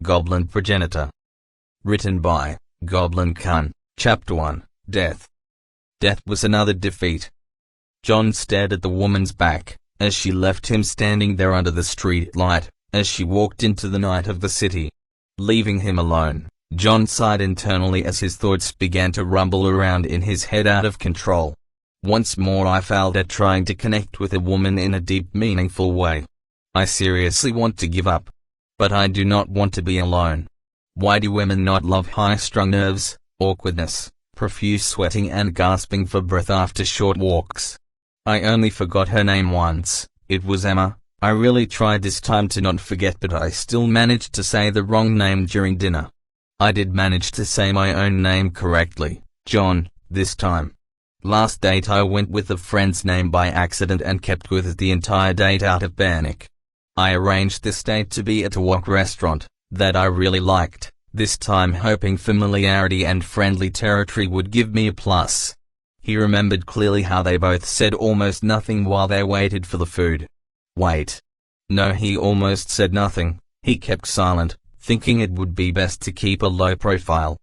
Goblin Progenitor. Written by Goblin Kun. Chapter 1, Death. Death was another defeat. John stared at the woman's back, as she left him standing there under the street light, as she walked into the night of the city. Leaving him alone, John sighed internally as his thoughts began to rumble around in his head out of control. Once more I failed at trying to connect with a woman in a deep, meaningful way. I seriously want to give up. But I do not want to be alone. Why do women not love high-strung nerves, awkwardness, profuse sweating and gasping for breath after short walks? I only forgot her name once. It was Emma. I really tried this time to not forget, but I still managed to say the wrong name during dinner. I did manage to say my own name correctly, John, this time. Last date I went with a friend's name by accident and kept with it the entire date out of panic. I arranged this date to be at a wok restaurant that I really liked, this time hoping familiarity and friendly territory would give me a plus. He remembered clearly how they both said almost nothing while they waited for the food. Wait. No, he almost said nothing. He kept silent, thinking it would be best to keep a low profile.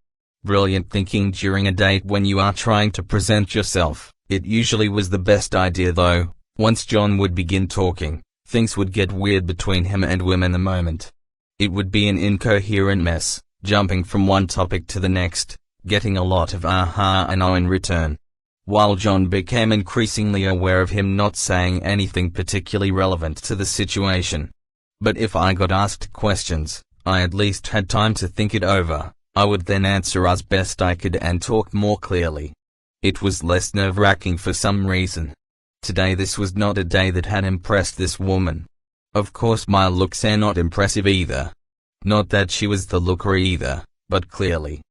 Brilliant thinking during a date when you are trying to present yourself. It usually was the best idea though. Once John would begin talking, things would get weird between him and women the moment. It would be an incoherent mess, jumping from one topic to the next, getting a lot of aha and oh in return. While John became increasingly aware of him not saying anything particularly relevant to the situation. But if I got asked questions, I at least had time to think it over. I would then answer as best I could and talk more clearly. It was less nerve-wracking for some reason. Today this was not a day that had impressed this woman. Of course my looks are not impressive either. Not that she was the looker either, but clearly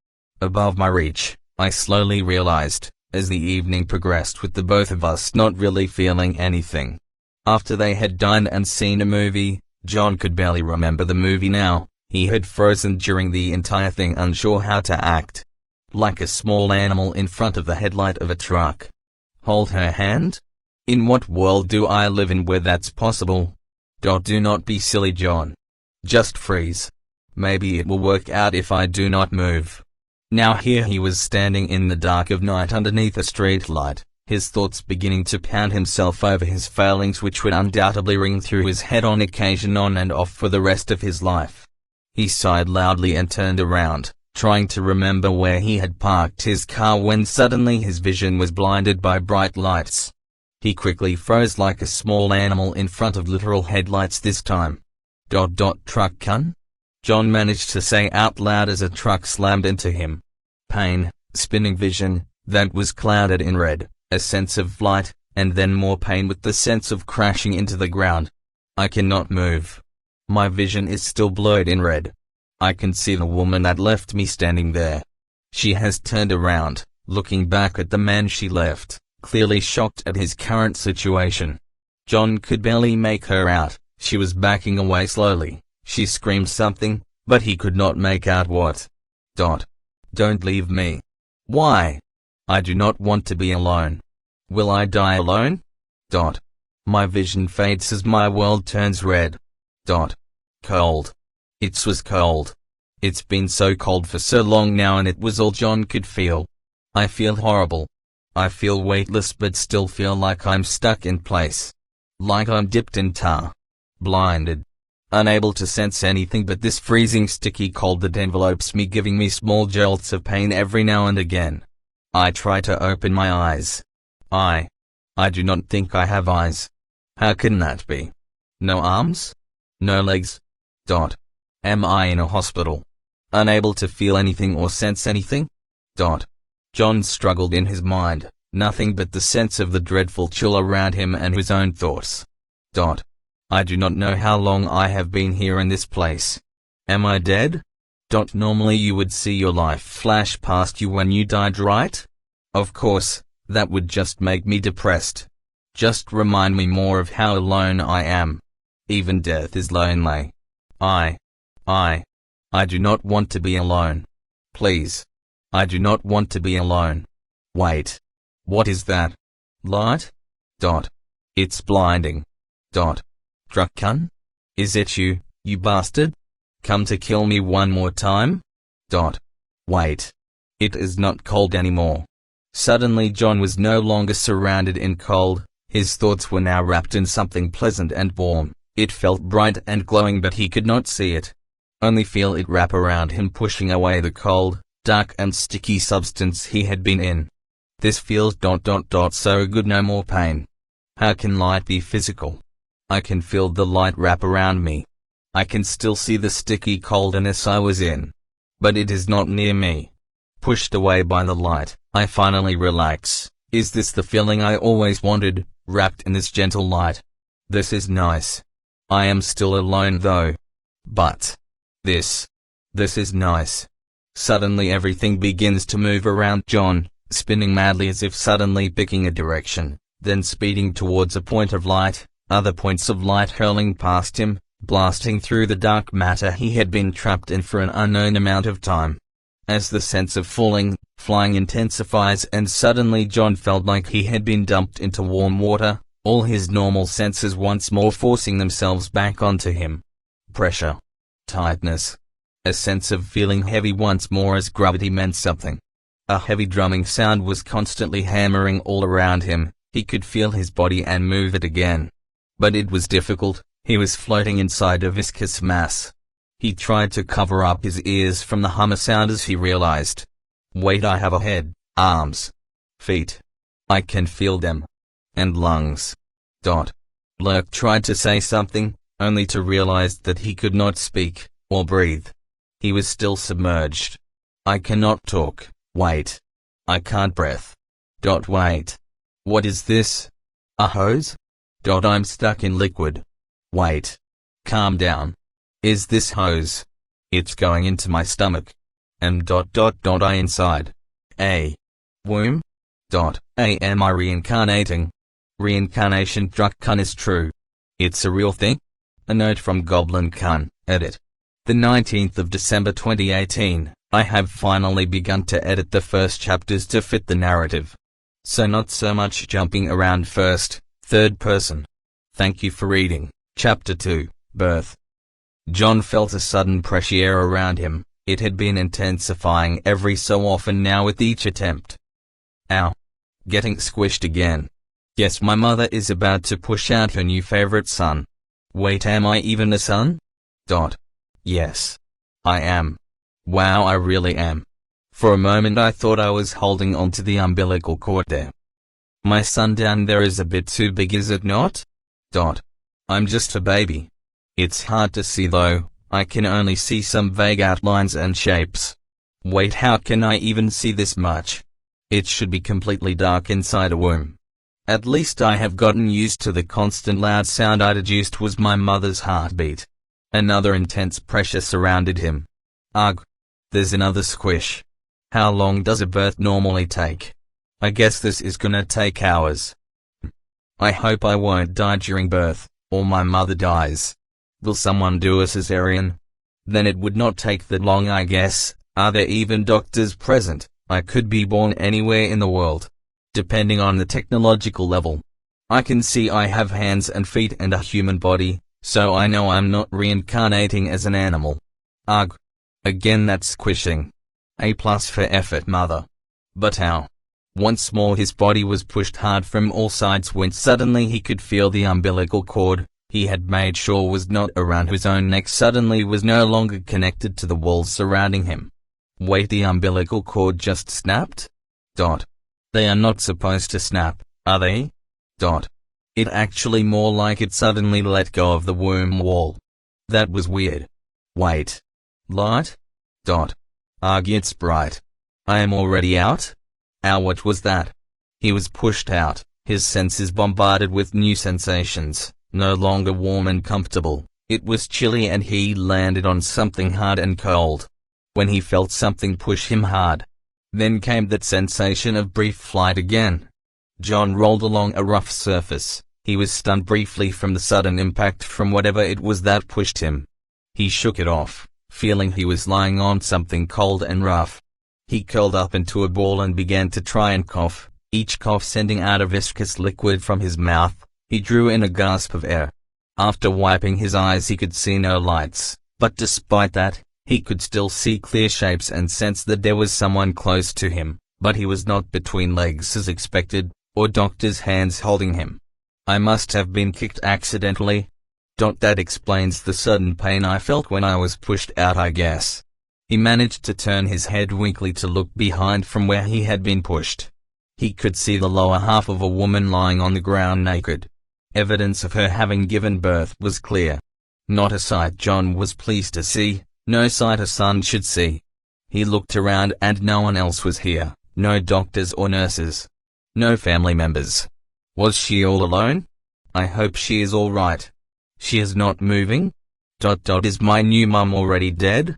above my reach, I slowly realized, as the evening progressed with the both of us not really feeling anything. After they had dined and seen a movie, John could barely remember the movie now. He had frozen during the entire thing, unsure how to act. Like a small animal in front of the headlight of a truck. Hold her hand? In what world do I live in where that's possible? Do not be silly, John. Just freeze. Maybe it will work out if I do not move. Now here he was standing in the dark of night underneath a street light, his thoughts beginning to pound himself over his failings which would undoubtedly ring through his head on occasion on and off for the rest of his life. He sighed loudly and turned around, trying to remember where he had parked his car when suddenly his vision was blinded by bright lights. He quickly froze like a small animal in front of literal headlights this time. Truck Kun? John managed to say out loud as a truck slammed into him. Pain, spinning vision, that was clouded in red, a sense of flight, and then more pain with the sense of crashing into the ground. I cannot move. My vision is still blurred in red. I can see the woman that left me standing there. She has turned around, looking back at the man she left, clearly shocked at his current situation. John could barely make her out. She was backing away slowly. She screamed something, but he could not make out what. Don't leave me. Why? I do not want to be alone. Will I die alone? My vision fades as my world turns red. Cold. It was cold. It's been so cold for so long now, and it was all John could feel. I feel horrible. I feel weightless but still feel like I'm stuck in place. Like I'm dipped in tar. Blinded. Unable to sense anything but this freezing sticky cold that envelopes me, giving me small jolts of pain every now and again. I try to open my eyes. I do not think I have eyes. How can that be? No arms? No legs? Am I in a hospital? Unable to feel anything or sense anything? John struggled in his mind, nothing but the sense of the dreadful chill around him and his own thoughts. I do not know how long I have been here in this place. Am I dead? Normally you would see your life flash past you when you died, right? Of course, that would just make me depressed. Just remind me more of how alone I am. Even death is lonely. I do not want to be alone. Please. I do not want to be alone. Wait. What is that? Light? It's blinding. Truck Kun? Is it you, you bastard? Come to kill me one more time? Wait. It is not cold anymore. Suddenly John was no longer surrounded in cold, his thoughts were now wrapped in something pleasant and warm. It felt bright and glowing, but he could not see it. Only feel it wrap around him, pushing away the cold, dark and sticky substance he had been in. This feels so good, no more pain. How can light be physical? I can feel the light wrap around me. I can still see the sticky coldness I was in. But it is not near me. Pushed away by the light, I finally relax. Is this the feeling I always wanted, wrapped in this gentle light? This is nice. I am still alone though. But this is nice. Suddenly everything begins to move around John, spinning madly as if suddenly picking a direction, then speeding towards a point of light, other points of light hurling past him, blasting through the dark matter he had been trapped in for an unknown amount of time. As the sense of flying intensifies, and suddenly John felt like he had been dumped into warm water, all his normal senses once more forcing themselves back onto him. Pressure. Tightness. A sense of feeling heavy once more as gravity meant something. A heavy drumming sound was constantly hammering all around him. He could feel his body and move it again. But it was difficult. He was floating inside a viscous mass. He tried to cover up his ears from the hum sound as he realized. Wait, I have a head, arms, feet. I can feel them. And lungs. Lurk tried to say something, only to realize that he could not speak, or breathe. He was still submerged. I cannot talk. Wait. I can't breath. Wait. What is this? A hose? I'm stuck in liquid. Wait. Calm down. Is this hose? It's going into my stomach. And I inside. A womb? Am I reincarnating? Reincarnation is true. It's a real thing? A note from Goblin Kun, edit. The 19th of December 2018, I have finally begun to edit the first chapters to fit the narrative. So not so much jumping around first, third person. Thank you for reading. Chapter 2, Birth. John felt a sudden pressure around him. It had been intensifying every so often now with each attempt. Ow. Getting squished again. Yes, my mother is about to push out her new favorite son. Wait, am I even a son? Yes. I am. Wow, I really am. For a moment I thought I was holding onto the umbilical cord there. My son down there is a bit too big, is it not? I'm just a baby. It's hard to see though, I can only see some vague outlines and shapes. Wait, how can I even see this much? It should be completely dark inside a womb. At least I have gotten used to the constant loud sound I deduced was my mother's heartbeat. Another intense pressure surrounded him. Ugh. There's another squish. How long does a birth normally take? I guess this is gonna take hours. I hope I won't die during birth, or my mother dies. Will someone do a cesarean? Then it would not take that long, I guess. Are there even doctors present? I could be born anywhere in the world. Depending on the technological level. I can see I have hands and feet and a human body, so I know I'm not reincarnating as an animal. Ugh. Again that squishing. A+ for effort, mother. But how? Once more his body was pushed hard from all sides when suddenly he could feel the umbilical cord he had made sure was not around his own neck suddenly was no longer connected to the walls surrounding him. Wait, the umbilical cord just snapped? They are not supposed to snap, are they? It actually more like it suddenly let go of the womb wall. That was weird. Wait. Light? Ugh, it's bright. I am already out? Ow, what was that? He was pushed out, his senses bombarded with new sensations, no longer warm and comfortable. It was chilly and he landed on something hard and cold. When he felt something push him hard. Then came that sensation of brief flight again. John rolled along a rough surface. He was stunned briefly from the sudden impact from whatever it was that pushed him. He shook it off, feeling he was lying on something cold and rough. He curled up into a ball and began to try and cough, each cough sending out a viscous liquid from his mouth. He drew in a gasp of air. After wiping his eyes he could see no lights, But despite that, he could still see clear shapes and sense that there was someone close to him, but he was not between legs as expected, or doctor's hands holding him. I must have been kicked accidentally. That explains the sudden pain I felt when I was pushed out, I guess. He managed to turn his head weakly to look behind from where he had been pushed. He could see the lower half of a woman lying on the ground naked. Evidence of her having given birth was clear. Not a sight John was pleased to see, no sight a son should see. He looked around and no one else was here, no doctors or nurses. No family members. Was she all alone? I hope she is all right. She is not moving? Is my new mum already dead?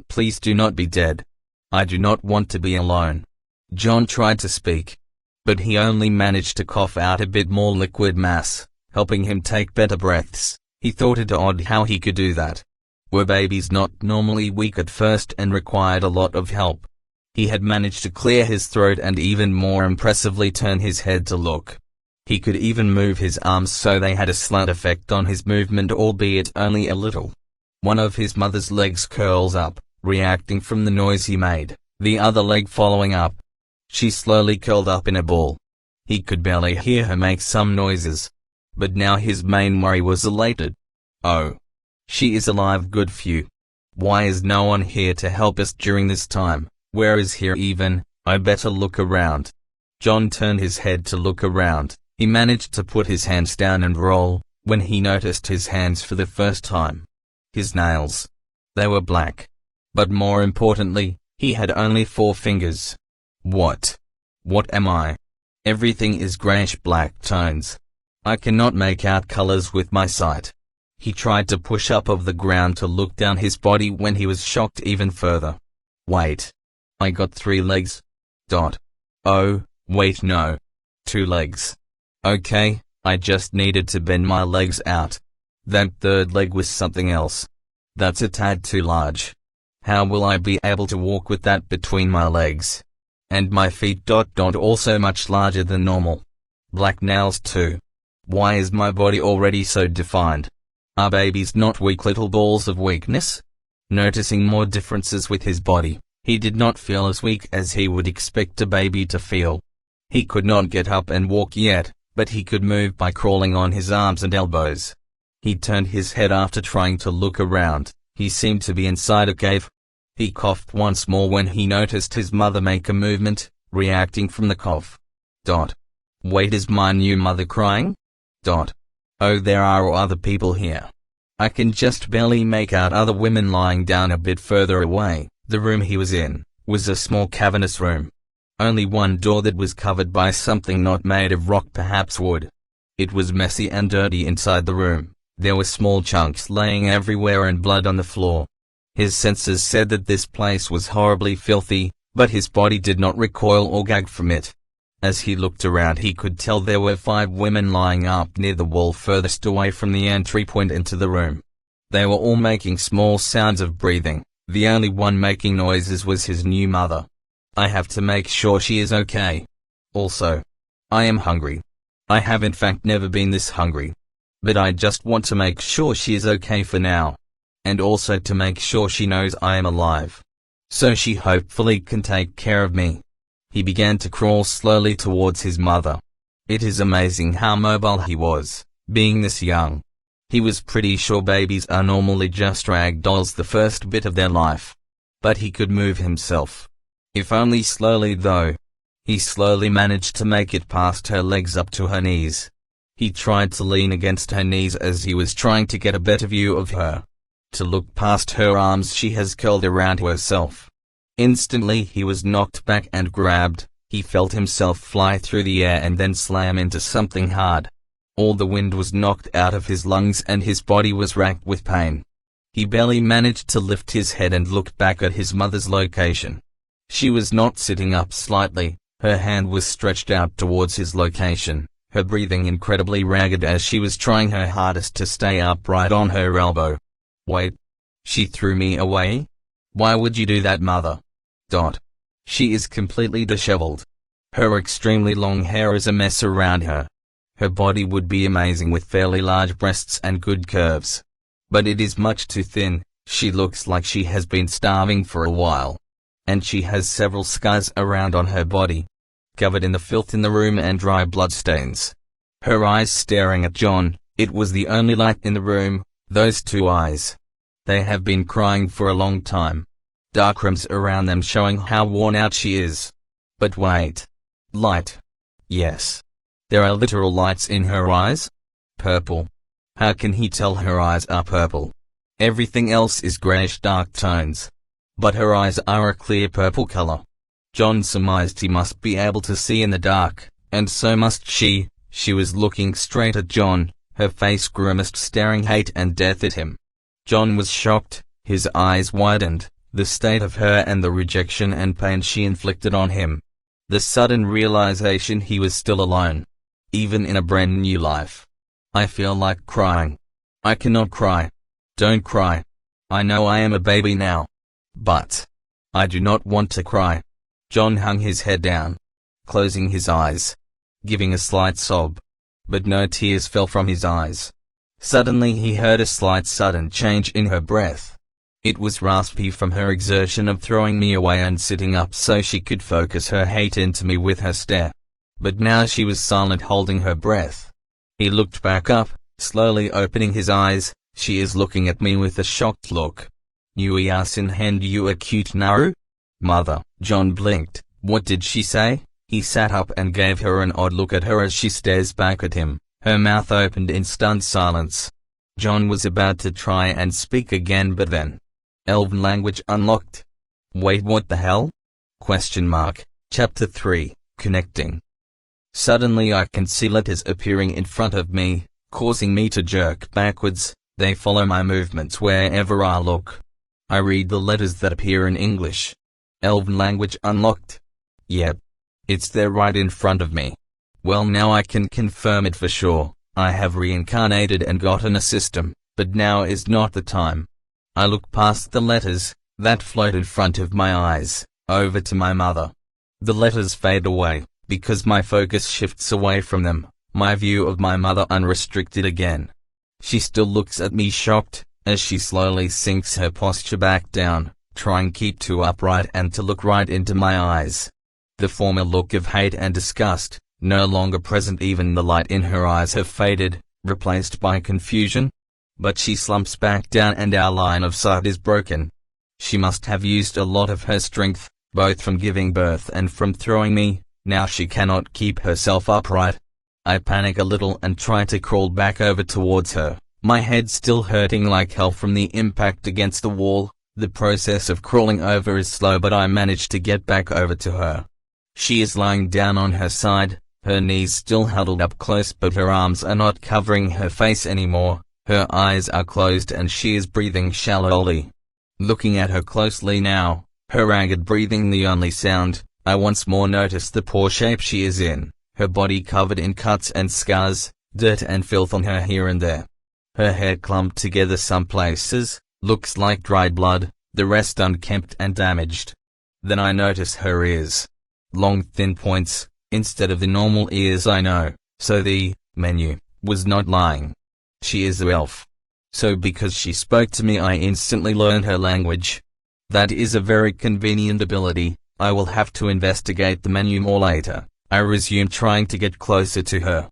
Please do not be dead. I do not want to be alone. John tried to speak, but he only managed to cough out a bit more liquid mass, helping him take better breaths. He thought it odd how he could do that. Were babies not normally weak at first and required a lot of help? He had managed to clear his throat and even more impressively turn his head to look. He could even move his arms so they had a slight effect on his movement, albeit only a little. One of his mother's legs curls up, reacting from the noise he made, the other leg following up. She slowly curled up in a ball. He could barely hear her make some noises. But now his main worry was elated. Oh. She is alive, good few. Why is no one here to help us during this time? Where is here even? I better look around. John turned his head to look around. He managed to put his hands down and roll, when he noticed his hands for the first time. His nails. They were black. But more importantly, he had only 4 fingers. What? What am I? Everything is grayish-black tones. I cannot make out colors with my sight. He tried to push up off the ground to look down his body when he was shocked even further. Wait. I got 3 legs. Oh, wait, no. 2 legs. Okay, I just needed to bend my legs out. That third leg was something else. That's a tad too large. How will I be able to walk with that between my legs? And my feet. Also much larger than normal. Black nails too. Why is my body already so defined? Are babies not weak little balls of weakness? Noticing more differences with his body, he did not feel as weak as he would expect a baby to feel. He could not get up and walk yet, but he could move by crawling on his arms and elbows. He turned his head after trying to look around. He seemed to be inside a cave. He coughed once more when he noticed his mother make a movement, reacting from the cough. Wait, is my new mother crying? Oh, there are other people here. I can just barely make out other women lying down a bit further away. The room he was in was a small cavernous room. Only one door that was covered by something not made of rock, perhaps wood. It was messy and dirty inside the room. There were small chunks laying everywhere and blood on the floor. His senses said that this place was horribly filthy, but his body did not recoil or gag from it. As he looked around, he could tell there were 5 women lying up near the wall furthest away from the entry point into the room. They were all making small sounds of breathing. The only one making noises was his new mother. I have to make sure she is okay. Also, I am hungry. I have in fact never been this hungry. But I just want to make sure she is okay for now. And also to make sure she knows I am alive. So she hopefully can take care of me. He began to crawl slowly towards his mother. It is amazing how mobile he was, being this young. He was pretty sure babies are normally just rag dolls the first bit of their life. But he could move himself. If only slowly though. He slowly managed to make it past her legs up to her knees. He tried to lean against her knees as he was trying to get a better view of her. To look past her arms she has curled around herself. Instantly he was knocked back and grabbed. He felt himself fly through the air and then slam into something hard. All the wind was knocked out of his lungs and his body was racked with pain. He barely managed to lift his head and look back at his mother's location. She was not sitting up slightly, her hand was stretched out towards his location, her breathing incredibly ragged as she was trying her hardest to stay upright on her elbow. Wait. She threw me away? Why would you do that, mother? She is completely disheveled. Her extremely long hair is a mess around her. Her body would be amazing with fairly large breasts and good curves. But it is much too thin. She looks like she has been starving for a while. And she has several scars around on her body, covered in the filth in the room and dry bloodstains. Her eyes staring at John. It was the only light in the room, those two eyes. They have been crying for a long time. Dark rims around them showing how worn out she is. But wait. Light. Yes. There are literal lights in her eyes? Purple. How can he tell her eyes are purple? Everything else is grayish dark tones. But her eyes are a clear purple color. John surmised he must be able to see in the dark, and so must she. She was looking straight at John, her face grimaced, staring hate and death at him. John was shocked, his eyes widened, the state of her and the rejection and pain she inflicted on him. The sudden realization he was still alone, even in a brand new life. I feel like crying. I cannot cry. Don't cry. I know I am a baby now. But I do not want to cry. John hung his head down, closing his eyes, giving a slight sob. But no tears fell from his eyes. Suddenly he heard a slight sudden change in her breath. It was raspy from her exertion of throwing me away and sitting up so she could focus her hate into me with her stare. But now she was silent, holding her breath. He looked back up, slowly opening his eyes. She is looking at me with a shocked look. "Yui asin hand you a cute naru?" "Mother." John blinked. What did she say? He sat up and gave her an odd look at her as she stares back at him, her mouth opened in stunned silence. John was about to try and speak again, but then Elven language unlocked. Wait, what the hell? Chapter 3, Connecting. Suddenly I can see letters appearing in front of me, causing me to jerk backwards. They follow my movements wherever I look. I read the letters that appear in English. Elven language unlocked. Yep. It's there right in front of me. Well, now I can confirm it for sure. I have reincarnated and gotten a system, but now is not the time. I look past the letters that float in front of my eyes, over to my mother. The letters fade away, because my focus shifts away from them, my view of my mother unrestricted again. She still looks at me shocked, as she slowly sinks her posture back down, trying to keep too upright and to look right into my eyes. The former look of hate and disgust, no longer present. Even the light in her eyes have faded, replaced by confusion. But she slumps back down and our line of sight is broken. She must have used a lot of her strength, both from giving birth and from throwing me. Now she cannot keep herself upright. I panic a little and try to crawl back over towards her, my head still hurting like hell from the impact against the wall. The process of crawling over is slow, but I manage to get back over to her. She is lying down on her side, her knees still huddled up close, but her arms are not covering her face anymore. Her eyes are closed and she is breathing shallowly. Looking at her closely now, her ragged breathing the only sound, I once more notice the poor shape she is in, her body covered in cuts and scars, dirt and filth on her here and there. Her hair clumped together some places, looks like dried blood, the rest unkempt and damaged. Then I notice her ears. Long thin points, instead of the normal ears I know, so the menu was not lying. She is an elf. So because she spoke to me I instantly learned her language. That is a very convenient ability. I will have to investigate the menu more later. I resume trying to get closer to her.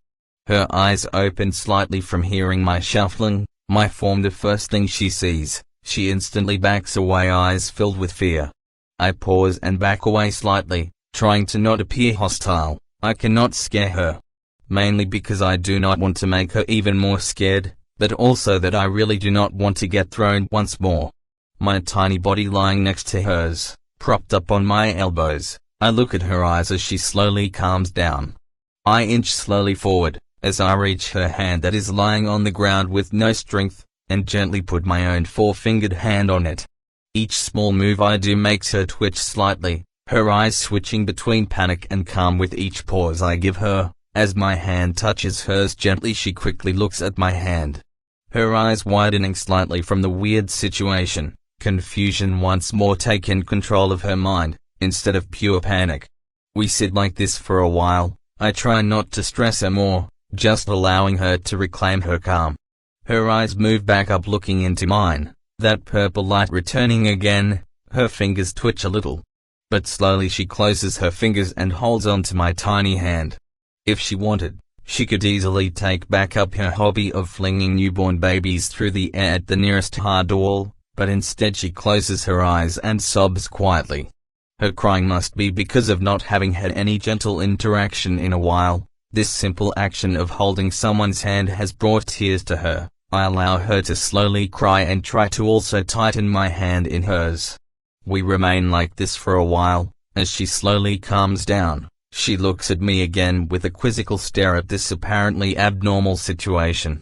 Her eyes open slightly from hearing my shuffling, my form the first thing she sees. She instantly backs away, eyes filled with fear. I pause and back away slightly, trying to not appear hostile. I cannot scare her. Mainly because I do not want to make her even more scared, but also that I really do not want to get thrown once more. My tiny body lying next to hers, propped up on my elbows, I look at her eyes as she slowly calms down. I inch slowly forward, as I reach her hand that is lying on the ground with no strength, and gently put my own four-fingered hand on it. Each small move I do makes her twitch slightly, her eyes switching between panic and calm with each pause I give her. As my hand touches hers gently, she quickly looks at my hand, her eyes widening slightly from the weird situation. Confusion once more taken control of her mind, instead of pure panic. We sit like this for a while. I try not to stress her more, just allowing her to reclaim her calm. Her eyes move back up, looking into mine, That purple light returning again, her fingers twitch a little. But slowly she closes her fingers and holds onto my tiny hand. If she wanted, she could easily take back up her hobby of flinging newborn babies through the air at the nearest hard wall, but instead she closes her eyes and sobs quietly. Her crying must be because of not having had any gentle interaction in a while. This simple action of holding someone's hand has brought tears to her. I allow her to slowly cry and try to also tighten my hand in hers. We remain like this for a while. As she slowly calms down, she looks at me again with a quizzical stare at this apparently abnormal situation.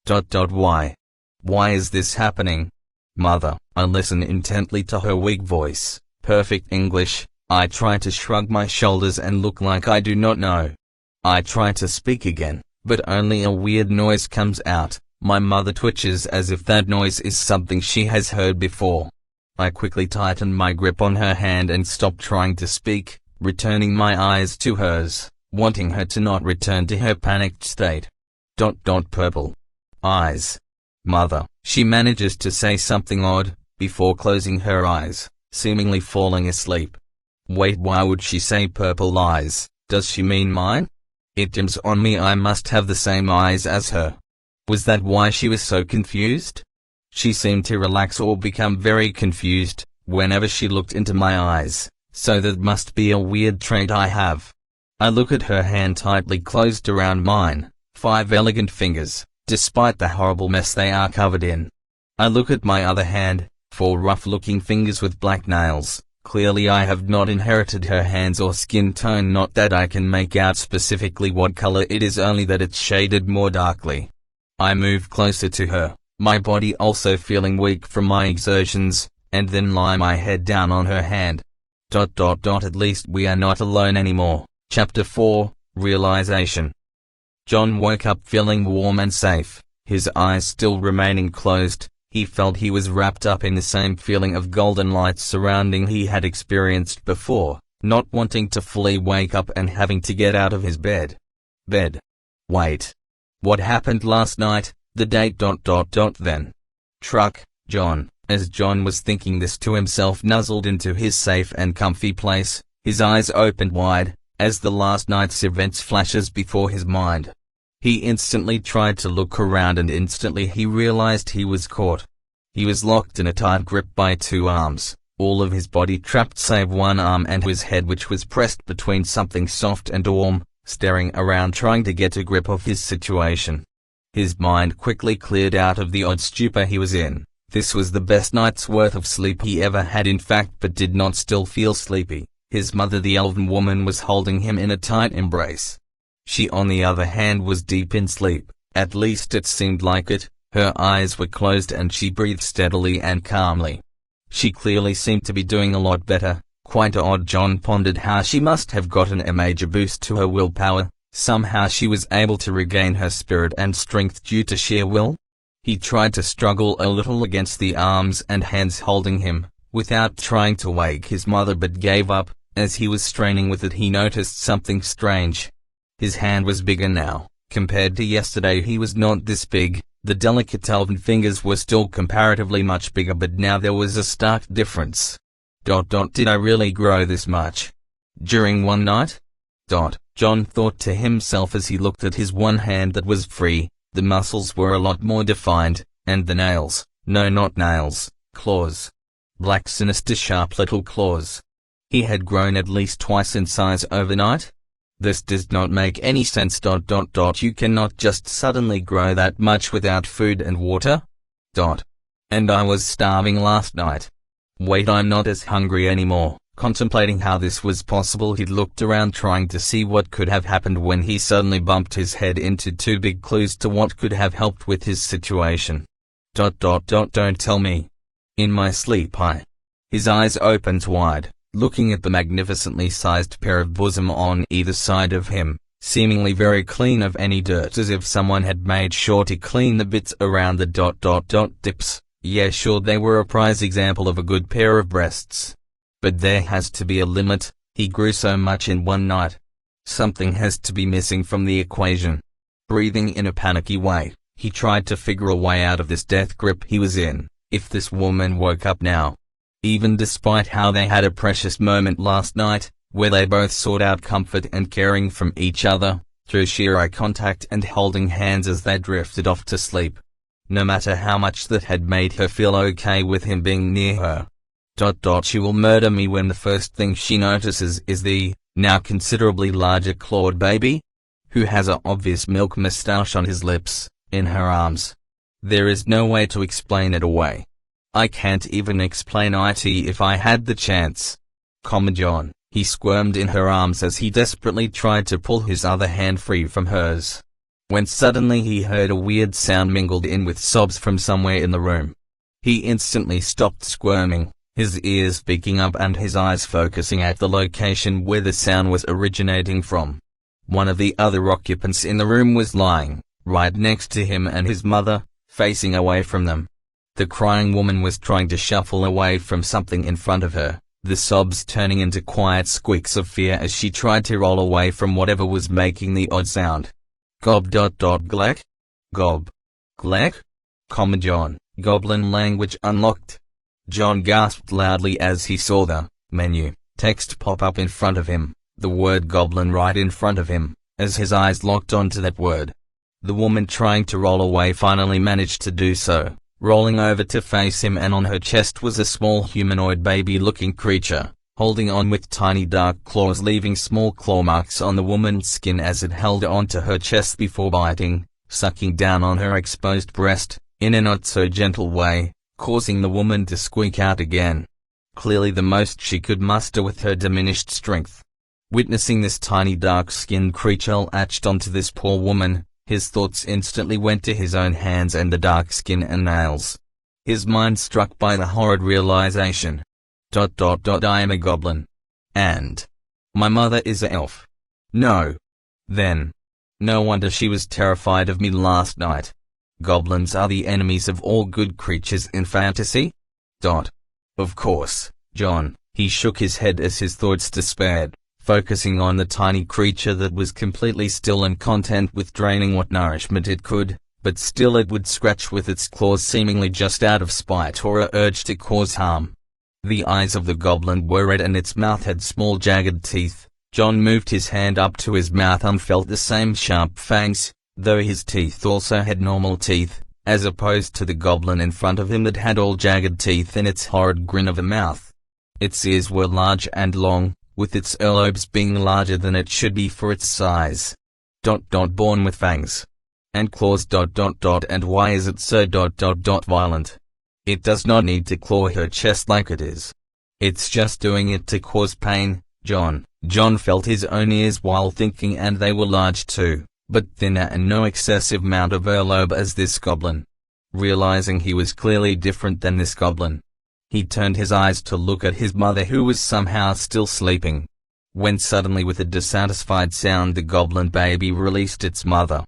Why? Why is this happening? Mother, I listen intently to her weak voice, perfect English. I try to shrug my shoulders and look like I do not know. I try to speak again, but only a weird noise comes out. My mother twitches as if that noise is something she has heard before. I quickly tighten my grip on her hand and stop trying to speak, returning my eyes to hers, wanting her to not return to her panicked state. Purple eyes. Mother, she manages to say something odd, before closing her eyes, seemingly falling asleep. Wait, why would she say purple eyes? Does she mean mine? It dims on me I must have the same eyes as her. Was that why she was so confused? She seemed to relax or become very confused, whenever she looked into my eyes, so that must be a weird trait I have. I look at her hand tightly closed around mine, 5 elegant fingers, despite the horrible mess they are covered in. I look at my other hand, 4 rough-looking fingers with black nails. Clearly I have not inherited her hands or skin tone, not that I can make out specifically what color it is, only that it's shaded more darkly. I move closer to her, my body also feeling weak from my exertions, and then lie my head down on her hand. At least we are not alone anymore. Chapter 4, Realization. John woke up feeling warm and safe, his eyes still remaining closed. He felt he was wrapped up in the same feeling of golden light surrounding he had experienced before, not wanting to fully wake up and having to get out of his bed. Wait. What happened last night? The date. Then. Truck. John, as John was thinking this to himself, nuzzled into his safe and comfy place, his eyes opened wide, as the last night's events flashes before his mind. He instantly tried to look around and instantly he realized he was caught. He was locked in a tight grip by 2 arms, all of his body trapped save one arm and his head, which was pressed between something soft and warm, staring around trying to get a grip of his situation. His mind quickly cleared out of the odd stupor he was in. This was the best night's worth of sleep he ever had in fact, but did not still feel sleepy. His mother, the elven woman, was holding him in a tight embrace. She on the other hand was deep in sleep, at least it seemed like it. Her eyes were closed and she breathed steadily and calmly. She clearly seemed to be doing a lot better. Quite odd. John pondered how she must have gotten a major boost to her willpower. Somehow she was able to regain her spirit and strength due to sheer will. He tried to struggle a little against the arms and hands holding him, without trying to wake his mother, but gave up. As he was straining with it, he noticed something strange. His hand was bigger now. Compared to yesterday he was not this big. The delicate elven fingers were still comparatively much bigger, but now there was a stark difference. Did I really grow this much? During one night? John thought to himself as he looked at his one hand that was free. The muscles were a lot more defined, and the nails, no, not nails, claws. Black, sinister, sharp little claws. He had grown at least twice in size overnight? This does not make any sense. You cannot just suddenly grow that much without food and water? And I was starving last night. Wait, I'm not as hungry anymore. Contemplating how this was possible, he looked around trying to see what could have happened when he suddenly bumped his head into 2 big clues to what could have helped with his situation. Don't tell me. In my sleep His eyes opened wide, looking at the magnificently sized pair of bosom on either side of him, seemingly very clean of any dirt, as if someone had made sure to clean the bits around the dips. Yeah, sure, they were a prize example of a good pair of breasts. But there has to be a limit. He grew so much in one night. Something has to be missing from the equation. Breathing in a panicky way, he tried to figure a way out of this death grip he was in. If this woman woke up now, even despite how they had a precious moment last night, where they both sought out comfort and caring from each other, through sheer eye contact and holding hands as they drifted off to sleep. No matter how much that had made her feel okay with him being near her. She will murder me when the first thing she notices is the, now considerably larger clawed baby, who has an obvious milk moustache on his lips, in her arms. There is no way to explain it away. I can't even explain it if I had the chance. John, he squirmed in her arms as he desperately tried to pull his other hand free from hers. When suddenly he heard a weird sound mingled in with sobs from somewhere in the room. He instantly stopped squirming, his ears peeking up and his eyes focusing at the location where the sound was originating from. One of the other occupants in the room was lying, right next to him and his mother, facing away from them. The crying woman was trying to shuffle away from something in front of her, the sobs turning into quiet squeaks of fear as she tried to roll away from whatever was making the odd sound. Glek? Gob. Glek? John, Goblin language unlocked. John gasped loudly as he saw the menu text pop up in front of him, the word goblin right in front of him, as his eyes locked onto that word. The woman trying to roll away finally managed to do so, rolling over to face him, and on her chest was a small humanoid baby-looking creature, holding on with tiny dark claws, leaving small claw marks on the woman's skin as it held onto her chest before biting, sucking down on her exposed breast, in a not-so-gentle way, causing the woman to squeak out again. Clearly the most she could muster with her diminished strength. Witnessing this tiny dark-skinned creature latched onto this poor woman, his thoughts instantly went to his own hands and the dark skin and nails. His mind struck by the horrid realization. I am a goblin. And my mother is an elf. No. Then. No wonder she was terrified of me last night. Goblins are the enemies of all good creatures in fantasy? Of course, John. He shook his head as his thoughts despaired, focusing on the tiny creature that was completely still and content with draining what nourishment it could, but still it would scratch with its claws, seemingly just out of spite or a urge to cause harm. The eyes of the goblin were red and its mouth had small jagged teeth. John moved his hand up to his mouth and felt the same sharp fangs, though his teeth also had normal teeth, as opposed to the goblin in front of him that had all jagged teeth in its horrid grin of a mouth. Its ears were large and long, with its earlobes being larger than it should be for its size. Born with fangs and claws. And why is it so violent? It does not need to claw her chest like it is. It's just doing it to cause pain, John. John felt his own ears while thinking, and they were large too, but thinner and no excessive amount of earlobe as this goblin. Realizing he was clearly different than this goblin, he turned his eyes to look at his mother, who was somehow still sleeping. When suddenly, with a dissatisfied sound, the goblin baby released its mother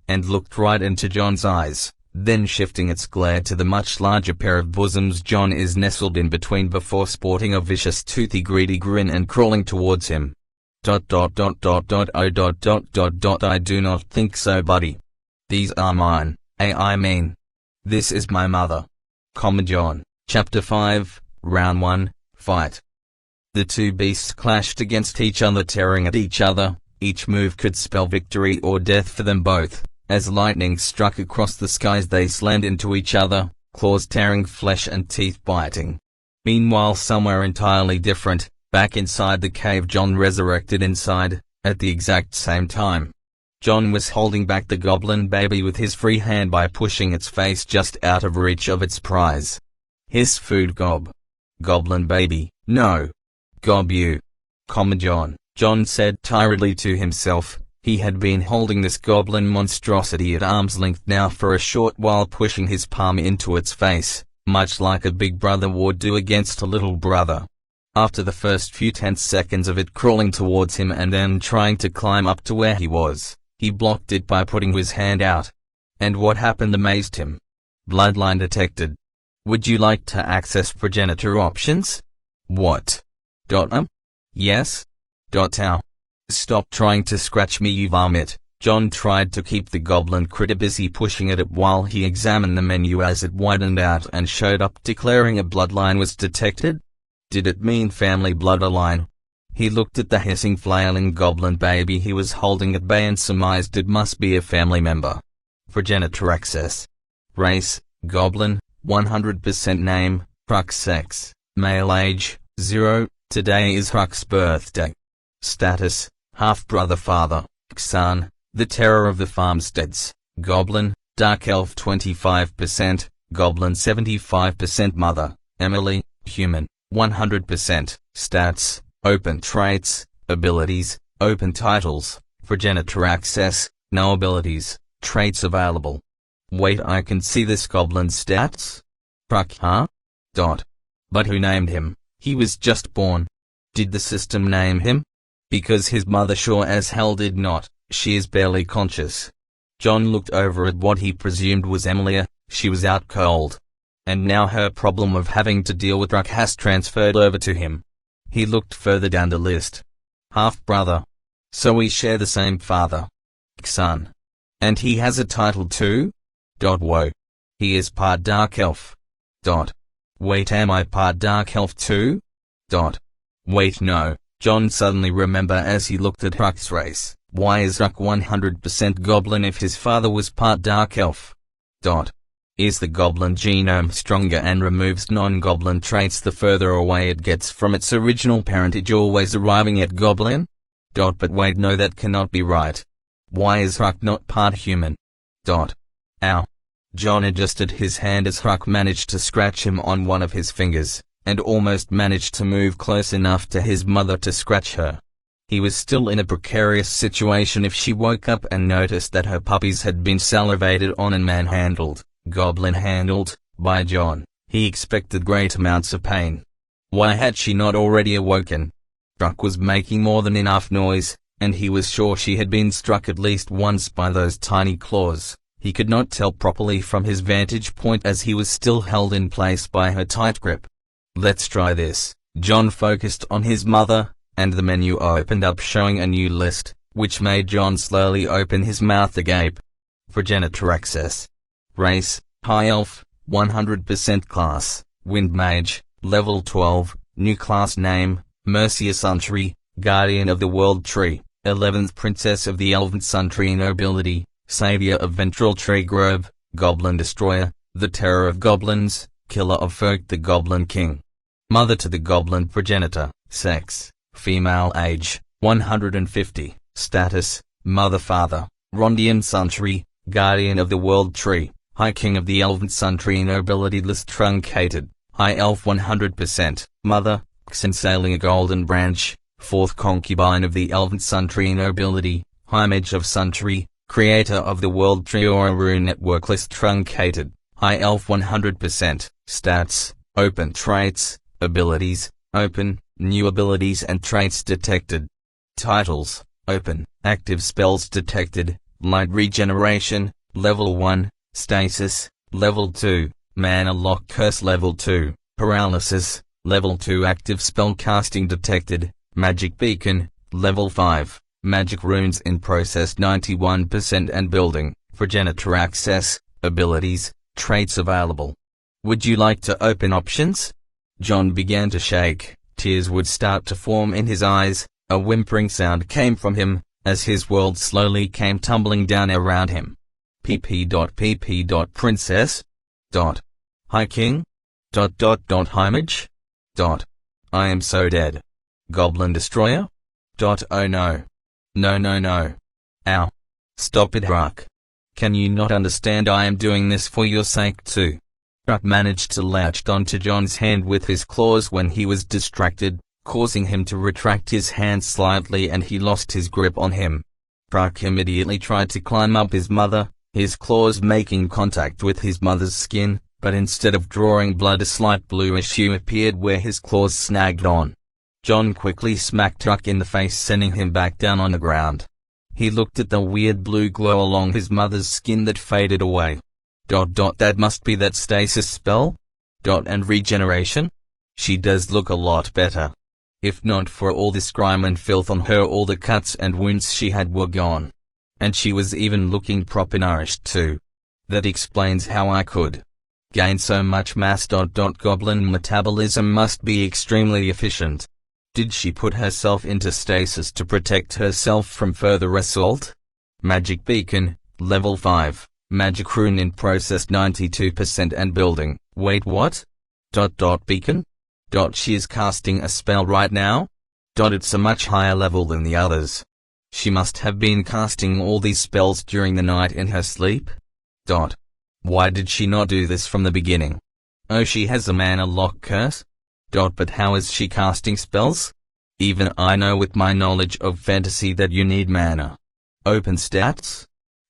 and looked right into John's eyes, then shifting its glare to the much larger pair of bosoms John is nestled in between before sporting a vicious toothy greedy grin and crawling towards him. I do not think so, buddy. These are mine. I mean, this is my mother. John. Chapter 5, Round 1, Fight. The two beasts clashed against each other, tearing at each other. Each move could spell victory or death for them both. As lightning struck across the skies, they slammed into each other, claws tearing flesh and teeth biting. Meanwhile, somewhere entirely different, back inside the cave, John resurrected inside, at the exact same time. John was holding back the goblin baby with his free hand by pushing its face just out of reach of its prize. His food, gob. Goblin baby, no. Gob you. John said tiredly to himself. He had been holding this goblin monstrosity at arm's length now for a short while, pushing his palm into its face, much like a big brother would do against a little brother. After the first few tense seconds of it crawling towards him and then trying to climb up to where he was, he blocked it by putting his hand out. And what happened amazed him. Bloodline detected. Would you like to access progenitor options? What? Yes? How? Stop trying to scratch me, you vomit. John tried to keep the goblin critter busy pushing at it while he examined the menu as it widened out and showed up declaring a bloodline was detected. Did it mean family bloodline? He looked at the hissing flailing goblin baby he was holding at bay and surmised it must be a family member. Progenitor access. Race, goblin, 100% name, Hruk's sex, male age, 0, today is Hruk's birthday. Status, half-brother father, Xan, the terror of the farmsteads, goblin, dark elf 25%, goblin 75% mother, Emily, human, 100%, stats, open traits, abilities, open titles, progenitor access, no abilities, traits available. Wait, I can see this goblin's stats? Hruk, huh? But who named him? He was just born. Did the system name him? Because his mother sure as hell did not, she is barely conscious. John looked over at what he presumed was Emilia, she was out cold. And now her problem of having to deal with Hruk has transferred over to him. He looked further down the list. Half-brother. So we share the same father. Xan. And he has a title too? Whoa. He is part dark elf. Wait, am I part dark elf too? Wait, no. John suddenly remembered as he looked at Hruk's race. Why is Hruk 100% goblin if his father was part dark elf? Is the goblin genome stronger and removes non-goblin traits the further away it gets from its original parentage, always arriving at goblin? But wait, no, that cannot be right. Why is Hruk not part human? Ow. John adjusted his hand as Hruk managed to scratch him on one of his fingers, and almost managed to move close enough to his mother to scratch her. He was still in a precarious situation if she woke up and noticed that her puppies had been salivated on and manhandled, goblin-handled, by John. He expected great amounts of pain. Why had she not already awoken? Hruk was making more than enough noise, and he was sure she had been struck at least once by those tiny claws. He could not tell properly from his vantage point as he was still held in place by her tight grip. Let's try this. John focused on his mother, and the menu opened up showing a new list, which made John slowly open his mouth agape. Progenitor access. Race, high elf, 100% class, wind mage, level 12, new class name, Mercia Suntree, guardian of the world tree, 11th princess of the elven Suntree nobility, savior of Ventral Tree Grove, goblin destroyer, the terror of goblins, killer of folk, the goblin king. Mother to the goblin progenitor, sex, female age, 150, status, mother-father, Rondian Suntree, guardian of the world tree, high king of the elven Suntree nobility list truncated, high elf 100%, mother, Xensalia golden branch, 4th concubine of the elven Suntree nobility, high mage of Suntree, creator of the world tree Oru network list truncated, high elf 100%, stats, open traits, abilities, open, new abilities and traits detected. Titles, open, active spells detected, light regeneration, level 1, stasis, level 2, mana lock curse level 2, paralysis, level 2 active spell casting detected, magic beacon, level 5, magic runes in process 91% and building, progenitor access, abilities, traits available. Would you like to open options? John began to shake, tears would start to form in his eyes, a whimpering sound came from him, as his world slowly came tumbling down around him. Princess? High king? High mage? I am so dead. Goblin destroyer? Oh no. No. Ow. Stop it, Hruk. Can you not understand I am doing this for your sake too? Hruk managed to latch onto John's hand with his claws when he was distracted, causing him to retract his hand slightly and he lost his grip on him. Hruk immediately tried to climb up his mother, his claws making contact with his mother's skin, but instead of drawing blood a slight bluish hue appeared where his claws snagged on. John quickly smacked Hruk in the face, sending him back down on the ground. He looked at the weird blue glow along his mother's skin that faded away. That must be that stasis spell? And regeneration? She does look a lot better. If not for all this grime and filth on her, all the cuts and wounds she had were gone. And she was even looking proper nourished too. That explains how I could gain so much mass. Goblin metabolism must be extremely efficient. Did she put herself into stasis to protect herself from further assault? Magic beacon, level 5, magic rune in process 92% and building. Wait, what? Beacon? She is casting a spell right now? It's a much higher level than the others. She must have been casting all these spells during the night in her sleep? Why did she not do this from the beginning? Oh, she has a mana lock curse? But how is she casting spells? Even I know with my knowledge of fantasy that you need mana. Open stats?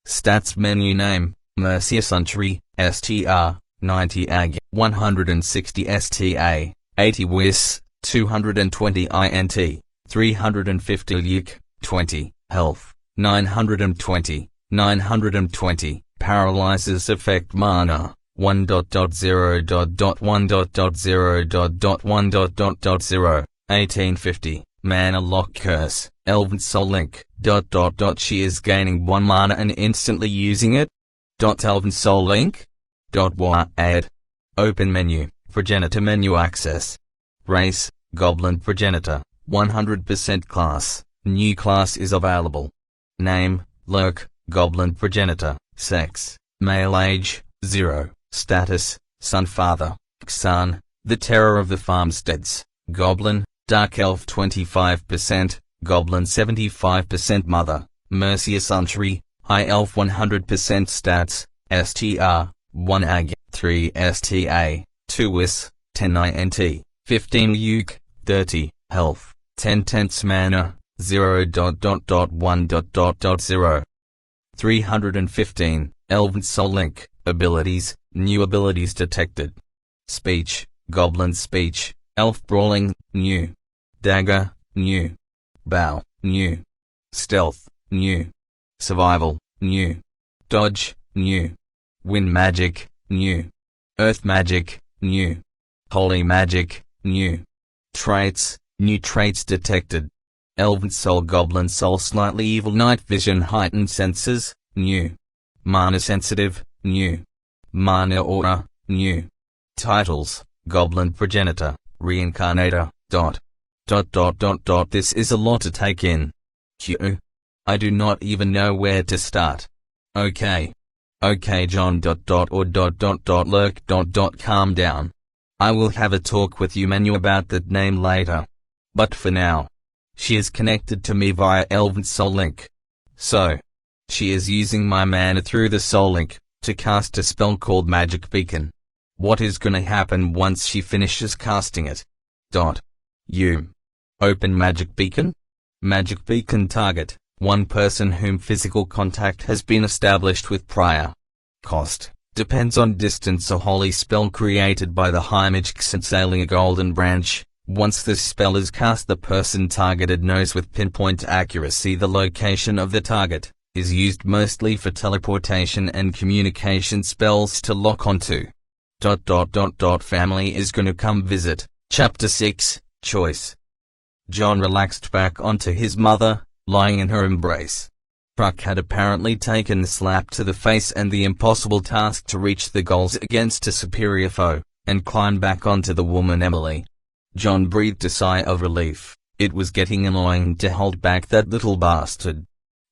Stats menu name, Mercia Century, STR, 90 AG, 160 STA, 80 WIS, 220 INT, 350 Luke, 20, Health, 920, Paralyzes effect mana, 1.0.1.0.1.0, 1850, mana lock curse, Elven Soul Link, She is gaining 1 mana and instantly using it? Elven Soul Link? Add. Open menu, Progenitor menu access. Race, Goblin Progenitor, 100% class, new class is available. Name, Lurk, Goblin Progenitor, sex, male age, 0, status, son father, Xan, the terror of the farmsteads, Goblin, Dark Elf 25%, Goblin 75% mother, Mercia Century, High Elf 100% stats, STR, 1 AG, 3 STA, 2 WIS, 10 INT, 15 Uke, 30, Health, 10 tenths mana, 0.1.0, 315, Elven Soul Link, abilities, new abilities detected. Speech, Goblin Speech, Elf Brawling, new. Dagger, new. Bow, new. Stealth, new. Survival, new. Dodge, new. Wind Magic, new. Earth Magic, new. Holy Magic, new. Traits, new traits detected. Elven Soul Goblin Soul Slightly Evil Night Vision Heightened Senses, new. Mana Sensitive, new. Mana Aura, new. Titles, Goblin Progenitor, Reincarnator, This is a lot to take in. I do not even know where to start. Okay, John. Lurk. Calm down. I will have a talk with you Manu about that name later. But for now, she is connected to me via Elven Soul Link. So, she is using my mana through the Soul Link to cast a spell called Magic Beacon. What is gonna happen once she finishes casting it? Open Magic Beacon? Magic Beacon target, one person whom physical contact has been established with prior. Cost, depends on distance. A holy spell created by the High Mage sailing a golden branch. Once this spell is cast, the person targeted knows with pinpoint accuracy the location of the target, is used mostly for teleportation and communication spells to lock onto. Family is gonna come visit. Chapter 6, Choice. John relaxed back onto his mother, lying in her embrace. Puck had apparently taken the slap to the face and the impossible task to reach the goals against a superior foe, and climb back onto the woman Emily. John breathed a sigh of relief. It was getting annoying to hold back that little bastard.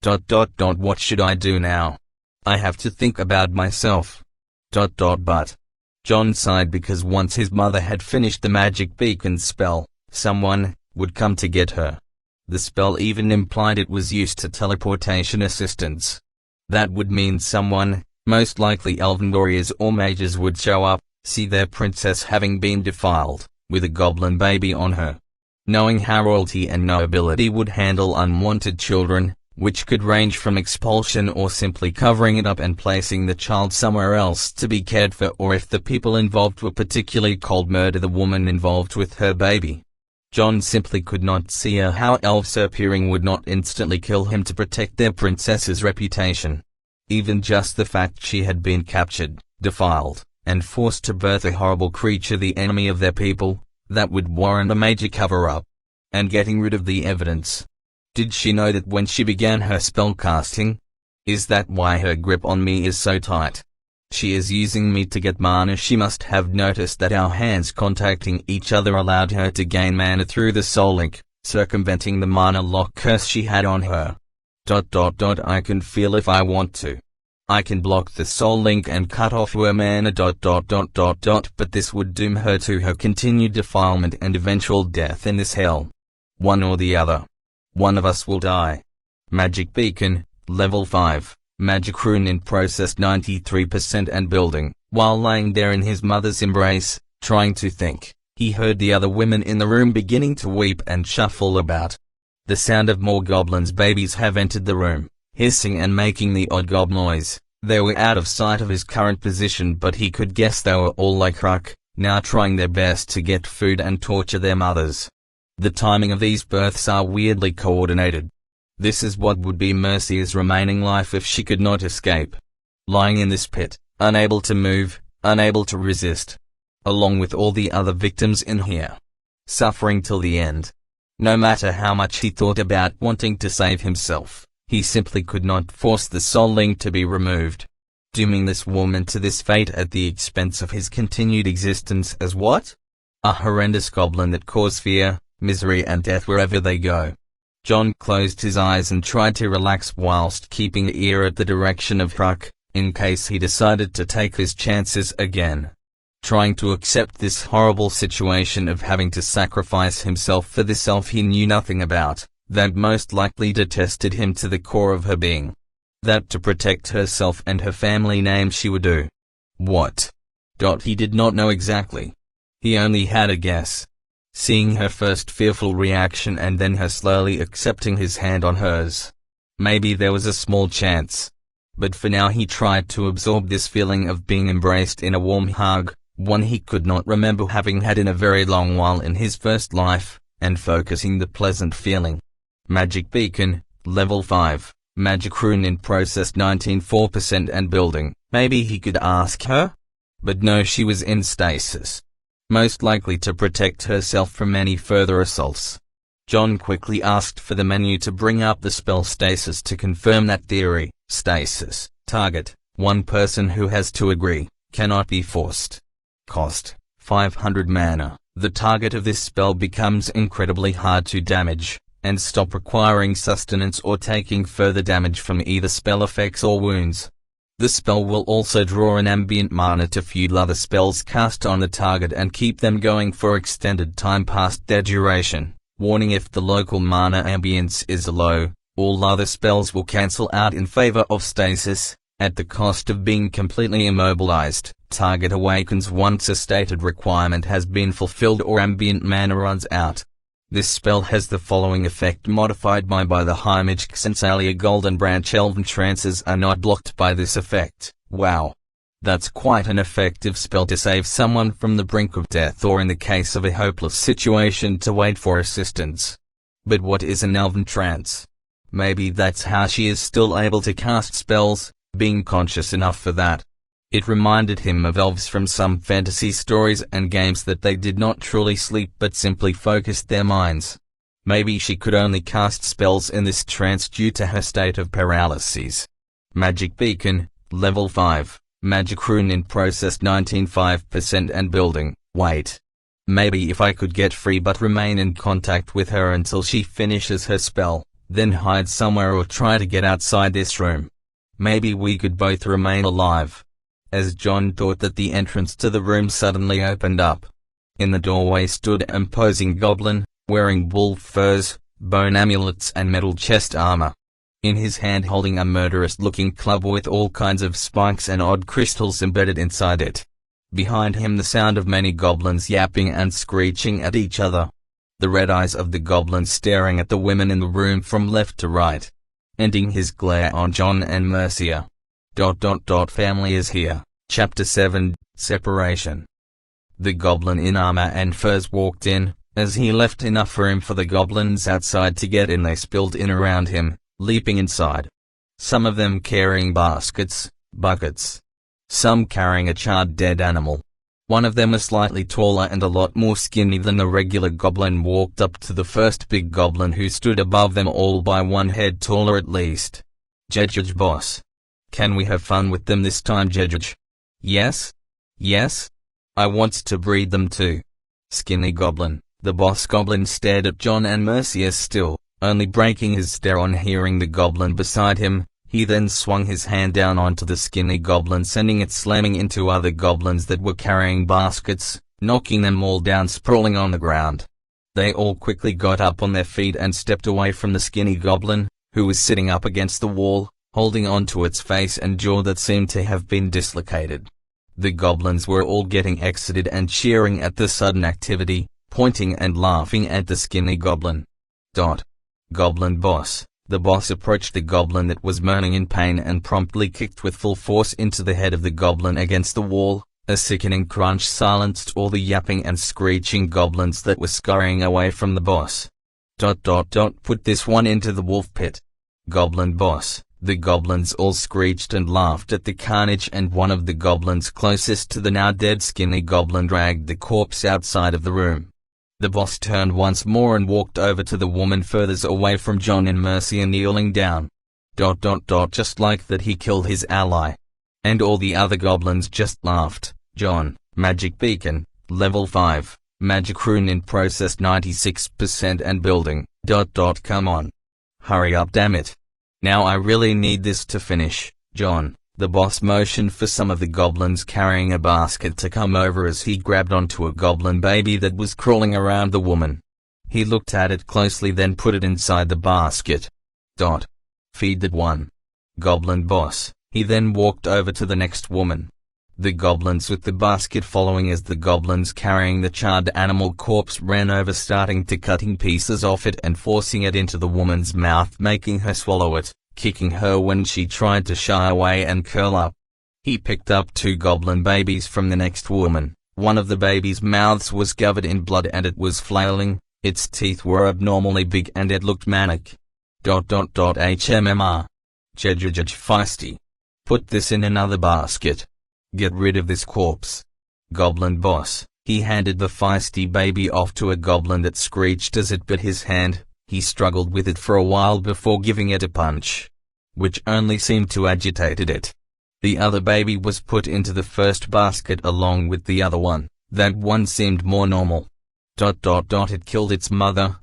What should I do now? I have to think about myself. But. John sighed because once his mother had finished the Magic Beacon spell, someone would come to get her. The spell even implied it was used to teleportation assistance. That would mean someone, most likely elven warriors or mages, would show up, see their princess having been defiled, with a goblin baby on her. Knowing how royalty and nobility would handle unwanted children, which could range from expulsion or simply covering it up and placing the child somewhere else to be cared for, or if the people involved were particularly cold, murder the woman involved with her baby. John simply could not see how elves appearing would not instantly kill him to protect their princess's reputation. Even just the fact she had been captured, defiled, and forced to birth a horrible creature, the enemy of their people, that would warrant a major cover-up. And getting rid of the evidence. Did she know that when she began her spellcasting? Is that why her grip on me is so tight? She is using me to get mana. She must have noticed that our hands contacting each other allowed her to gain mana through the soul link, circumventing the mana lock curse she had on her. I can feel if I want to. I can block the soul link and cut off her mana. But this would doom her to her continued defilement and eventual death in this hell. One or the other. One of us will die. Magic Beacon, level 5, magic rune in process 93% and building. While lying there in his mother's embrace, trying to think, he heard the other women in the room beginning to weep and shuffle about. The sound of more goblins' babies have entered the room, hissing and making the odd gob noise. They were out of sight of his current position, but he could guess they were all like Ruck, now trying their best to get food and torture their mothers. The timing of these births are weirdly coordinated. This is what would be Mercia's remaining life if she could not escape. Lying in this pit, unable to move, unable to resist. Along with all the other victims in here. Suffering till the end. No matter how much he thought about wanting to save himself, he simply could not force the soul link to be removed. Dooming this woman to this fate at the expense of his continued existence as what? A horrendous goblin that caused fear, misery and death wherever they go. John closed his eyes and tried to relax whilst keeping the ear at the direction of Ruck, in case he decided to take his chances again. Trying to accept this horrible situation of having to sacrifice himself for the self he knew nothing about, that most likely detested him to the core of her being. That to protect herself and her family name she would do. What? He did not know exactly. He only had a guess. Seeing her first fearful reaction and then her slowly accepting his hand on hers. Maybe there was a small chance. But for now he tried to absorb this feeling of being embraced in a warm hug, one he could not remember having had in a very long while in his first life, and focusing the pleasant feeling. Magic Beacon, level 5, magic rune in process 94% and building. Maybe he could ask her? But no, she was in stasis. Most likely to protect herself from any further assaults. John quickly asked for the menu to bring up the spell stasis to confirm that theory. Stasis, target, one person who has to agree, cannot be forced. Cost, 500 mana. The target of this spell becomes incredibly hard to damage, and stop requiring sustenance or taking further damage from either spell effects or wounds. The spell will also draw an ambient mana to fuel other spells cast on the target and keep them going for extended time past their duration. Warning: if the local mana ambience is low, all other spells will cancel out in favor of stasis, at the cost of being completely immobilized. Target awakens once a stated requirement has been fulfilled or ambient mana runs out. This spell has the following effect modified by the high magic Sensalia Golden Branch. Elven trances are not blocked by this effect. Wow. That's quite an effective spell to save someone from the brink of death, or in the case of a hopeless situation to wait for assistance. But what is an elven trance? Maybe that's how she is still able to cast spells, being conscious enough for that. It reminded him of elves from some fantasy stories and games, that they did not truly sleep but simply focused their minds. Maybe she could only cast spells in this trance due to her state of paralysis. Magic Beacon, level 5, magic rune in process 95% and building. Wait. Maybe if I could get free but remain in contact with her until she finishes her spell, then hide somewhere or try to get outside this room. Maybe we could both remain alive. As John thought that, the entrance to the room suddenly opened up. In the doorway stood an imposing goblin, wearing wolf furs, bone amulets and metal chest armor. In his hand holding a murderous-looking club with all kinds of spikes and odd crystals embedded inside it. Behind him the sound of many goblins yapping and screeching at each other. The red eyes of the goblin staring at the women in the room from left to right. Ending his glare on John and Mercia. Family is here. Chapter 7, Separation. The goblin in armor and furs walked in. As he left enough room for the goblins outside to get in, they spilled in around him, leaping inside. Some of them carrying baskets, buckets. Some carrying a charred dead animal. One of them, was slightly taller and a lot more skinny than the regular goblin, walked up to the first big goblin, who stood above them all by one head taller at least. Jedge boss. Can we have fun with them this time, Jedge? Yes? Yes? I want to breed them too. Skinny Goblin. The boss goblin stared at John and Mercia still, only breaking his stare on hearing the goblin beside him. He then swung his hand down onto the skinny goblin, sending it slamming into other goblins that were carrying baskets, knocking them all down sprawling on the ground. They all quickly got up on their feet and stepped away from the skinny goblin, who was sitting up against the wall, holding onto its face and jaw that seemed to have been dislocated. The goblins were all getting excited and cheering at the sudden activity, pointing and laughing at the skinny goblin. Goblin boss. The boss approached the goblin that was moaning in pain and promptly kicked with full force into the head of the goblin against the wall. A sickening crunch silenced all the yapping and screeching goblins that were scurrying away from the boss. Put this one into the wolf pit. Goblin boss. The goblins all screeched and laughed at the carnage, and one of the goblins closest to the now dead skinny goblin dragged the corpse outside of the room. The boss turned once more and walked over to the woman furthest away from John and Mercia kneeling down. Just like that he killed his ally. And all the other goblins just laughed. John, magic beacon, level 5, magic rune in process 96% and building. Come on. Hurry up, damn it. Now I really need this to finish, John. The boss motioned for some of the goblins carrying a basket to come over as he grabbed onto a goblin baby that was crawling around the woman. He looked at it closely, then put it inside the basket. Feed that one. Goblin boss. He then walked over to the next woman. The goblins with the basket following as the goblins carrying the charred animal corpse ran over, starting to cutting pieces off it and forcing it into the woman's mouth, making her swallow it, kicking her when she tried to shy away and curl up. He picked up 2 goblin babies from the next woman. One of the babies' mouths was covered in blood and it was flailing. Its teeth were abnormally big and it looked manic. HMMR. Jedge feisty. Put this in another basket. Get rid of this corpse. Goblin boss. He handed the feisty baby off to a goblin that screeched as it bit his hand. He struggled with it for a while before giving it a punch, which only seemed to agitate it. The other baby was put into the first basket along with the other one. That one seemed more normal. It killed its mother.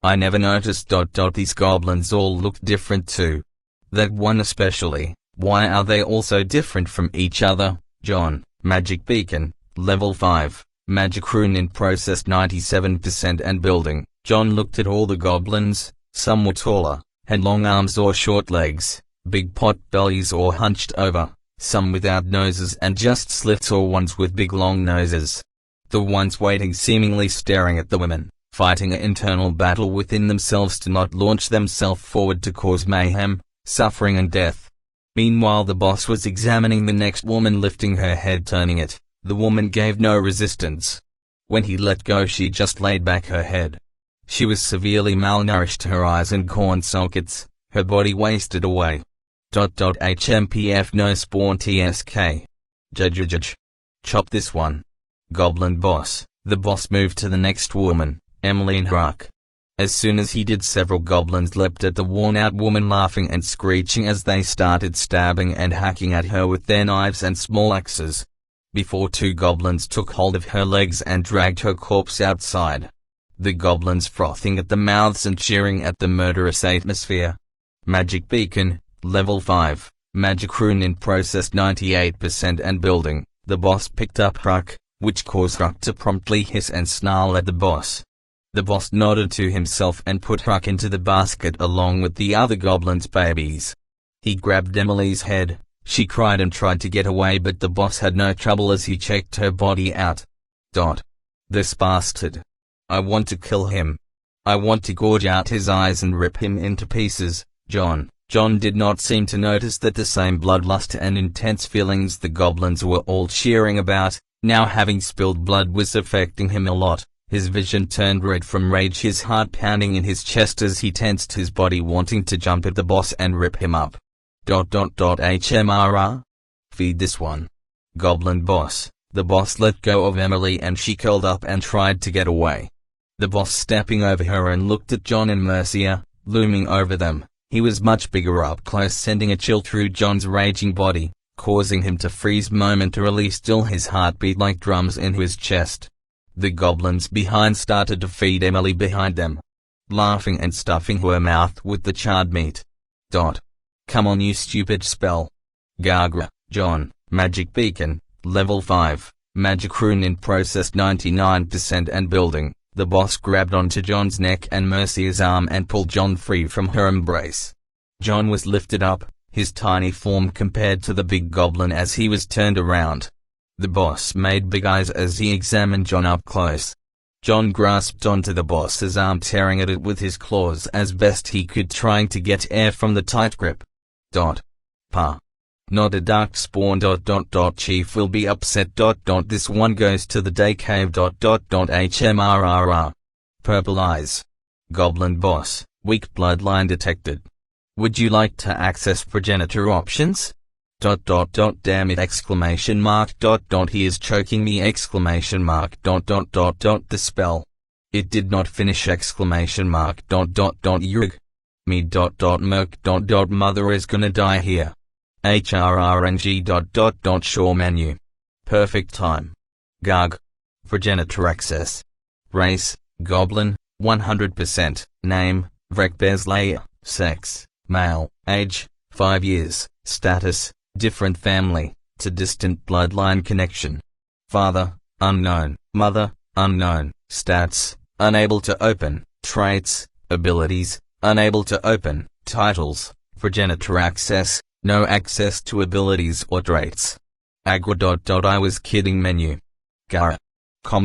I never noticed. These goblins all looked different too. That one especially. Why are they all so different from each other? John, magic beacon, level 5, magic rune in process 97% and building. John looked at all the goblins. Some were taller, had long arms or short legs, big pot bellies or hunched over, some without noses and just slits, or ones with big long noses. The ones waiting seemingly staring at the women, fighting an internal battle within themselves to not launch themselves forward to cause mayhem, suffering and death. Meanwhile the boss was examining the next woman, lifting her head, turning it. The woman gave no resistance. When he let go she just laid back her head. She was severely malnourished, her eyes and corn sockets, her body wasted away. HMPF no spawn TSK. Judge. Chop this one. Goblin boss. The boss moved to the next woman, Emmeline Huck. As soon as he did, several goblins leapt at the worn-out woman, laughing and screeching as they started stabbing and hacking at her with their knives and small axes. Before 2 goblins took hold of her legs and dragged her corpse outside. The goblins frothing at the mouths and cheering at the murderous atmosphere. Magic beacon, level 5, magic rune in process 98% and building. The boss picked up Huck, which caused Huck to promptly hiss and snarl at the boss. The boss nodded to himself and put Huck into the basket along with the other goblins' babies. He grabbed Emily's head. She cried and tried to get away, but the boss had no trouble as he checked her body out. This bastard. I want to kill him. I want to gorge out his eyes and rip him into pieces. John did not seem to notice that the same bloodlust and intense feelings the goblins were all cheering about, now having spilled blood, was affecting him a lot. His vision turned red from rage, his heart pounding in his chest as he tensed his body, wanting to jump at the boss and rip him up. HMRR. Feed this one. Goblin boss. The boss let go of Emily and she curled up and tried to get away. The boss stepping over her and looked at John and Mercia, looming over them. He was much bigger up close, sending a chill through John's raging body, causing him to freeze momentarily, still his heart beat like drums in his chest. The goblins behind started to feed Emily behind them, laughing and stuffing her mouth with the charred meat. Come on, you stupid spell. Gargra, John, magic beacon, level 5, magic rune in process 99% and building. The boss grabbed onto John's neck and Mercia's arm and pulled John free from her embrace. John was lifted up, his tiny form compared to the big goblin as he was turned around. The boss made big eyes as he examined John up close. John grasped onto the boss's arm, tearing at it with his claws as best he could, trying to get air from the tight grip. Pa. Not a dark spawn. Chief will be upset. This one goes to the day cave. HMRRR. Purple eyes. Goblin boss, weak bloodline detected. Would you like to access progenitor options? Damn it! Exclamation mark. He is choking me! Exclamation mark. The spell. It did not finish! Exclamation mark. Yurg. Me. Merc. Mother is gonna die here. HRRNG. Shore menu. Perfect time. Garg. Progenitor access. Race, Goblin, 100%. Name, Vrekbezlayer. Sex, male. Age, 5 years. Status, different family, to distant bloodline connection. Father, unknown. Mother, unknown. Stats, unable to open. Traits, abilities, unable to open. Titles, progenitor access, no access to abilities or traits. Agra. I was kidding menu. Gara.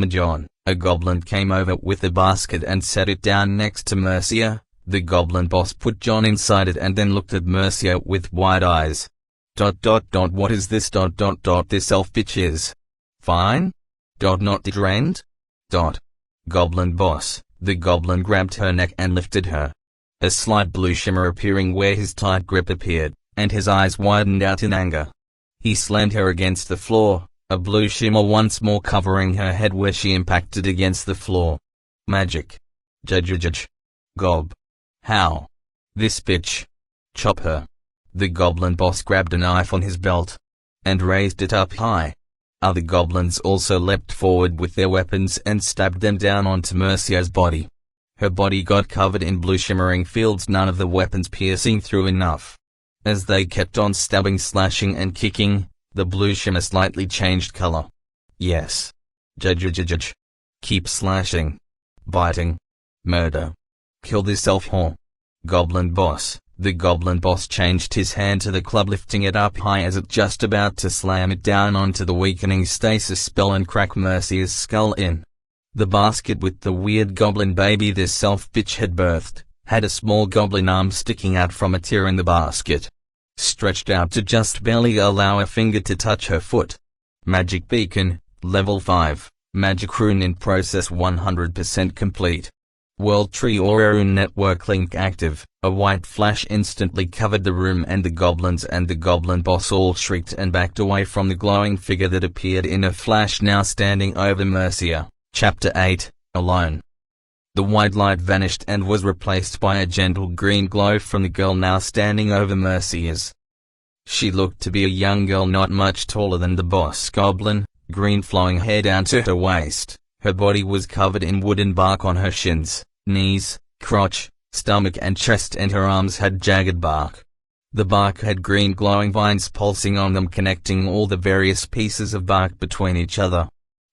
John, a goblin came over with a basket and set it down next to Mercia. The goblin boss put John inside it and then looked at Mercia with wide eyes. What is this? This elf bitch is fine? Not drained? Goblin boss, the goblin grabbed her neck and lifted her. A slight blue shimmer appearing where his tight grip appeared, and his eyes widened out in anger. He slammed her against the floor, a blue shimmer once more covering her head where she impacted against the floor. Magic. Judge. Gob. How? This bitch. Chop her. The goblin boss grabbed a knife on his belt and raised it up high. Other goblins also leapt forward with their weapons and stabbed them down onto Mercia's body. Her body got covered in blue shimmering fields, none of the weapons piercing through enough. As they kept on stabbing, slashing and kicking, the blue shimmer slightly changed color. Yes. Judge. Keep slashing. Biting. Murder. Kill this elf whore. Goblin boss. The goblin boss changed his hand to the club, lifting it up high as it just about to slam it down onto the weakening stasis spell and crack Mercia's skull in. The basket with the weird goblin baby this self bitch had birthed, had a small goblin arm sticking out from a tear in the basket, stretched out to just barely allow a finger to touch her foot. Magic beacon, level 5, magic rune in process 100% complete. World Tree or Rune Network link active. A white flash instantly covered the room and the goblins and the goblin boss all shrieked and backed away from the glowing figure that appeared in a flash now standing over Mercia. Chapter 8, Alone. The white light vanished and was replaced by a gentle green glow from the girl now standing over Mercia's. She looked to be a young girl not much taller than the boss goblin, green flowing hair down to her waist. Her body was covered in wooden bark on her shins, knees, crotch, stomach and chest, and her arms had jagged bark. The bark had green glowing vines pulsing on them, connecting all the various pieces of bark between each other.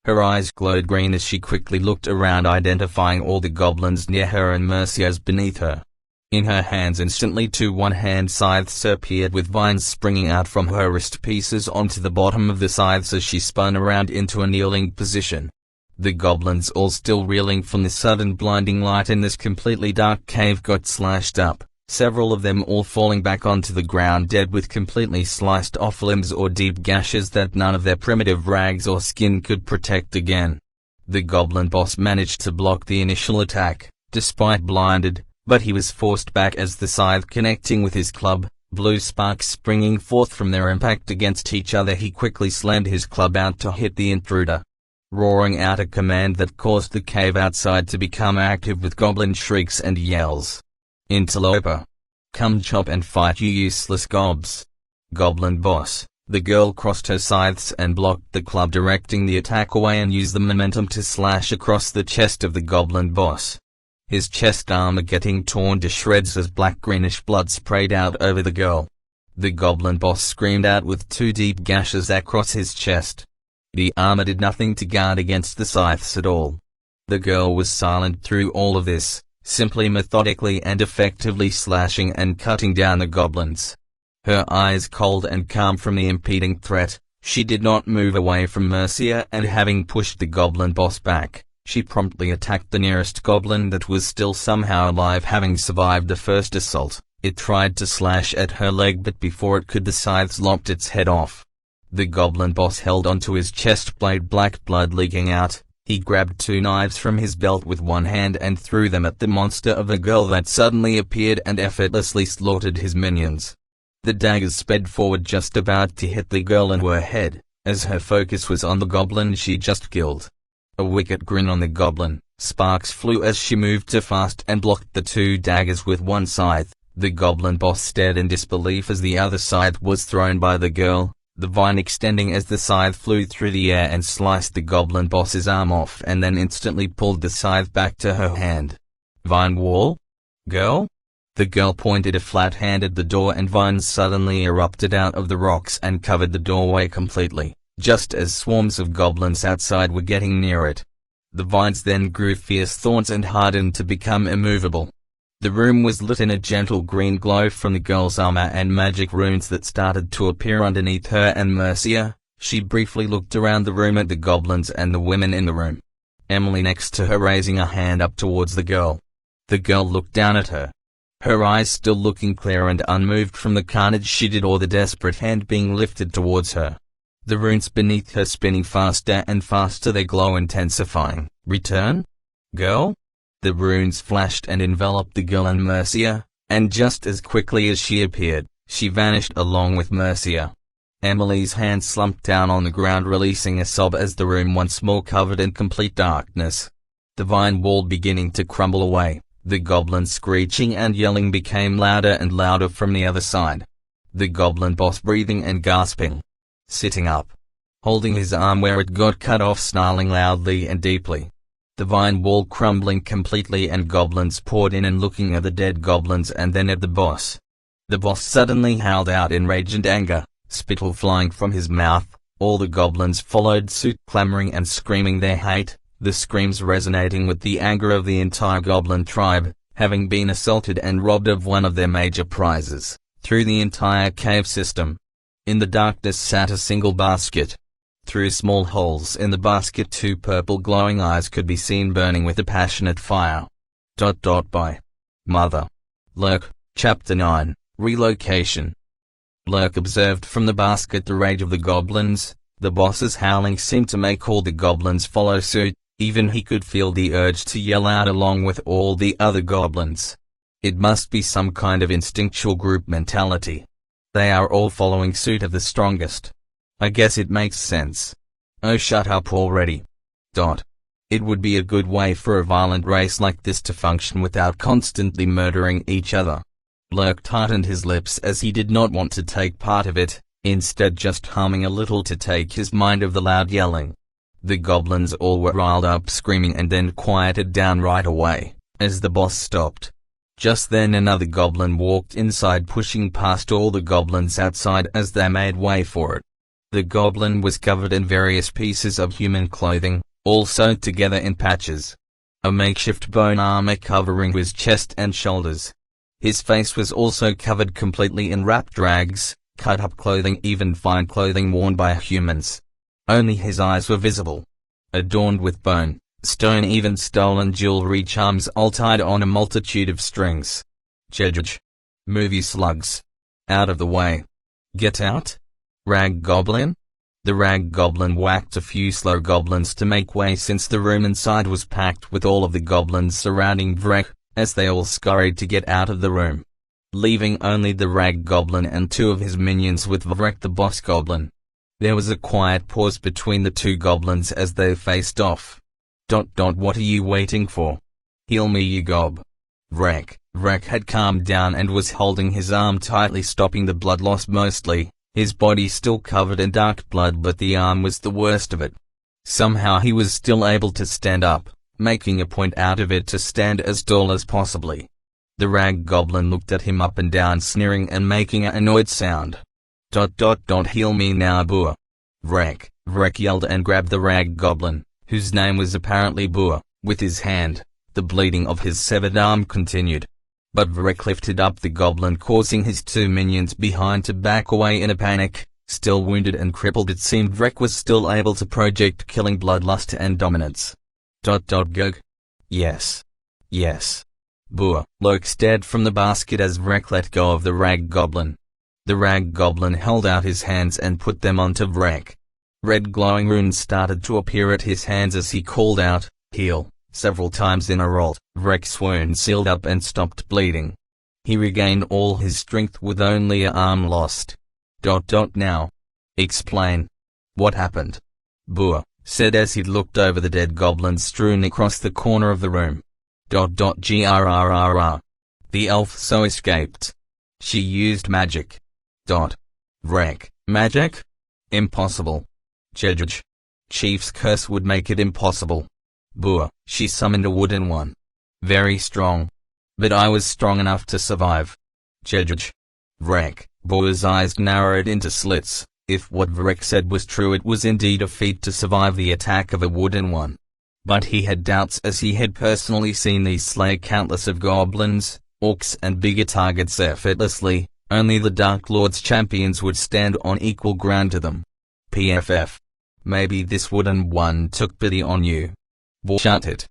Her eyes glowed green as she quickly looked around, identifying all the goblins near her and Mercia's beneath her. In her hands instantly 2 one-hand scythes appeared with vines springing out from her wrist pieces onto the bottom of the scythes as she spun around into a kneeling position. The goblins, all still reeling from the sudden blinding light in this completely dark cave, got slashed up, several of them all falling back onto the ground dead with completely sliced off limbs or deep gashes that none of their primitive rags or skin could protect again. The goblin boss managed to block the initial attack, despite blinded, but he was forced back as the scythe connecting with his club, blue sparks springing forth from their impact against each other. He quickly slammed his club out to hit the intruder, roaring out a command that caused the cave outside to become active with goblin shrieks and yells. Interloper. Come chop and fight, you useless gobs. Goblin boss. The girl crossed her scythes and blocked the club, directing the attack away, and used the momentum to slash across the chest of the goblin boss. His chest armor getting torn to shreds as black-greenish blood sprayed out over the girl. The goblin boss screamed out with 2 deep gashes across his chest. The armor did nothing to guard against the scythes at all. The girl was silent through all of this, simply methodically and effectively slashing and cutting down the goblins. Her eyes cold and calm from the impeding threat, she did not move away from Mercia, and having pushed the goblin boss back, she promptly attacked the nearest goblin that was still somehow alive, having survived the first assault. It tried to slash at her leg, but before it could, the scythes lopped its head off. The goblin boss held onto his chest blade, black blood leaking out. He grabbed 2 knives from his belt with one hand and threw them at the monster of a girl that suddenly appeared and effortlessly slaughtered his minions. The daggers sped forward, just about to hit the girl in her head, as her focus was on the goblin she just killed. A wicked grin on the goblin, sparks flew as she moved too fast and blocked the 2 daggers with one scythe. The goblin boss stared in disbelief as the other scythe was thrown by the girl, the vine extending as the scythe flew through the air and sliced the goblin boss's arm off, and then instantly pulled the scythe back to her hand. Vine wall? Girl? The girl pointed a flat hand at the door, and vines suddenly erupted out of the rocks and covered the doorway completely, just as swarms of goblins outside were getting near it. The vines then grew fierce thorns and hardened to become immovable. The room was lit in a gentle green glow from the girl's armor and magic runes that started to appear underneath her and Mercia. She briefly looked around the room at the goblins and the women in the room. Emily next to her raising a hand up towards the girl. The girl looked down at her, her eyes still looking clear and unmoved from the carnage she did, or the desperate hand being lifted towards her. The runes beneath her spinning faster and faster, their glow intensifying. Return? Girl? The runes flashed and enveloped the girl and Mercia, and just as quickly as she appeared, she vanished along with Mercia. Emily's hand slumped down on the ground, releasing a sob as the room once more covered in complete darkness. The vine wall beginning to crumble away. The goblins screeching and yelling became louder and louder from the other side. The goblin boss breathing and gasping. Sitting up, holding his arm where it got cut off, snarling loudly and deeply. The vine wall crumbling completely, and goblins poured in and looking at the dead goblins and then at the boss. The boss suddenly howled out in rage and anger, spittle flying from his mouth. All the goblins followed suit, clamoring and screaming their hate, the screams resonating with the anger of the entire goblin tribe, having been assaulted and robbed of one of their major prizes, through the entire cave system. In the darkness sat a single basket. Through small holes in the basket, 2 purple glowing eyes could be seen burning with a passionate fire. By Mother. Lurk, Chapter 9, Relocation. Lurk observed from the basket the rage of the goblins. The boss's howling seemed to make all the goblins follow suit. Even he could feel the urge to yell out along with all the other goblins. It must be some kind of instinctual group mentality. They are all following suit of the strongest. I guess it makes sense. Oh, shut up already. It would be a good way for a violent race like this to function without constantly murdering each other. Lurk tightened his lips as he did not want to take part of it, instead just humming a little to take his mind off the loud yelling. The goblins all were riled up, screaming, and then quieted down right away, as the boss stopped. Just then another goblin walked inside, pushing past all the goblins outside as they made way for it. The goblin was covered in various pieces of human clothing, all sewed together in patches. A makeshift bone armor covering his chest and shoulders. His face was also covered completely in wrapped rags, cut-up clothing, even fine clothing worn by humans. Only his eyes were visible, adorned with bone, stone, even stolen jewelry, charms all tied on a multitude of strings. Jedge. Movie slugs. Out of the way. Get out. Rag Goblin? The Rag Goblin whacked a few slow goblins to make way, since the room inside was packed with all of the goblins surrounding Vrek, as they all scurried to get out of the room, leaving only the Rag Goblin and 2 of his minions with Vrek the boss goblin. There was a quiet pause between the 2 goblins as they faced off. What are you waiting for? Heal me, you gob. Vrek had calmed down and was holding his arm tightly, stopping the blood loss mostly, his body still covered in dark blood, but the arm was the worst of it. Somehow he was still able to stand up, making a point out of it to stand as tall as possibly. The rag goblin looked at him up and down, sneering and making an annoyed sound. Don't heal me now, Boer. Vrek yelled and grabbed the rag goblin, whose name was apparently Boer, with his hand. The bleeding of his severed arm continued. But Vrek lifted up the goblin, causing his two minions behind to back away in a panic. Still wounded and crippled, it seemed Vrek was still able to project killing bloodlust and dominance. Gug. Yes. Boer. Lurk stared from the basket as Vrek let go of the rag goblin. The rag goblin held out his hands and put them onto Vrek. Red glowing runes started to appear at his hands as he called out, "Heal," several times in a row. Vrek's wound sealed up and stopped bleeding. He regained all his strength with only an arm lost. Now. Explain. What happened? Boer said as he looked over the dead goblins strewn across the corner of the room. Grrrr. The elf so escaped. She used magic. Vrek. Magic? Impossible. Jedge. Chief's curse would make it impossible. Boer. She summoned a wooden one. Very strong. But I was strong enough to survive. Jedge. Vrek. Boer's eyes narrowed into slits. If what Vrek said was true, it was indeed a feat to survive the attack of a wooden one. But he had doubts, as he had personally seen these slay countless of goblins, orcs and bigger targets effortlessly. Only the Dark Lord's champions would stand on equal ground to them. PFF. Maybe this wooden one took pity on you. Shut it.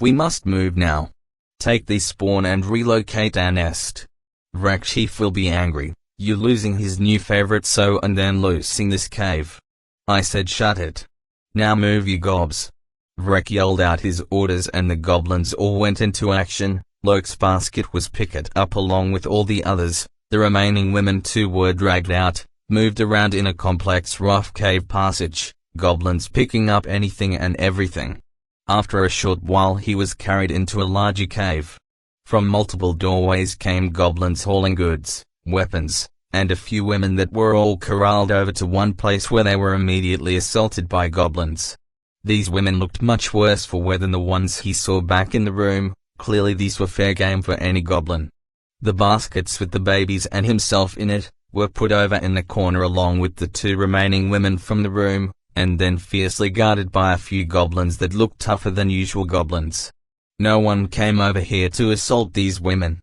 We must move now. Take the spawn and relocate our nest. Vrek Chief will be angry, you losing his new favorite so and then losing this cave. I said shut it. Now move, you gobs. Vrek yelled out his orders and the goblins all went into action. Lurk's basket was picked up along with all the others. The remaining women too were dragged out, moved around in a complex rough cave passage, goblins picking up anything and everything. After a short while he was carried into a larger cave. From multiple doorways came goblins hauling goods, weapons, and a few women that were all corralled over to one place where they were immediately assaulted by goblins. These women looked much worse for wear than the ones he saw back in the room. Clearly these were fair game for any goblin. The baskets with the babies and himself in it were put over in the corner along with the two remaining women from the room, and then fiercely guarded by a few goblins that looked tougher than usual goblins. No one came over here to assault these women.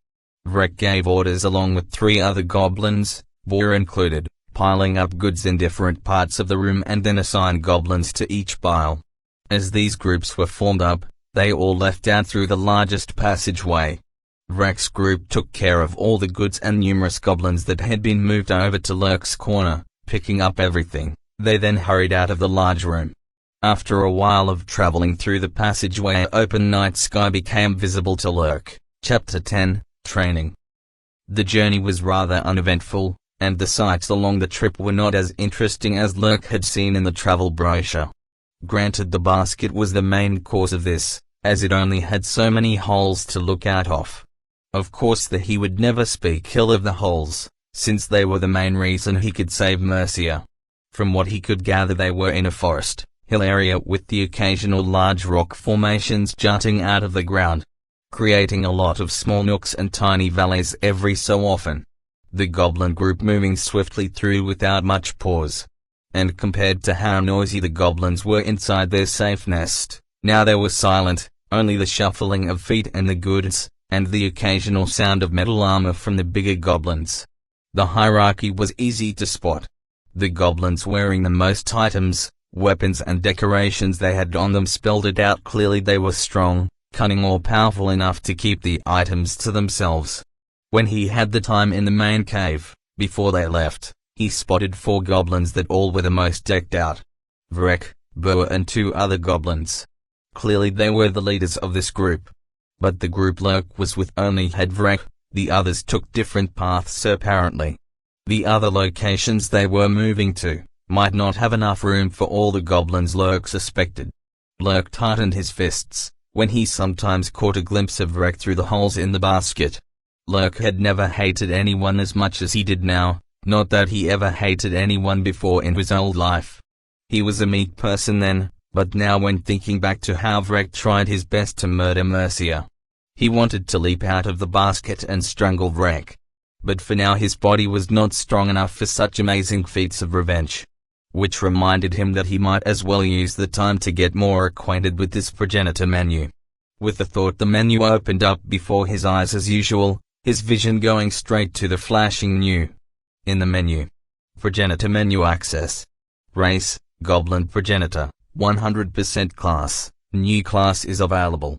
Vrek gave orders along with 3 other goblins, Boer included, piling up goods in different parts of the room and then assigned goblins to each pile. As these groups were formed up, they all left out through the largest passageway. Vrek's group took care of all the goods and numerous goblins that had been moved over to Lurk's corner, picking up everything. They then hurried out of the large room. After a while of traveling through the passageway, open night sky became visible to Lurk. Chapter 10, Training. The journey was rather uneventful, and the sights along the trip were not as interesting as Lurk had seen in the travel brochure. Granted, the basket was the main cause of this, as it only had so many holes to look out of. Of course he would never speak ill of the holes, since they were the main reason he could save Mercia. From what he could gather, they were in a forest, hill area with the occasional large rock formations jutting out of the ground, creating a lot of small nooks and tiny valleys every so often. The goblin group moving swiftly through without much pause. And compared to how noisy the goblins were inside their safe nest, now they were silent, only the shuffling of feet and the goods, and the occasional sound of metal armor from the bigger goblins. The hierarchy was easy to spot. The goblins wearing the most items, weapons and decorations they had on them spelled it out clearly. They were strong, cunning or powerful enough to keep the items to themselves. When he had the time in the main cave, before they left, he spotted 4 goblins that all were the most decked out. Vrek, Boer and 2 other goblins. Clearly they were the leaders of this group. But the group Lurk was with only had Vrek, the others took different paths apparently. The other locations they were moving to might not have enough room for all the goblins Lurk suspected. Lurk tightened his fists, when he sometimes caught a glimpse of Rek through the holes in the basket. Lurk had never hated anyone as much as he did now, not that he ever hated anyone before in his old life. He was a meek person then, but now when thinking back to how Vrek tried his best to murder Mercia, he wanted to leap out of the basket and strangle Vrek. But for now his body was not strong enough for such amazing feats of revenge. Which reminded him that he might as well use the time to get more acquainted with this progenitor menu. With the thought, the menu opened up before his eyes as usual, his vision going straight to the flashing new. In the menu. Progenitor menu access. Race, Goblin Progenitor, 100% class, new class is available.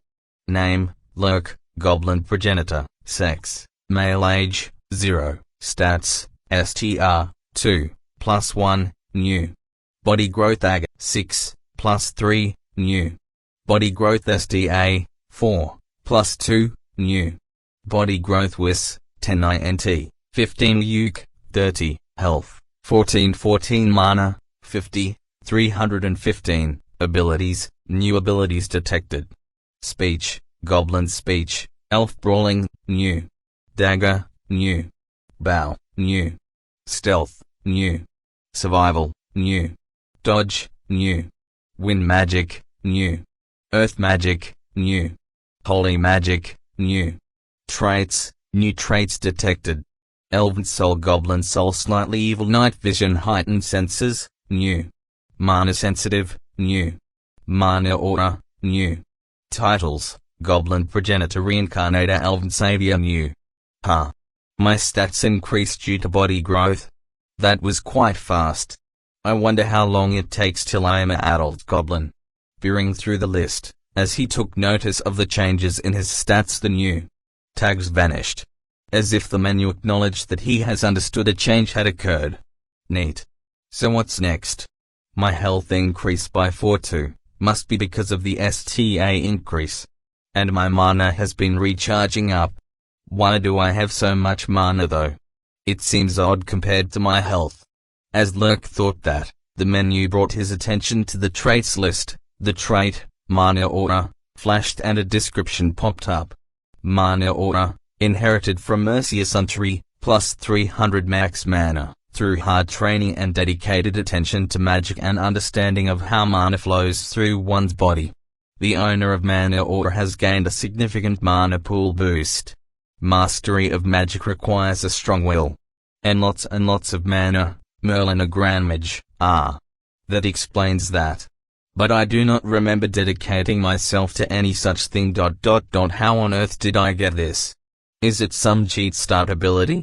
Name, Lurk, Goblin Progenitor, sex, male age, 0, stats, STR, 2, +1, new. Body growth AG, 6, +3, new. Body growth SDA, 4, +2, new. Body growth WIS, 10 INT, 15 UK, 30, health, 14 mana, 50, 315, abilities, new abilities detected. Speech, Goblin Speech, Elf Brawling, new. Dagger, new. Bow, new. Stealth, new. Survival, new. Dodge, new. Wind Magic, new. Earth Magic, new. Holy Magic, new. Traits, new traits detected. Elven Soul, Goblin Soul, Slightly Evil, Night Vision, Heightened Senses, new. Mana Sensitive, new. Mana Aura, new. Titles, Goblin Progenitor, Reincarnator, Elven Savior, new. My stats increased due to body growth. That was quite fast. I wonder how long it takes till I am an adult goblin. Peering through the list, as he took notice of the changes in his stats, the new tags vanished. As if the menu acknowledged that he has understood a change had occurred. Neat. So what's next? My health increased by 4 too, must be because of the STA increase. And my mana has been recharging up. Why do I have so much mana though? It seems odd compared to my health. As Lurk thought that, the menu brought his attention to the traits list. The trait, Mana Aura, flashed and a description popped up. Mana Aura, inherited from Mercia Suntry, plus 300 max mana, through hard training and dedicated attention to magic and understanding of how mana flows through one's body. The owner of Mana Aura has gained a significant mana pool boost. Mastery of magic requires a strong will. And lots of mana, Merlin a grand mage, that explains that. But I do not remember dedicating myself to any such thing. How on earth did I get this? Is it some cheat start ability?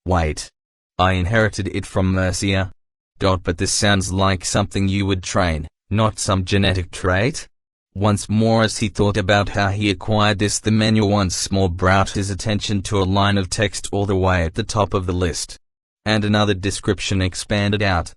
Wait. I inherited it from Mercia. But this sounds like something you would train, not some genetic trait? Once more as he thought about how he acquired this, the menu once more brought his attention to a line of text all the way at the top of the list. And another description expanded out.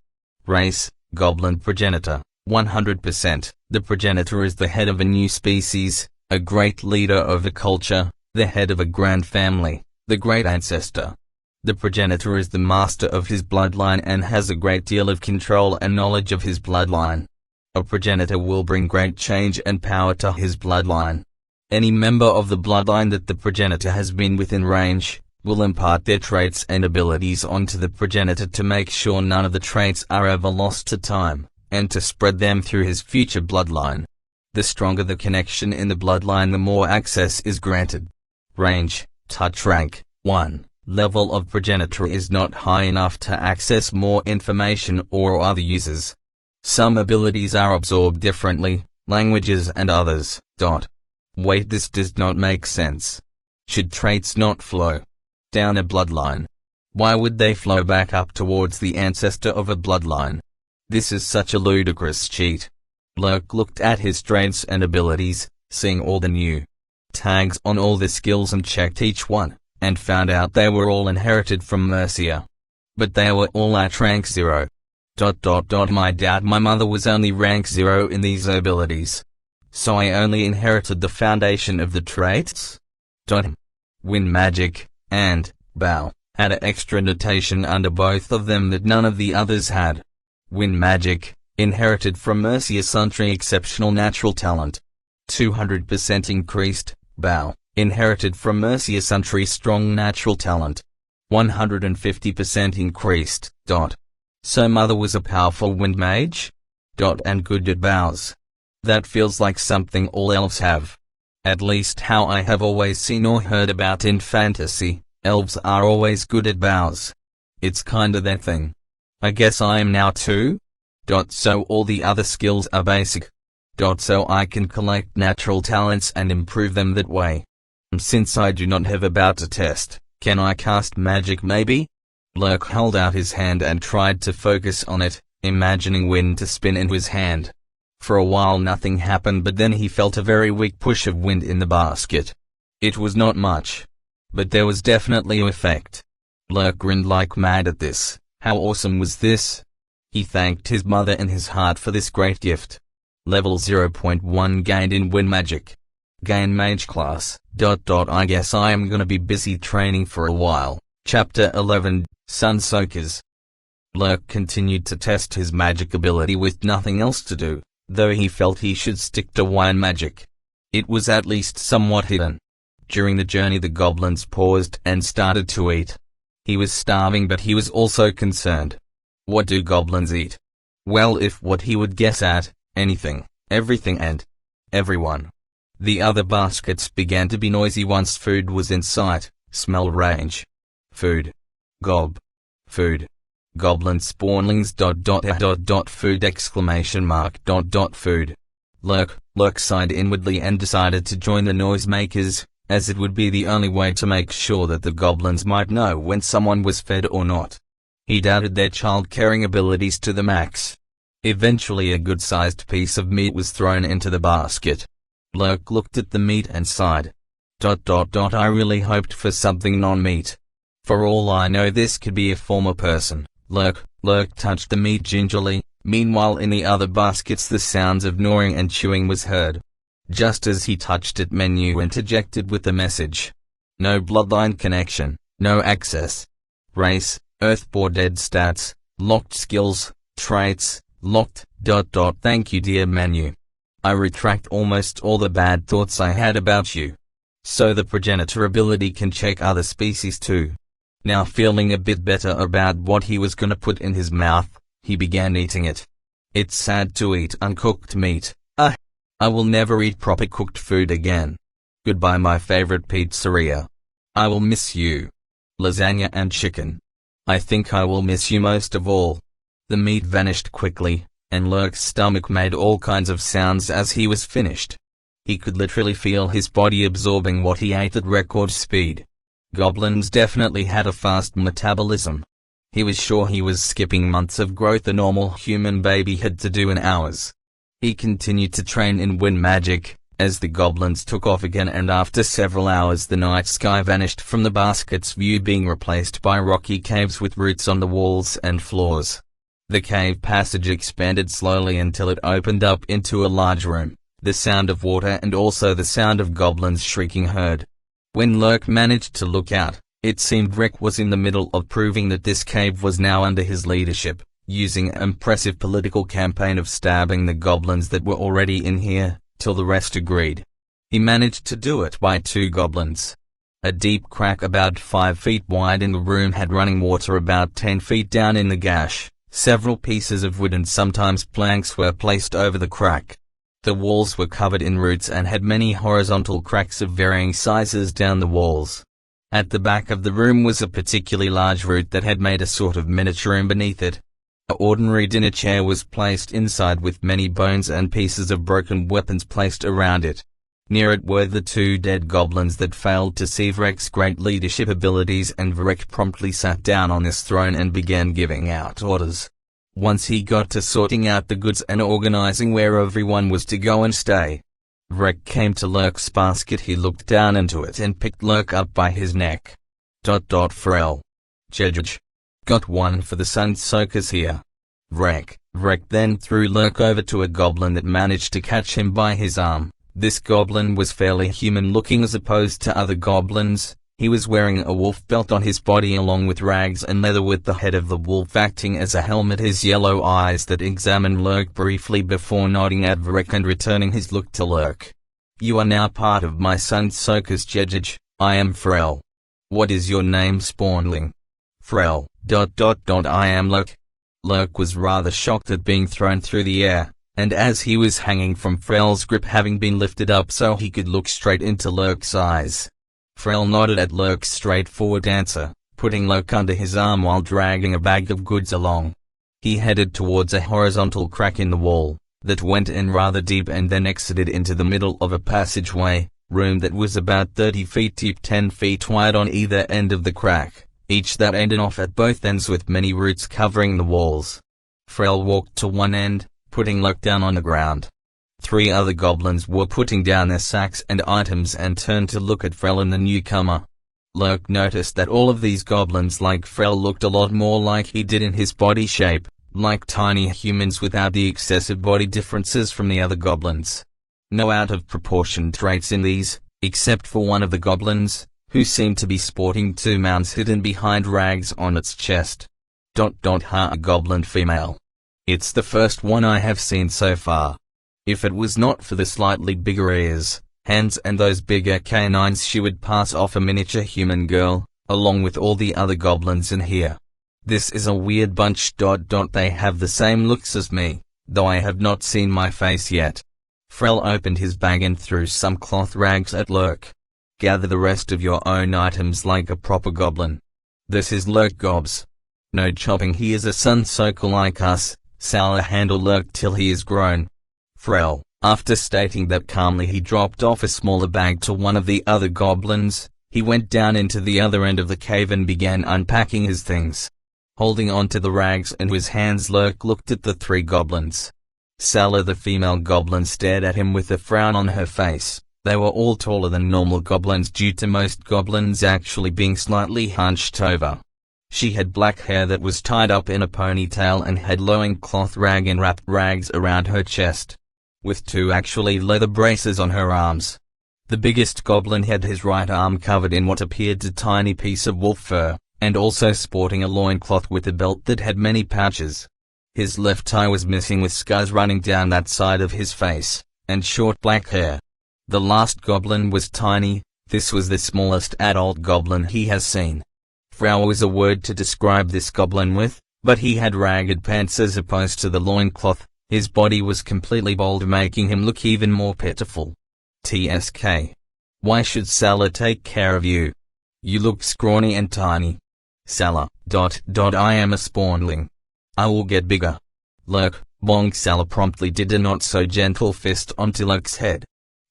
Race, Goblin Progenitor, 100%. The progenitor is the head of a new species, a great leader of a culture, the head of a grand family, the great ancestor. The progenitor is the master of his bloodline and has a great deal of control and knowledge of his bloodline. A progenitor will bring great change and power to his bloodline. Any member of the bloodline that the progenitor has been within range, will impart their traits and abilities onto the progenitor to make sure none of the traits are ever lost to time, and to spread them through his future bloodline. The stronger the connection in the bloodline, the more access is granted. Range, touch rank, 1. Level of progenitor is not high enough to access more information or other users. Some abilities are absorbed differently, languages and others. Wait, this does not make sense. Should traits not flow down a bloodline? Why would they flow back up towards the ancestor of a bloodline? This is such a ludicrous cheat. Lurk looked at his traits and abilities, seeing all the new tags on all the skills and checked each one, and found out they were all inherited from Mercia. But they were all at rank 0. My mother was only rank 0 in these abilities. So I only inherited the foundation of the traits? Wind Magic and Bow had an extra notation under both of them that none of the others had. Wind Magic, inherited from Mercia Suntry, exceptional natural talent. 200% increased, bow, inherited from Mercia Suntree strong natural talent. 150% increased, dot. So mother was a powerful wind mage? Dot, and good at bows. That feels like something all elves have. At least how I have always seen or heard about in fantasy, elves are always good at bows. It's kinda their thing. I guess I am now too? Dot, so all the other skills are basic. Dot, so I can collect natural talents and improve them that way. Since I do not have about to test, can I cast magic maybe? Lurk held out his hand and tried to focus on it, imagining wind to spin into his hand. For a while nothing happened, but then he felt a very weak push of wind in the basket. It was not much, but there was definitely an effect. Lurk grinned like mad at this. How awesome was this? He thanked his mother in his heart for this great gift. Level 0.1 gained in wind magic. Gain mage class. I guess I am gonna be busy training for a while. Chapter 11, Sun Soakers. Lurk continued to test his magic ability with nothing else to do, though he felt he should stick to wine magic. It was at least somewhat hidden. During the journey the goblins paused and started to eat. He was starving, but he was also concerned. What do goblins eat? Well, if what he would guess at, anything, everything and everyone. The other baskets began to be noisy once food was in sight. Smell range. Food. Gob. Food. Goblin spawnlings. Food. Food. Lurk sighed inwardly and decided to join the noisemakers, as it would be the only way to make sure that the goblins might know when someone was fed or not. He doubted their child-caring abilities to the max. Eventually a good-sized piece of meat was thrown into the basket. Lurk looked at the meat and sighed. I really hoped for something non-meat. For all I know this could be a former person. Lurk touched the meat gingerly. Meanwhile in the other baskets the sounds of gnawing and chewing was heard. Just as he touched it, menu interjected with a message. No bloodline connection, no access. Race, Earthborn dead stats, locked skills, traits, locked. Thank you dear menu. I retract almost all the bad thoughts I had about you. So the progenitor ability can check other species too. Now feeling a bit better about what he was gonna put in his mouth, he began eating it. It's sad to eat uncooked meat. I will never eat proper cooked food again. Goodbye my favorite pizzeria. I will miss you. Lasagna and chicken. I think I will miss you most of all. The meat vanished quickly, and Lurk's stomach made all kinds of sounds as he was finished. He could literally feel his body absorbing what he ate at record speed. Goblins definitely had a fast metabolism. He was sure he was skipping months of growth a normal human baby had to do in hours. He continued to train in wind magic, as the goblins took off again, and after several hours the night sky vanished from the basket's view, being replaced by rocky caves with roots on the walls and floors. The cave passage expanded slowly until it opened up into a large room. The sound of water and also the sound of goblins shrieking heard. When Lurk managed to look out, it seemed Rick was in the middle of proving that this cave was now under his leadership, using an impressive political campaign of stabbing the goblins that were already in here, till the rest agreed. He managed to do it by 2 goblins. A deep crack about 5 feet wide in the room had running water about 10 feet down in the gash. Several pieces of wood and sometimes planks were placed over the crack. The walls were covered in roots and had many horizontal cracks of varying sizes down the walls. At the back of the room was a particularly large root that had made a sort of miniature room beneath it. An ordinary dinner chair was placed inside with many bones and pieces of broken weapons placed around it. Near it were the 2 dead goblins that failed to see Vrek's great leadership abilities, and Vrek promptly sat down on his throne and began giving out orders. Once he got to sorting out the goods and organizing where everyone was to go and stay, Vrek came to Lurk's basket. He looked down into it and picked Lurk up by his neck. Frel. Jedge. Got one for the Sun Soakers here. Vrek then threw Lurk over to a goblin that managed to catch him by his arm. This goblin was fairly human looking as opposed to other goblins. He was wearing a wolf belt on his body along with rags and leather, with the head of the wolf acting as a helmet. His yellow eyes that examined Lurk briefly before nodding at Vrek and returning his look to Lurk. You are now part of my son's circus, Jedge. I am Frel. What is your name, Spawnling? Frel, ... I am Lurk. Lurk was rather shocked at being thrown through the air, and as he was hanging from Frel's grip, having been lifted up so he could look straight into Lurk's eyes. Frel nodded at Lurk's straightforward answer, putting Lurk under his arm while dragging a bag of goods along. He headed towards a horizontal crack in the wall that went in rather deep and then exited into the middle of a passageway, room that was about 30 feet deep, 10 feet wide on either end of the crack, each that ended off at both ends with many roots covering the walls. Frel walked to one end, putting Lurk down on the ground. 3 other goblins were putting down their sacks and items and turned to look at Frel and the newcomer. Lurk noticed that all of these goblins like Frel looked a lot more like he did in his body shape, like tiny humans without the excessive body differences from the other goblins. No out of proportion traits in these, except for one of the goblins, who seemed to be sporting 2 mounts hidden behind rags on its chest. Ha, a goblin female. It's the first one I have seen so far. If it was not for the slightly bigger ears, hands and those bigger canines, she would pass off a miniature human girl, along with all the other goblins in here. This is a weird bunch. They have the same looks as me, though I have not seen my face yet. Frel opened his bag and threw some cloth rags at Lurk. Gather the rest of your own items like a proper goblin. This is Lurk Gobs. No chopping, he is a sun soaker like us. Sala handle Lurk till he is grown. Frel, after stating that calmly, he dropped off a smaller bag to one of the other goblins. He went down into the other end of the cave and began unpacking his things. Holding on to the rags in his hands, Lurk looked at the 3 goblins. Sala, the female goblin, stared at him with a frown on her face. They were all taller than normal goblins due to most goblins actually being slightly hunched over. She had black hair that was tied up in a ponytail and had loincloth rag and wrapped rags around her chest, with 2 actually leather braces on her arms. The biggest goblin had his right arm covered in what appeared a tiny piece of wolf fur, and also sporting a loincloth with a belt that had many pouches. His left eye was missing with scars running down that side of his face, and short black hair. The last goblin was tiny. This was the smallest adult goblin he has seen. Frau is a word to describe this goblin with, but he had ragged pants as opposed to the loincloth. His body was completely bald, making him look even more pitiful. TSK. Why should Sala take care of you? You look scrawny and tiny. Sala, ... I am a spawnling. I will get bigger. Lurk, bonk. Sala promptly did a not so gentle fist onto Lurk's head,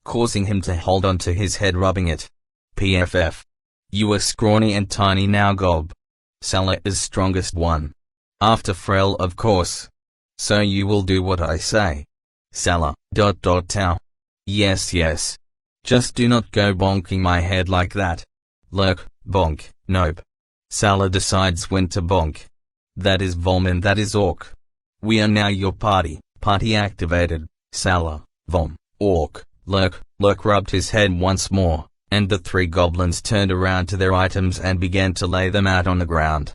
causing him to hold onto his head, rubbing it. PFF. You are scrawny and tiny now, Gob. Sala is strongest one. After Frel, of course. So you will do what I say. Sala, ... Tau. Yes. Just do not go bonking my head like that. Lurk, bonk. Nope. Sala decides when to bonk. That is Vom and that is Orc. We are now your party. Party activated. Sala, Vom, Orc, Lurk. Lurk rubbed his head once more, and the 3 goblins turned around to their items and began to lay them out on the ground.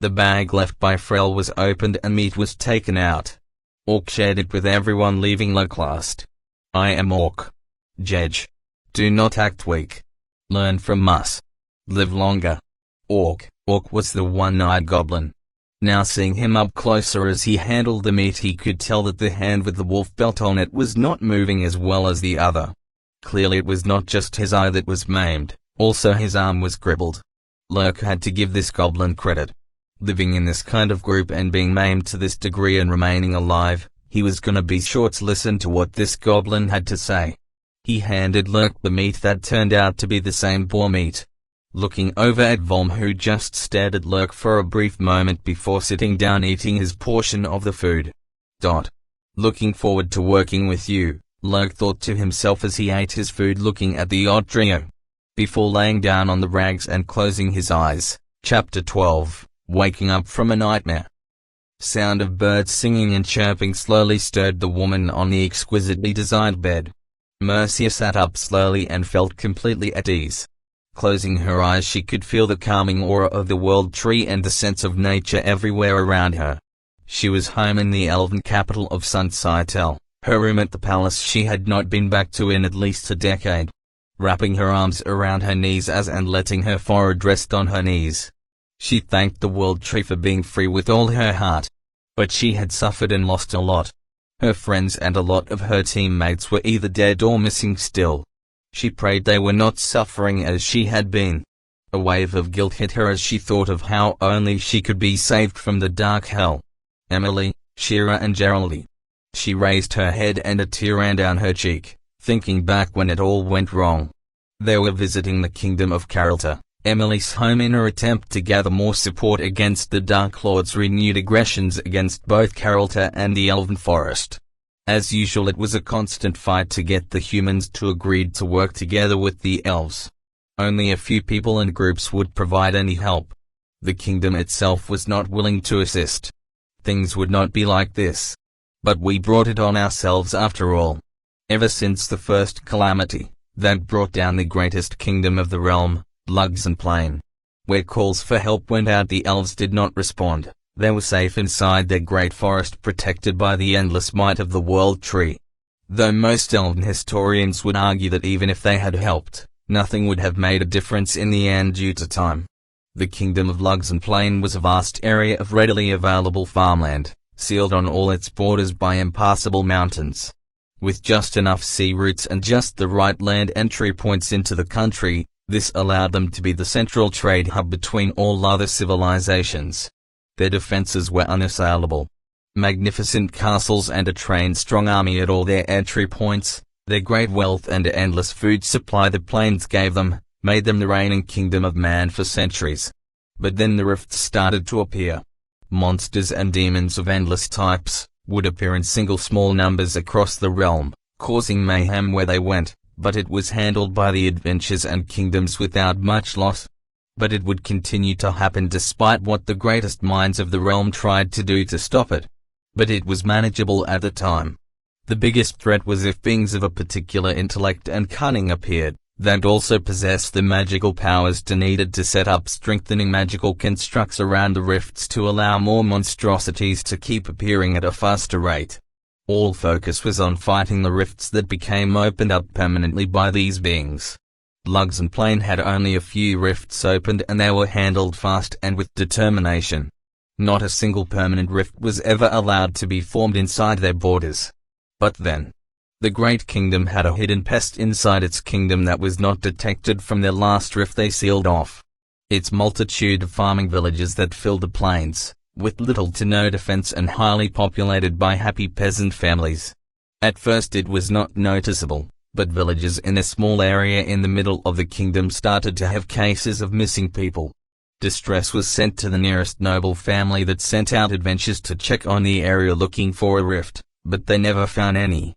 The bag left by Frel was opened and meat was taken out. Orc shared it with everyone, leaving Lurk last. I am Orc. Jedge. Do not act weak. Learn from us. Live longer. Orc. Orc was the one-eyed goblin. Now seeing him up closer as he handled the meat, he could tell that the hand with the wolf belt on it was not moving as well as the other. Clearly it was not just his eye that was maimed, also his arm was crippled. Lurk had to give this goblin credit. Living in this kind of group and being maimed to this degree and remaining alive, he was gonna be sure to listen to what this goblin had to say. He handed Lurk the meat that turned out to be the same boar meat. Looking over at Vom, who just stared at Lurk for a brief moment before sitting down eating his portion of the food. Looking forward to working with you, Lurk thought to himself as he ate his food, looking at the odd trio, before laying down on the rags and closing his eyes. Chapter 12, Waking Up from a Nightmare. Sound of birds singing and chirping slowly stirred the woman on the exquisitely designed bed. Mercia sat up slowly and felt completely at ease. Closing her eyes, she could feel the calming aura of the world tree and the sense of nature everywhere around her. She was home in the elven capital of Sun Saitel, Her room at the palace she had not been back to in at least a decade. Wrapping her arms around her knees and letting her forehead rest on her knees, she thanked the world tree for being free with all her heart. But she had suffered and lost a lot. Her friends and a lot of her teammates were either dead or missing still. She prayed they were not suffering as she had been. A wave of guilt hit her as she thought of how only she could be saved from the dark hell. Emily, Shira and Geraldine. She raised her head and a tear ran down her cheek, thinking back when it all went wrong. They were visiting the kingdom of Carolta, Emily's home, in her attempt to gather more support against the Dark Lord's renewed aggressions against both Carolta and the Elven Forest. As usual, it was a constant fight to get the humans to agree to work together with the elves. Only a few people and groups would provide any help. The kingdom itself was not willing to assist. Things would not be like this. But we brought it on ourselves after all. Ever since the first calamity that brought down the greatest kingdom of the realm, Lugs and Plain. Where calls for help went out, the elves did not respond. They were safe inside their great forest, protected by the endless might of the World Tree. Though most elven historians would argue that even if they had helped, nothing would have made a difference in the end due to time. The kingdom of Lugs and Plain was a vast area of readily available farmland, sealed on all its borders by impassable mountains. With just enough sea routes and just the right land entry points into the country, this allowed them to be the central trade hub between all other civilizations. Their defenses were unassailable. Magnificent castles and a trained strong army at all their entry points, their great wealth and endless food supply the plains gave them, made them the reigning kingdom of man for centuries. But then the rifts started to appear. Monsters and demons of endless types would appear in single small numbers across the realm, causing mayhem where they went, but it was handled by the adventures and kingdoms without much loss. But it would continue to happen despite what the greatest minds of the realm tried to do to stop it. But it was manageable at the time. The biggest threat was if beings of a particular intellect and cunning appeared, that also possessed the magical powers needed to set up strengthening magical constructs around the rifts to allow more monstrosities to keep appearing at a faster rate. All focus was on fighting the rifts that became opened up permanently by these beings. Lugs and Plain had only a few rifts opened, and they were handled fast and with determination. Not a single permanent rift was ever allowed to be formed inside their borders. But then, the Great Kingdom had a hidden pest inside its kingdom that was not detected from their last rift they sealed off. Its multitude of farming villages that filled the plains, with little to no defense and highly populated by happy peasant families. At first it was not noticeable, but villages in a small area in the middle of the kingdom started to have cases of missing people. Distress was sent to the nearest noble family that sent out adventurers to check on the area looking for a rift, but they never found any.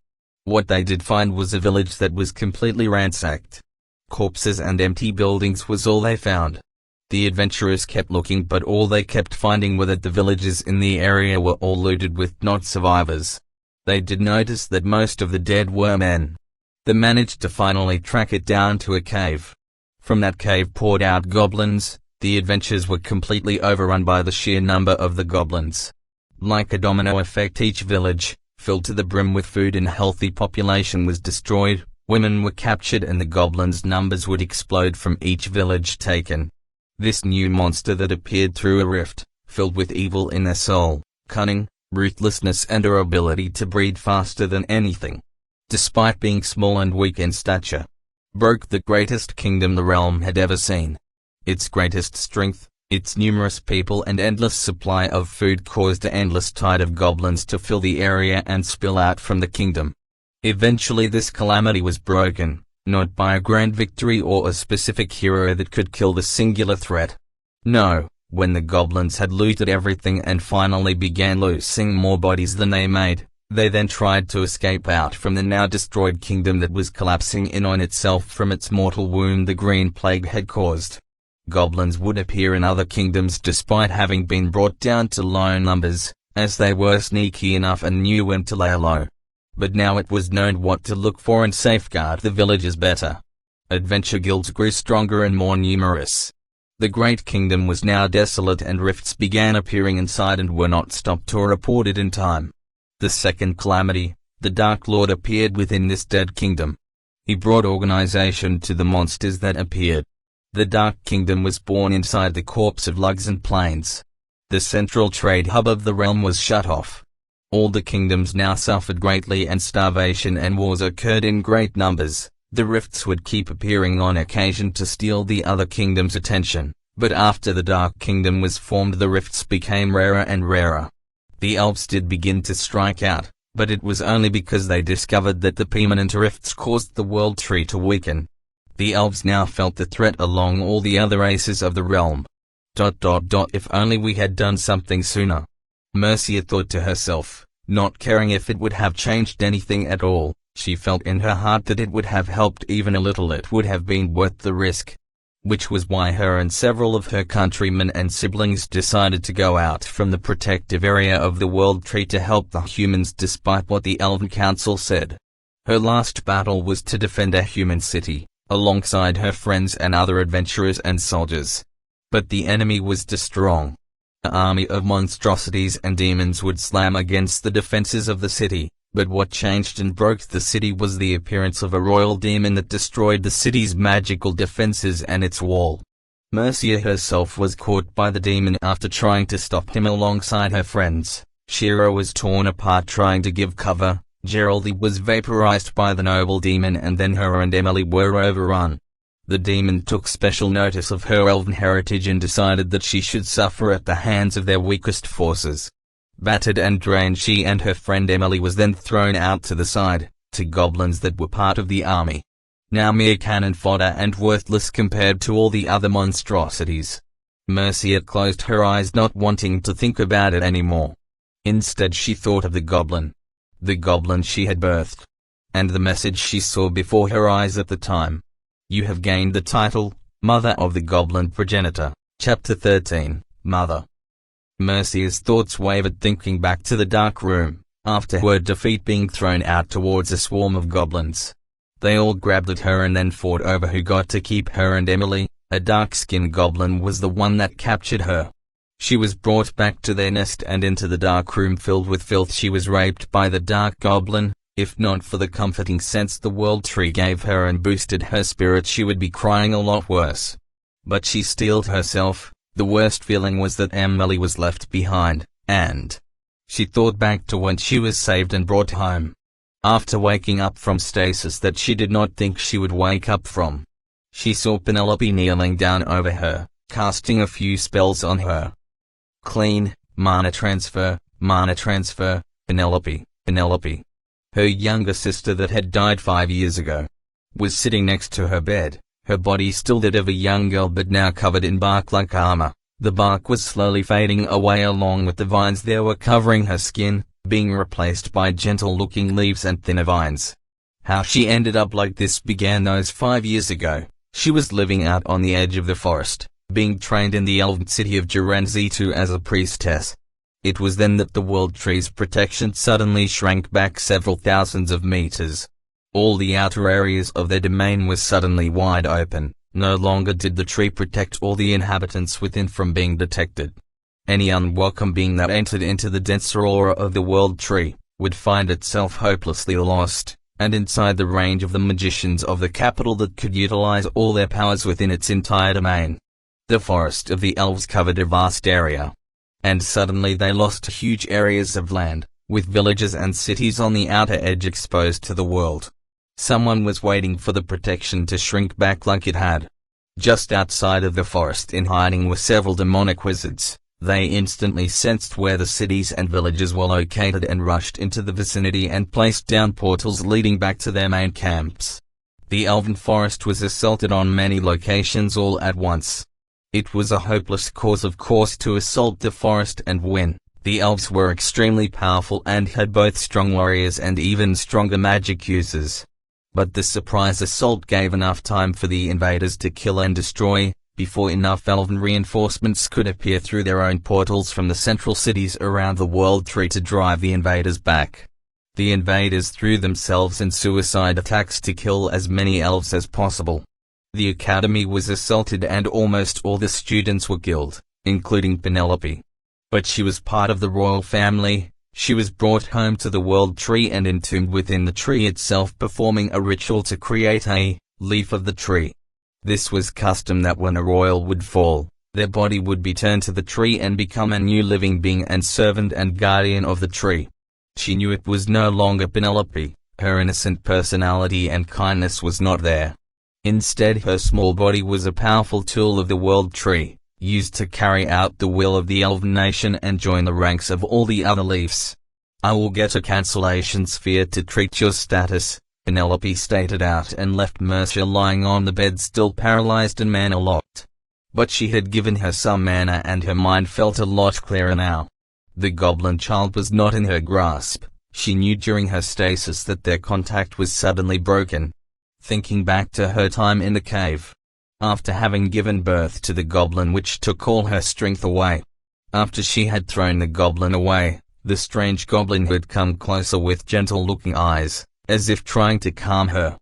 What they did find was a village that was completely ransacked. Corpses and empty buildings was all they found. The adventurers kept looking, but all they kept finding were that the villages in the area were all looted with not survivors. They did notice that most of the dead were men. They managed to finally track it down to a cave. From that cave poured out goblins. The adventurers were completely overrun by the sheer number of the goblins. Like a domino effect, each village, filled to the brim with food and healthy population, was destroyed, women were captured, and the goblins' numbers would explode from each village taken. This new monster that appeared through a rift, filled with evil in their soul, cunning, ruthlessness, and her ability to breed faster than anything, despite being small and weak in stature, broke the greatest kingdom the realm had ever seen. Its greatest strength, its numerous people and endless supply of food caused an endless tide of goblins to fill the area and spill out from the kingdom. Eventually this calamity was broken, not by a grand victory or a specific hero that could kill the singular threat. No, when the goblins had looted everything and finally began losing more bodies than they made, they then tried to escape out from the now destroyed kingdom that was collapsing in on itself from its mortal wound the green plague had caused. Goblins would appear in other kingdoms despite having been brought down to low numbers, as they were sneaky enough and knew when to lay low. But now it was known what to look for and safeguard the villages better. Adventure guilds grew stronger and more numerous. The great kingdom was now desolate, and rifts began appearing inside and were not stopped or reported in time. The second calamity, The Dark Lord appeared within this dead kingdom. He brought organization to the monsters that appeared. The Dark Kingdom was born inside the corpse of lugs and plains. The central trade hub of the realm was shut off. All the kingdoms now suffered greatly, and starvation and wars occurred in great numbers. The rifts would keep appearing on occasion to steal the other kingdoms' attention, but after the Dark Kingdom was formed, the rifts became rarer and rarer. The elves did begin to strike out, but it was only because they discovered that the permanent rifts caused the world tree to weaken. The elves now felt the threat along all the other races of the realm. If only we had done something sooner. Mercia thought to herself, not caring if it would have changed anything at all. She felt in her heart that it would have helped even a little. It would have been worth the risk. Which was why her and several of her countrymen and siblings decided to go out from the protective area of the World Tree to help the humans despite what the Elven Council said. Her last battle was to defend a human city, alongside her friends and other adventurers and soldiers. But the enemy was too strong. An army of monstrosities and demons would slam against the defenses of the city, but what changed and broke the city was the appearance of a royal demon that destroyed the city's magical defenses and its wall. Mercia herself was caught by the demon after trying to stop him alongside her friends. Shira was torn apart trying to give cover, Geraldine was vaporized by the noble demon, and then her and Emily were overrun. The demon took special notice of her elven heritage and decided that she should suffer at the hands of their weakest forces. Battered and drained, she and her friend Emily was then thrown out to the side, to goblins that were part of the army. Now mere cannon fodder and worthless compared to all the other monstrosities. Mercia closed her eyes, not wanting to think about it anymore. Instead she thought of the goblin she had birthed, and the message she saw before her eyes at the time. You have gained the title, Mother of the Goblin Progenitor. Chapter 13, Mother. Mercia's thoughts wavered, thinking back to the dark room, after her defeat, being thrown out towards a swarm of goblins. They all grabbed at her and then fought over who got to keep her and Emily. A dark-skinned goblin was the one that captured her. She was brought back to their nest and into the dark room filled with filth. She was raped by the dark goblin. If not for the comforting sense the World Tree gave her and boosted her spirit, she would be crying a lot worse. But she steeled herself. The worst feeling was that Emily was left behind, and she thought back to when she was saved and brought home. After waking up from stasis that she did not think she would wake up from, she saw Penelope kneeling down over her, casting a few spells on her. Clean, mana transfer, Penelope. Her younger sister that had died 5 years ago was sitting next to her bed, her body still that of a young girl but now covered in bark-like armor. The bark was slowly fading away along with the vines that were covering her skin, being replaced by gentle-looking leaves and thinner vines. How she ended up like this began those 5 years ago. She was living out on the edge of the forest, being trained in the elven city of Duranzitu as a priestess. It was then that the World Tree's protection suddenly shrank back several thousands of meters. All the outer areas of their domain was suddenly wide open. No longer did the tree protect all the inhabitants within from being detected. Any unwelcome being that entered into the denser aura of the World Tree would find itself hopelessly lost, and inside the range of the magicians of the capital that could utilize all their powers within its entire domain. The forest of the elves covered a vast area. And suddenly they lost huge areas of land, with villages and cities on the outer edge exposed to the world. Someone was waiting for the protection to shrink back like it had. Just outside of the forest in hiding were several demonic wizards. They instantly sensed where the cities and villages were located and rushed into the vicinity and placed down portals leading back to their main camps. The elven forest was assaulted on many locations all at once. It was a hopeless cause, of course, to assault the forest and win. The elves were extremely powerful and had both strong warriors and even stronger magic users. But the surprise assault gave enough time for the invaders to kill and destroy, before enough elven reinforcements could appear through their own portals from the central cities around the World Tree to drive the invaders back. The invaders threw themselves in suicide attacks to kill as many elves as possible. The academy was assaulted and almost all the students were killed, including Penelope. But she was part of the royal family. She was brought home to the world tree and entombed within the tree itself, performing a ritual to create a leaf of the tree. This was custom that when a royal would fall, their body would be turned to the tree and become a new living being and servant and guardian of the tree. She knew it was no longer Penelope. Her innocent personality and kindness was not there. Instead, her small body was a powerful tool of the world tree, used to carry out the will of the elven nation and join the ranks of all the other leaves. "I will get a cancellation sphere to treat your status," Penelope stated out, and left Mercia lying on the bed still paralyzed and mana locked. But she had given her some mana and her mind felt a lot clearer now. The goblin child was not in her grasp. She knew during her stasis that their contact was suddenly broken. Thinking back to her time in the cave, after having given birth to the goblin which took all her strength away. After she had thrown the goblin away, the strange goblin had come closer with gentle-looking eyes, as if trying to calm her.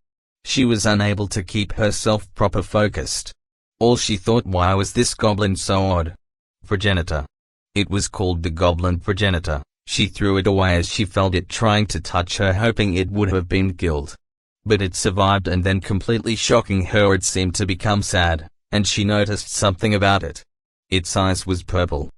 She was unable to keep herself proper focused. All she thought, why was this goblin so odd? Progenitor. It was called the Goblin Progenitor. She threw it away as she felt it trying to touch her, hoping it would have been killed. But it survived, and then completely shocking her, it seemed to become sad, and she noticed something about it. Its eyes was purple.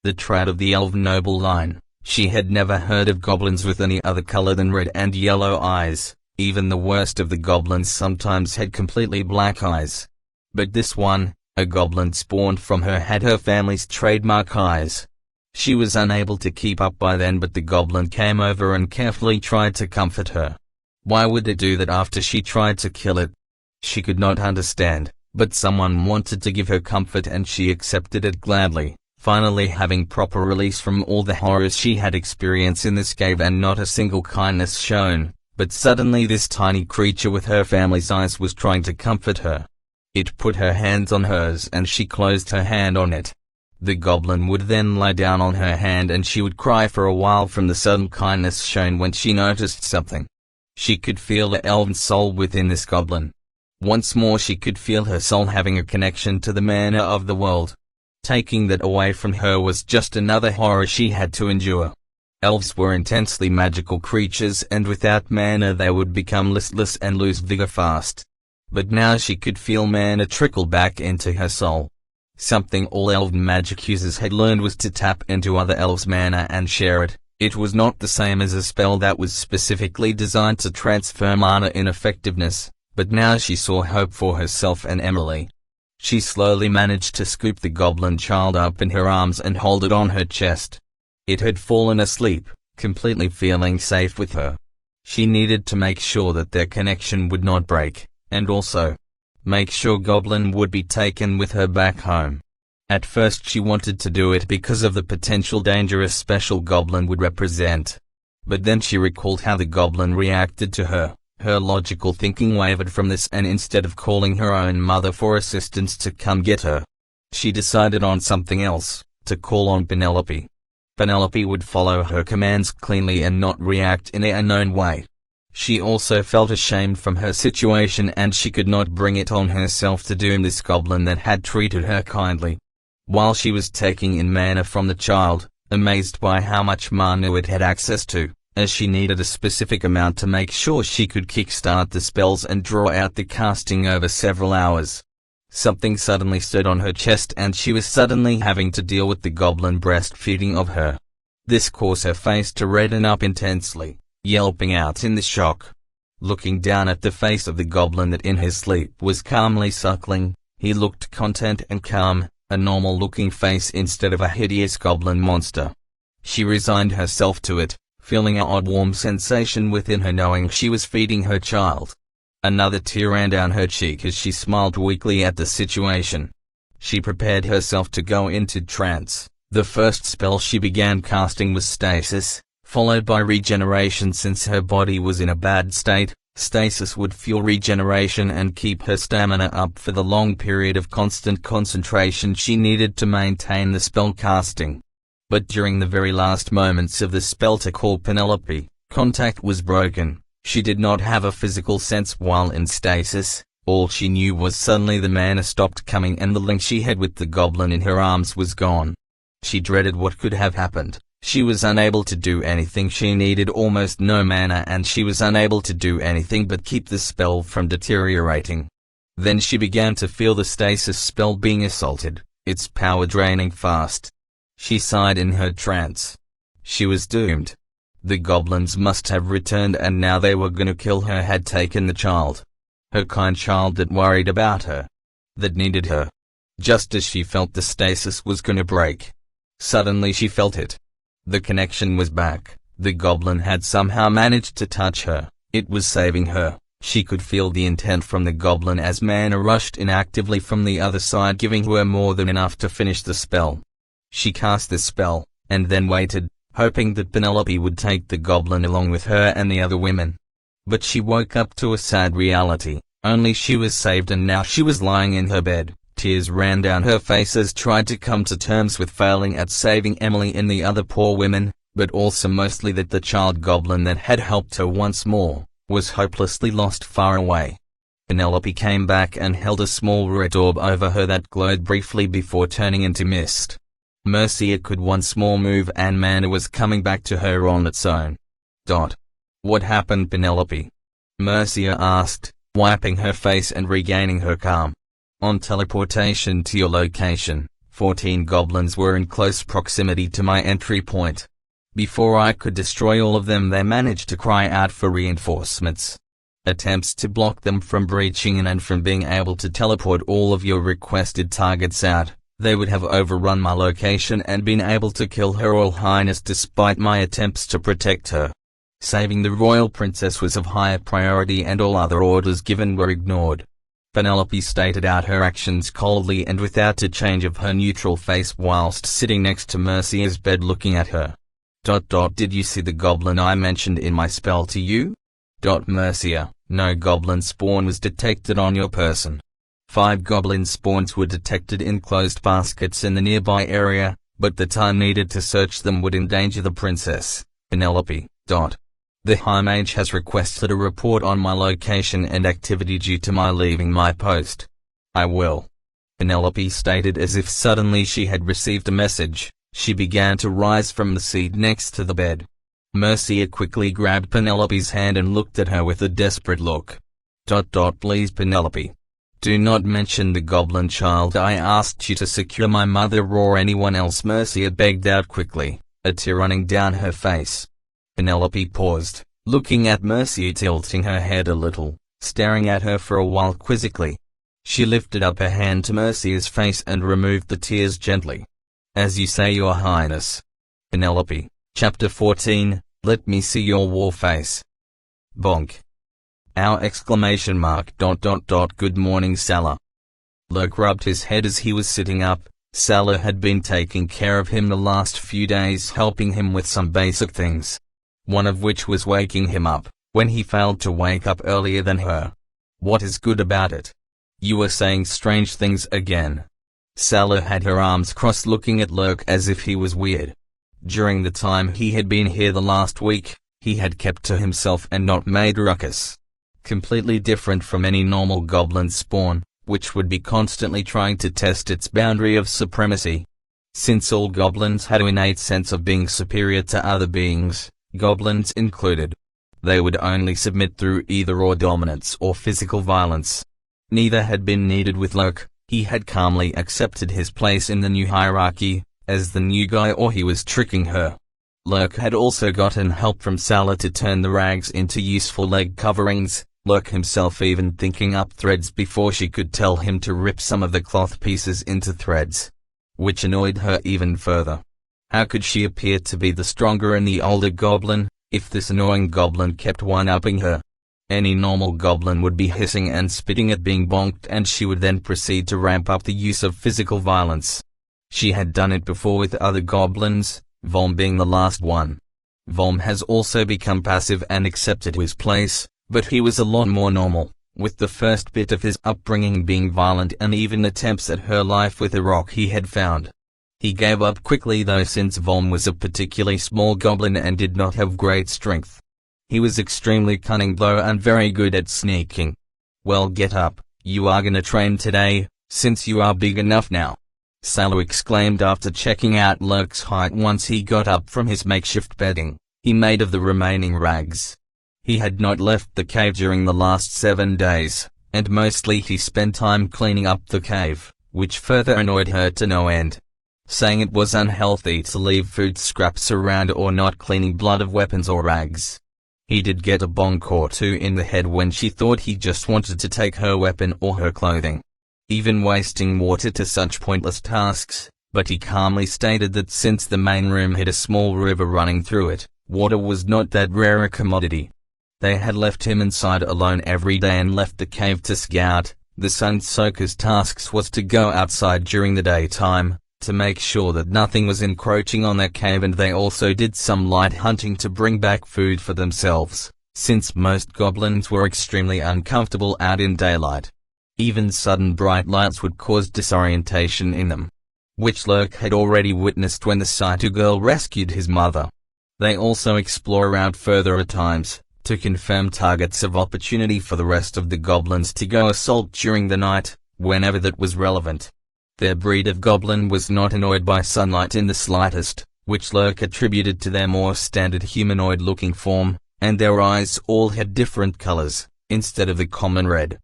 The trait of the elven noble line. She had never heard of goblins with any other color than red and yellow eyes. Even the worst of the goblins sometimes had completely black eyes. But this one, a goblin spawned from her, had her family's trademark eyes. She was unable to keep up by then, but the goblin came over and carefully tried to comfort her. Why would it do that after she tried to kill it? She could not understand, but someone wanted to give her comfort and she accepted it gladly, finally having proper release from all the horrors she had experienced in this cave and not a single kindness shown. But suddenly this tiny creature with her family's eyes was trying to comfort her. It put her hands on hers and she closed her hand on it. The goblin would then lie down on her hand and she would cry for a while from the sudden kindness shown when she noticed something. She could feel the elven soul within this goblin. Once more she could feel her soul having a connection to the mana of the world. Taking that away from her was just another horror she had to endure. Elves were intensely magical creatures, and without mana they would become listless and lose vigor fast. But now she could feel mana trickle back into her soul. Something all elven magic users had learned was to tap into other elves' mana and share it. It was not the same as a spell that was specifically designed to transfer mana in effectiveness, but now she saw hope for herself and Emily. She slowly managed to scoop the goblin child up in her arms and hold it on her chest. It had fallen asleep, completely feeling safe with her. She needed to make sure that their connection would not break, and also make sure Goblin would be taken with her back home. At first she wanted to do it because of the potential danger a special goblin would represent. But then she recalled how the goblin reacted to her. Her logical thinking wavered from this, and instead of calling her own mother for assistance to come get her, she decided on something else, to call on Penelope. Penelope would follow her commands cleanly and not react in an unknown way. She also felt ashamed from her situation, and she could not bring it on herself to doom this goblin that had treated her kindly. While she was taking in mana from the child, amazed by how much mana it had access to, as she needed a specific amount to make sure she could kickstart the spells and draw out the casting over several hours. Something suddenly stood on her chest, and she was suddenly having to deal with the goblin breastfeeding of her. This caused her face to redden up intensely, yelping out in the shock. Looking down at the face of the goblin that in his sleep was calmly suckling, he looked content and calm, a normal-looking face instead of a hideous goblin monster. She resigned herself to it, feeling an odd warm sensation within her knowing she was feeding her child. Another tear ran down her cheek as she smiled weakly at the situation. She prepared herself to go into trance. The first spell she began casting was Stasis, followed by Regeneration. Since her body was in a bad state, Stasis would fuel regeneration and keep her stamina up for the long period of constant concentration she needed to maintain the spell casting. But during the very last moments of the spell to call Penelope, contact was broken. She did not have a physical sense while in stasis. All she knew was suddenly the mana stopped coming and the link she had with the goblin in her arms was gone. She dreaded what could have happened. She was unable to do anything. She needed almost no mana, and she was unable to do anything but keep the spell from deteriorating. Then she began to feel the stasis spell being assaulted, its power draining fast. She sighed in her trance. She was doomed. The goblins must have returned, and now they were gonna kill her. Had taken the child. Her kind child that worried about her. That needed her. Just as she felt the stasis was gonna break. Suddenly she felt it. The connection was back. The goblin had somehow managed to touch her. It was saving her. She could feel the intent from the goblin as mana rushed in actively from the other side, giving her more than enough to finish the spell. She cast the spell, and then waited, hoping that Penelope would take the goblin along with her and the other women. But she woke up to a sad reality. Only she was saved, and now she was lying in her bed. Tears ran down her face as tried to come to terms with failing at saving Emily and the other poor women, but also mostly that the child goblin that had helped her once more was hopelessly lost far away. Penelope came back and held a small red orb over her that glowed briefly before turning into mist. Mercia could once more move, and mana was coming back to her on its own. What happened, Penelope? Mercia asked, wiping her face and regaining her calm. On teleportation to your location, 14 goblins were in close proximity to my entry point. Before I could destroy all of them, they managed to cry out for reinforcements. Attempts to block them from breaching in and from being able to teleport all of your requested targets out. They would have overrun my location and been able to kill Her Royal Highness despite my attempts to protect her. Saving the royal princess was of higher priority, and all other orders given were ignored. Penelope stated out her actions coldly and without a change of her neutral face whilst sitting next to Mercia's bed looking at her. Did you see the goblin I mentioned in my spell to you? Mercia, no goblin spawn was detected on your person. 5 goblin spawns were detected in closed baskets in the nearby area, but the time needed to search them would endanger the princess. Penelope. The High Mage has requested a report on my location and activity due to my leaving my post. I will. Penelope stated as if suddenly she had received a message. She began to rise from the seat next to the bed. Mercia quickly grabbed Penelope's hand and looked at her with a desperate look. Please, Penelope. Do not mention the goblin child. I asked you to secure my mother or anyone else. Mercia begged out quickly, a tear running down her face. Penelope paused, looking at Mercia, tilting her head a little, staring at her for a while quizzically. She lifted up her hand to Mercia's face and removed the tears gently. As you say, Your Highness. Penelope. Chapter 14, Let me see your war face. Bonk. Our exclamation mark. Good morning, Salah. Lurk rubbed his head as he was sitting up. Salah had been taking care of him the last few days, helping him with some basic things. One of which was waking him up, when he failed to wake up earlier than her. What is good about it? You were saying strange things again. Salah had her arms crossed, looking at Lurk as if he was weird. During the time he had been here the last week, he had kept to himself and not made ruckus. Completely different from any normal goblin spawn, which would be constantly trying to test its boundary of supremacy. Since all goblins had an innate sense of being superior to other beings, goblins included, they would only submit through either or dominance or physical violence. Neither had been needed with Lurk. He had calmly accepted his place in the new hierarchy, as the new guy, or he was tricking her. Lurk had also gotten help from Salah to turn the rags into useful leg coverings, Lurk himself even thinking up threads before she could tell him to rip some of the cloth pieces into threads. Which annoyed her even further. How could she appear to be the stronger and the older goblin, if this annoying goblin kept one-upping her? Any normal goblin would be hissing and spitting at being bonked, and she would then proceed to ramp up the use of physical violence. She had done it before with other goblins, Vom being the last one. Vom has also become passive and accepted his place, but he was a lot more normal, with the first bit of his upbringing being violent and even attempts at her life with a rock he had found. He gave up quickly though, since Vom was a particularly small goblin and did not have great strength. He was extremely cunning though and very good at sneaking. Well, get up, you are gonna train today, since you are big enough now. Salah exclaimed after checking out Lurk's height once he got up from his makeshift bedding, he made of the remaining rags. He had not left the cave during the last 7 days, and mostly he spent time cleaning up the cave, which further annoyed her to no end, saying it was unhealthy to leave food scraps around or not cleaning blood of weapons or rags. He did get a bonk or two in the head when she thought he just wanted to take her weapon or her clothing, even wasting water to such pointless tasks, but he calmly stated that since the main room had a small river running through it, water was not that rare a commodity. They had left him inside alone every day and left the cave to scout. The Sunsoaker's tasks was to go outside during the daytime, to make sure that nothing was encroaching on their cave, and they also did some light hunting to bring back food for themselves, since most goblins were extremely uncomfortable out in daylight. Even sudden bright lights would cause disorientation in them, which Lurk had already witnessed when the Saitu girl rescued his mother. They also explore around further at times, to confirm targets of opportunity for the rest of the goblins to go assault during the night, whenever that was relevant. Their breed of goblin was not annoyed by sunlight in the slightest, which Lurk attributed to their more standard humanoid-looking form, and their eyes all had different colors, instead of the common red.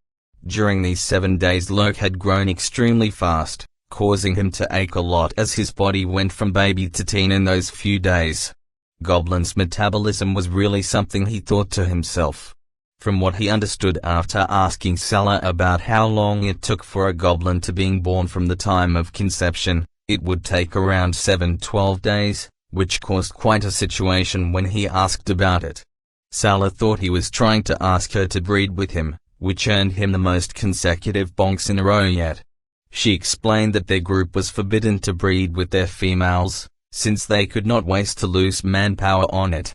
During these 7 days Lurk had grown extremely fast, causing him to ache a lot as his body went from baby to teen in those few days. Goblin's metabolism was really something, he thought to himself. From what he understood after asking Salah about how long it took for a goblin to being born from the time of conception, it would take around 7-12 days, which caused quite a situation when he asked about it. Salah thought he was trying to ask her to breed with him, which earned him the most consecutive bonks in a row yet. She explained that their group was forbidden to breed with their females, since they could not waste to lose manpower on it.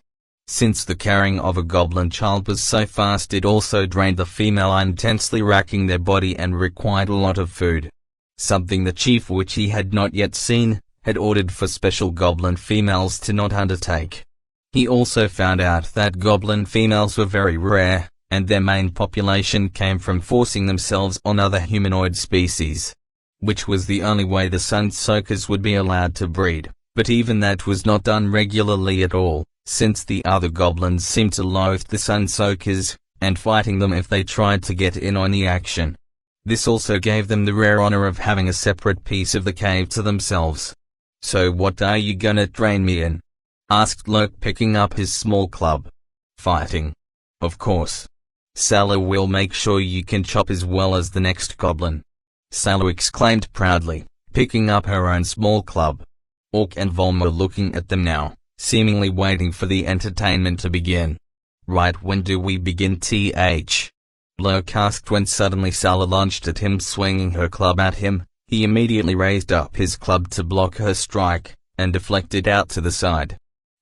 Since the carrying of a goblin child was so fast, it also drained the female, intensely racking their body and required a lot of food. Something the chief, which he had not yet seen, had ordered for special goblin females to not undertake. He also found out that goblin females were very rare, and their main population came from forcing themselves on other humanoid species, which was the only way the Sunsoakers would be allowed to breed, but even that was not done regularly at all, since the other goblins seemed to loathe the Sunsoakers, and fighting them if they tried to get in on the action. This also gave them the rare honor of having a separate piece of the cave to themselves. "So what are you gonna train me in?" asked Lurk, picking up his small club. "Fighting. Of course. Salah will make sure you can chop as well as the next goblin," Salah exclaimed proudly, picking up her own small club. Orc and Volm were looking at them now, seemingly waiting for the entertainment to begin. "Right, when do we begin, th?" Lurk asked when suddenly Salah lunged at him, swinging her club at him. He immediately raised up his club to block her strike, and deflected out to the side.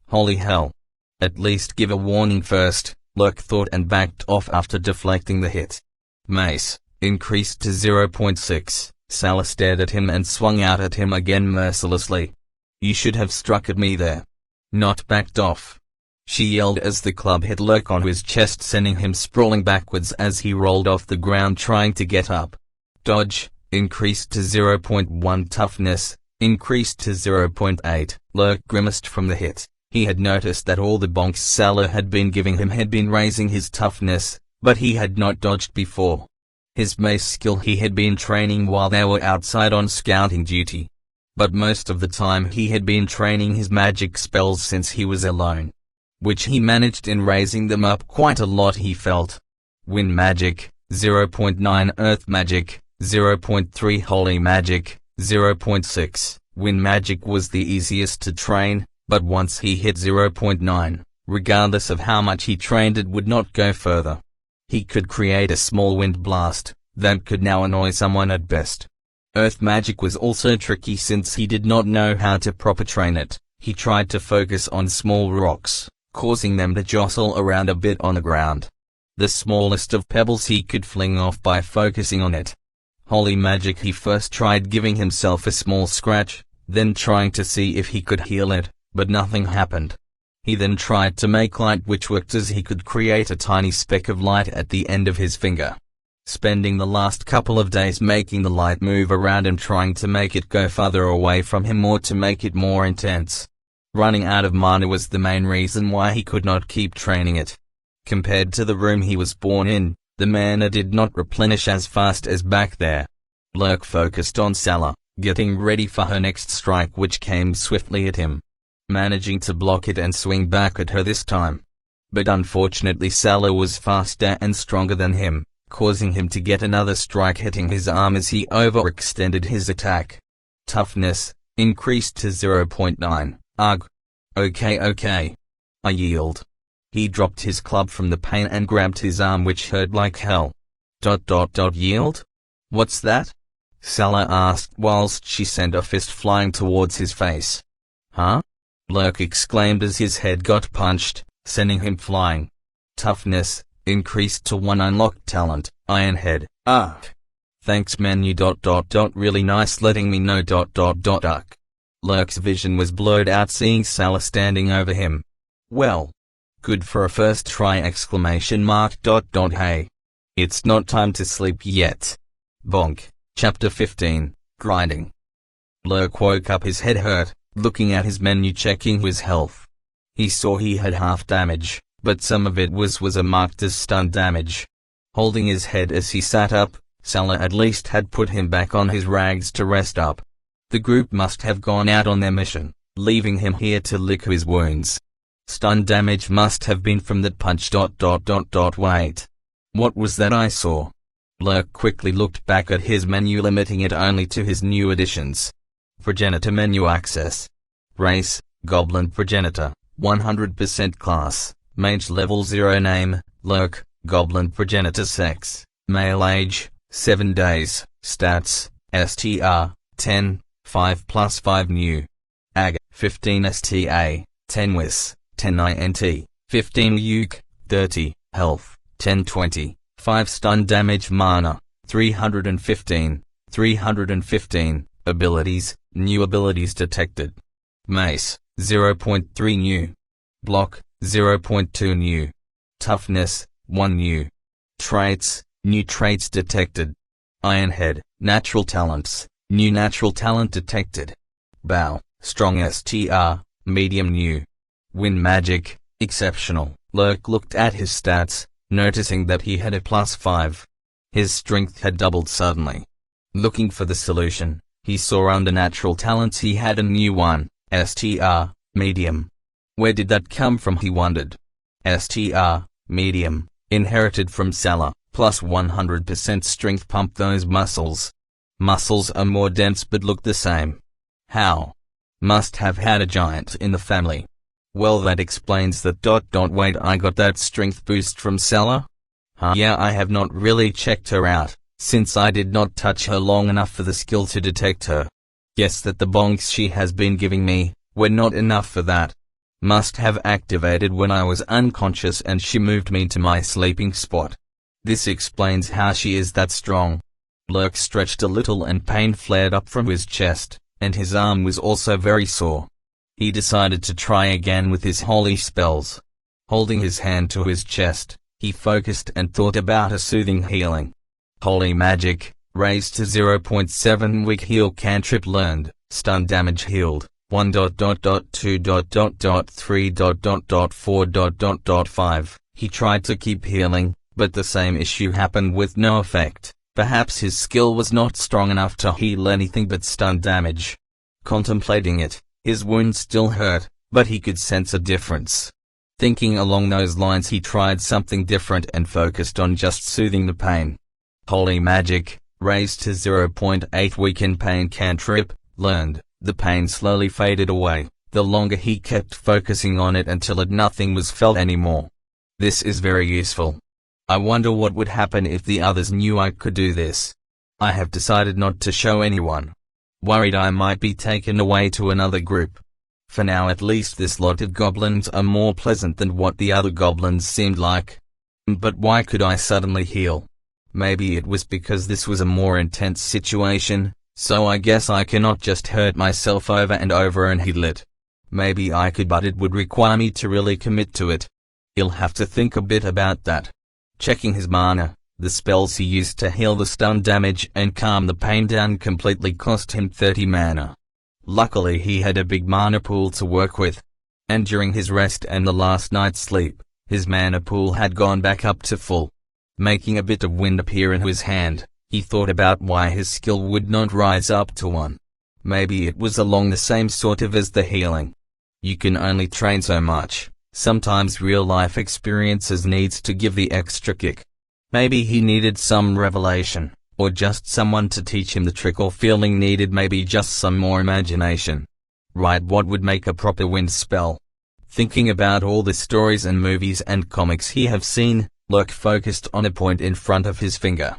Holy hell. At least give a warning first, Lurk thought, and backed off after deflecting the hit. Mace, increased to 0.6, Salah stared at him and swung out at him again mercilessly. "You should have struck at me there. Not backed off," she yelled as the club hit Lurk on his chest, sending him sprawling backwards as he rolled off the ground trying to get up. Dodge, increased to 0.1, toughness, increased to 0.8, Lurk grimaced from the hit. He had noticed that all the bonks Salah had been giving him had been raising his toughness, but he had not dodged before. His mace skill he had been training while they were outside on scouting duty, but most of the time he had been training his magic spells since he was alone, which he managed in raising them up quite a lot, he felt. Wind magic, 0.9, earth magic, 0.3, holy magic, 0.6. Wind magic was the easiest to train, but once he hit 0.9, regardless of how much he trained, it would not go further. He could create a small wind blast that could now annoy someone at best. Earth magic was also tricky since he did not know how to proper train it. He tried to focus on small rocks, causing them to jostle around a bit on the ground. The smallest of pebbles he could fling off by focusing on it. Holy magic, he first tried giving himself a small scratch, then trying to see if he could heal it, but nothing happened. He then tried to make light, which worked as he could create a tiny speck of light at the end of his finger. spending the last couple of days making the light move around and trying to make it go farther away from him or to make it more intense. Running out of mana was the main reason why he could not keep training it. Compared to the room he was born in, the mana did not replenish as fast as back there. Lurk focused on Salah, getting ready for her next strike, which came swiftly at him, managing to block it and swing back at her this time. But unfortunately Salah was faster and stronger than him, causing him to get another strike hitting his arm as he overextended his attack. Toughness increased to 0.9. Ugh. Okay. I yield. He dropped his club from the pain and grabbed his arm, which hurt like hell. Yield? What's that? Salah asked whilst she sent a fist flying towards his face. Huh? Lurk exclaimed as his head got punched, sending him flying. Toughness increased to 1. Unlocked talent, Iron Head. Thanks menu. Really nice letting me know. Lurk's vision was blurred out seeing Salah standing over him. Well, good for a first try! Hey, it's not time to sleep yet. Bonk. Chapter 15, Grinding. Lurk woke up, his head hurt, looking at his menu checking his health. He saw he had half damage, but some of it was marked as stun damage. Holding his head as he sat up, Salah at least had put him back on his rags to rest up. The group must have gone out on their mission, leaving him here to lick his wounds. Stun damage must have been from that punch. Wait. What was that I saw? Lurk quickly looked back at his menu, limiting it only to his new additions. Progenitor menu access. Race, Goblin Progenitor, 100% class, mage level 0 name, Lurk, Goblin Progenitor sex, male age, 7 days, stats, STR, 10, 5+5 new. AG, 15 STA, 10 WIS, 10 INT, 15 UC, 30, health, 10-20. 5 stun damage mana, 315, abilities, new abilities detected. Mace, 0.3 new. Block, 0.2 new. Toughness, 1 new. Traits, new traits detected. Iron Head, natural talents, new natural talent detected. Bow, strong STR, medium new. Wind magic, exceptional. Lurk looked at his stats, noticing that he had a +5. His strength had doubled suddenly. Looking for the solution, he saw under natural talents he had a new one, STR, medium. Where did that come from, he wondered. STR, medium, inherited from Salah, plus 100% strength. Pump those muscles. Muscles are more dense but look the same. How? Must have had a giant in the family. Well, that explains that. Wait, I got that strength boost from Salah? Huh? Yeah, I have not really checked her out, since I did not touch her long enough for the skill to detect her. Guess that the bonks she has been giving me were not enough for that. Must have activated when I was unconscious and she moved me to my sleeping spot. This explains how she is that strong. Lurk stretched a little and pain flared up from his chest, and his arm was also very sore. He decided to try again with his holy spells. Holding his hand to his chest, he focused and thought about a soothing healing. Holy magic, raised to 0.7 weak heal cantrip learned, stun damage healed, 1.2.3.4.5. He tried to keep healing, but the same issue happened with no effect. Perhaps his skill was not strong enough to heal anything but stun damage. Contemplating it, his wound still hurt, but he could sense a difference. Thinking along those lines, he tried something different and focused on just soothing the pain. Holy magic, raised to 0.8 weaken pain cantrip, learned. The pain slowly faded away, the longer he kept focusing on it until nothing was felt anymore. This is very useful. I wonder what would happen if the others knew I could do this. I have decided not to show anyone. Worried I might be taken away to another group. For now at least this lot of goblins are more pleasant than what the other goblins seemed like. But why could I suddenly heal? Maybe it was because this was a more intense situation, so I guess I cannot just hurt myself over and over and heal it. Maybe I could, but it would require me to really commit to it. He'll have to think a bit about that. Checking his mana, The spells he used to heal the stun damage and calm the pain down completely cost him 30 mana. Luckily he had a big mana pool to work with. And during his rest and the last night's sleep, his mana pool had gone back up to full. Making a bit of wind appear in his hand, he thought about why his skill would not rise up to 1. Maybe it was along the same sort of as the healing. You can only train so much. Sometimes real-life experiences needs to give the extra kick. Maybe he needed some revelation, or just someone to teach him the trick, or feeling needed maybe just some more imagination. Right, what would make a proper wind spell? Thinking about all the stories and movies and comics he have seen, Lurk focused on a point in front of his finger.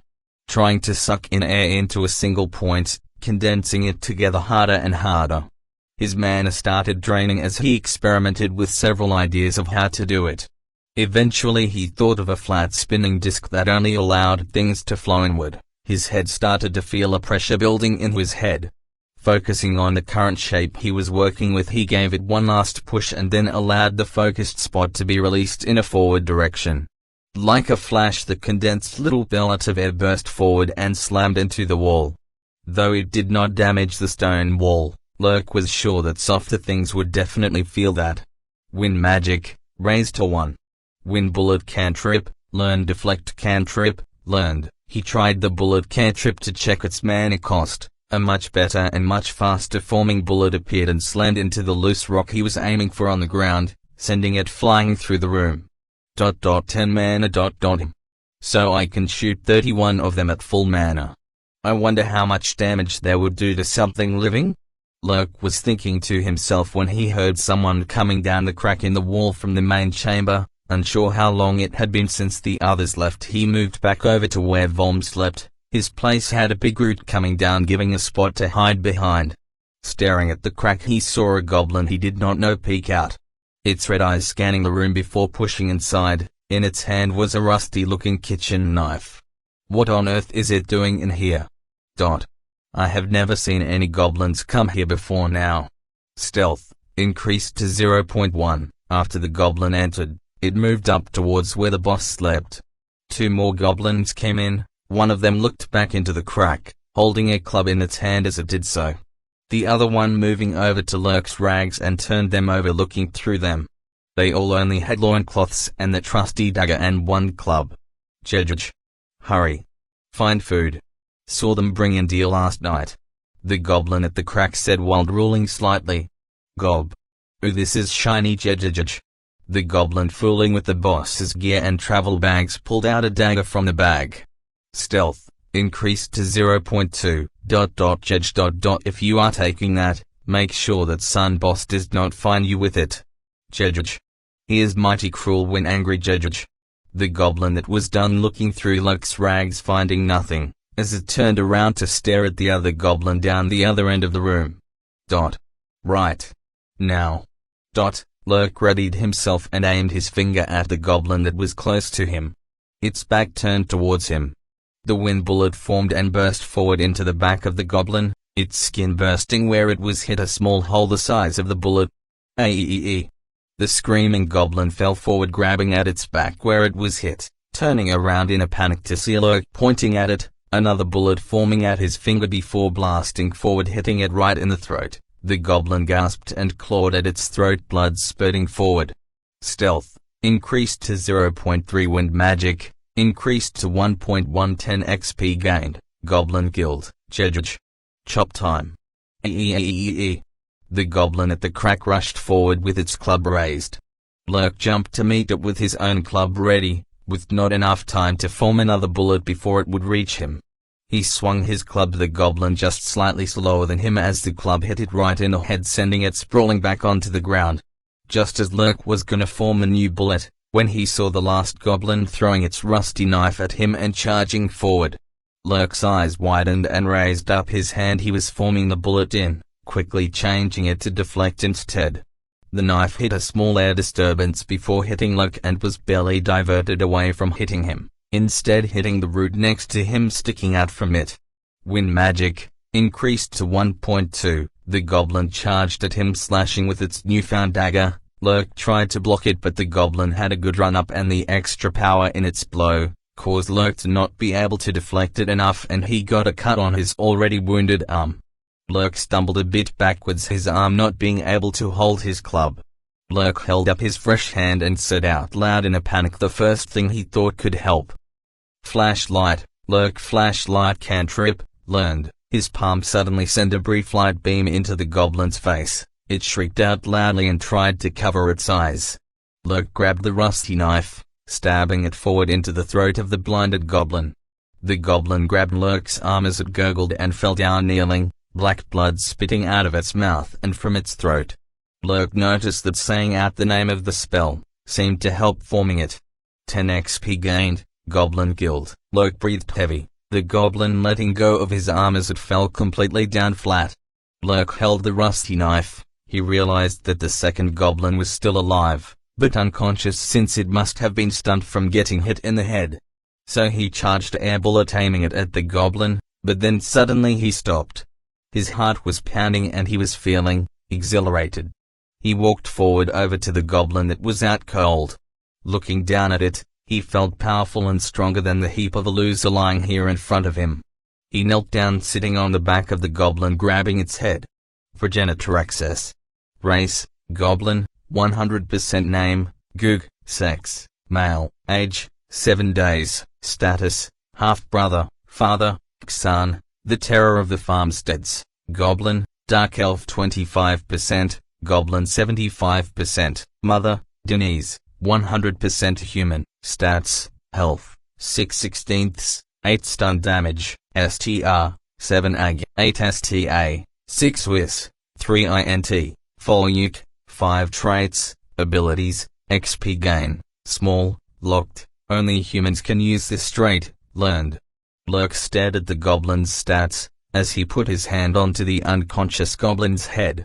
Trying to suck in air into a single point, condensing it together harder and harder. His mana started draining as he experimented with several ideas of how to do it. Eventually he thought of a flat spinning disc that only allowed things to flow inward. His head started to feel a pressure building in his head. Focusing on the current shape he was working with, he gave it one last push and then allowed the focused spot to be released in a forward direction. Like a flash, the condensed little pellet of air burst forward and slammed into the wall. Though it did not damage the stone wall, Lurk was sure that softer things would definitely feel that. Wind magic, raised to 1. Wind bullet cantrip, learned. Deflect cantrip, learned. He tried the bullet cantrip to check its mana cost. A much better and much faster forming bullet appeared and slammed into the loose rock he was aiming for on the ground, sending it flying through the room. 10 mana. So I can shoot 31 of them at full mana. I wonder how much damage they would do to something living? Lurk was thinking to himself when he heard someone coming down the crack in the wall from the main chamber. Unsure how long it had been since the others left, he moved back over to where Vom slept. His place had a big root coming down, giving a spot to hide behind. Staring at the crack, he saw a goblin he did not know peek out. Its red eyes scanning the room before pushing inside. In its hand was a rusty-looking kitchen knife. What on earth is it doing in here? I have never seen any goblins come here before now. Stealth increased to 0.1. After the goblin entered, it moved up towards where the boss slept. 2 more goblins came in. One of them looked back into the crack, holding a club in its hand as it did so. The other one moving over to Lurk's rags and turned them over, looking through them. They all only had loincloths and the trusty dagger and 1 club. Jedge. Hurry. Find food. Saw them bring in deal last night. The goblin at the crack said while drooling slightly. Gob. Ooh, this is shiny Jedge. The goblin, fooling with the boss's gear and travel bags, pulled out a dagger from the bag. Stealth increased to 0.2. Jedge. If you are taking that, make sure that Sun Boss does not find you with it. Jedge. He is mighty cruel when angry. Jedge. The goblin that was done looking through Lurk's rags, finding nothing, as it turned around to stare at the other goblin down the other end of the room. Right. Now. Lurk readied himself and aimed his finger at the goblin that was close to him. Its back turned towards him. The wind bullet formed and burst forward into the back of the goblin, its skin bursting where it was hit, a small hole the size of the bullet. Aeeee. The screaming goblin fell forward, grabbing at its back where it was hit, turning around in a panic to see Lurk pointing at it, another bullet forming at his finger before blasting forward, hitting it right in the throat. The goblin gasped and clawed at its throat, blood spurting forward. Stealth increased to 0.3. Wind magic increased to 1.110 XP gained. Goblin killed. Jedge. Chop time. Eeeeee. The goblin at the crack rushed forward with its club raised. Lurk jumped to meet it with his own club ready, with not enough time to form another bullet before it would reach him. He swung his club, the goblin just slightly slower than him, as the club hit it right in the head, sending it sprawling back onto the ground. Just as Lurk was gonna form a new bullet, when he saw the last goblin throwing its rusty knife at him and charging forward. Lurk's eyes widened and raised up his hand he was forming the bullet in, quickly changing it to deflect instead. The knife hit a small air disturbance before hitting Lurk and was barely diverted away from hitting him, instead hitting the root next to him, sticking out from it. Wind magic increased to 1.2. The goblin charged at him, slashing with its newfound dagger. Lurk tried to block it, but the goblin had a good run up and the extra power in its blow, caused Lurk to not be able to deflect it enough, and he got a cut on his already wounded arm. Lurk stumbled a bit backwards, his arm not being able to hold his club. Lurk held up his fresh hand and said out loud in a panic the first thing he thought could help. Flashlight. Lurk flashlight cantrip, learned. His palm suddenly sent a brief light beam into the goblin's face. It shrieked out loudly and tried to cover its eyes. Lurk grabbed the rusty knife, stabbing it forward into the throat of the blinded goblin. The goblin grabbed Lurk's arm as it gurgled and fell down kneeling, black blood spitting out of its mouth and from its throat. Lurk noticed that saying out the name of the spell seemed to help forming it. 10 XP gained, Goblin killed. Lurk breathed heavy, the goblin letting go of his arm as it fell completely down flat. Lurk held the rusty knife. He realized that the second goblin was still alive, but unconscious since it must have been stunned from getting hit in the head. So he charged air bullet aiming it at the goblin, but then suddenly he stopped. His heart was pounding and he was feeling exhilarated. He walked forward over to the goblin that was out cold. Looking down at it, he felt powerful and stronger than the heap of a loser lying here in front of him. He knelt down sitting on the back of the goblin grabbing its head. Progenitor access. Race, Goblin, 100% name, Goog, sex, male, age, 7 days, status, half-brother, father, Xan, the terror of the farmsteads, Goblin, dark elf 25%, Goblin 75%, mother, Denise, 100% human, stats, health, 6/16, 8 stun damage, STR, 7 AG, 8 STA, 6 WIS, 3 INT, 4 UC, 5 traits, abilities, XP gain, small, locked, only humans can use this trait, learned. Lurk stared at the goblin's stats, as he put his hand onto the unconscious goblin's head.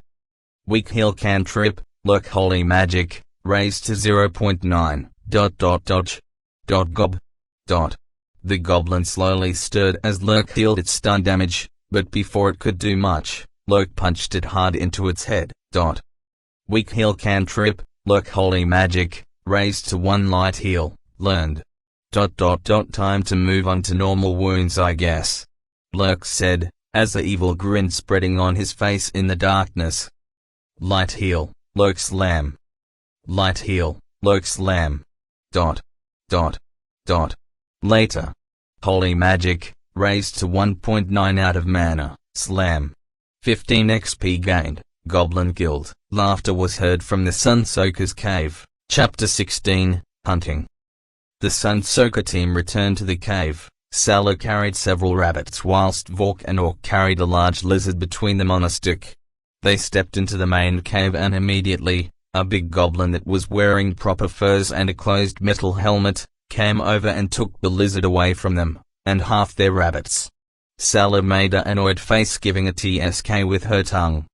Weak heal cantrip, Lurk holy magic, raised to 0.9, gob. The goblin slowly stirred as Lurk healed its stun damage, but before it could do much, Lurk punched it hard into its head, Weak heal cantrip, Lurk holy magic, raised to 1 light heal, learned. Time to move on to normal wounds I guess. Lurk said, as the evil grin spreading on his face in the darkness. Light heal, Lurk slam. Light heal, Lurk slam. Later. Holy magic, raised to 1.9 out of mana, slam. 15 XP gained, Goblin killed. Laughter was heard from the Sunsoaker's cave. Chapter 16, Hunting. The Sunsoaker team returned to the cave. Salah carried several rabbits whilst Vork and Orc carried a large lizard between them on a stick. They stepped into the main cave and immediately, a big goblin that was wearing proper furs and a closed metal helmet, came over and took the lizard away from them, and half their rabbits. Salah made an annoyed face giving a TSK with her tongue.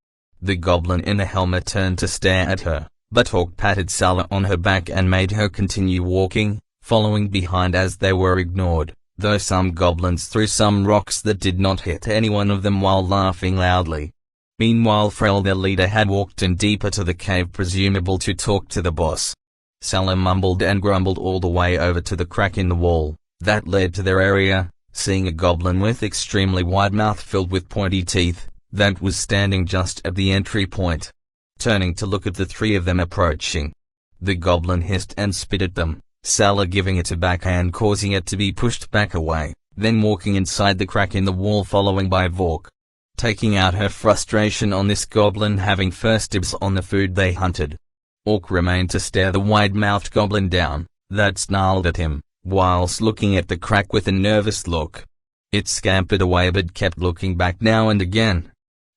The goblin in the helmet turned to stare at her, but Orc patted Salah on her back and made her continue walking, following behind as they were ignored, though some goblins threw some rocks that did not hit any one of them while laughing loudly. Meanwhile Frel their leader had walked in deeper to the cave presumable to talk to the boss. Salah mumbled and grumbled all the way over to the crack in the wall that led to their area, seeing a goblin with extremely wide mouth filled with pointy teeth, that was standing just at the entry point. Turning to look at the three of them approaching. The goblin hissed and spit at them, Salah giving it a backhand causing it to be pushed back away, then walking inside the crack in the wall following by Vork. Taking out her frustration on this goblin having first dibs on the food they hunted. Orc remained to stare the wide-mouthed goblin down, that snarled at him, whilst looking at the crack with a nervous look. It scampered away but kept looking back now and again.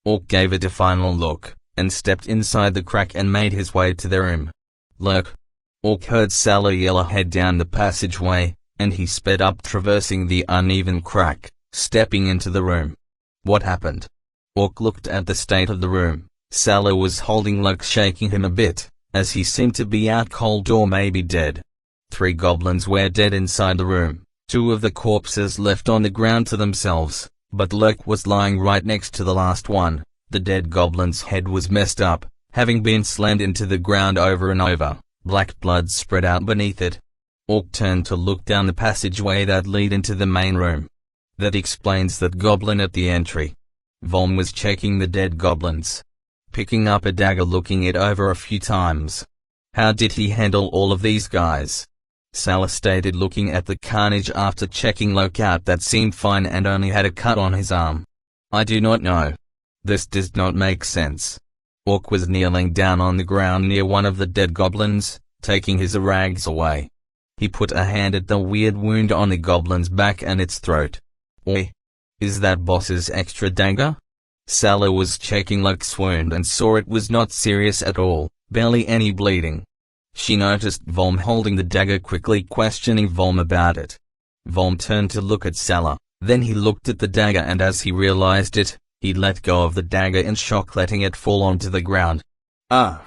Orc gave it a final look, and stepped inside the crack and made his way to their room. Lurk. Orc heard Salah yell ahead down the passageway, and he sped up traversing the uneven crack, stepping into the room. What happened? Orc looked at the state of the room. Salah was holding Lurk, shaking him a bit, as he seemed to be out cold or maybe dead. 3 goblins were dead inside the room, 2 of the corpses left on the ground to themselves, but Lurk was lying right next to the last one. The dead goblin's head was messed up, having been slammed into the ground over and over, black blood spread out beneath it. Orc turned to look down the passageway that lead into the main room. That explains that goblin at the entry. Vom was checking the dead goblins. Picking up a dagger, looking it over a few times. How did he handle all of these guys? Salah stated, looking at the carnage after checking Lurk out. That seemed fine and only had a cut on his arm. I do not know. This does not make sense. Orc was kneeling down on the ground near one of the dead goblins, taking his rags away. He put a hand at the weird wound on the goblin's back and its throat. Oi! Is that boss's extra dagger? Salah was checking Lurk's wound and saw it was not serious at all, barely any bleeding. She noticed Vom holding the dagger, quickly questioning Vom about it. Vom turned to look at Salah, then he looked at the dagger, and as he realized it, he let go of the dagger in shock, letting it fall onto the ground. Ah!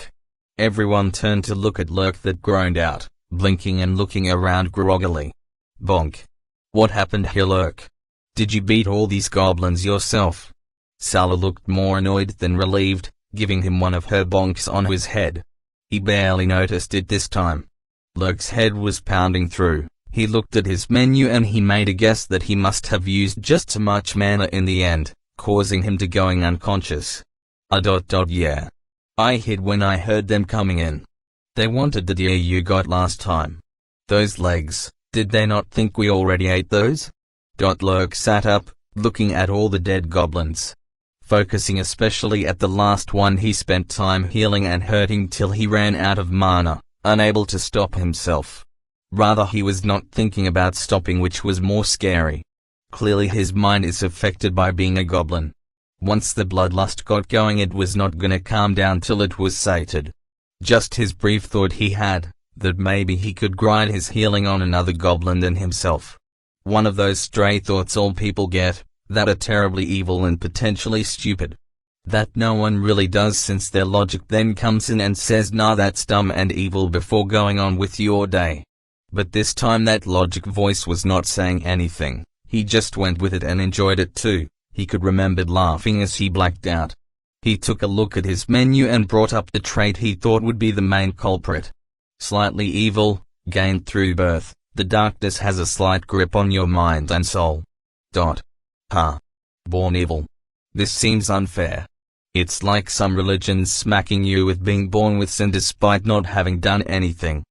Everyone turned to look at Lurk, that groaned out, blinking and looking around groggily. Bonk. What happened here, Lurk? Did you beat all these goblins yourself? Salah looked more annoyed than relieved, giving him one of her bonks on his head. He barely noticed it this time. Lurk's head was pounding through. He looked at his menu and he made a guess that he must have used just too much mana in the end, causing him to going unconscious. Yeah. I hid when I heard them coming in. They wanted the deer you got last time. Those legs, did they not think we already ate those? Lurk sat up, looking at all the dead goblins. Focusing especially at the last one, he spent time healing and hurting till he ran out of mana, unable to stop himself. Rather, he was not thinking about stopping, which was more scary. Clearly his mind is affected by being a goblin. Once the bloodlust got going, it was not gonna calm down till it was sated. Just his brief thought he had, that maybe he could grind his healing on another goblin than himself. One of those stray thoughts all people get, that are terribly evil and potentially stupid. That no one really does, since their logic then comes in and says, nah, that's dumb and evil, before going on with your day. But this time that logic voice was not saying anything. He just went with it and enjoyed it too. He could remember laughing as he blacked out. He took a look at his menu and brought up the trait he thought would be the main culprit. Slightly evil, gained through birth. The darkness has a slight grip on your mind and soul. Born evil. This seems unfair. It's like some religions smacking you with being born with sin despite not having done anything.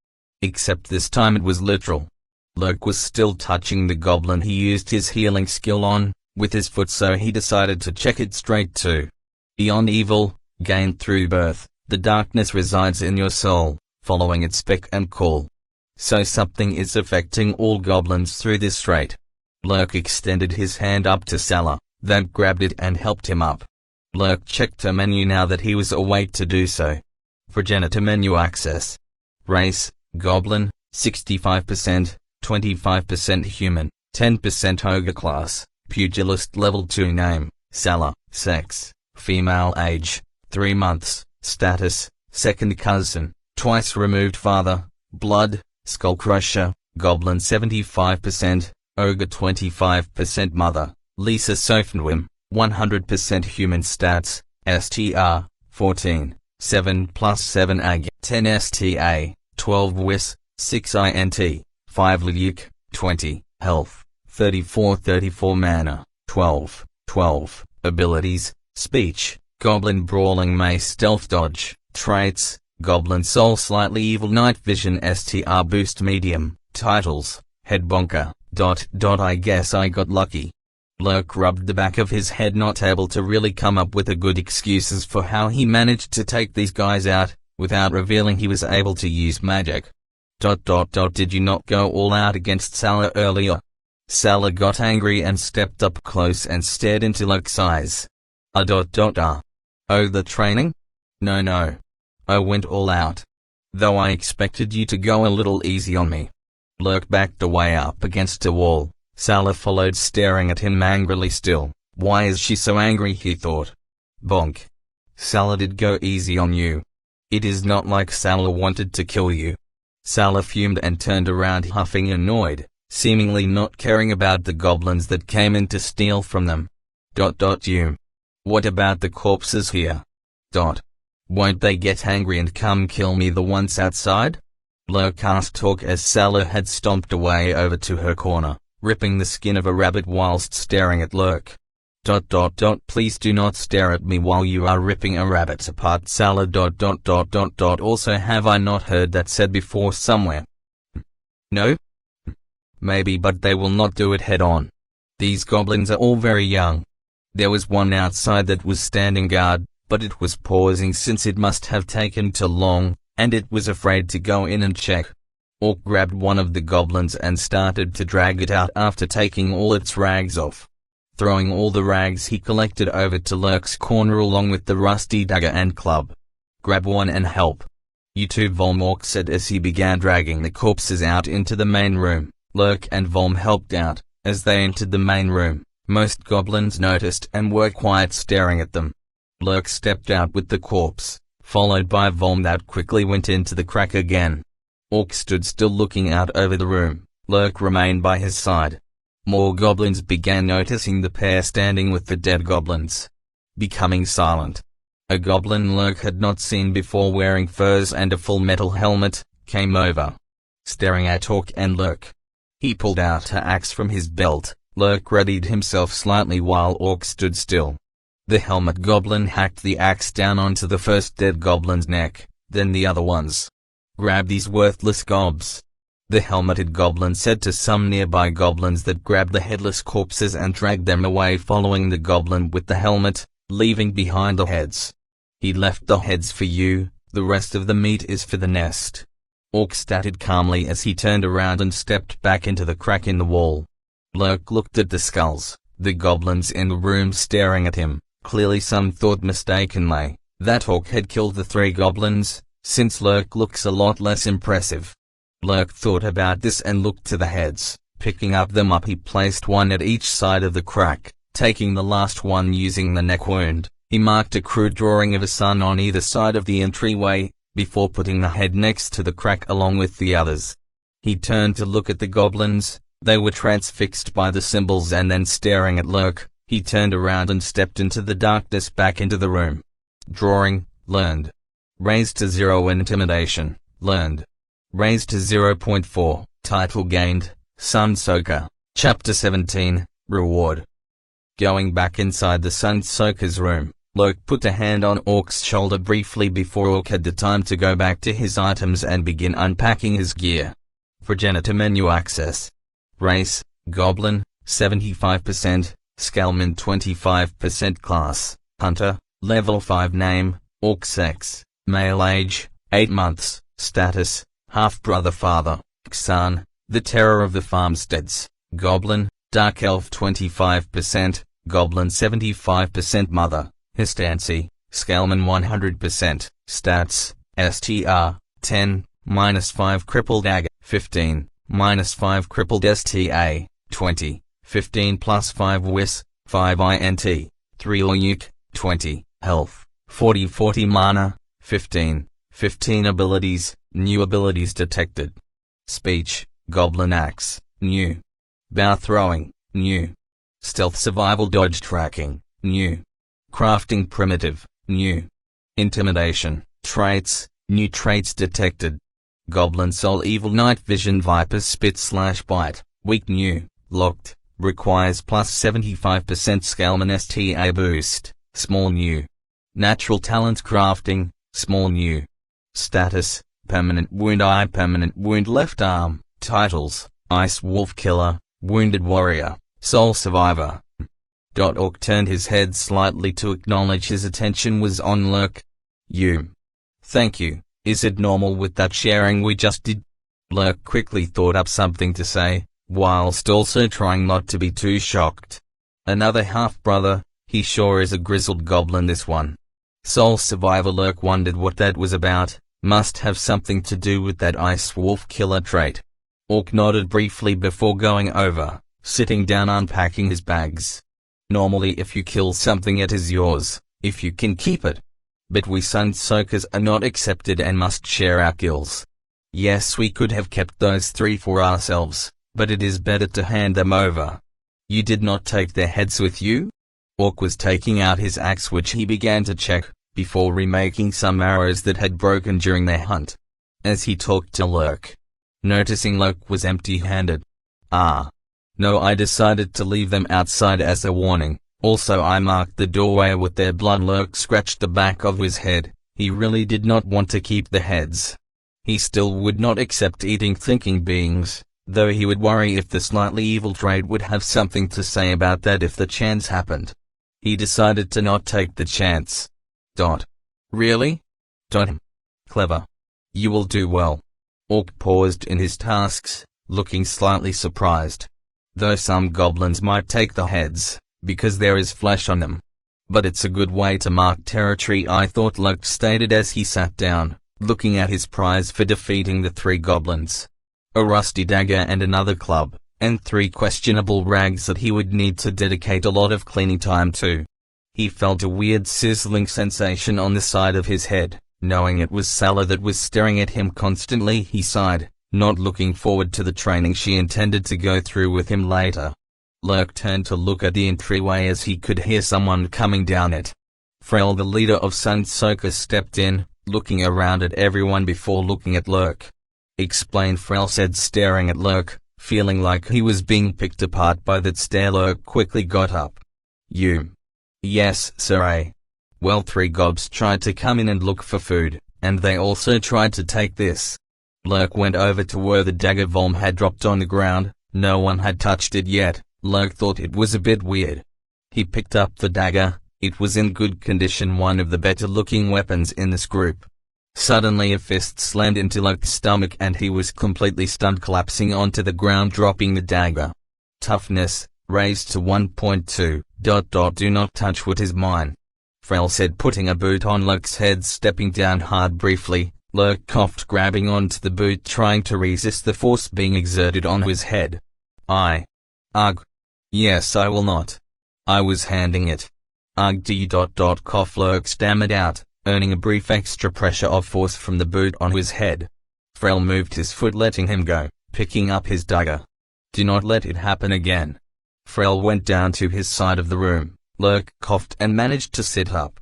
Except this time it was literal. Lurk was still touching the goblin he used his healing skill on, with his foot, so he decided to check it straight too. Beyond evil, gained through birth, the darkness resides in your soul, following its beck and call. So something is affecting all goblins through this trait. Lurk extended his hand up to Salah, then grabbed it and helped him up. Lurk checked her menu now that he was awake to do so. Progenitor menu access. Race, Goblin, 65%, 25% Human, 10% Ogre class, Pugilist level 2 name, Salah, sex, female age, 3 months, status, second cousin, twice removed father, blood, Skull Crusher, Goblin 75%, Ogre 25% mother, Lisa Sofnwim, 100% human stats, STR, 14, 7 plus 7 AG, 10 STA, 12 WIS, 6 INT, 5 Luke, 20, health, 34 mana, 12 abilities, speech, Goblin Brawling Mace Stealth Dodge, traits, Goblin Soul Slightly Evil Night Vision STR Boost Medium, titles, Head Bonker, ... I guess I got lucky. Lurk rubbed the back of his head, not able to really come up with a good excuses for how he managed to take these guys out, without revealing he was able to use magic. ... Did you not go all out against Salah earlier? Salah got angry and stepped up close and stared into Lurk's eyes. Oh, the training? No. I went all out. Though I expected you to go a little easy on me. Lurk backed away up against a wall. Salah followed, staring at him angrily still. Why is she so angry, he thought. Bonk. Salah did go easy on you. It is not like Salah wanted to kill you. Salah fumed and turned around, huffing annoyed, seemingly not caring about the goblins that came in to steal from them. You. What about the corpses here? Won't they get angry and come kill me, the ones outside? Lurk asked Orc as Salah had stomped away over to her corner, ripping the skin of a rabbit whilst staring at Lurk. Please do not stare at me while you are ripping a rabbit apart, Salah. Also, have I not heard that said before somewhere? No? Maybe, but they will not do it head on. These goblins are all very young. There was one outside that was standing guard, but it was pausing since it must have taken too long, and it was afraid to go in and check. Orc grabbed one of the goblins and started to drag it out after taking all its rags off. Throwing all the rags he collected over to Lurk's corner along with the rusty dagger and club. Grab one and help. You too, Volm, Orc said as he began dragging the corpses out into the main room. Lurk and Volm helped out. As they entered the main room, most goblins noticed and were quiet, staring at them. Lurk stepped out with the corpse, followed by Volm that quickly went into the crack again. Orc stood still looking out over the room. Lurk remained by his side. More goblins began noticing the pair standing with the dead goblins. Becoming silent. A goblin Lurk had not seen before, wearing furs and a full metal helmet, came over. Staring at Orc and Lurk. He pulled out an axe from his belt. Lurk readied himself slightly while Orc stood still. The helmet goblin hacked the axe down onto the first dead goblin's neck, then the other ones. Grab these worthless gobs. The helmeted goblin said to some nearby goblins that grabbed the headless corpses and dragged them away, following the goblin with the helmet, leaving behind the heads. He left the heads for you, the rest of the meat is for the nest. Orc stated calmly as he turned around and stepped back into the crack in the wall. Lurk looked at the skulls, the goblins in the room staring at him. Clearly some thought mistakenly that Orc had killed the 3 goblins, since Lurk looks a lot less impressive. Lurk thought about this and looked to the heads. Picking them up, he placed one at each side of the crack, taking the last one using the neck wound. He marked a crude drawing of a sun on either side of the entryway, before putting the head next to the crack along with the others. He turned to look at the goblins. They were transfixed by the symbols and then staring at Lurk. He turned around and stepped into the darkness back into the room. Drawing, learned. Raised to 0 intimidation, learned. Raised to 0.4, title gained, Sun Soaker. Chapter 17, Reward. Going back inside the Sun Soaker's room, Lurk put a hand on Orc's shoulder briefly before Orc had the time to go back to his items and begin unpacking his gear. Progenitor menu access. Race, Goblin, 75%, Scalman 25% class, Hunter, level 5 name, Orc sex, male age, 8 months, status, half-brother father, Xan, the terror of the farmsteads, Goblin, Dark Elf 25%, Goblin 75% mother, Histancy, Scalman 100%, stats, STR, 10, -5 crippled dagger, 15, -5 crippled STA, 20, 15 plus 5 WIS, 5 INT, 3 Oyuk, 20, health, 40 mana, 15 abilities, new abilities detected. Speech, Goblin Axe, new. Bow throwing, new. Stealth survival dodge tracking, new. Crafting primitive, new. Intimidation, traits, new traits detected. Goblin soul evil night vision viper spit / bite, weak new, locked, requires plus 75% Scalman STA boost, small new. Natural talent crafting, small new. Status, permanent wound eye, permanent wound left arm. Titles, Ice Wolf Killer, Wounded Warrior, Soul Survivor. Orc turned his head slightly to acknowledge his attention was on Lurk. You. Thank you. Is it normal with that sharing we just did? Lurk quickly thought up something to say, whilst also trying not to be too shocked. Another half-brother, he sure is a grizzled goblin this one. Soul Survivor. Lurk wondered what that was about, must have something to do with that Ice Wolf Killer trait. Orc nodded briefly before going over, sitting down unpacking his bags. Normally if you kill something it is yours, if you can keep it. But we Sun Soakers are not accepted and must share our kills. Yes, we could have kept those 3 for ourselves, but it is better to hand them over. You did not take their heads with you? Orc was taking out his axe which he began to check, before remaking some arrows that had broken during their hunt. as he talked to Lurk. Noticing Lurk was empty-handed. "Ah. No, I decided to leave them outside as a warning. Also I marked the doorway with their blood." Lurk scratched the back of his head. He really did not want to keep the heads. He still would not accept eating thinking beings, though he would worry if the slightly evil trade would have something to say about that if the chance happened. He decided to not take the chance. Really? Clever. You will do well. Orc paused in his tasks, looking slightly surprised. Though some goblins might take the heads, because there is flesh on them. But it's a good way to mark territory, I thought, Lurk stated as he sat down, looking at his prize for defeating the 3 goblins. A rusty dagger and another club, and 3 questionable rags that he would need to dedicate a lot of cleaning time to. He felt a weird sizzling sensation on the side of his head. Knowing it was Sala that was staring at him constantly, he sighed, not looking forward to the training she intended to go through with him later. Lurk turned to look at the entryway as he could hear someone coming down it. Frel, the leader of Sunsoaker, stepped in, looking around at everyone before looking at Lurk. "Explain," Frel said, staring at Lurk, feeling like he was being picked apart by that stare. Lurk quickly got up. "You?" "Yes, sir. Well, 3 gobs tried to come in and look for food, and they also tried to take this." Lurk went over to where the dagger Volm had dropped on the ground. No one had touched it yet. Lurk thought it was a bit weird. He picked up the dagger. It was in good condition, one of the better-looking weapons in this group. Suddenly a fist slammed into Lurk's stomach and he was completely stunned, collapsing onto the ground, dropping the dagger. Toughness, raised to 1.2. Do not touch what is mine, Frel said, putting a boot on Lurk's head. Stepping down hard briefly, Lurk coughed, grabbing onto the boot, trying to resist the force being exerted on his head. Ugh. Yes, I will not. I was handing it. Ugh, cough, Lurk stammered out, earning a brief extra pressure of force from the boot on his head. Frel moved his foot, letting him go, picking up his dagger. "Do not let it happen again." Frel went down to his side of the room. Lurk coughed and managed to sit up.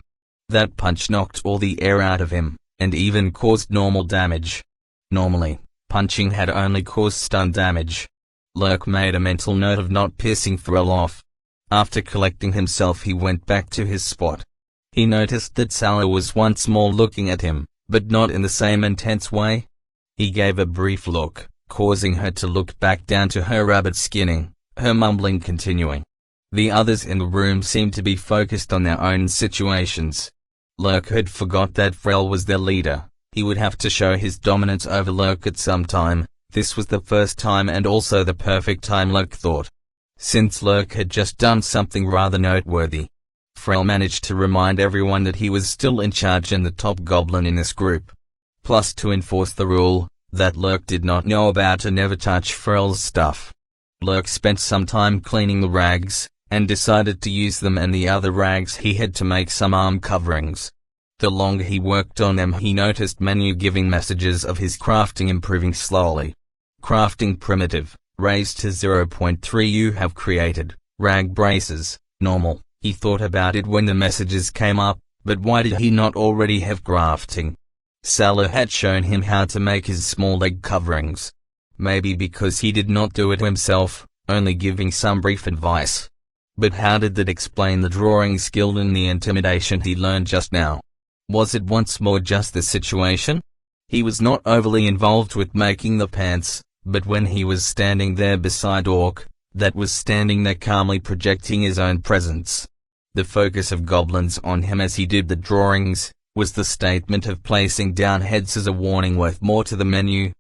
That punch knocked all the air out of him, and even caused normal damage. Normally, punching had only caused stun damage. Lurk made a mental note of not pissing Frel off. After collecting himself, he went back to his spot. He noticed that Sala was once more looking at him, but not in the same intense way. He gave a brief look, causing her to look back down to her rabbit skinning, her mumbling continuing. The others in the room seemed to be focused on their own situations. Lurk had forgot that Frel was their leader. He would have to show his dominance over Lurk at some time. This was the first time and also the perfect time, Lurk thought. Since Lurk had just done something rather noteworthy. Frel managed to remind everyone that he was still in charge and the top goblin in this group. Plus, to enforce the rule that Lurk did not know about, to never touch Frel's stuff. Lurk spent some time cleaning the rags, and decided to use them and the other rags he had to make some arm coverings. The longer he worked on them, he noticed menu giving messages of his crafting improving slowly. Crafting primitive, raised to 0.3. You have created rag braces, normal. He thought about it when the messages came up, but why did he not already have crafting? Sala had shown him how to make his small leg coverings. Maybe because he did not do it himself, only giving some brief advice. But how did that explain the drawing skill and the intimidation he learned just now? Was it once more just the situation? He was not overly involved with making the pants, but when he was standing there beside Orc, that was standing there calmly projecting his own presence. The focus of goblins on him as he did the drawings, was the statement of placing down heads as a warning worth more to the menu.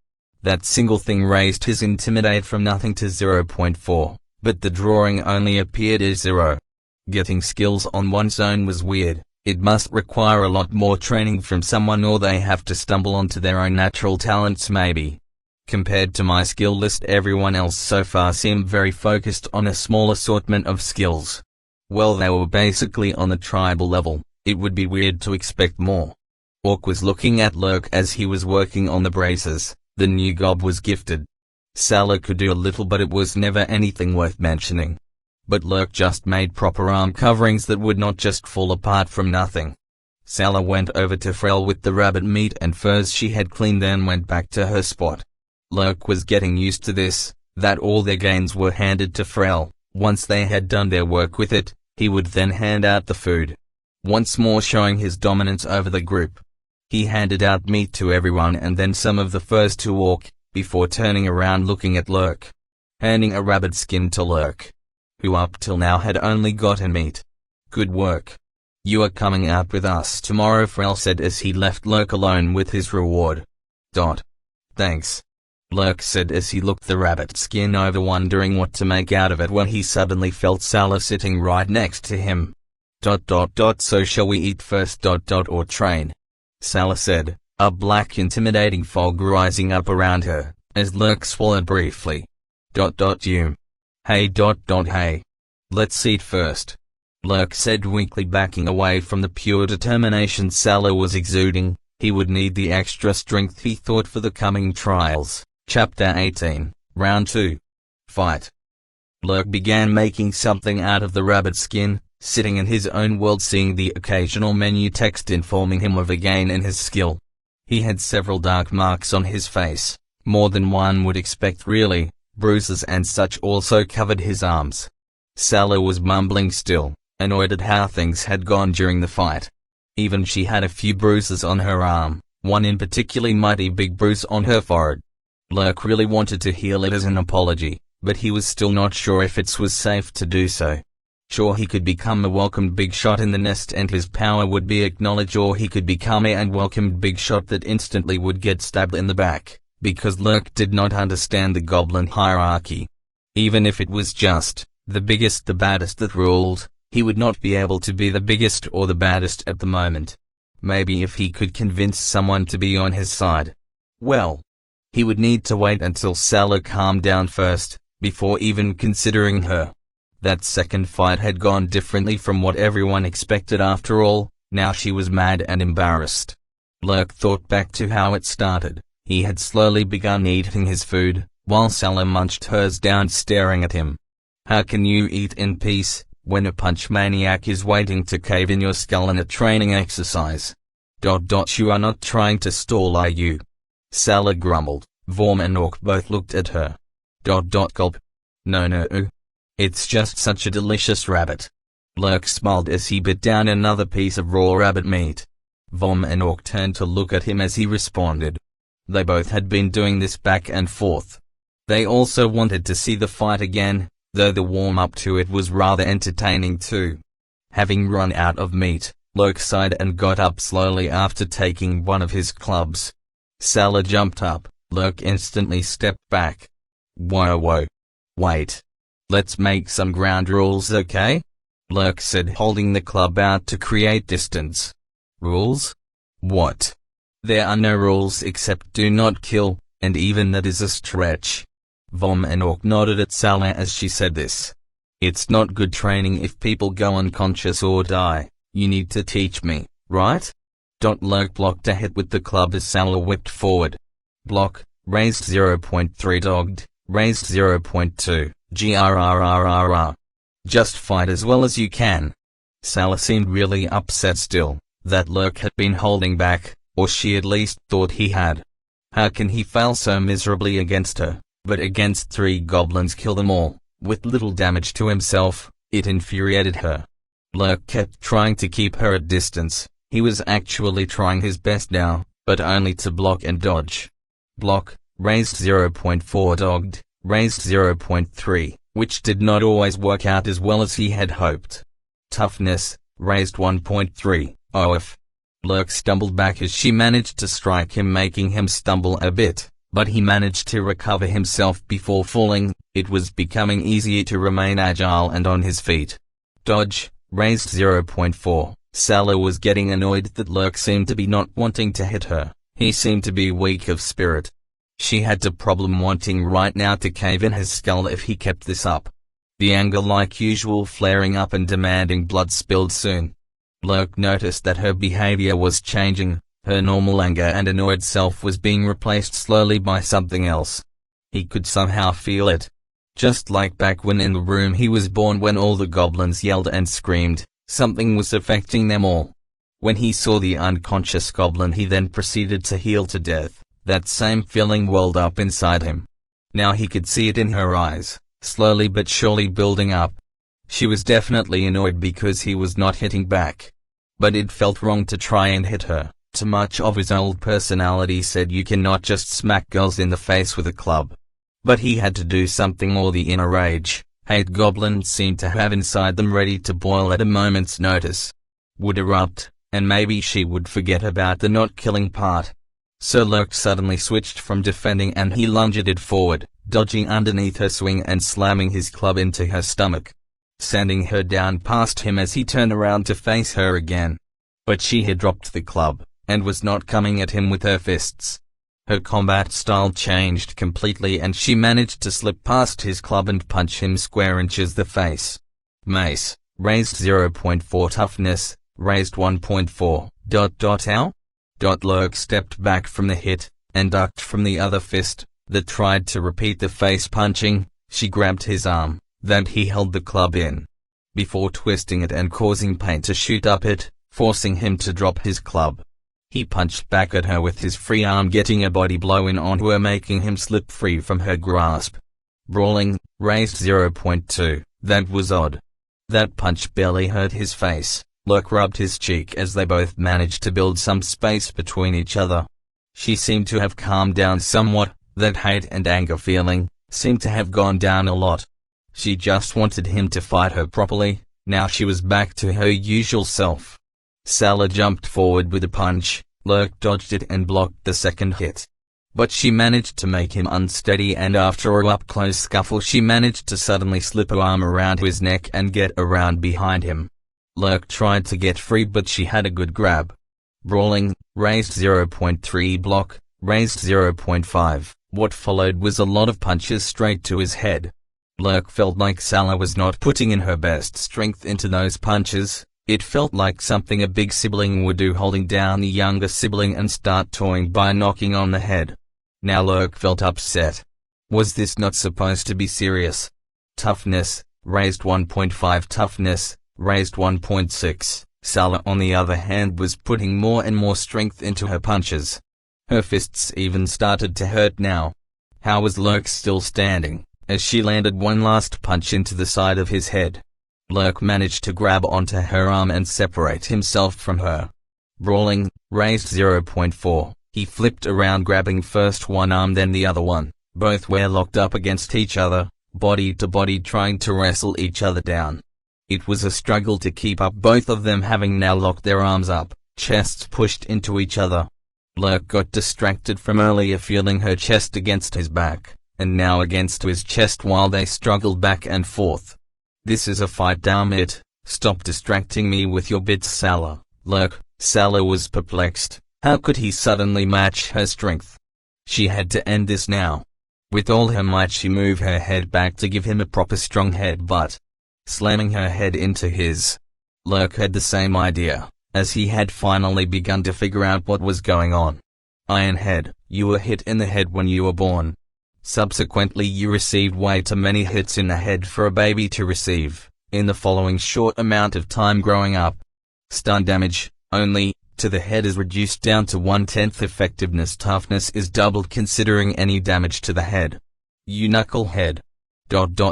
That single thing raised his intimidate from nothing to 0.4, but the drawing only appeared as 0. Getting skills on one's own was weird. It must require a lot more training from someone, or they have to stumble onto their own natural talents maybe. Compared to my skill list, everyone else so far seemed very focused on a small assortment of skills. Well, they were basically on the tribal level. It would be weird to expect more. Orc was looking at Lurk as he was working on the braces. The new gob was gifted. Sala could do a little, but it was never anything worth mentioning. But Lurk just made proper arm coverings that would not just fall apart from nothing. Sala went over to Frel with the rabbit meat and furs she had cleaned, then went back to her spot. Lurk was getting used to this, that all their gains were handed to Frel. Once they had done their work with it, he would then hand out the food. Once more showing his dominance over the group. He handed out meat to everyone and then some of the furs to Orc, before turning around looking at Lurk. Handing a rabbit skin to Lurk, who up till now had only gotten meat. Good work. You are coming out with us tomorrow, Frel said as he left Lurk alone with his reward. Thanks. Lurk said as he looked the rabbit skin over, wondering what to make out of it when he suddenly felt Sala sitting right next to him. So shall we eat first or train? Sala said, a black intimidating fog rising up around her, as Lurk swallowed briefly. You. Hey. Let's eat first. Lurk said weakly, backing away from the pure determination Sala was exuding. He would need the extra strength, he thought, for the coming trials. Chapter 18, Round 2. Fight. Lurk began making something out of the rabbit skin, sitting in his own world, seeing the occasional menu text informing him of a gain in his skill. He had several dark marks on his face, more than one would expect really, bruises and such also covered his arms. Sala was mumbling still, annoyed at how things had gone during the fight. Even she had a few bruises on her arm, one in particularly mighty big bruise on her forehead. Lurk really wanted to heal it as an apology, but he was still not sure if it was safe to do so. Sure, he could become a welcomed big shot in the nest and his power would be acknowledged, or he could become a unwelcomed big shot that instantly would get stabbed in the back, because Lurk did not understand the goblin hierarchy. Even if it was just the biggest, the baddest that ruled, he would not be able to be the biggest or the baddest at the moment. Maybe if he could convince someone to be on his side. Well, he would need to wait until Sala calmed down first, before even considering her. That second fight had gone differently from what everyone expected after all. Now she was mad and embarrassed. Lurk thought back to how it started. He had slowly begun eating his food, while Sala munched hers down, staring at him. How can you eat in peace, when a punch maniac is waiting to cave in your skull in a training exercise? You are not trying to stall, are you? Sala grumbled. Vorm and Orc both looked at her. Gulp. No. It's just such a delicious rabbit. Lurk smiled as he bit down another piece of raw rabbit meat. Vorm and Orc turned to look at him as he responded. They both had been doing this back and forth. They also wanted to see the fight again, though the warm-up to it was rather entertaining too. Having run out of meat, Lurk sighed and got up slowly after taking one of his clubs. Sala jumped up. Lurk instantly stepped back. Whoa. Wait. Let's make some ground rules, okay? Lurk said, holding the club out to create distance. Rules? What? There are no rules except do not kill, and even that is a stretch. Vorm and Orc nodded at Sala as she said this. It's not good training if people go unconscious or die. You need to teach me, right? Lurk blocked a hit with the club as Sala whipped forward. Block, raised 0.3 dogged, raised 0.2, grrrrrr. Just fight as well as you can. Sala seemed really upset still, that Lurk had been holding back, or she at least thought he had. How can he fail so miserably against her, but against 3 goblins kill them all, with little damage to himself? It infuriated her. Lurk kept trying to keep her at distance. He was actually trying his best now, but only to block and dodge. Block, raised 0.4 dogged, raised 0.3, which did not always work out as well as he had hoped. Toughness, raised 1.3, off. Lurk stumbled back as she managed to strike him, making him stumble a bit, but he managed to recover himself before falling. It was becoming easier to remain agile and on his feet. Dodge, raised 0.4. Sala was getting annoyed that Lurk seemed to be not wanting to hit her. He seemed to be weak of spirit. She had a problem wanting right now to cave in his skull if he kept this up. The anger like usual flaring up and demanding blood spilled soon. Lurk noticed that her behavior was changing. Her normal anger and annoyed self was being replaced slowly by something else. He could somehow feel it. Just like back when in the room he was born, when all the goblins yelled and screamed, something was affecting them all. When he saw the unconscious goblin, he then proceeded to heal to death. That same feeling welled up inside him. Now he could see it in her eyes, slowly but surely building up. She was definitely annoyed because he was not hitting back. But it felt wrong to try and hit her. Too much of his old personality said you cannot just smack girls in the face with a club. But he had to do something, or the inner rage, hate goblins seemed to have inside them ready to boil at a moment's notice, would erupt, and maybe she would forget about the not killing part. So Lurk suddenly switched from defending and he lunged forward, dodging underneath her swing and slamming his club into her stomach, sending her down past him as he turned around to face her again. But she had dropped the club, and was not coming at him with her fists. Her combat style changed completely and she managed to slip past his club and punch him square into the face. Mace, raised 0.4 toughness, raised 1.4. Ow? Lurk stepped back from the hit, and ducked from the other fist, that tried to repeat the face punching. She grabbed his arm, that he held the club in, before twisting it and causing pain to shoot up it, forcing him to drop his club. He punched back at her with his free arm, getting a body blow in onto her, making him slip free from her grasp. Brawling, raised 0.2, that was odd. That punch barely hurt his face. Lurk rubbed his cheek as they both managed to build some space between each other. She seemed to have calmed down somewhat, that hate and anger feeling seemed to have gone down a lot. She just wanted him to fight her properly. Now she was back to her usual self. Salah jumped forward with a punch. Lurk dodged it and blocked the second hit. But she managed to make him unsteady, and after a up-close scuffle she managed to suddenly slip her arm around his neck and get around behind him. Lurk tried to get free, but she had a good grab. Brawling, raised 0.3 block, raised 0.5. What followed was a lot of punches straight to his head. Lurk felt like Salah was not putting in her best strength into those punches. It felt like something a big sibling would do, holding down the younger sibling and start toying by knocking on the head. Now Lurk felt upset. Was this not supposed to be serious? Toughness, raised 1.5. Toughness, raised 1.6. Salah on the other hand was putting more and more strength into her punches. Her fists even started to hurt now. How was Lurk still standing, as she landed one last punch into the side of his head? Lurk managed to grab onto her arm and separate himself from her. Brawling, raised 0.4. He flipped around, grabbing first one arm then the other one. Both were locked up against each other, body to body, trying to wrestle each other down. It was a struggle to keep up, both of them having now locked their arms up, chests pushed into each other. Lurk got distracted from earlier feeling her chest against his back, and now against his chest while they struggled back and forth. This is a fight, damn it. Stop distracting me with your bits, Salah. Lurk. Salah was perplexed. How could he suddenly match her strength? She had to end this now. With all her might she moved her head back to give him a proper strong headbutt, slamming her head into his. Lurk had the same idea, as he had finally begun to figure out what was going on. Ironhead, you were hit in the head when you were born. Subsequently you received way too many hits in the head for a baby to receive, in the following short amount of time growing up. Stun damage, only, to the head is reduced down to 1/10. Effectiveness toughness is doubled considering any damage to the head. You knucklehead.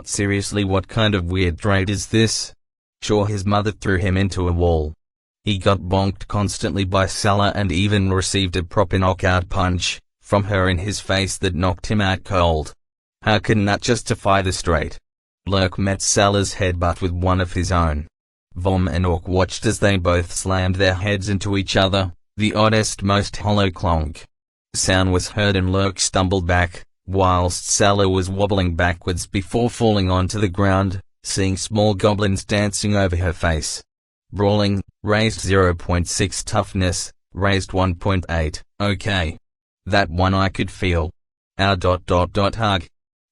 Seriously, what kind of weird trait is this? Sure, his mother threw him into a wall. He got bonked constantly by Salah and even received a proper knockout punch from her in his face that knocked him out cold. How can that justify this trait? Lurk met Salah's headbutt with one of his own. Vom and Orc watched as they both slammed their heads into each other, the oddest, most hollow clonk sound was heard, and Lurk stumbled back, whilst Salah was wobbling backwards before falling onto the ground, seeing small goblins dancing over her face. Brawling, raised 0.6. Toughness, raised 1.8. Okay. That one I could feel. Hug.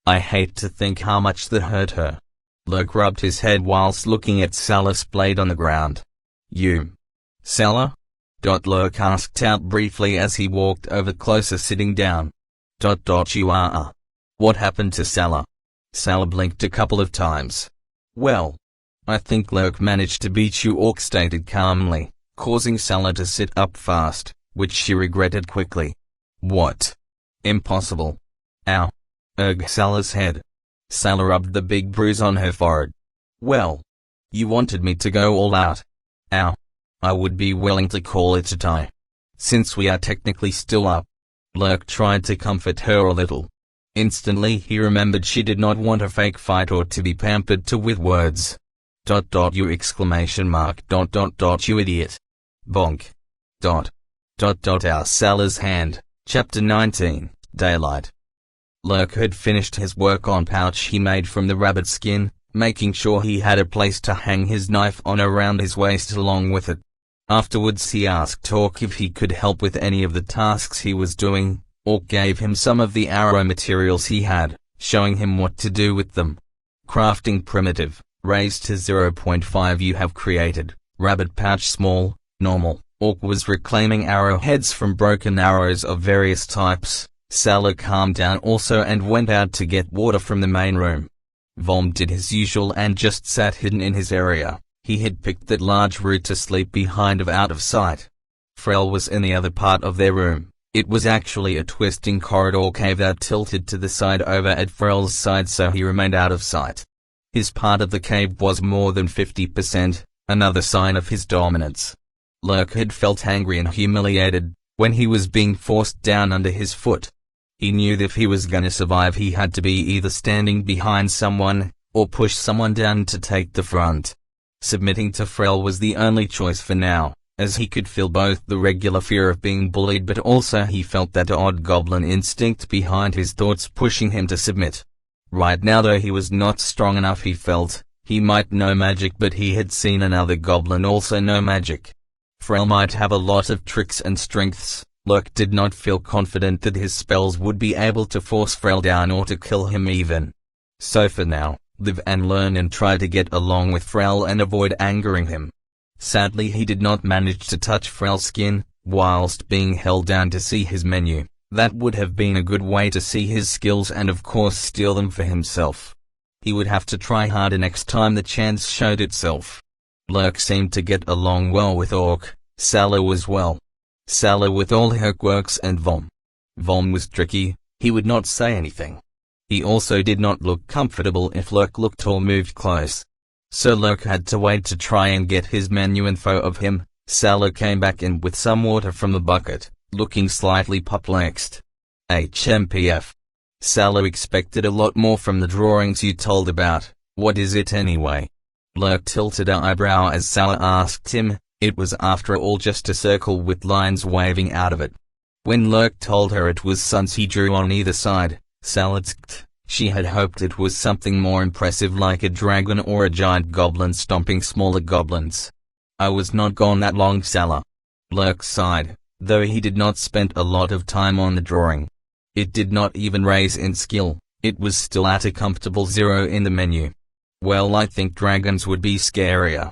I hate to think how much that hurt her. Lurk rubbed his head whilst looking at Salah splayed on the ground. You. Salah? Lurk asked out briefly as he walked over closer, sitting down. You are. What happened to Salah? Salah blinked a couple of times. Well, I think Lurk managed to beat you, Orc stated calmly. causing Salah to sit up fast, which she regretted quickly. What? Impossible. Ow. Urged Salah's head. Salah rubbed the big bruise on her forehead. Well, you wanted me to go all out. Ow. I would be willing to call it a tie, since we are technically still up. Lurk tried to comfort her a little. Instantly he remembered she did not want a fake fight or to be pampered to with words. You exclamation mark. You idiot. Bonk. Our Salah's hand. Chapter 19, Daylight. Lurk had finished his work on pouch he made from the rabbit skin, making sure he had a place to hang his knife on around his waist along with it. Afterwards he asked Orc if he could help with any of the tasks he was doing. Orc gave him some of the arrow materials he had, showing him what to do with them. Crafting primitive, raised to 0.5. You have created, rabbit pouch small, normal. Orc was reclaiming arrowheads from broken arrows of various types. Salah calmed down also and went out to get water from the main room. Vom did his usual and just sat hidden in his area. He had picked that large root to sleep behind out of sight. Frel was in the other part of their room. It was actually a twisting corridor cave that tilted to the side over at Frel's side, so he remained out of sight. His part of the cave was more than 50%, another sign of his dominance. Lurk had felt angry and humiliated when he was being forced down under his foot. He knew that if he was gonna survive he had to be either standing behind someone, or push someone down to take the front. Submitting to Frel was the only choice for now, as he could feel both the regular fear of being bullied but also he felt that odd goblin instinct behind his thoughts pushing him to submit. Right now though he was not strong enough. He felt, he might know magic but he had seen another goblin also know magic. Frel might have a lot of tricks and strengths. Lurk did not feel confident that his spells would be able to force Frel down or to kill him even. So for now, live and learn and try to get along with Frel and avoid angering him. Sadly he did not manage to touch Frel's skin, whilst being held down to see his menu. That would have been a good way to see his skills and of course steal them for himself. He would have to try harder next time the chance showed itself. Lurk seemed to get along well with Orc. Salah was well. Salah with all her quirks and Vom. Vom was tricky, he would not say anything. He also did not look comfortable if Lurk looked or moved close. So Lurk had to wait to try and get his menu info of him. Salah came back in with some water from the bucket, looking slightly perplexed. HMPF. Salah expected a lot more from the drawings you told about. What is it anyway? Lurk tilted an eyebrow as Salah asked him. It was after all just a circle with lines waving out of it. When Lurk told her it was suns he drew on either side, Salah tzked. She had hoped it was something more impressive like a dragon or a giant goblin stomping smaller goblins. I was not gone that long, Salah. Lurk sighed, though he did not spend a lot of time on the drawing. It did not even raise in skill, it was still at a comfortable 0 in the menu. Well, I think dragons would be scarier.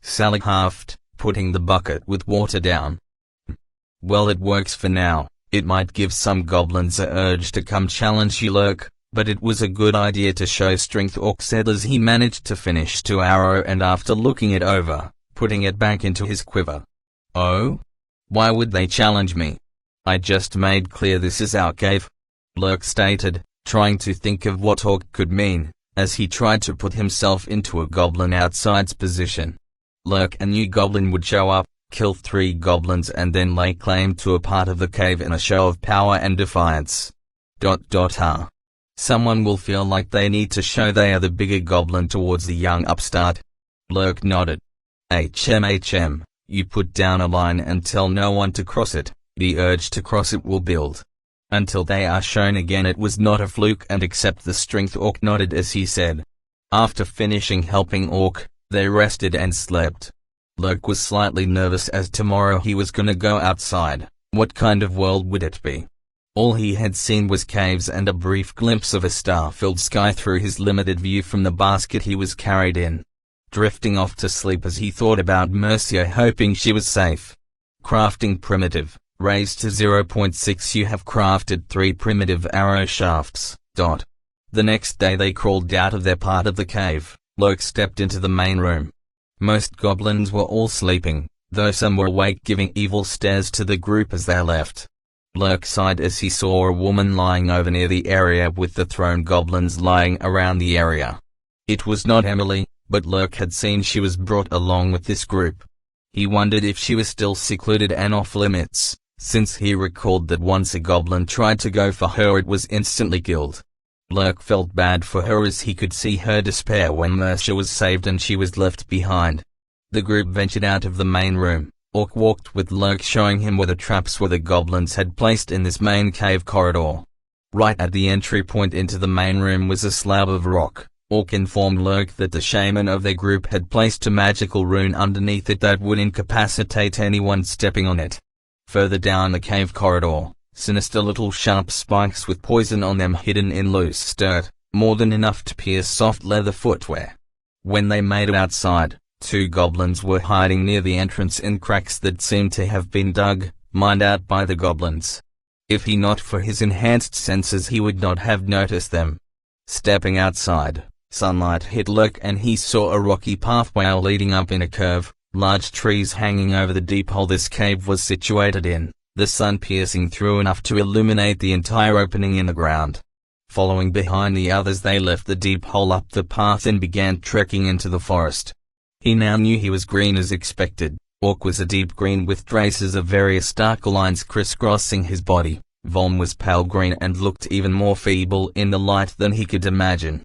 Salah huffed, putting the bucket with water down. Well, it works for now. It might give some goblins a urge to come challenge you, Lurk, but it was a good idea to show strength, Orc said as he managed to finish 2 arrow and after looking it over, putting it back into his quiver. Oh? Why would they challenge me? I just made clear this is our cave, Lurk stated, trying to think of what Orc could mean, as he tried to put himself into a goblin outside's position. Lurk, a new goblin, would show up, kill 3 goblins and then lay claim to a part of the cave in a show of power and defiance. Someone will feel like they need to show they are the bigger goblin towards the young upstart. Lurk nodded. HM, you put down a line and tell no one to cross it. The urge to cross it will build. Until they are shown again. It was not a fluke and accept the strength, Orc nodded as he said. After finishing helping Orc, they rested and slept. Lurk was slightly nervous as tomorrow he was gonna go outside. What kind of world would it be? All he had seen was caves and a brief glimpse of a star-filled sky through his limited view from the basket he was carried in. Drifting off to sleep as he thought about Mercia, hoping she was safe. Crafting primitive, raised to 0.6. You have crafted 3 primitive arrow shafts. The next day they crawled out of their part of the cave. Lurk stepped into the main room. Most goblins were all sleeping. though some were awake giving evil stares to the group as they left. Lurk sighed as he saw a woman lying over near the area with the thrown goblins lying around the area. It was not Emily, but Lurk had seen she was brought along with this group. He wondered if she was still secluded and off limits, since he recalled that once a goblin tried to go for her it was instantly killed. Lurk felt bad for her as he could see her despair when Mercia was saved and she was left behind. The group ventured out of the main room. Orc walked with Lurk, showing him where the traps were the goblins had placed in this main cave corridor. Right at the entry point into the main room was a slab of rock. Orc informed Lurk that the shaman of their group had placed a magical rune underneath it that would incapacitate anyone stepping on it. Further down the cave corridor, sinister little sharp spikes with poison on them hidden in loose dirt, more than enough to pierce soft leather footwear. When they made it outside, 2 goblins were hiding near the entrance in cracks that seemed to have been dug, mined out by the goblins. If he not for his enhanced senses he would not have noticed them. Stepping outside, sunlight hit Lurk and he saw a rocky pathway leading up in a curve, large trees hanging over the deep hole this cave was situated in, the sun piercing through enough to illuminate the entire opening in the ground. Following behind the others they left the deep hole up the path and began trekking into the forest. He now knew he was green as expected. Orc was a deep green with traces of various dark lines crisscrossing his body. Vom was pale green and looked even more feeble in the light than he could imagine.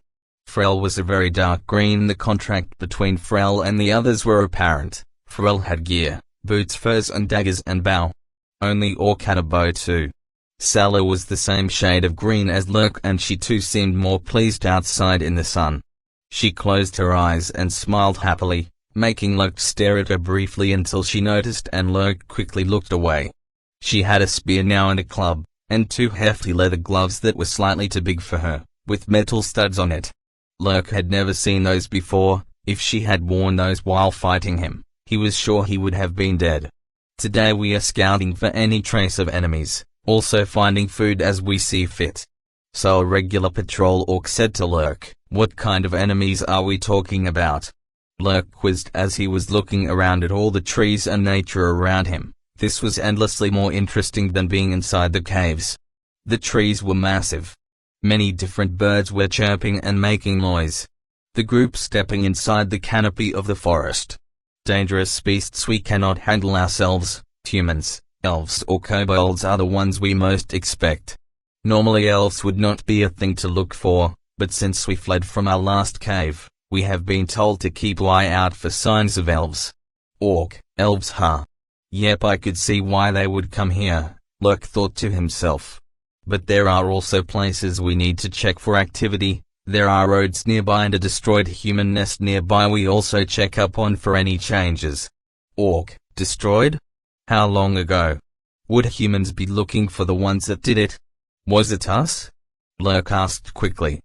Frel was a very dark green. The contrast between Frel and the others were apparent. Frel had gear, boots, furs and daggers and bow. Only Orc had a bow too. Sala was the same shade of green as Lurk and she too seemed more pleased outside in the sun. She closed her eyes and smiled happily, making Lurk stare at her briefly until she noticed and Lurk quickly looked away. She had a spear now and a club, and 2 hefty leather gloves that were slightly too big for her, with metal studs on it. Lurk had never seen those before. If she had worn those while fighting him, he was sure he would have been dead. Today we are scouting for any trace of enemies, also finding food as we see fit. So a regular patrol, Orc said to Lurk. What kind of enemies are we talking about? Lurk quizzed as he was looking around at all the trees and nature around him. This was endlessly more interesting than being inside the caves. The trees were massive. Many different birds were chirping and making noise. The group stepping inside the canopy of the forest. Dangerous beasts we cannot handle ourselves. Humans, elves or kobolds are the ones we most expect. Normally elves would not be a thing to look for, but since we fled from our last cave, we have been told to keep an eye out for signs of elves. Orc, elves, huh? Yep, I could see why they would come here, Lurk thought to himself. But there are also places we need to check for activity. There are roads nearby and a destroyed human nest nearby we also check up on for any changes. Orc, destroyed? How long ago? Would humans be looking for the ones that did it? Was it us? Lurk asked quickly.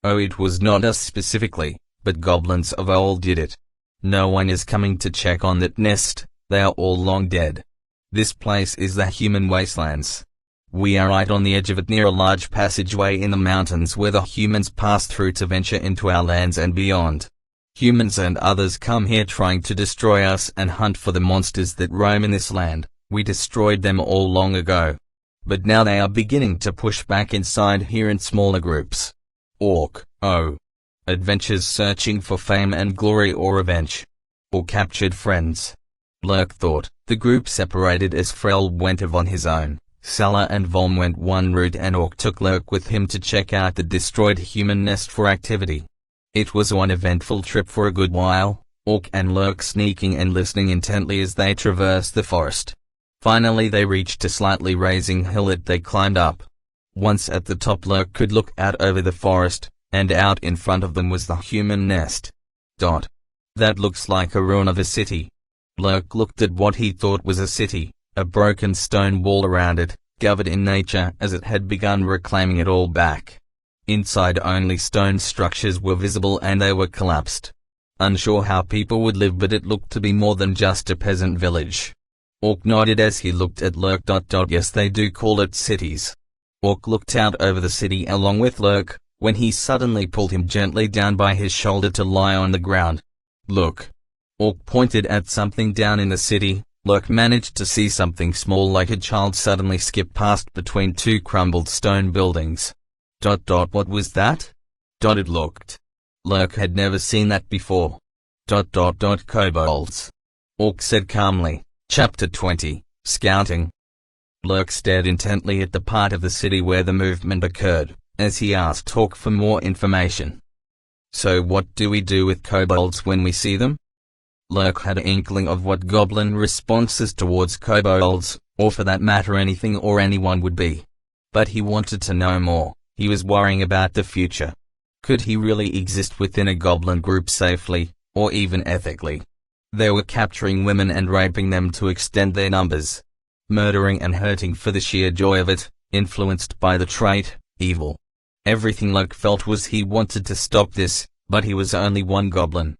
Oh, it was not us specifically, but goblins of old did it. No one is coming to check on that nest, they are all long dead. This place is the human wastelands. We are right on the edge of it near a large passageway in the mountains where the humans pass through to venture into our lands and beyond. Humans and others come here trying to destroy us and hunt for the monsters that roam in this land. We destroyed them all long ago. But now they are beginning to push back inside here in smaller groups. Orc, oh. Adventures searching for fame and glory or revenge. Or captured friends. Lurk thought. The group separated as Frel went on his own. Sala and Vom went one route and Orc took Lurk with him to check out the destroyed human nest for activity. It was one eventful trip for a good while, Orc and Lurk sneaking and listening intently as they traversed the forest. Finally they reached a slightly rising hill that they climbed up. Once at the top Lurk could look out over the forest, and out in front of them was the human nest. That looks like a ruin of a city. Lurk looked at what he thought was a city, a broken stone wall around it, covered in nature as it had begun reclaiming it all back. Inside only stone structures were visible and they were collapsed. Unsure how people would live, but it looked to be more than just a peasant village. Orc nodded as he looked at Lurk. Yes, they do call it cities. Orc looked out over the city along with Lurk, when he suddenly pulled him gently down by his shoulder to lie on the ground. Look. Orc pointed at something down in the city. Lurk managed to see something small like a child suddenly skip past between two crumbled stone buildings. What was that? It looked. Lurk had never seen that before. Kobolds. Orc said calmly. Chapter 20, Scouting. Lurk stared intently at the part of the city where the movement occurred, as he asked Orc for more information. So what do we do with kobolds when we see them? Lurk had an inkling of what goblin responses towards kobolds, or for that matter anything or anyone would be. But he wanted to know more. He was worrying about the future. Could he really exist within a goblin group safely, or even ethically? They were capturing women and raping them to extend their numbers. Murdering and hurting for the sheer joy of it, influenced by the trait, evil. Everything Lurk felt was he wanted to stop this, but he was only one goblin.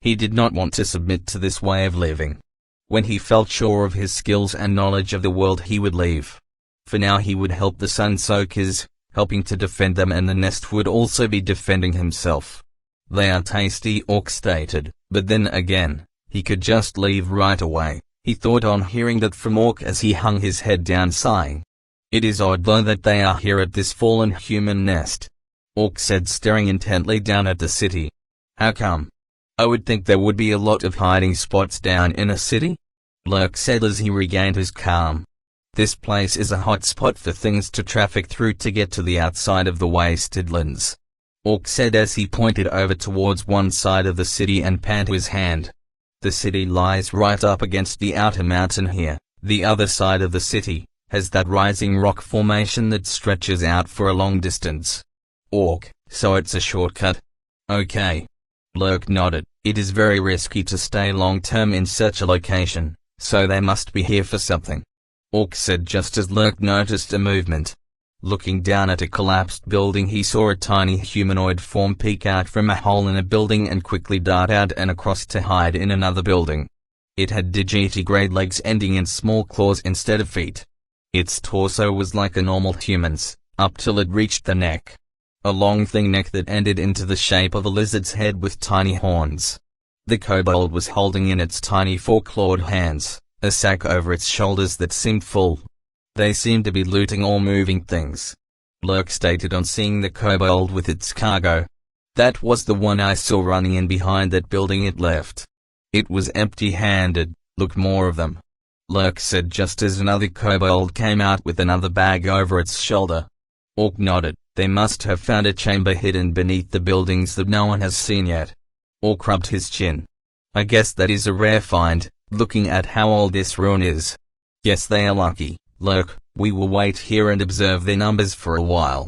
He did not want to submit to this way of living. When he felt sure of his skills and knowledge of the world he would leave. For now he would help the Sunsoakers, helping to defend them, and the nest would also be defending himself. They are tasty, Orc stated, but then again, he could just leave right away, he thought on hearing that from Orc as he hung his head down sighing. It is odd though that they are here at this fallen human nest. Orc said staring intently down at the city. How come? I would think there would be a lot of hiding spots down in a city? Lurk said as he regained his calm. This place is a hot spot for things to traffic through to get to the outside of the wasted lands. Orc said as he pointed over towards one side of the city and panned his hand. The city lies right up against the outer mountain here. The other side of the city has that rising rock formation that stretches out for a long distance. Orc, so it's a shortcut. Okay. Lurk nodded. It is very risky to stay long-term in such a location, so they must be here for something. Orc said just as Lurk noticed a movement. Looking down at a collapsed building he saw a tiny humanoid form peek out from a hole in a building and quickly dart out and across to hide in another building. It had digitigrade legs ending in small claws instead of feet. Its torso was like a normal human's, up till it reached the neck. A long thin neck that ended into the shape of a lizard's head with tiny horns. The kobold was holding in its tiny four-clawed hands a sack over its shoulders that seemed full. They seemed to be looting or moving things. Lurk stated on seeing the kobold with its cargo. That was the one I saw running in behind that building it left. It was empty-handed. Look, more of them. Lurk said just as another kobold came out with another bag over its shoulder. Orc nodded. They must have found a chamber hidden beneath the buildings that no one has seen yet. Orc rubbed his chin. I guess that is a rare find, looking at how old this ruin is. Yes, they are lucky. Lurk, we will wait here and observe their numbers for a while.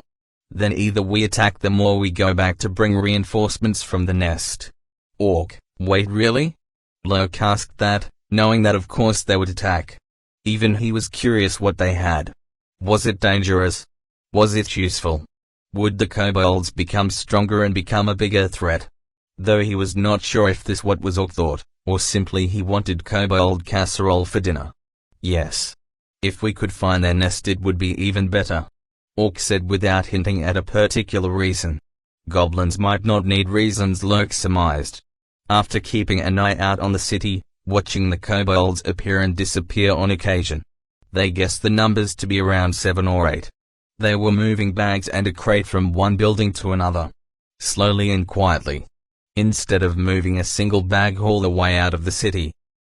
Then either we attack them or we go back to bring reinforcements from the nest. Orc, wait, really? Lurk asked that, knowing that of course they would attack. Even he was curious what they had. Was it dangerous? Was it useful? Would the kobolds become stronger and become a bigger threat? Though he was not sure if this what was Orc thought, or simply he wanted kobold casserole for dinner. Yes. If we could find their nest it would be even better. Orc said without hinting at a particular reason. Goblins might not need reasons, Lurk surmised. After keeping an eye out on the city, watching the kobolds appear and disappear on occasion, they guessed the numbers to be around 7 or 8. They were moving bags and a crate from one building to another. Slowly and quietly. Instead of moving a single bag all the way out of the city,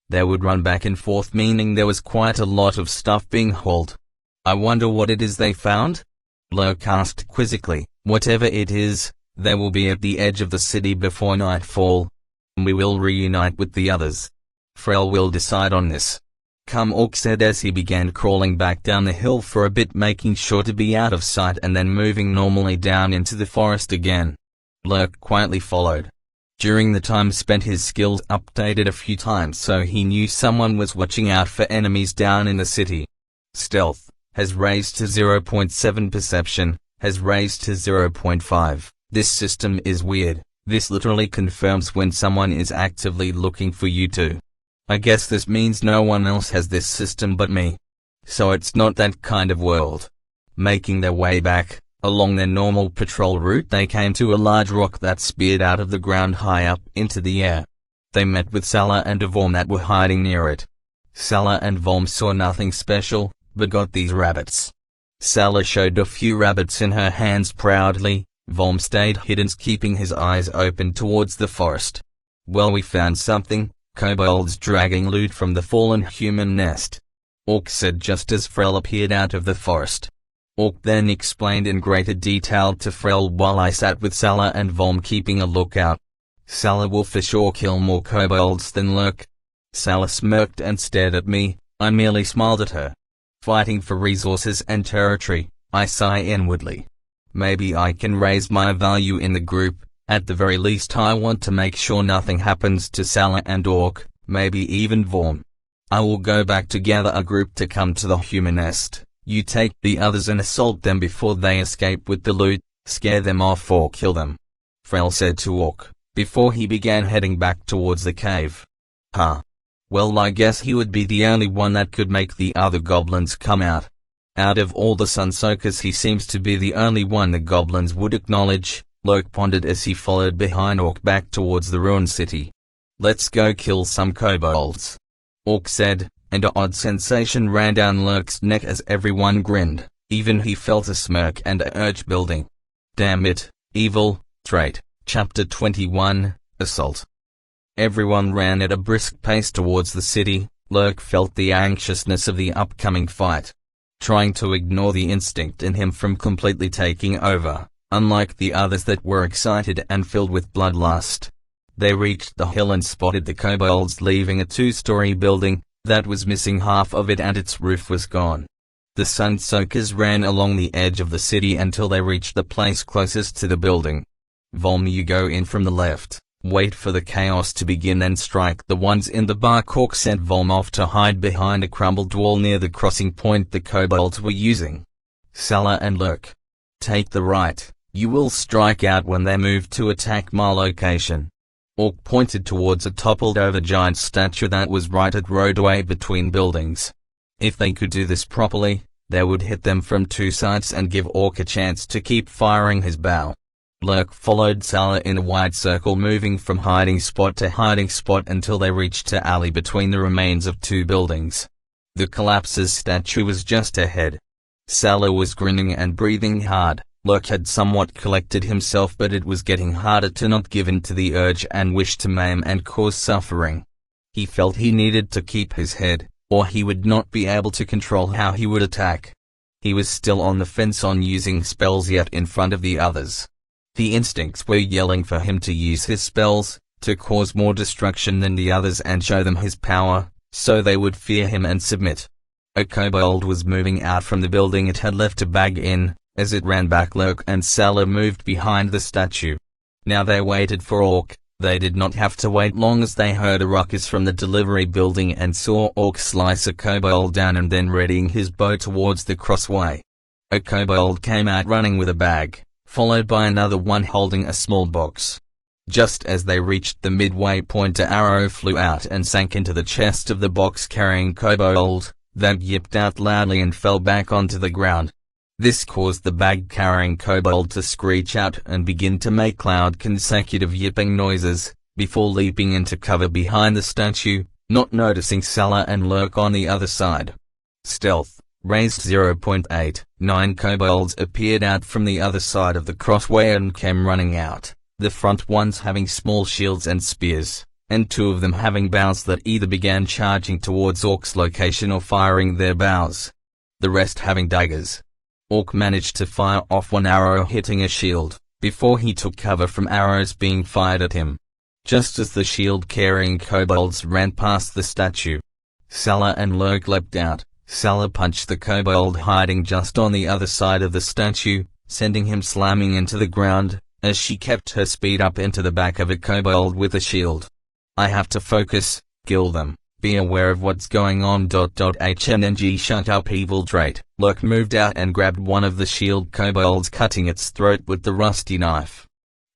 they would run back and forth, meaning there was quite a lot of stuff being hauled. I wonder what it is they found? Lurk asked quizzically. Whatever it is, they will be at the edge of the city before nightfall. We will reunite with the others. Frel will decide on this. Come, Orc said as he began crawling back down the hill for a bit, making sure to be out of sight and then moving normally down into the forest again. Lurk quietly followed. During the time spent his skills updated a few times so he knew someone was watching out for enemies down in the city. Stealth has raised to 0.7, perception has raised to 0.5. This system is weird. This literally confirms when someone is actively looking for you too. I guess this means no one else has this system but me. So it's not that kind of world. Making their way back, along their normal patrol route they came to a large rock that speared out of the ground high up into the air. They met with Salah and Avorm that were hiding near it. Salah and Vom saw nothing special, but got these rabbits. Salah showed a few rabbits in her hands proudly. Vom stayed hidden, keeping his eyes open towards the forest. Well, we found something, kobolds dragging loot from the fallen human nest. Orc said just as Frel appeared out of the forest. Orc then explained in greater detail to Frel while I sat with Salah and Vom keeping a lookout. Salah will for sure kill more kobolds than Lurk. Salah smirked and stared at me. I merely smiled at her. Fighting for resources and territory, I sigh inwardly. Maybe I can raise my value in the group. At the very least I want to make sure nothing happens to Salah and Orc, maybe even Vorm. I will go back to gather a group to come to the human nest. You take the others and assault them before they escape with the loot, scare them off or kill them. Frel said to Orc, before he began heading back towards the cave. Huh. Well, I guess he would be the only one that could make the other goblins come out. Out of all the Sunsoakers he seems to be the only one the goblins would acknowledge, Lurk pondered as he followed behind Orc back towards the ruined city. Let's go kill some kobolds. Orc said, and an odd sensation ran down Lurk's neck as everyone grinned. Even he felt a smirk and a urge building. Damn it, evil trait. Chapter 21, Assault. Everyone ran at a brisk pace towards the city. Lurk felt the anxiousness of the upcoming fight, trying to ignore the instinct in him from completely taking over, unlike the others that were excited and filled with bloodlust. They reached the hill and spotted the kobolds leaving a two-story building that was missing half of it and its roof was gone. The Sunsoakers ran along the edge of the city until they reached the place closest to the building. Vom, you go in from the left, wait for the chaos to begin and strike the ones in the bark. Orc sent Vom off to hide behind a crumbled wall near the crossing point the kobolds were using. Salah and Lurk, take the right, you will strike out when they move to attack my location. Orc pointed towards a toppled-over giant statue that was right at roadway between buildings. If they could do this properly, they would hit them from two sides and give Orc a chance to keep firing his bow. Lurk followed Salah in a wide circle, moving from hiding spot to hiding spot until they reached an alley between the remains of two buildings. The collapse's statue was just ahead. Salah was grinning and breathing hard. Lurk had somewhat collected himself, but it was getting harder to not give in to the urge and wish to maim and cause suffering. He felt he needed to keep his head, or he would not be able to control how he would attack. He was still on the fence on using spells yet in front of the others. The instincts were yelling for him to use his spells, to cause more destruction than the others and show them his power, so they would fear him and submit. A kobold was moving out from the building it had left a bag in. As it ran back, Lurk and Salah moved behind the statue. Now they waited for Orc. They did not have to wait long as they heard a ruckus from the delivery building and saw Orc slice a kobold down and then readying his bow towards the crossway. A kobold came out running with a bag, followed by another one holding a small box. Just as they reached the midway point, an arrow flew out and sank into the chest of the box-carrying kobold, that yipped out loudly and fell back onto the ground. This caused the bag-carrying kobold to screech out and begin to make loud consecutive yipping noises, before leaping into cover behind the statue, not noticing Salah and Lurk on the other side. Stealth, raised 0.8. 9 kobolds appeared out from the other side of the crossway and came running out, the front ones having small shields and spears, and 2 of them having bows that either began charging towards Orc's location or firing their bows. The rest having daggers. Orc managed to fire off 1 arrow hitting a shield, before he took cover from arrows being fired at him. Just as the shield-carrying kobolds ran past the statue, Salah and Lurk leapt out. Salah punched the kobold hiding just on the other side of the statue, sending him slamming into the ground, as she kept her speed up into the back of a kobold with a shield. I have to focus, kill them. Be aware of what's going on. HNNG shut up, evil trait. Lurk moved out and grabbed one of the shield kobolds, cutting its throat with the rusty knife.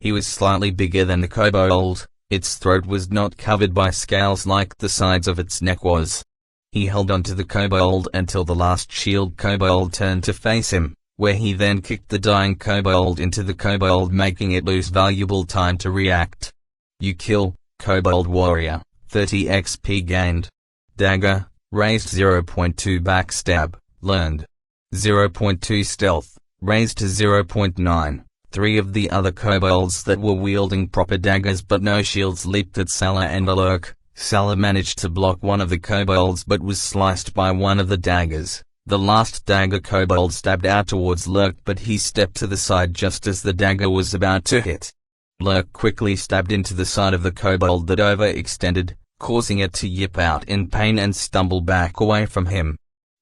He was slightly bigger than the kobold. Its throat was not covered by scales like the sides of its neck was. He held onto the kobold until the last shield kobold turned to face him, where he then kicked the dying kobold into the kobold, making it lose valuable time to react. You kill, kobold warrior. 30 XP gained. Dagger, raised 0.2 backstab, learned. 0.2 stealth, raised to 0.9. 3 of the other kobolds that were wielding proper daggers but no shields leaped at Salah and Lurk. Salah managed to block one of the kobolds but was sliced by one of the daggers. The last dagger kobold stabbed out towards Lurk, but he stepped to the side just as the dagger was about to hit. Lurk quickly stabbed into the side of the kobold that overextended, causing it to yip out in pain and stumble back away from him.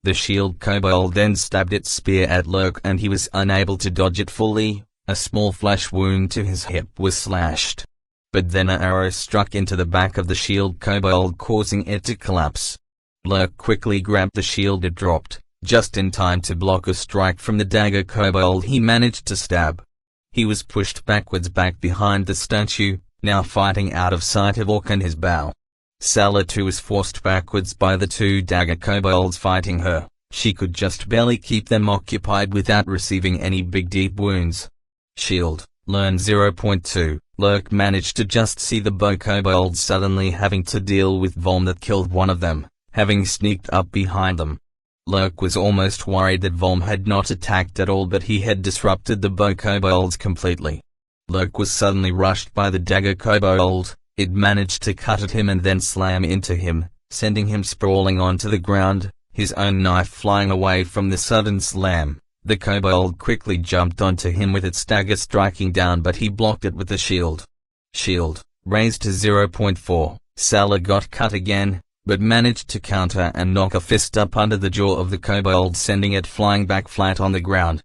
The shield kobold then stabbed its spear at Lurk and he was unable to dodge it fully. A small flesh wound to his hip was slashed. But then an arrow struck into the back of the shield kobold, causing it to collapse. Lurk quickly grabbed the shield it dropped, just in time to block a strike from the dagger kobold he managed to stab. He was pushed backwards back behind the statue, now fighting out of sight of Orc and his bow. Salah too was forced backwards by the 2 dagger kobolds fighting her. She could just barely keep them occupied without receiving any big deep wounds. Shield, learn 0.2. Lurk managed to just see the bow kobolds suddenly having to deal with Vom that killed one of them, having sneaked up behind them. Lurk was almost worried that Vom had not attacked at all, but he had disrupted the bow kobolds completely. Lurk was suddenly rushed by the dagger kobold. It managed to cut at him and then slam into him, sending him sprawling onto the ground, his own knife flying away from the sudden slam. The kobold quickly jumped onto him with its dagger striking down, but he blocked it with the shield. Shield, raised to 0.4. Salah got cut again, but managed to counter and knock a fist up under the jaw of the kobold, sending it flying back flat on the ground.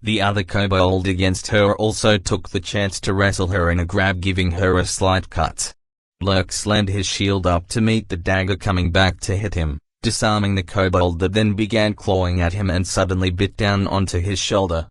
The other kobold against her also took the chance to wrestle her in a grab, giving her a slight cut. Lurk slammed his shield up to meet the dagger coming back to hit him, disarming the kobold that then began clawing at him and suddenly bit down onto his shoulder.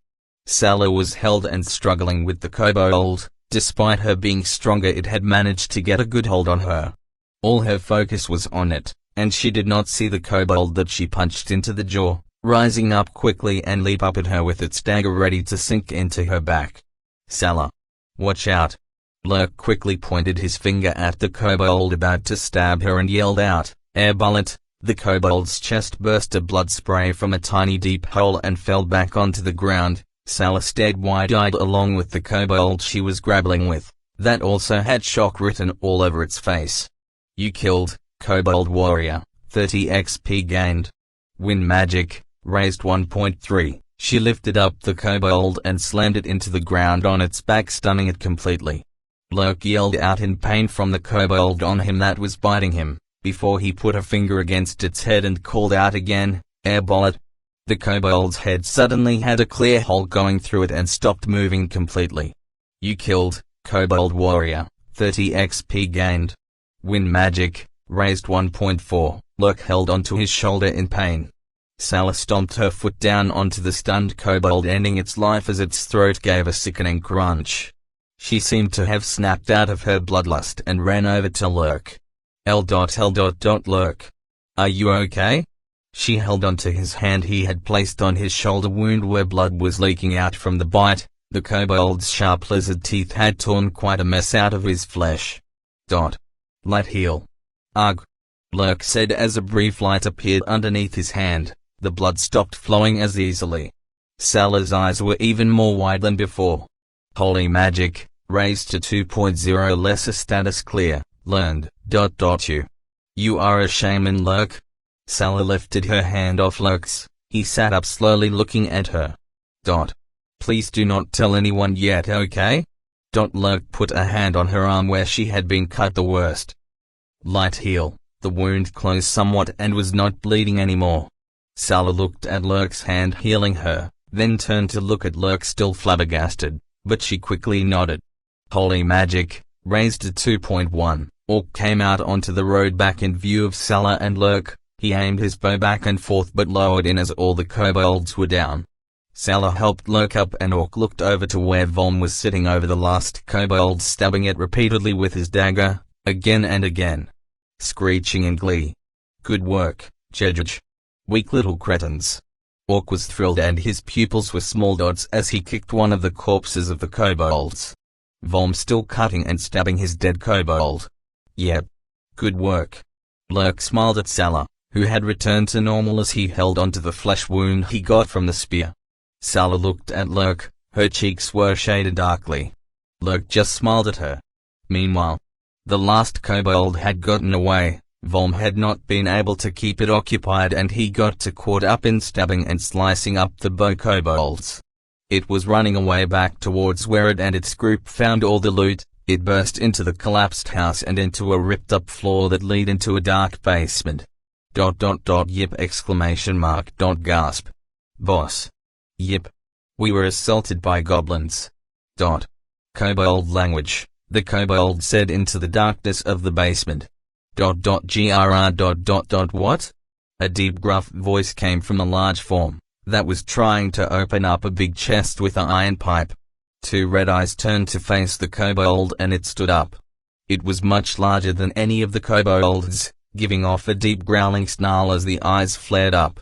Salah was held and struggling with the kobold. Despite her being stronger, it had managed to get a good hold on her. All her focus was on it, and she did not see the kobold that she punched into the jaw, rising up quickly and leap up at her with its dagger ready to sink into her back. Salah, watch out. Lurk quickly pointed his finger at the kobold about to stab her and yelled out, air bullet. The kobold's chest burst a blood spray from a tiny deep hole and fell back onto the ground. Salah stared wide-eyed along with the kobold she was grappling with, that also had shock written all over its face. You killed, Kobold Warrior, 30 XP gained. Win magic, raised 1.3. She lifted up the kobold and slammed it into the ground on its back, stunning it completely. Lurk yelled out in pain from the kobold on him that was biting him, before he put a finger against its head and called out again, air bullet. The kobold's head suddenly had a clear hole going through it and stopped moving completely. You killed, Kobold Warrior, 30 XP gained. Win magic, raised 1.4. Lurk held onto his shoulder in pain. Salah stomped her foot down onto the stunned kobold, ending its life as its throat gave a sickening crunch. She seemed to have snapped out of her bloodlust and ran over to Lurk. Lurk. Are you okay? She held onto his hand he had placed on his shoulder wound where blood was leaking out from the bite. The kobold's sharp lizard teeth had torn quite a mess out of his flesh. Light heal. Ugh. Lurk said as a brief light appeared underneath his hand. The blood stopped flowing as easily. Salah's eyes were even more wide than before. Holy magic, raised to 2.0. Lesser status clear, learned. You are a shaman, Lurk. Salah lifted her hand off Lurk's. He sat up slowly looking at her. Please do not tell anyone yet, okay? Lurk put a hand on her arm where she had been cut the worst. Light heal. The wound closed somewhat and was not bleeding anymore. Salah looked at Lurk's hand healing her, then turned to look at Lurk still flabbergasted, but she quickly nodded. Holy magic, raised to 2.1. Orc came out onto the road back in view of Salah and Lurk. He aimed his bow back and forth but lowered in as all the kobolds were down. Salah helped Lurk up and Orc looked over to where Vom was sitting over the last kobold, stabbing it repeatedly with his dagger, again and again, screeching in glee. Good work, Jedge. Weak little cretins. Orc was thrilled and his pupils were small dots as he kicked one of the corpses of the kobolds. Vom still cutting and stabbing his dead kobold. Yep. Good work. Lurk smiled at Salah. who had returned to normal as he held onto the flesh wound he got from the spear. Sala looked at Lurk, her cheeks were shaded darkly. Lurk just smiled at her. Meanwhile, the last kobold had gotten away. Volm had not been able to keep it occupied and he got caught up in stabbing and slicing up the bow kobolds. It was running away back towards where it and its group found all the loot. It burst into the collapsed house and into a ripped-up floor that led into a dark basement. Yip! Gasp. Boss. Yip. We were assaulted by goblins. Kobold language, the kobold said into the darkness of the basement. What? A deep gruff voice came from a large form that was trying to open up a big chest with an iron pipe. Two red eyes turned to face the kobold and it stood up. It was much larger than any of the kobolds, giving off a deep growling snarl as the eyes flared up.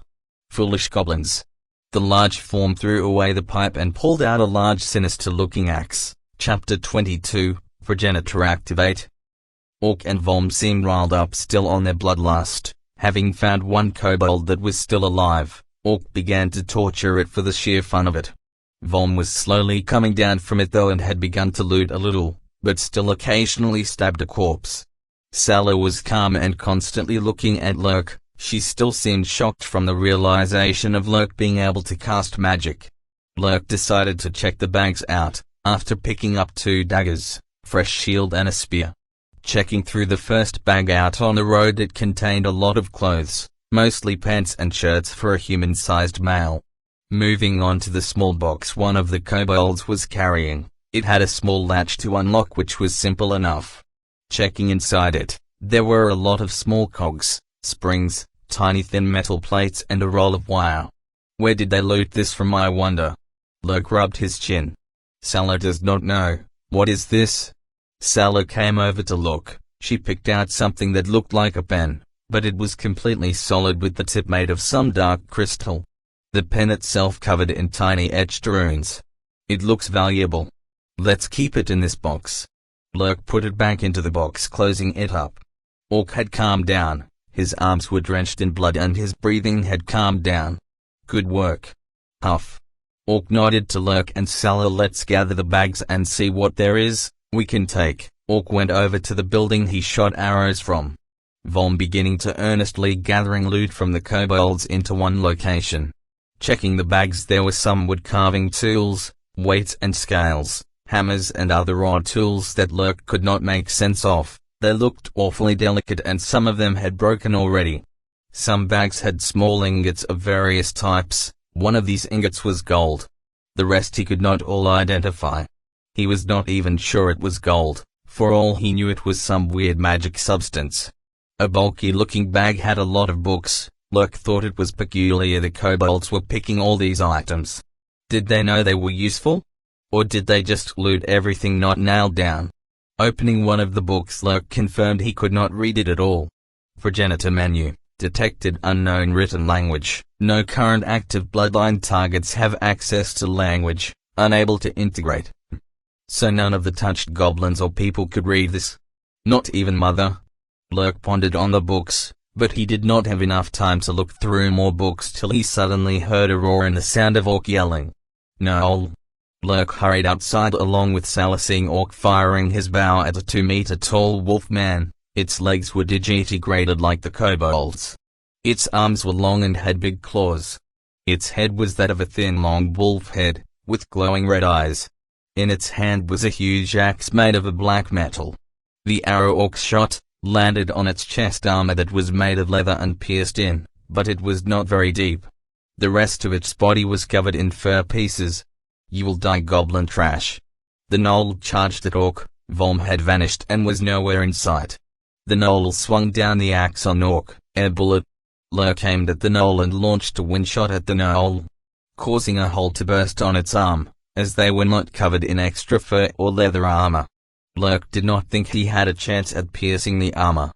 Foolish goblins. The large form threw away the pipe and pulled out a large sinister-looking axe. Chapter 22, Progenitor Activate. Orc and Volm seemed riled up still on their bloodlust. Having found one kobold that was still alive, Orc began to torture it for the sheer fun of it. Volm was slowly coming down from it though and had begun to loot a little, but still occasionally stabbed a corpse. Sala was calm and constantly looking at Lurk. She still seemed shocked from the realization of Lurk being able to cast magic. Lurk decided to check the bags out, after picking up 2 daggers, fresh shield and a spear. Checking through the first bag out on the road, it contained a lot of clothes, mostly pants and shirts for a human-sized male. Moving on to the small box one of the kobolds was carrying, it had a small latch to unlock which was simple enough. Checking inside it, there were a lot of small cogs, springs, tiny thin metal plates and a roll of wire. Where did they loot this from, I wonder? Lurk rubbed his chin. Sala does not know. What is this? Sala came over to look. She picked out something that looked like a pen, but it was completely solid with the tip made of some dark crystal. The pen itself covered in tiny etched runes. It looks valuable. Let's keep it in this box. Lurk put it back into the box, closing it up. Orc had calmed down. His arms were drenched in blood and his breathing had calmed down. Good work. Huff. Orc nodded to Lurk and Sala. Let's gather the bags and see what there is we can take. Orc went over to the building he shot arrows from. Volm beginning to earnestly gathering loot from the kobolds into one location. Checking the bags, there were some wood carving tools, weights and scales, hammers and other odd tools that Lurk could not make sense of. They looked awfully delicate and some of them had broken already. Some bags had small ingots of various types. One of these ingots was gold. The rest he could not all identify. He was not even sure it was gold. For all he knew, it was some weird magic substance. A bulky-looking bag had a lot of books. Lurk thought it was peculiar the kobolds were picking all these items. Did they know they were useful? Or did they just loot everything not nailed down? Opening one of the books, Lurk confirmed he could not read it at all. Progenitor menu. Detected unknown written language. No current active bloodline targets have access to language. Unable to integrate. So none of the touched goblins or people could read this? Not even Mother? Lurk pondered on the books, but he did not have enough time to look through more books till he suddenly heard a roar and the sound of Orc yelling. No. Lurk hurried outside along with Sala, seeing Orc firing his bow at a 2-meter-tall wolf man. Its legs were digitigrated like the kobolds. Its arms were long and had big claws. Its head was that of a thin long wolf head, with glowing red eyes. In its hand was a huge axe made of a black metal. The arrow Orc shot landed on its chest armor that was made of leather and pierced in, but it was not very deep. The rest of its body was covered in fur pieces. You will die, goblin trash. The gnoll charged at Orc. Volm had vanished and was nowhere in sight. The gnoll swung down the axe on Orc. Air bullet. Lurk aimed at the gnoll and launched a wind shot at the gnoll, causing a hole to burst on its arm, as they were not covered in extra fur or leather armor. Lurk did not think he had a chance at piercing the armor.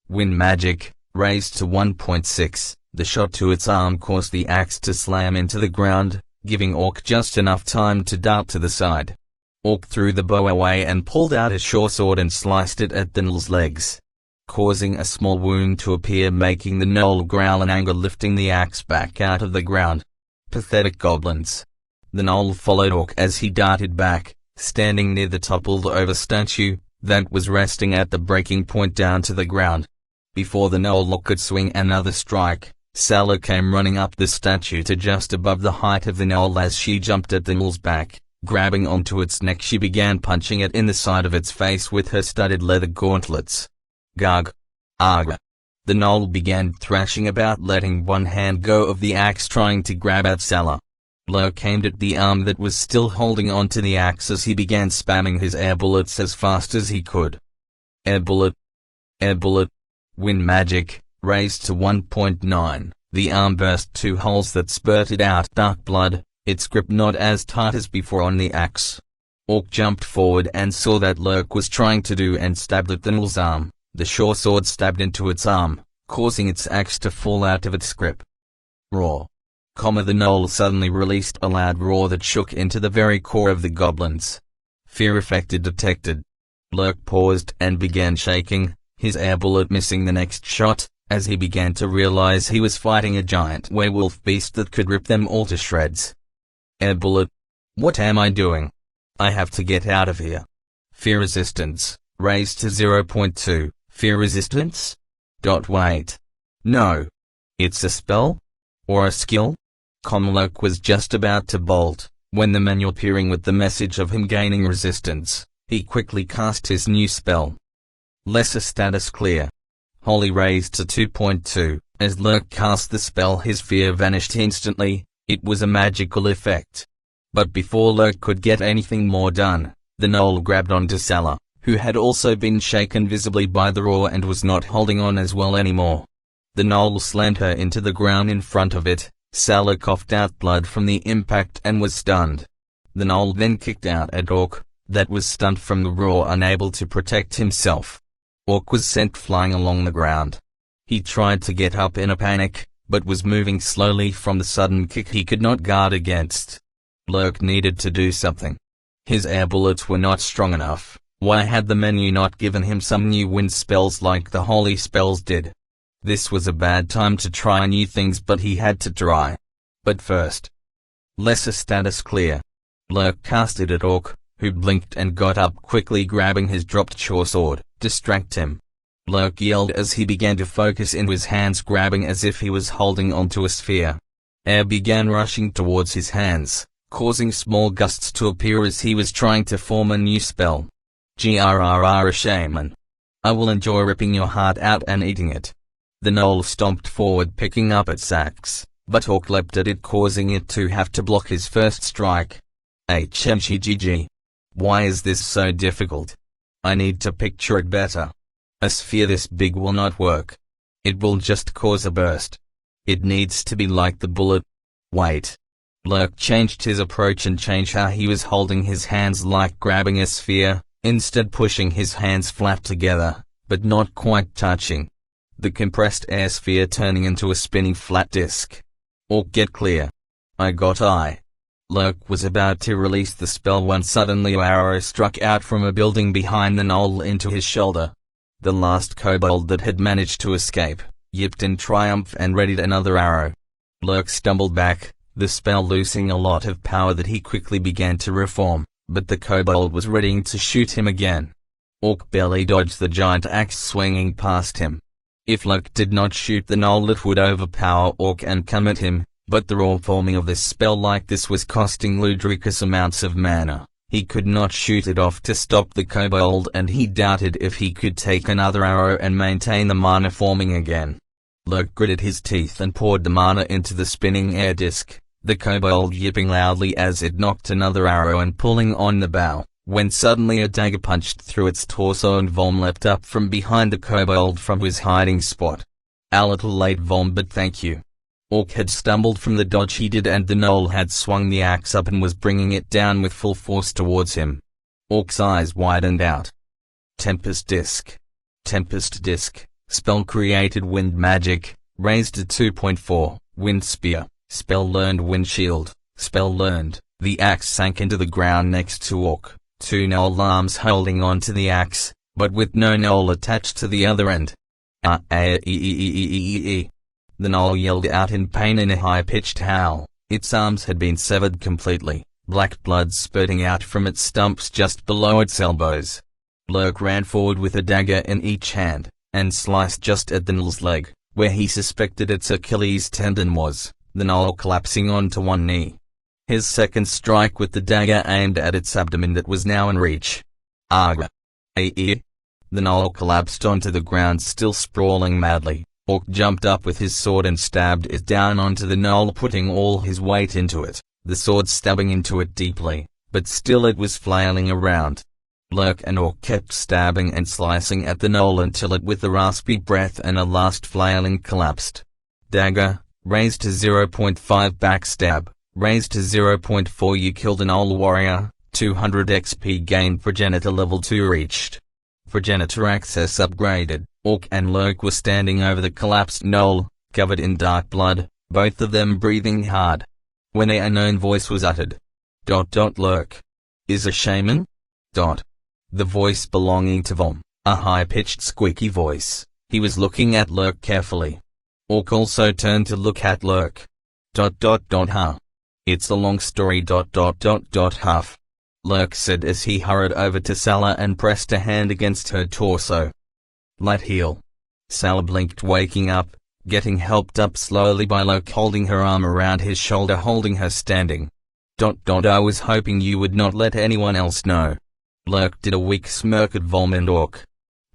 Wind magic, raised to 1.6, the shot to its arm caused the axe to slam into the ground, giving Orc just enough time to dart to the side. Orc threw the bow away and pulled out a short sword and sliced it at the gnol's legs. causing a small wound to appear, making the gnoll growl in anger, lifting the axe back out of the ground. Pathetic goblins. The gnoll followed Orc as he darted back, standing near the toppled-over statue that was resting at the breaking point down to the ground. Before the gnoll could swing another strike, Salah came running up the statue to just above the height of the gnoll. As she jumped at the gnoll's back, grabbing onto its neck, she began punching it in the side of its face with her studded leather gauntlets. Garg. Arg. The gnoll began thrashing about, letting one hand go of the axe, trying to grab at Salah. Lurk aimed at the arm that was still holding onto the axe as he began spamming his air bullets as fast as he could. Air bullet. Air bullet. Wind magic, raised to 1.9. The arm burst 2 holes that spurted out dark blood, its grip not as tight as before on the axe. Orc jumped forward and saw that Lurk was trying to do and stabbed at the gnoll's arm. The short sword stabbed into its arm, causing its axe to fall out of its grip. Roar. The gnoll suddenly released a loud roar that shook into the very core of the goblins. Fear effect detected. Lurk paused and began shaking, his air bullet missing the next shot, as he began to realize he was fighting a giant werewolf beast that could rip them all to shreds. Air bullet. What am I doing? I have to get out of here. Fear resistance, raised to 0.2. Fear resistance? Wait. No. It's a spell? Or a skill? Lurk was just about to bolt, when the menu appearing with the message of him gaining resistance, he quickly cast his new spell. Lesser status clear. Holy raised to 2.2, as Lurk cast the spell his fear vanished instantly. It was a magical effect. But before Lurk could get anything more done, the gnoll grabbed onto Salah, who had also been shaken visibly by the roar and was not holding on as well anymore. The gnoll slammed her into the ground in front of it. Salah coughed out blood from the impact and was stunned. The gnoll then kicked out at Orc, that was stunned from the roar, unable to protect himself. Orc was sent flying along the ground. He tried to get up in a panic, but was moving slowly from the sudden kick he could not guard against. Lurk needed to do something. His air bullets were not strong enough. Why had the menu not given him some new wind spells like the holy spells did? This was a bad time to try new things, but he had to try. But first. Lesser status clear. Lurk cast it at Orc, who blinked and got up quickly, grabbing his dropped short sword. Distract him. Lurk yelled as he began to focus in his hands, grabbing as if he was holding onto a sphere. Air began rushing towards his hands, causing small gusts to appear as he was trying to form a new spell. Grrr, a shaman. I will enjoy ripping your heart out and eating it. The gnoll stomped forward, picking up its axe, but Orc leapt at it, causing it to have to block his first strike. HMGGG. Why is this so difficult? I need to picture it better. A sphere this big will not work. It will just cause a burst. It needs to be like the bullet. Wait. Lurk changed his approach and changed how he was holding his hands, like grabbing a sphere, instead pushing his hands flat together, but not quite touching. The compressed air sphere turning into a spinning flat disc. Orc, get clear. I got eye. Lurk was about to release the spell when suddenly an arrow struck out from a building behind the gnoll into his shoulder. The last kobold that had managed to escape, yipped in triumph and readied another arrow. Lurk stumbled back, the spell losing a lot of power that he quickly began to reform, but the kobold was readying to shoot him again. Orc barely dodged the giant axe swinging past him. If Lurk did not shoot the gnoll, it would overpower Orc and come at him, but the raw forming of this spell like this was costing ludicrous amounts of mana. He could not shoot it off to stop the kobold, and he doubted if he could take another arrow and maintain the mana forming again. Lurk gritted his teeth and poured the mana into the spinning air disc, the kobold yipping loudly as it knocked another arrow and pulling on the bow, when suddenly a dagger punched through its torso and Vom leapt up from behind the kobold from his hiding spot. A little late, Vom, but thank you. Orc had stumbled from the dodge he did, and the gnoll had swung the axe up and was bringing it down with full force towards him. Orc's eyes widened out. Tempest Disc. Tempest Disc. Spell created wind magic, raised to 2.4, Wind Spear. Spell learned Wind Shield. Spell learned. The axe sank into the ground next to Orc, two gnoll arms holding onto the axe, but with no knoll attached to the other end. The knoll yelled out in pain in a high-pitched howl. Its arms had been severed completely, black blood spurting out from its stumps just below its elbows. Lurk ran forward with a dagger in each hand, and sliced just at the knoll's leg, where he suspected its Achilles tendon was, the knoll collapsing onto one knee. His second strike with the dagger aimed at its abdomen that was now in reach. Aga. The knoll collapsed onto the ground, still sprawling madly. Orc jumped up with his sword and stabbed it down onto the knoll, putting all his weight into it, the sword stabbing into it deeply, but still it was flailing around. Lurk and Orc kept stabbing and slicing at the knoll until it, with a raspy breath and a last flailing, collapsed. Dagger, raised to 0.5. Backstab, raised to 0.4. You killed an old warrior, 200 XP gained. Progenitor level 2 reached. Progenitor access upgraded. Orc and Lurk were standing over the collapsed knoll, covered in dark blood, both of them breathing hard. When an unknown voice was uttered. Lurk is a shaman? The voice belonging to Vom, a high-pitched squeaky voice. He was looking at Lurk carefully. Orc also turned to look at Lurk. Huh. It's a long story. Huff. Lurk said as he hurried over to Salah and pressed a hand against her torso. Light heal. Salah blinked, waking up, getting helped up slowly by Lurk holding her arm around his shoulder, holding her standing. I was hoping you would not let anyone else know. Lurk did a weak smirk at Vom and Orc.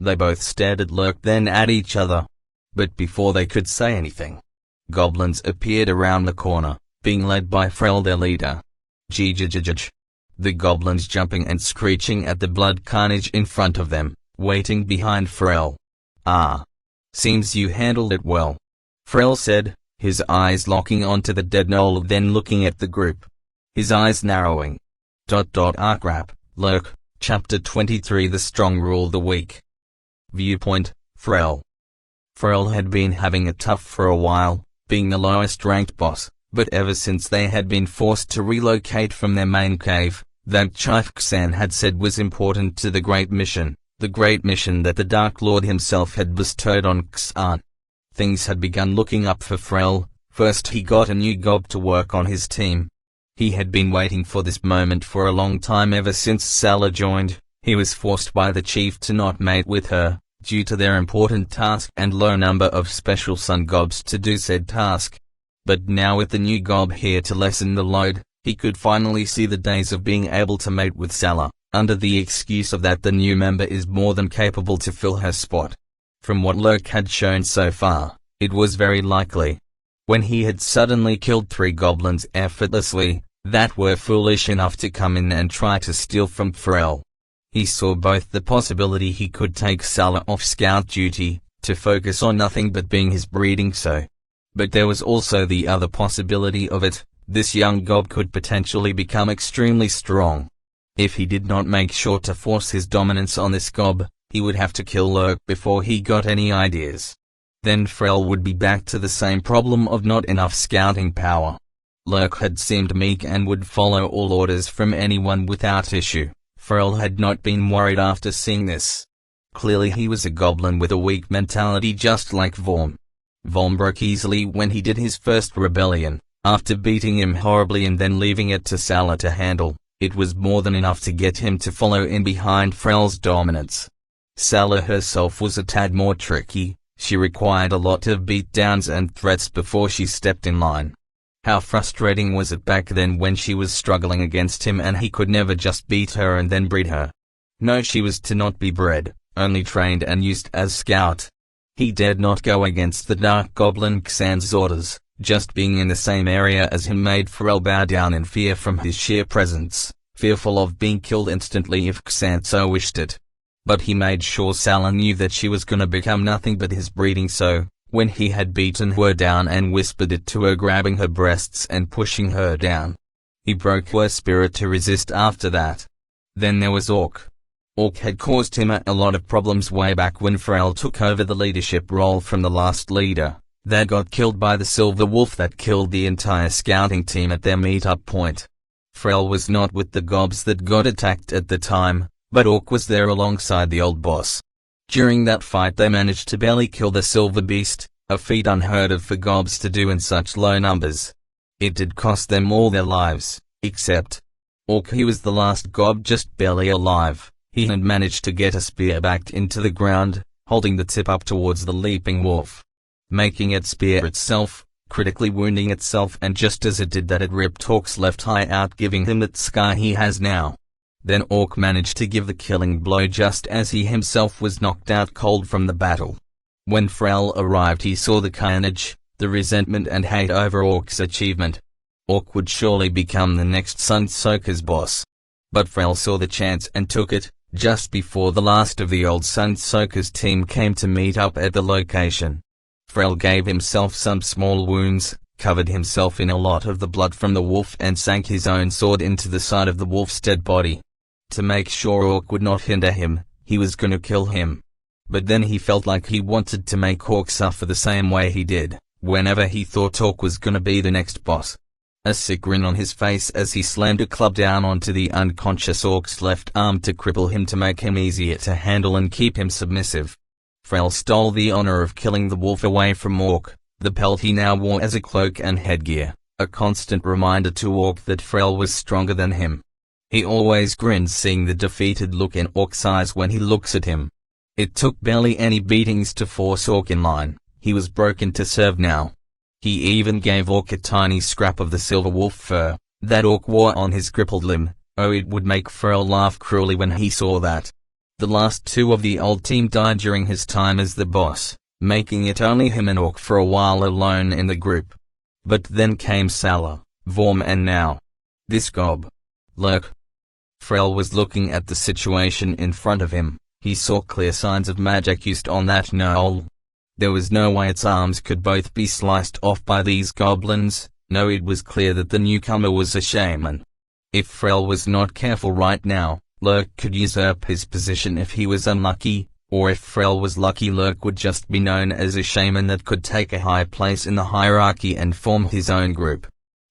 They both stared at Lurk, then at each other. But before they could say anything, goblins appeared around the corner, being led by Frel, their leader. The goblins jumping and screeching at the blood carnage in front of them, waiting behind Frel. Seems you handled it well, Frel said, his eyes locking onto the dead knoll, then looking at the group. His eyes narrowing. Crap, Lurk, Chapter 23. The strong rule the weak. Viewpoint, Frel. Frel had been having it tough for a while, being the lowest ranked boss, but ever since they had been forced to relocate from their main cave, that Chief Xan had said was important to the great mission that the Dark Lord himself had bestowed on Xan. Things had begun looking up for Frel. First he got a new gob to work on his team. He had been waiting for this moment for a long time, ever since Salah joined. He was forced by the chief to not mate with her, due to their important task and low number of special sun gobs to do said task. But now with the new gob here to lessen the load, he could finally see the days of being able to mate with Salah, under the excuse of that the new member is more than capable to fill her spot. From what Lurk had shown so far, it was very likely. When he had suddenly killed 3 goblins effortlessly, that were foolish enough to come in and try to steal from Frel. He saw both the possibility he could take Salah off scout duty, to focus on nothing but being his breeding so. But there was also the other possibility of it, this young gob could potentially become extremely strong. If he did not make sure to force his dominance on this gob, he would have to kill Lurk before he got any ideas. Then Frel would be back to the same problem of not enough scouting power. Lurk had seemed meek and would follow all orders from anyone without issue. Frel had not been worried after seeing this. Clearly he was a goblin with a weak mentality, just like Vorm. Vorm broke easily when he did his first rebellion, after beating him horribly and then leaving it to Salah to handle. It was more than enough to get him to follow in behind Frel's dominance. Salah herself was a tad more tricky. She required a lot of beatdowns and threats before she stepped in line. How frustrating was it back then when she was struggling against him and he could never just beat her and then breed her. No, she was to not be bred, only trained and used as scout. He dared not go against the Dark Goblin Xan's orders. Just being in the same area as him made Frel bow down in fear from his sheer presence, fearful of being killed instantly if Xan so wished it. But he made sure Salah knew that she was gonna become nothing but his breeding, so when he had beaten her down and whispered it to her, grabbing her breasts and pushing her down, he broke her spirit to resist after that. Then there was Orc. Orc had caused him a lot of problems way back when Frel took over the leadership role from the last leader that got killed by the Silver Wolf that killed the entire scouting team at their meetup point. Frel was not with the gobs that got attacked at the time, but Orc was there alongside the old boss. During that fight they managed to barely kill the silver beast, a feat unheard of for gobs to do in such low numbers. It did cost them all their lives, except Orc. He was the last gob just barely alive. He had managed to get a spear backed into the ground, holding the tip up towards the leaping wolf, making it spear itself, critically wounding itself, and just as it did that it ripped Orc's left eye out, giving him that scar he has now. Then Orc managed to give the killing blow just as he himself was knocked out cold from the battle. When Frel arrived he saw the carnage, the resentment and hate over Orc's achievement. Orc would surely become the next Sunsoaker's boss. But Frel saw the chance and took it, just before the last of the old Sunsoaker's team came to meet up at the location. Frel gave himself some small wounds, covered himself in a lot of the blood from the wolf, and sank his own sword into the side of the wolf's dead body. To make sure Orc would not hinder him, he was gonna kill him. But then he felt like he wanted to make Orc suffer the same way he did, whenever he thought Orc was gonna be the next boss. A sick grin on his face as he slammed a club down onto the unconscious Orc's left arm to cripple him to make him easier to handle and keep him submissive. Frel stole the honor of killing the wolf away from Orc, the pelt he now wore as a cloak and headgear, a constant reminder to Orc that Frel was stronger than him. He always grins, seeing the defeated look in Orc's eyes when he looks at him. It took barely any beatings to force Orc in line. He was broken to serve now. He even gave Orc a tiny scrap of the silver wolf fur that Orc wore on his crippled limb. Oh, it would make Frel laugh cruelly when he saw that. The last two of the old team died during his time as the boss, making it only him and Orc for a while alone in the group. But then came Salah, Vorm, and now this gob. Lurk. Frel was looking at the situation in front of him. He saw clear signs of magic used on that knoll. There was no way its arms could both be sliced off by these goblins. No, it was clear that the newcomer was a shaman. If Frel was not careful right now, Lurk could usurp his position if he was unlucky, or if Frel was lucky, Lurk would just be known as a shaman that could take a high place in the hierarchy and form his own group.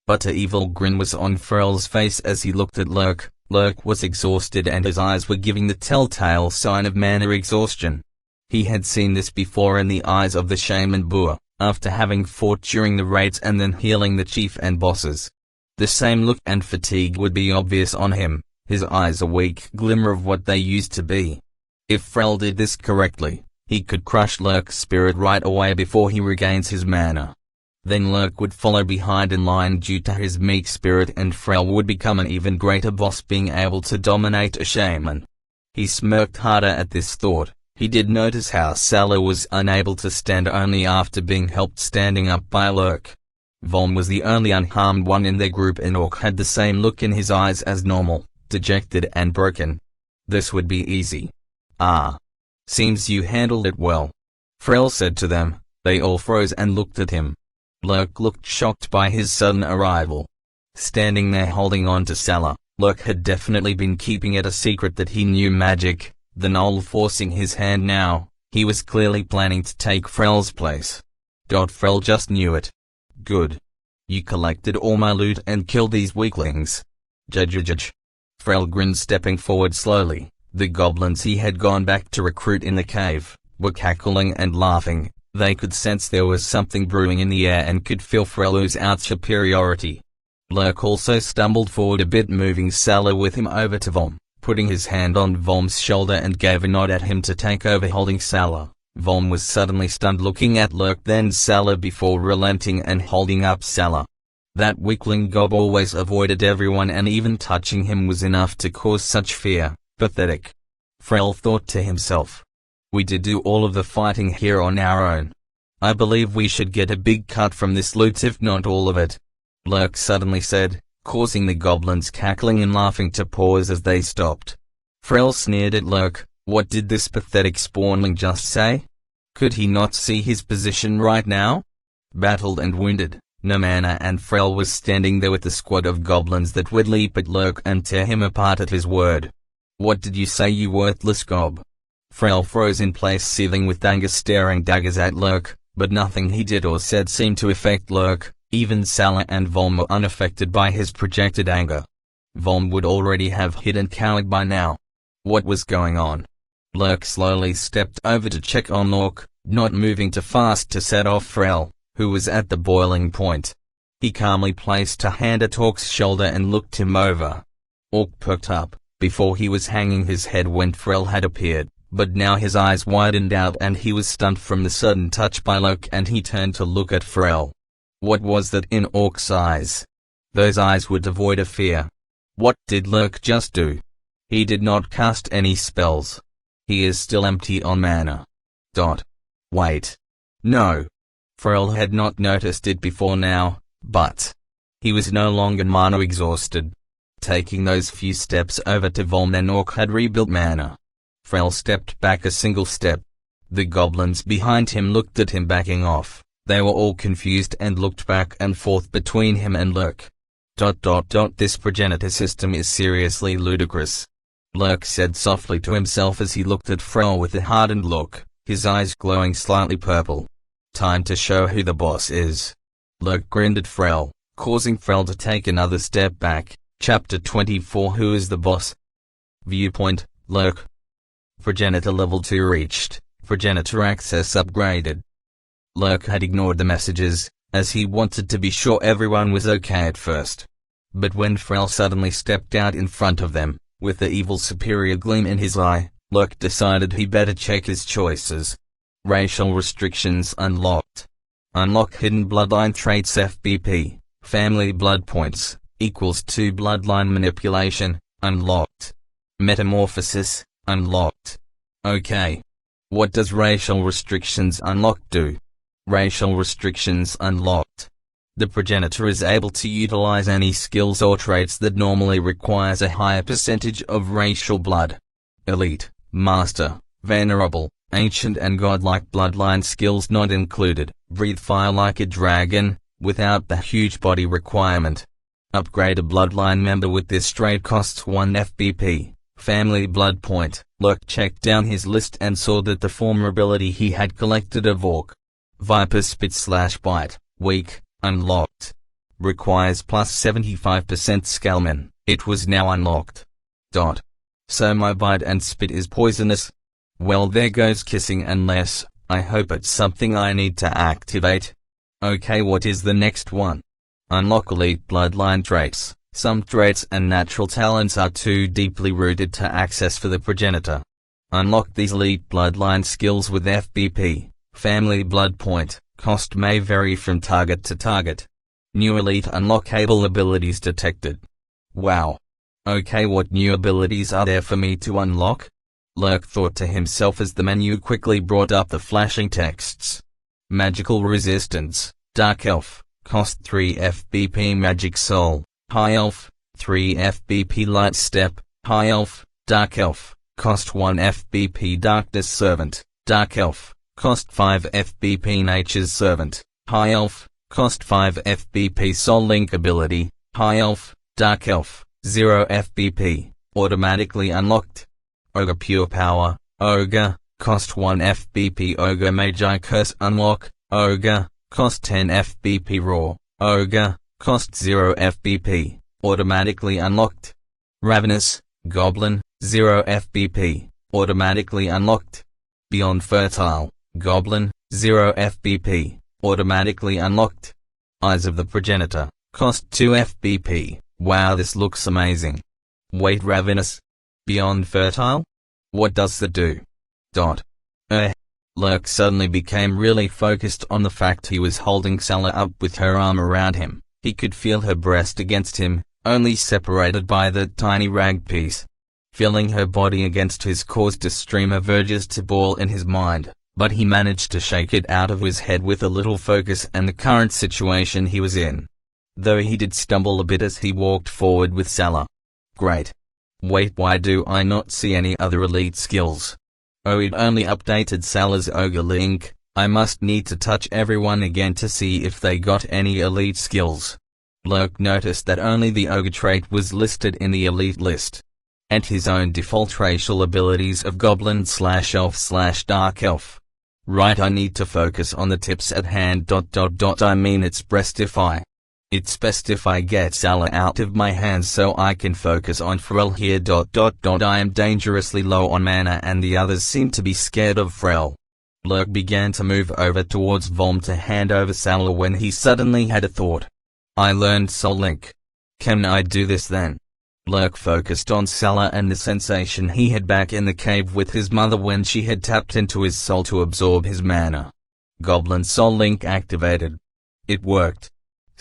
But an evil grin was on Frel's face as he looked at Lurk. Lurk was exhausted and his eyes were giving the telltale sign of mana exhaustion. He had seen this before in the eyes of the shaman Boer, after having fought during the raids and then healing the chief and bosses. The same look and fatigue would be obvious on him, his eyes a weak glimmer of what they used to be. If Frel did this correctly, he could crush Lurk's spirit right away before he regains his mana. Then Lurk would follow behind in line due to his meek spirit, and Frel would become an even greater boss, being able to dominate a shaman. He smirked harder at this thought. He did notice how Salah was unable to stand only after being helped standing up by Lurk. Vorm was the only unharmed one in their group, and Orc had the same look in his eyes as normal, dejected and broken. This would be easy. Ah. Seems you handled it well, Frel said to them. They all froze and looked at him. Lurk looked shocked by his sudden arrival. Standing there holding on to Salah, Lurk had definitely been keeping it a secret that he knew magic, the knoll forcing his hand now. He was clearly planning to take Frel's place. Frel just knew it. Good. You collected all my loot and killed these weaklings. Judge. Frel grinned, stepping forward slowly. The goblins he had gone back to recruit in the cave were cackling and laughing. They could sense there was something brewing in the air and could feel Frel ooze out superiority. Lurk also stumbled forward a bit, moving Salah with him over to Vorm, putting his hand on Vorm's shoulder and gave a nod at him to take over holding Salah. Vorm was suddenly stunned, looking at Lurk then Salah before relenting and holding up Salah. That weakling gob always avoided everyone, and even touching him was enough to cause such fear. Pathetic. Frel thought to himself. We did do all of the fighting here on our own. I believe we should get a big cut from this loot, if not all of it. Lurk suddenly said, causing the goblins cackling and laughing to pause as they stopped. Frel sneered at Lurk. What did this pathetic spawnling just say? Could he not see his position right now? Battled and wounded, no mana, and Frel was standing there with a squad of goblins that would leap at Lurk and tear him apart at his word. What did you say, you worthless gob? Frel froze in place, seething with anger, staring daggers at Lurk, but nothing he did or said seemed to affect Lurk. Even Salah and Vorm were unaffected by his projected anger. Vorm would already have hid and cowered by now. What was going on? Lurk slowly stepped over to check on Orc, not moving too fast to set off Frel, who was at the boiling point. He calmly placed a hand at Orc's shoulder and looked him over. Orc perked up, before he was hanging his head when Frel had appeared, but now his eyes widened out and he was stunned from the sudden touch by Lurk and he turned to look at Frel. What was that in Orc's eyes? Those eyes were devoid of fear. What did Lurk just do? He did not cast any spells. He is still empty on mana. Wait. No. Frel had not noticed it before now, but he was no longer mana exhausted. Taking those few steps over to Volman, Orc had rebuilt mana. Frel stepped back a single step. The goblins behind him looked at him backing off. They were all confused and looked back and forth between him and Lurk. This progenitor system is seriously ludicrous. Lurk said softly to himself as he looked at Frel with a hardened look, his eyes glowing slightly purple. Time to show who the boss is. Lurk grinned at Frel, causing Frel to take another step back. Chapter 24 Who is the boss? Viewpoint, Lurk. Progenitor level 2 reached. Progenitor access upgraded. Lurk had ignored the messages, as he wanted to be sure everyone was okay at first. But when Frel suddenly stepped out in front of them, with the evil superior gleam in his eye, Lurk decided he better check his choices. Racial restrictions unlocked. Unlock hidden bloodline traits FBP, family blood points, equals 2 bloodline manipulation, unlocked. Metamorphosis, unlocked. Okay. What does racial restrictions unlocked do? Racial restrictions unlocked. The progenitor is able to utilize any skills or traits that normally requires a higher percentage of racial blood. Elite, Master, Venerable, Ancient and Godlike bloodline skills not included. Breathe fire like a dragon, without the huge body requirement. Upgrade a bloodline member with this trait costs 1 FBP. Family blood point. Lurk checked down his list and saw that the former ability he had collected of Orc. Viper Spit/Bite, weak, unlocked. Requires plus 75% Scalman. It was now unlocked. So my bite and spit is poisonous? Well, there goes kissing unless, I hope it's something I need to activate. Okay, what is the next one? Unlock elite bloodline traits. Some traits and natural talents are too deeply rooted to access for the progenitor. Unlock these elite bloodline skills with FBP, family blood point. Cost may vary from target to target. New elite unlockable abilities detected. Wow. Okay, what new abilities are there for me to unlock? Lurk thought to himself as the menu quickly brought up the flashing texts. Magical resistance, Dark Elf, cost 3 FBP Magic Soul, High Elf, 3 FBP Light Step, High Elf, Dark Elf, cost 1 FBP Darkness Servant, Dark Elf, cost 5 FBP Nature's Servant, High Elf, cost 5 FBP Soul Link Ability, High Elf, Dark Elf, 0 FBP, automatically unlocked. Ogre Pure Power, Ogre, cost 1 FBP Ogre Magi Curse Unlock, Ogre, cost 10 FBP Raw, Ogre, cost 0 FBP, automatically unlocked. Ravenous, Goblin, 0 FBP, automatically unlocked. Beyond Fertile, Goblin, 0 FBP, automatically unlocked. Eyes of the Progenitor, cost 2 FBP, wow, this looks amazing. Wait, Ravenous? Beyond Fertile? What does that do? Lurk suddenly became really focused on the fact he was holding Sala up with her arm around him. He could feel her breast against him, only separated by the tiny rag piece. Feeling her body against his caused a stream of urges to boil in his mind, but he managed to shake it out of his head with a little focus and the current situation he was in. Though he did stumble a bit as he walked forward with Sala. Great. Wait, why do I not see any other elite skills? Oh, it only updated Sala's Ogre link. I must need to touch everyone again to see if they got any elite skills. Lurk noticed that only the Ogre trait was listed in the elite list. And his own default racial abilities of Goblin/Elf/Dark Elf. Right, I need to focus on the tips at hand. I mean it's Breastify. It's best if I get Salah out of my hands so I can focus on Frel here. I am dangerously low on mana and the others seem to be scared of Frel. Lurk began to move over towards Vom to hand over Salah when he suddenly had a thought. I learned Soul Link. Can I do this then? Lurk focused on Salah and the sensation he had back in the cave with his mother when she had tapped into his soul to absorb his mana. Goblin Soul Link activated. It worked.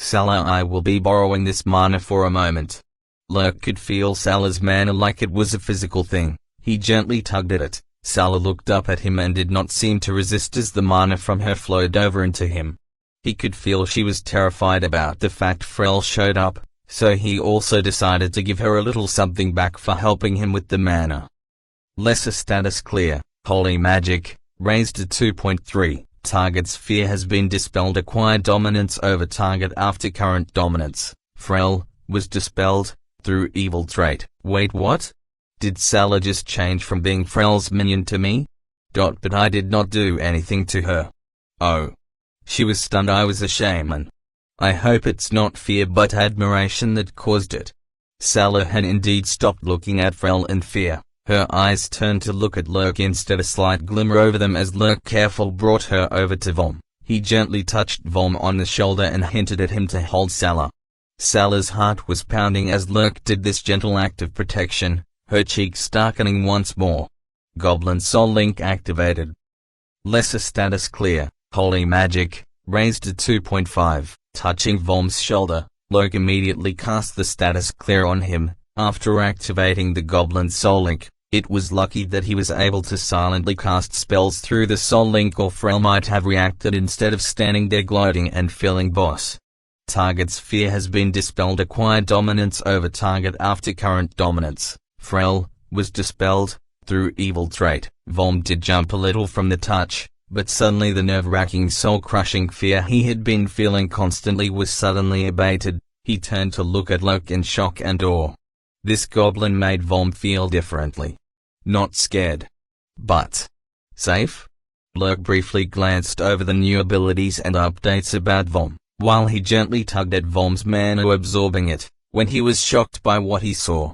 Salah, I will be borrowing this mana for a moment. Lurk could feel Salah's mana like it was a physical thing. He gently tugged at it. Salah looked up at him and did not seem to resist as the mana from her flowed over into him. He could feel she was terrified about the fact Frel showed up, so he also decided to give her a little something back for helping him with the mana. Lesser status clear, Holy Magic, raised to 2.3. Target's fear has been dispelled. Acquire dominance over target after current dominance. Frel was dispelled through evil trait. Wait, what? Did Salah just change from being Frel's minion to me? But I did not do anything to her. Oh. She was stunned. I was a shaman. I hope it's not fear but admiration that caused it. Salah had indeed stopped looking at Frel in fear. Her eyes turned to look at Lurk instead, a slight glimmer over them as Lurk careful brought her over to Vom. He gently touched Vom on the shoulder and hinted at him to hold Salah. Salah's heart was pounding as Lurk did this gentle act of protection, her cheeks darkening once more. Goblin Soul Link activated. Lesser status clear, Holy Magic, raised to 2.5. Touching Vom's shoulder, Lurk immediately cast the status clear on him. After activating the Goblin Soul Link, it was lucky that he was able to silently cast spells through the Soul Link, or Frel might have reacted instead of standing there gloating and feeling boss. Target's fear has been dispelled. Acquire dominance over target after current dominance. Frel was dispelled through evil trait. Vom did jump a little from the touch, but suddenly the nerve-wracking soul-crushing fear he had been feeling constantly was suddenly abated. He turned to look at Lurk in shock and awe. This goblin made Vom feel differently. Not scared. But safe? Lurk briefly glanced over the new abilities and updates about Vom, while he gently tugged at Vom's mana, absorbing it, when he was shocked by what he saw.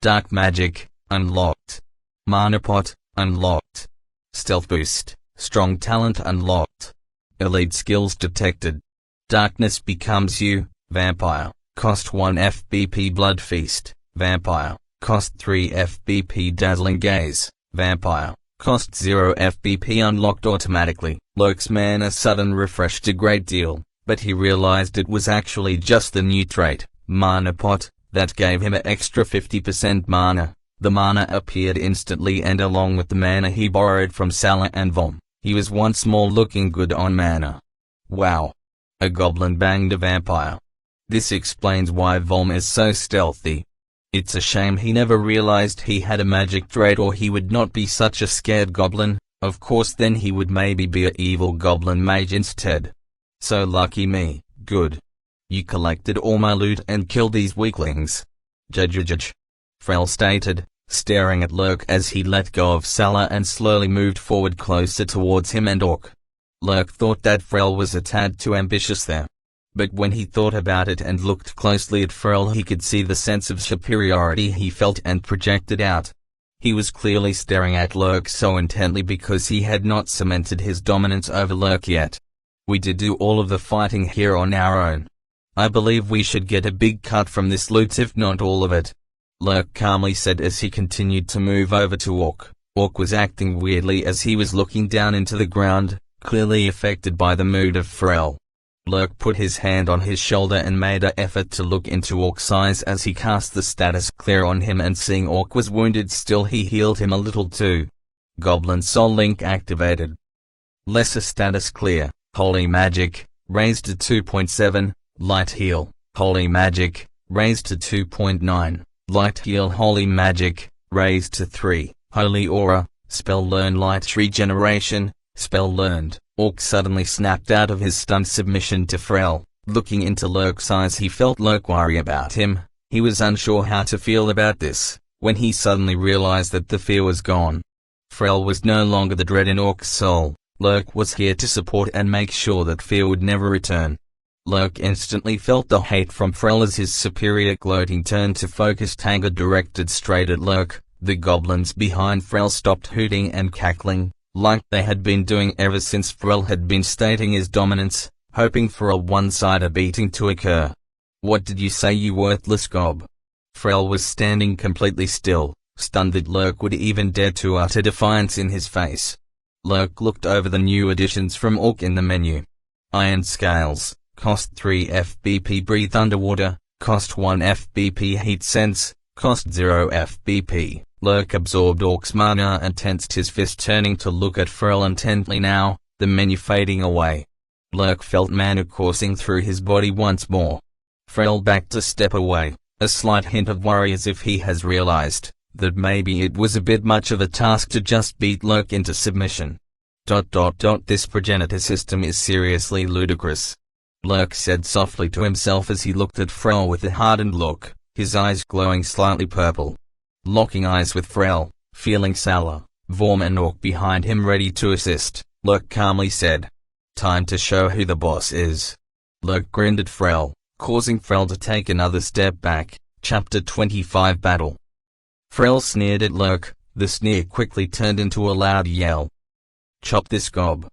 Dark Magic, unlocked. Mana Pot, unlocked. Stealth Boost, Strong Talent unlocked. Elite Skills detected. Darkness becomes you, Vampire, cost 1 FBP Blood Feast. Vampire, cost 3 FBP Dazzling Gaze. Vampire, cost 0 FBP unlocked automatically. Lurk's mana sudden refreshed a great deal, but he realized it was actually just the new trait, Mana Pot, that gave him an extra 50% mana. The mana appeared instantly, and along with the mana he borrowed from Salah and Vom, he was once more looking good on mana. Wow. A goblin banged a vampire. This explains why Vom is so stealthy. It's a shame he never realized he had a magic trait, or he would not be such a scared goblin. Of course, then he would maybe be an evil goblin mage instead. So lucky me. Good. You collected all my loot and killed these weaklings. Judge. Frel stated, staring at Lurk as he let go of Salah and slowly moved forward closer towards him and Orc. Lurk thought that Frel was a tad too ambitious there. But when he thought about it and looked closely at Frel, he could see the sense of superiority he felt and projected out. He was clearly staring at Lurk so intently because he had not cemented his dominance over Lurk yet. We did do all of the fighting here on our own. I believe we should get a big cut from this loot, if not all of it. Lurk calmly said as he continued to move over to Orc. Orc was acting weirdly as he was looking down into the ground, clearly affected by the mood of Frel. Lurk put his hand on his shoulder and made an effort to look into Orc's eyes as he cast the status clear on him, and seeing Orc was wounded still, he healed him a little too. Goblin Soul Link activated. Lesser status clear, Holy Magic, raised to 2.7, Light Heal, Holy Magic, raised to 2.9, Light Heal. Holy Magic, raised to 3, Holy Aura, Spell Learn. Light Regeneration, Spell learned. Orc suddenly snapped out of his stunned submission to Frel. Looking into Lurk's eyes, he felt Lurk worry about him. He was unsure how to feel about this, when he suddenly realized that the fear was gone. Frel was no longer the dread in Orc's soul. Lurk was here to support and make sure that fear would never return. Lurk instantly felt the hate from Frel as his superior gloating turned to focused anger directed straight at Lurk. The goblins behind Frel stopped hooting and cackling, like they had been doing ever since Frel had been stating his dominance, hoping for a one-sided beating to occur. "What did you say, you worthless gob?" Frel was standing completely still, stunned that Lurk would even dare to utter defiance in his face. Lurk looked over the new additions from Orc in the menu. Iron Scales, cost 3 FBP. Breathe Underwater, cost 1 FBP. Heat Sense, cost 0 FBP. Lurk absorbed Orc's mana and tensed his fist, turning to look at Frel intently now, the menu fading away. Lurk felt mana coursing through his body once more. Frel backed a step away, a slight hint of worry as if he has realized that maybe it was a bit much of a task to just beat Lurk into submission. This progenitor system is seriously ludicrous," Lurk said softly to himself as he looked at Frel with a hardened look, his eyes glowing slightly purple. Locking eyes with Frel, feeling Salah, Vorm and Orc behind him ready to assist, Lurk calmly said, "Time to show who the boss is." Lurk grinned at Frel, causing Frel to take another step back. Chapter 25 Battle. Frel sneered at Lurk. The sneer quickly turned into a loud yell. "Chop this gob."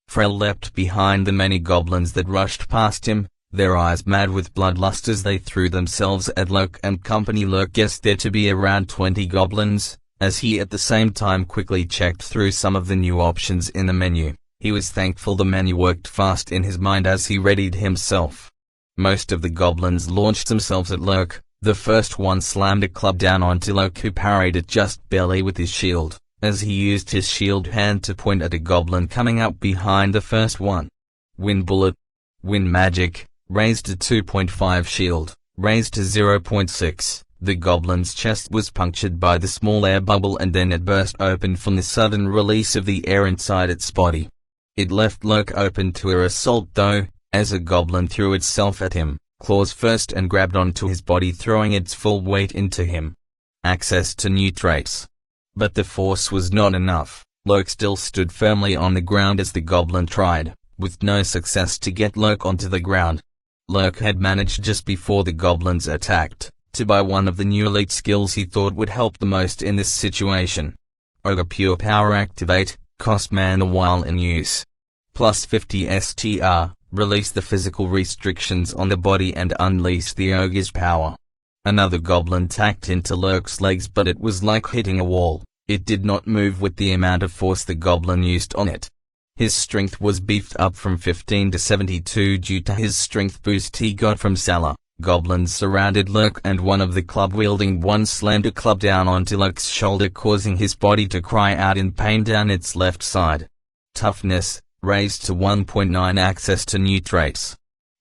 Frel leapt behind the many goblins that rushed past him, their eyes mad with bloodlust as they threw themselves at Lurk and company. Lurk guessed there to be around 20 goblins, as he at the same time quickly checked through some of the new options in the menu. He was thankful the menu worked fast in his mind as he readied himself. Most of the goblins launched themselves at Lurk. The first one slammed a club down onto Lurk, who parried it just barely with his shield, as he used his shield hand to point at a goblin coming up behind the first one. Wind Bullet. Wind Magic, raised to 2.5 shield, raised to 0.6. The goblin's chest was punctured by the small air bubble and then it burst open from the sudden release of the air inside its body. It left Lurk open to her assault though, as a goblin threw itself at him, claws first, and grabbed onto his body, throwing its full weight into him. Access to new traits. But the force was not enough. Lurk still stood firmly on the ground as the goblin tried, with no success, to get Lurk onto the ground. Lurk had managed just before the goblins attacked, to buy one of the new elite skills he thought would help the most in this situation. Ogre Pure Power Activate, cost mana while in use. Plus 50 STR, release the physical restrictions on the body and unleash the ogre's power. Another goblin tacked into Lurk's legs, but it was like hitting a wall. It did not move with the amount of force the goblin used on it. His strength was beefed up from 15 to 72 due to his strength boost he got from Salah. Goblins surrounded Lurk and one of the club-wielding ones slammed a club down onto Lurk's shoulder, causing his body to cry out in pain down its left side. Toughness, raised to 1.9. Access to new traits.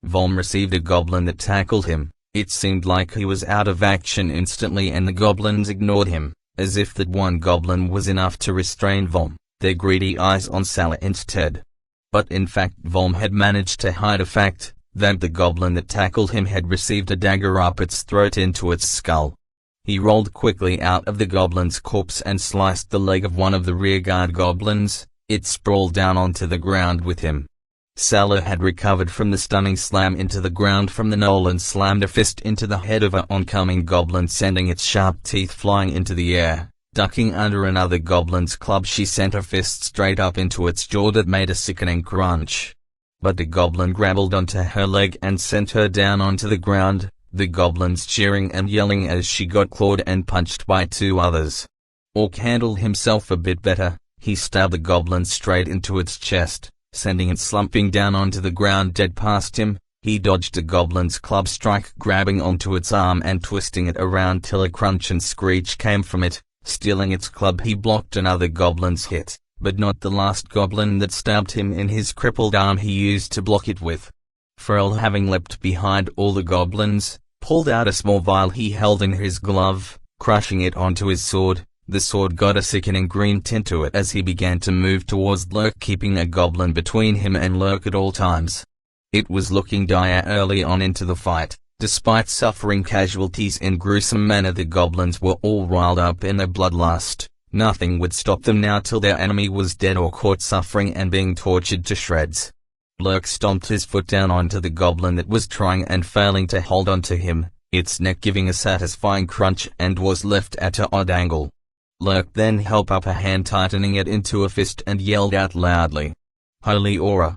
Vorm received a goblin that tackled him. It seemed like he was out of action instantly and the goblins ignored him, as if that one goblin was enough to restrain Vorm, their greedy eyes on Salah instead. But in fact Vorm had managed to hide a fact, that the goblin that tackled him had received a dagger up its throat into its skull. He rolled quickly out of the goblin's corpse and sliced the leg of one of the rearguard goblins. It sprawled down onto the ground with him. Salah had recovered from the stunning slam into the ground from the knoll and slammed a fist into the head of an oncoming goblin, sending its sharp teeth flying into the air. Ducking under another goblin's club, she sent her fist straight up into its jaw that made a sickening crunch. But the goblin grappled onto her leg and sent her down onto the ground, the goblins cheering and yelling as she got clawed and punched by two others. Orc handled himself a bit better. He stabbed the goblin straight into its chest, sending it slumping down onto the ground dead past him. He dodged a goblin's club strike, grabbing onto its arm and twisting it around till a crunch and screech came from it. Stealing its club, he blocked another goblin's hit, but not the last goblin that stabbed him in his crippled arm he used to block it with. Frel, having leapt behind all the goblins, pulled out a small vial he held in his glove, crushing it onto his sword. The sword got a sickening green tint to it as he began to move towards Lurk, keeping a goblin between him and Lurk at all times. It was looking dire early on into the fight. Despite suffering casualties in gruesome manner, the goblins were all riled up in their bloodlust. Nothing would stop them now till their enemy was dead or caught suffering and being tortured to shreds. Lurk stomped his foot down onto the goblin that was trying and failing to hold onto him, its neck giving a satisfying crunch and was left at an odd angle. Lurk then held up a hand, tightening it into a fist, and yelled out loudly, "Holy Aura!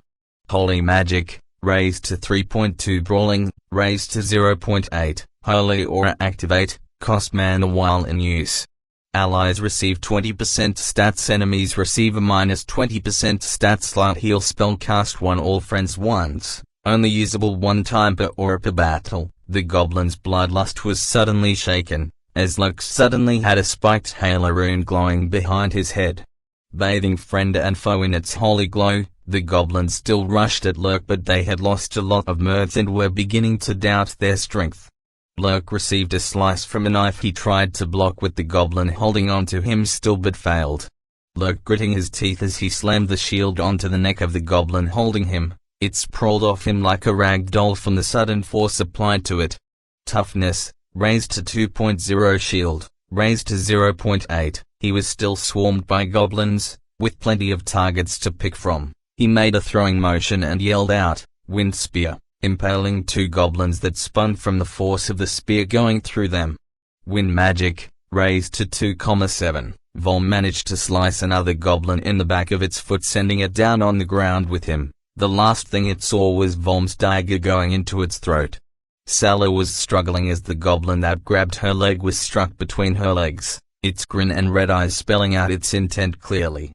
Holy Magic, raised to 3.2 Brawling, raised to 0.8, Holy Aura activate, cost mana while in use. Allies receive 20% stats, enemies receive a -20% stats slot heal spell, cast 1 all friends once, only usable 1 time per aura per battle." The goblin's bloodlust was suddenly shaken, as Lurk suddenly had a spiked halo rune glowing behind his head. Bathing friend and foe in its holy glow, the goblins still rushed at Lurk, but they had lost a lot of mirth and were beginning to doubt their strength. Lurk received a slice from a knife he tried to block with the goblin holding on to him still, but failed. Lurk gritting his teeth as he slammed the shield onto the neck of the goblin holding him. It sprawled off him like a rag doll from the sudden force applied to it. Toughness, raised to 2.0, shield, raised to 0.8. He was still swarmed by goblins, with plenty of targets to pick from. He made a throwing motion and yelled out, "Wind Spear," impaling 2 goblins that spun from the force of the spear going through them. Wind Magic, raised to 2.7. Vom managed to slice another goblin in the back of its foot, sending it down on the ground with him. The last thing it saw was Vom's dagger going into its throat. Salah was struggling as the goblin that grabbed her leg was struck between her legs, its grin and red eyes spelling out its intent clearly.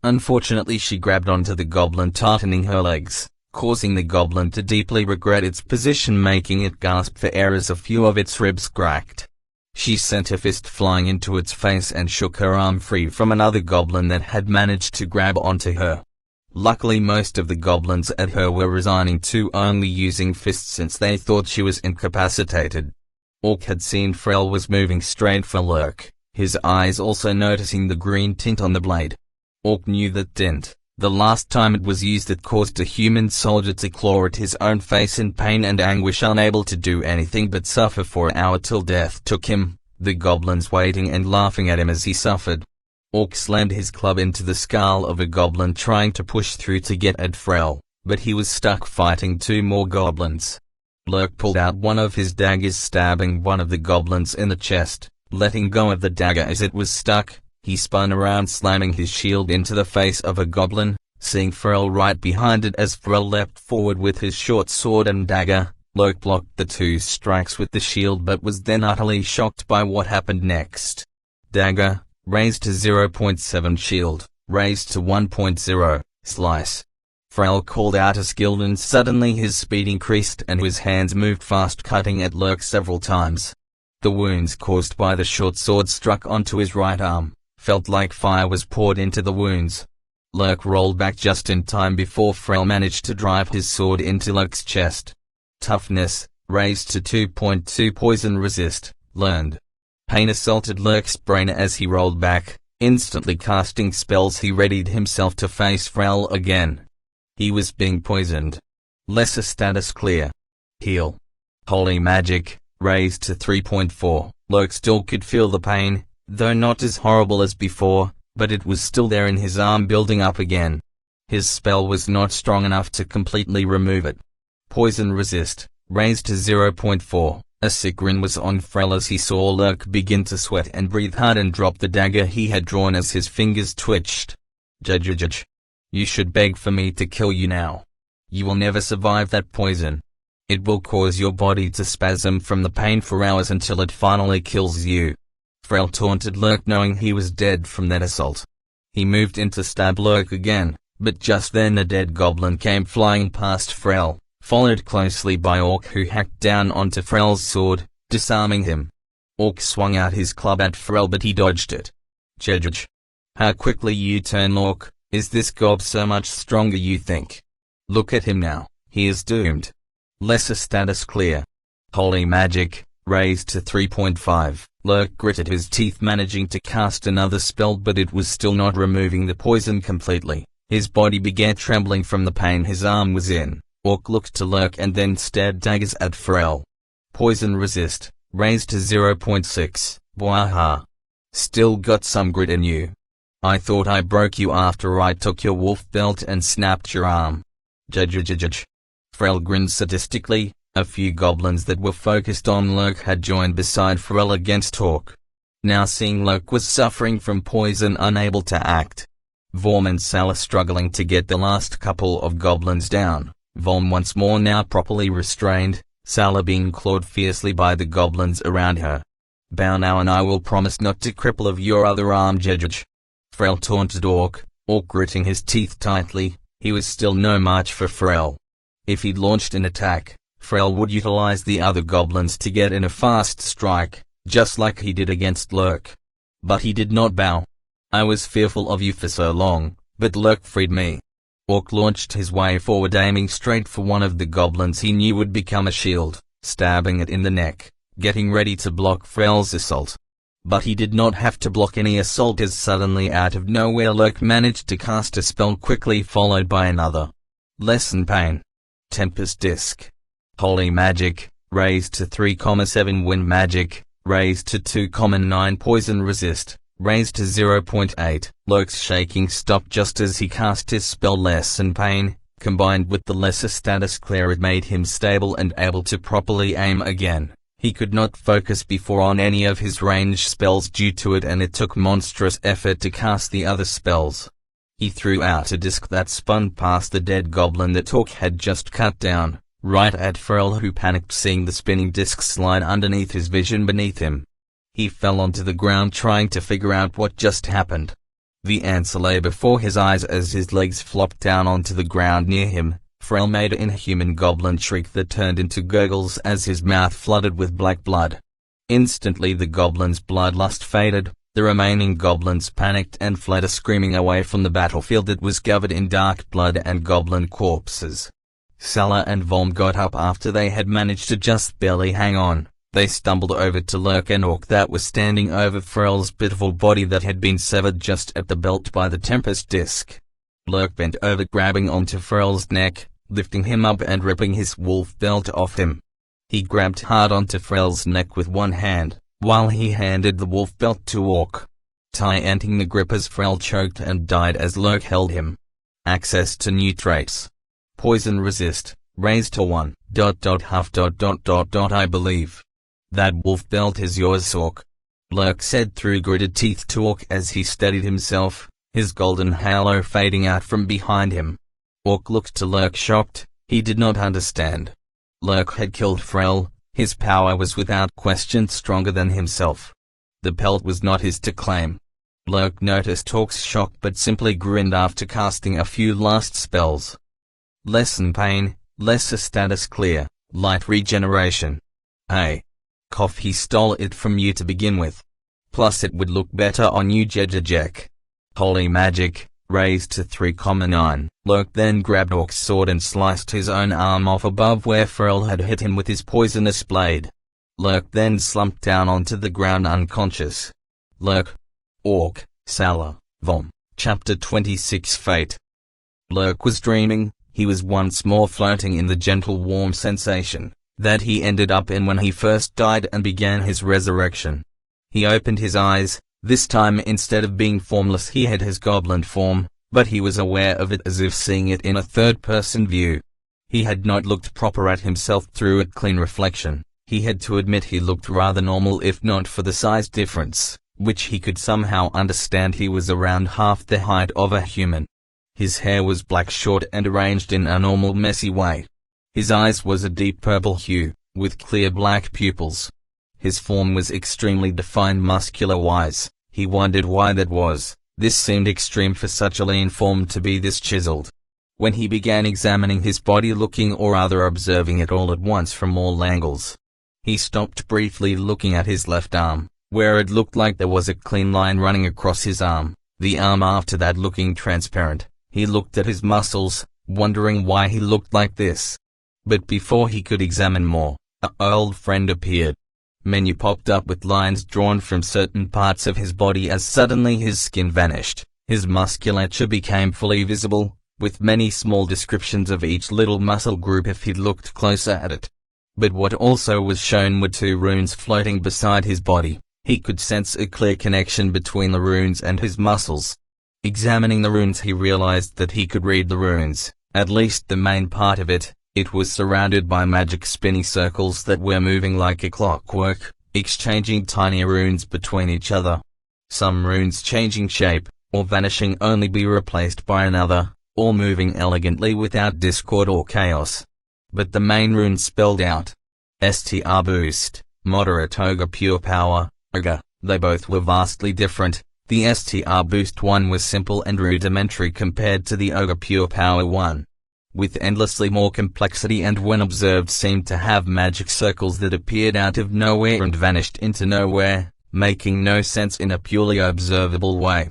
Unfortunately, she grabbed onto the goblin, tightening her legs, causing the goblin to deeply regret its position, making it gasp for air as a few of its ribs cracked. She sent a fist flying into its face and shook her arm free from another goblin that had managed to grab onto her. Luckily, most of the goblins at her were resigning to only using fists since they thought she was incapacitated. Orc had seen Frel was moving straight for Lurk, his eyes also noticing the green tint on the blade. Orc knew that tint. The last time it was used, it caused a human soldier to claw at his own face in pain and anguish, unable to do anything but suffer for an hour till death took him, the goblins waiting and laughing at him as he suffered. Orc slammed his club into the skull of a goblin trying to push through to get at Frel, but he was stuck fighting 2 more goblins. Lurk pulled out one of his daggers, stabbing one of the goblins in the chest. Letting go of the dagger as it was stuck, he spun around, slamming his shield into the face of a goblin, seeing Frel right behind it. As Frel leapt forward with his short sword and dagger, Lurk blocked the 2 strikes with the shield, but was then utterly shocked by what happened next. Dagger, raised to 0.7, shield, raised to 1.0, slice. Frel called out a skill and suddenly his speed increased and his hands moved fast, cutting at Lurk several times. The wounds caused by the short sword struck onto his right arm, felt like fire was poured into the wounds. Lurk rolled back just in time before Frel managed to drive his sword into Lurk's chest. Toughness, raised to 2.2, poison resist, learned. Pain assaulted Lurk's brain as he rolled back, instantly casting spells. He readied himself to face Frel again. He was being poisoned. Lesser status clear. Heal. Holy Magic, raised to 3.4. Lurk still could feel the pain, though not as horrible as before, but it was still there in his arm, building up again. His spell was not strong enough to completely remove it. Poison resist, raised to 0.4. A sick grin was on Frel as he saw Lurk begin to sweat and breathe hard and drop the dagger he had drawn as his fingers twitched. Judge. You should beg for me to kill you now. You will never survive that poison. It will cause your body to spasm from the pain for hours until it finally kills you. Frel taunted Lurk, knowing he was dead from that assault. He moved in to stab Lurk again, but just then a dead goblin came flying past Frel, followed closely by Orc, who hacked down onto Frel's sword, disarming him. Orc swung out his club at Frel, but he dodged it. Judge. How quickly you turn, Orc. Is this gob so much stronger you think? Look at him now, he is doomed. Lesser status clear. Holy Magic, raised to 3.5. Lurk gritted his teeth, managing to cast another spell, but it was still not removing the poison completely. His body began trembling from the pain his arm was in. Orc looked to Lurk and then stared daggers at Frel. Poison resist, raised to 0.6. Waha. Still got some grit in you. I thought I broke you after I took your wolf belt and snapped your arm. Judge. Frel grinned sadistically. A few goblins that were focused on Lurk had joined beside Frel against Torque. Now seeing Lurk was suffering from poison, unable to act, Vorm and Sala struggling to get the last couple of goblins down, Vorm once more now properly restrained, Sala being clawed fiercely by the goblins around her. Bow now and I will promise not to cripple of your other arm, Judge. Frel taunted Orc gritting his teeth tightly. He was still no match for Frel. If he'd launched an attack, Frel would utilize the other goblins to get in a fast strike, just like he did against Lurk. But he did not bow. I was fearful of you for so long, but Lurk freed me. Orc launched his way forward, aiming straight for one of the goblins he knew would become a shield, stabbing it in the neck, getting ready to block Frel's assault. But he did not have to block any assault, as suddenly out of nowhere Lurk managed to cast a spell, quickly followed by another. Lesson Pain. Tempest Disc. Holy Magic, raised to 3,7 Wind Magic, raised to 2,9 Poison Resist, raised to 0.8. Lurk's shaking stopped just as he cast his spell Lesson Pain. Combined with the lesser status clear, it made him stable and able to properly aim again. He could not focus before on any of his range spells due to it, and it took monstrous effort to cast the other spells. He threw out a disc that spun past the dead goblin that Torque had just cut down, right at Frel, who panicked seeing the spinning disc slide underneath his vision beneath him. He fell onto the ground trying to figure out what just happened. The answer lay before his eyes as his legs flopped down onto the ground near him. Frel made an inhuman goblin shriek that turned into gurgles as his mouth flooded with black blood. Instantly the goblin's bloodlust faded. The remaining goblins panicked and fled screaming away from the battlefield that was covered in dark blood and goblin corpses. Sala and Vorm got up after they had managed to just barely hang on. They stumbled over to Lurk and Orc that was standing over Frel's pitiful body that had been severed just at the belt by the Tempest Disc. Lurk bent over, grabbing onto Frel's neck, lifting him up and ripping his wolf belt off him. He grabbed hard onto Frel's neck with one hand, while he handed the wolf belt to Orc, tightening the grip as Frel choked and died as Lurk held him. Access to new traits. Poison Resist, raised to 1. I believe that wolf belt is yours, Orc, Lurk said through gritted teeth to Orc as he steadied himself, his golden halo fading out from behind him. Orc looked to Lurk shocked. He did not understand. Lurk had killed Frel. His power was without question stronger than himself. The pelt was not his to claim. Lurk noticed Orc's shock but simply grinned after casting a few last spells. Lesson Pain, lesser status clear, light regeneration. Hey. Cough, he stole it from you to begin with. Plus it would look better on you, Jejejek. Holy Magic, raised to 3,9. Lurk then grabbed Orc's sword and sliced his own arm off above where Frel had hit him with his poisonous blade. Lurk then slumped down onto the ground unconscious. Lurk, Orc, Sala, Vorm. Chapter 26 Fate. Lurk was dreaming. He was once more floating in the gentle warm sensation that he ended up in when he first died and began his resurrection. He opened his eyes. This time, instead of being formless, he had his goblin form, but he was aware of it as if seeing it in a third-person view. He had not looked proper at himself through a clean reflection. He had to admit he looked rather normal if not for the size difference, which he could somehow understand. He was around half the height of a human. His hair was black, short and arranged in a normal messy way. His eyes was a deep purple hue, with clear black pupils. His form was extremely defined muscular-wise. He wondered why that was. This seemed extreme for such a lean form to be this chiseled. When he began examining his body, looking or rather observing it all at once from all angles, he stopped briefly looking at his left arm, where it looked like there was a clean line running across his arm, the arm after that looking transparent. He looked at his muscles, wondering why he looked like this. But before he could examine more, an old friend appeared. Menu popped up with lines drawn from certain parts of his body as suddenly his skin vanished. His musculature became fully visible, with many small descriptions of each little muscle group if he looked closer at it. But what also was shown were 2 runes floating beside his body. He could sense a clear connection between the runes and his muscles. Examining the runes, he realized that he could read the runes, At least the main part of it. It was surrounded by magic spinny circles that were moving like a clockwork, exchanging tiny runes between each other. Some runes changing shape, or vanishing only be replaced by another, all moving elegantly without discord or chaos. But the main rune spelled out STR boost, moderate ogre pure power, ogre. They both were vastly different. The STR boost one was simple and rudimentary compared to the ogre pure power one, with endlessly more complexity, and when observed seemed to have magic circles that appeared out of nowhere and vanished into nowhere, making no sense in a purely observable way.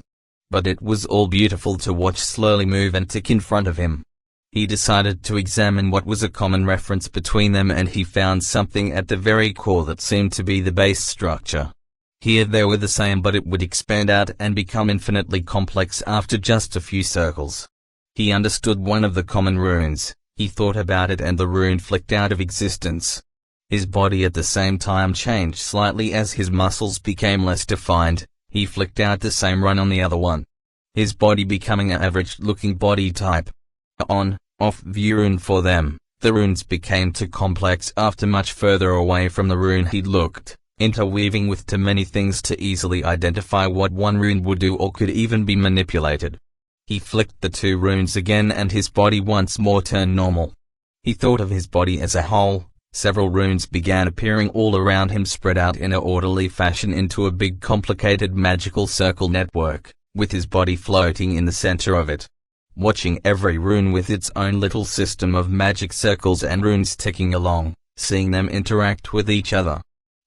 But it was all beautiful to watch slowly move and tick in front of him. He decided to examine what was a common reference between them, and he found something at the very core that seemed to be the base structure. Here they were the same, but it would expand out and become infinitely complex after just a few circles. He understood one of the common runes. He thought about it and the rune flicked out of existence. His body at the same time changed slightly as his muscles became less defined. He flicked out the same rune on the other one. His body becoming an average-looking body type. On, off view rune for them. The runes became too complex after much further away from the rune he'd looked, interweaving with too many things to easily identify what one rune would do or could even be manipulated. He flicked the two runes again and his body once more turned normal. He thought of his body as a whole. Several runes began appearing all around him, spread out in an orderly fashion into a big complicated magical circle network, with his body floating in the center of it. Watching every rune with its own little system of magic circles and runes ticking along, seeing them interact with each other.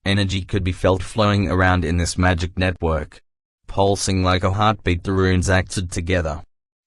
Energy could be felt flowing around in this magic network. Pulsing like a heartbeat, the runes acted together.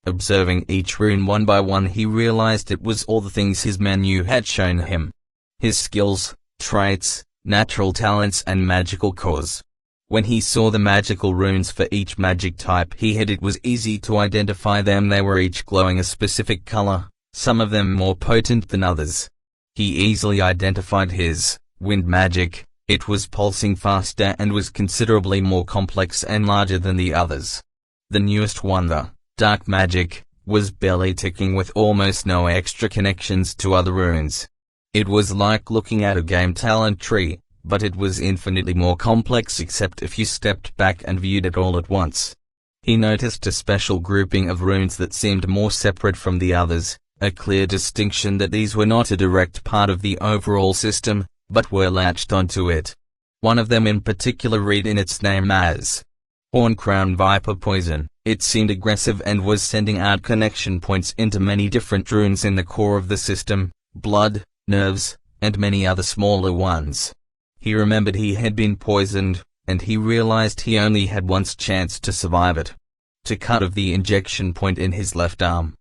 Observing each rune one by one, he realized it was all the things his menu had shown him. His skills, traits, natural talents and magical cores. When he saw the magical runes for each magic type he had, it was easy to identify them. They were each glowing a specific color, some of them more potent than others. He easily identified his wind magic. It was pulsing faster and was considerably more complex and larger than the others. The newest one, the dark magic, was barely ticking with almost no extra connections to other runes. It was like looking at a game talent tree, but it was infinitely more complex except if you stepped back and viewed it all at once. He noticed a special grouping of runes that seemed more separate from the others, a clear distinction that these were not a direct part of the overall system, but were latched onto it. One of them in particular read in its name as Horn-Crown Viper Poison. It seemed aggressive and was sending out connection points into many different runes in the core of the system, blood, nerves, and many other smaller ones. He remembered he had been poisoned, and he realized he only had one's chance to survive it. To cut off the injection point in his left arm.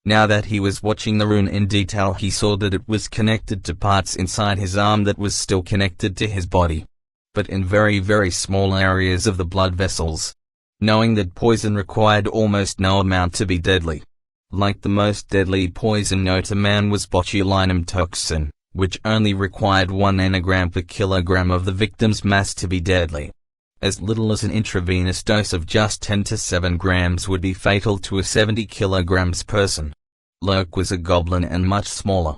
Now that he was watching the rune in detail, he saw that it was connected to parts inside his arm that was still connected to his body, but in very, very small areas of the blood vessels. Knowing that poison required almost no amount to be deadly. Like the most deadly poison known to man was botulinum toxin, which only required 1 nanogram per kilogram of the victim's mass to be deadly. As little as an intravenous dose of just 10 to 7 grams would be fatal to a 70 kilograms person. Lurk was a goblin and much smaller.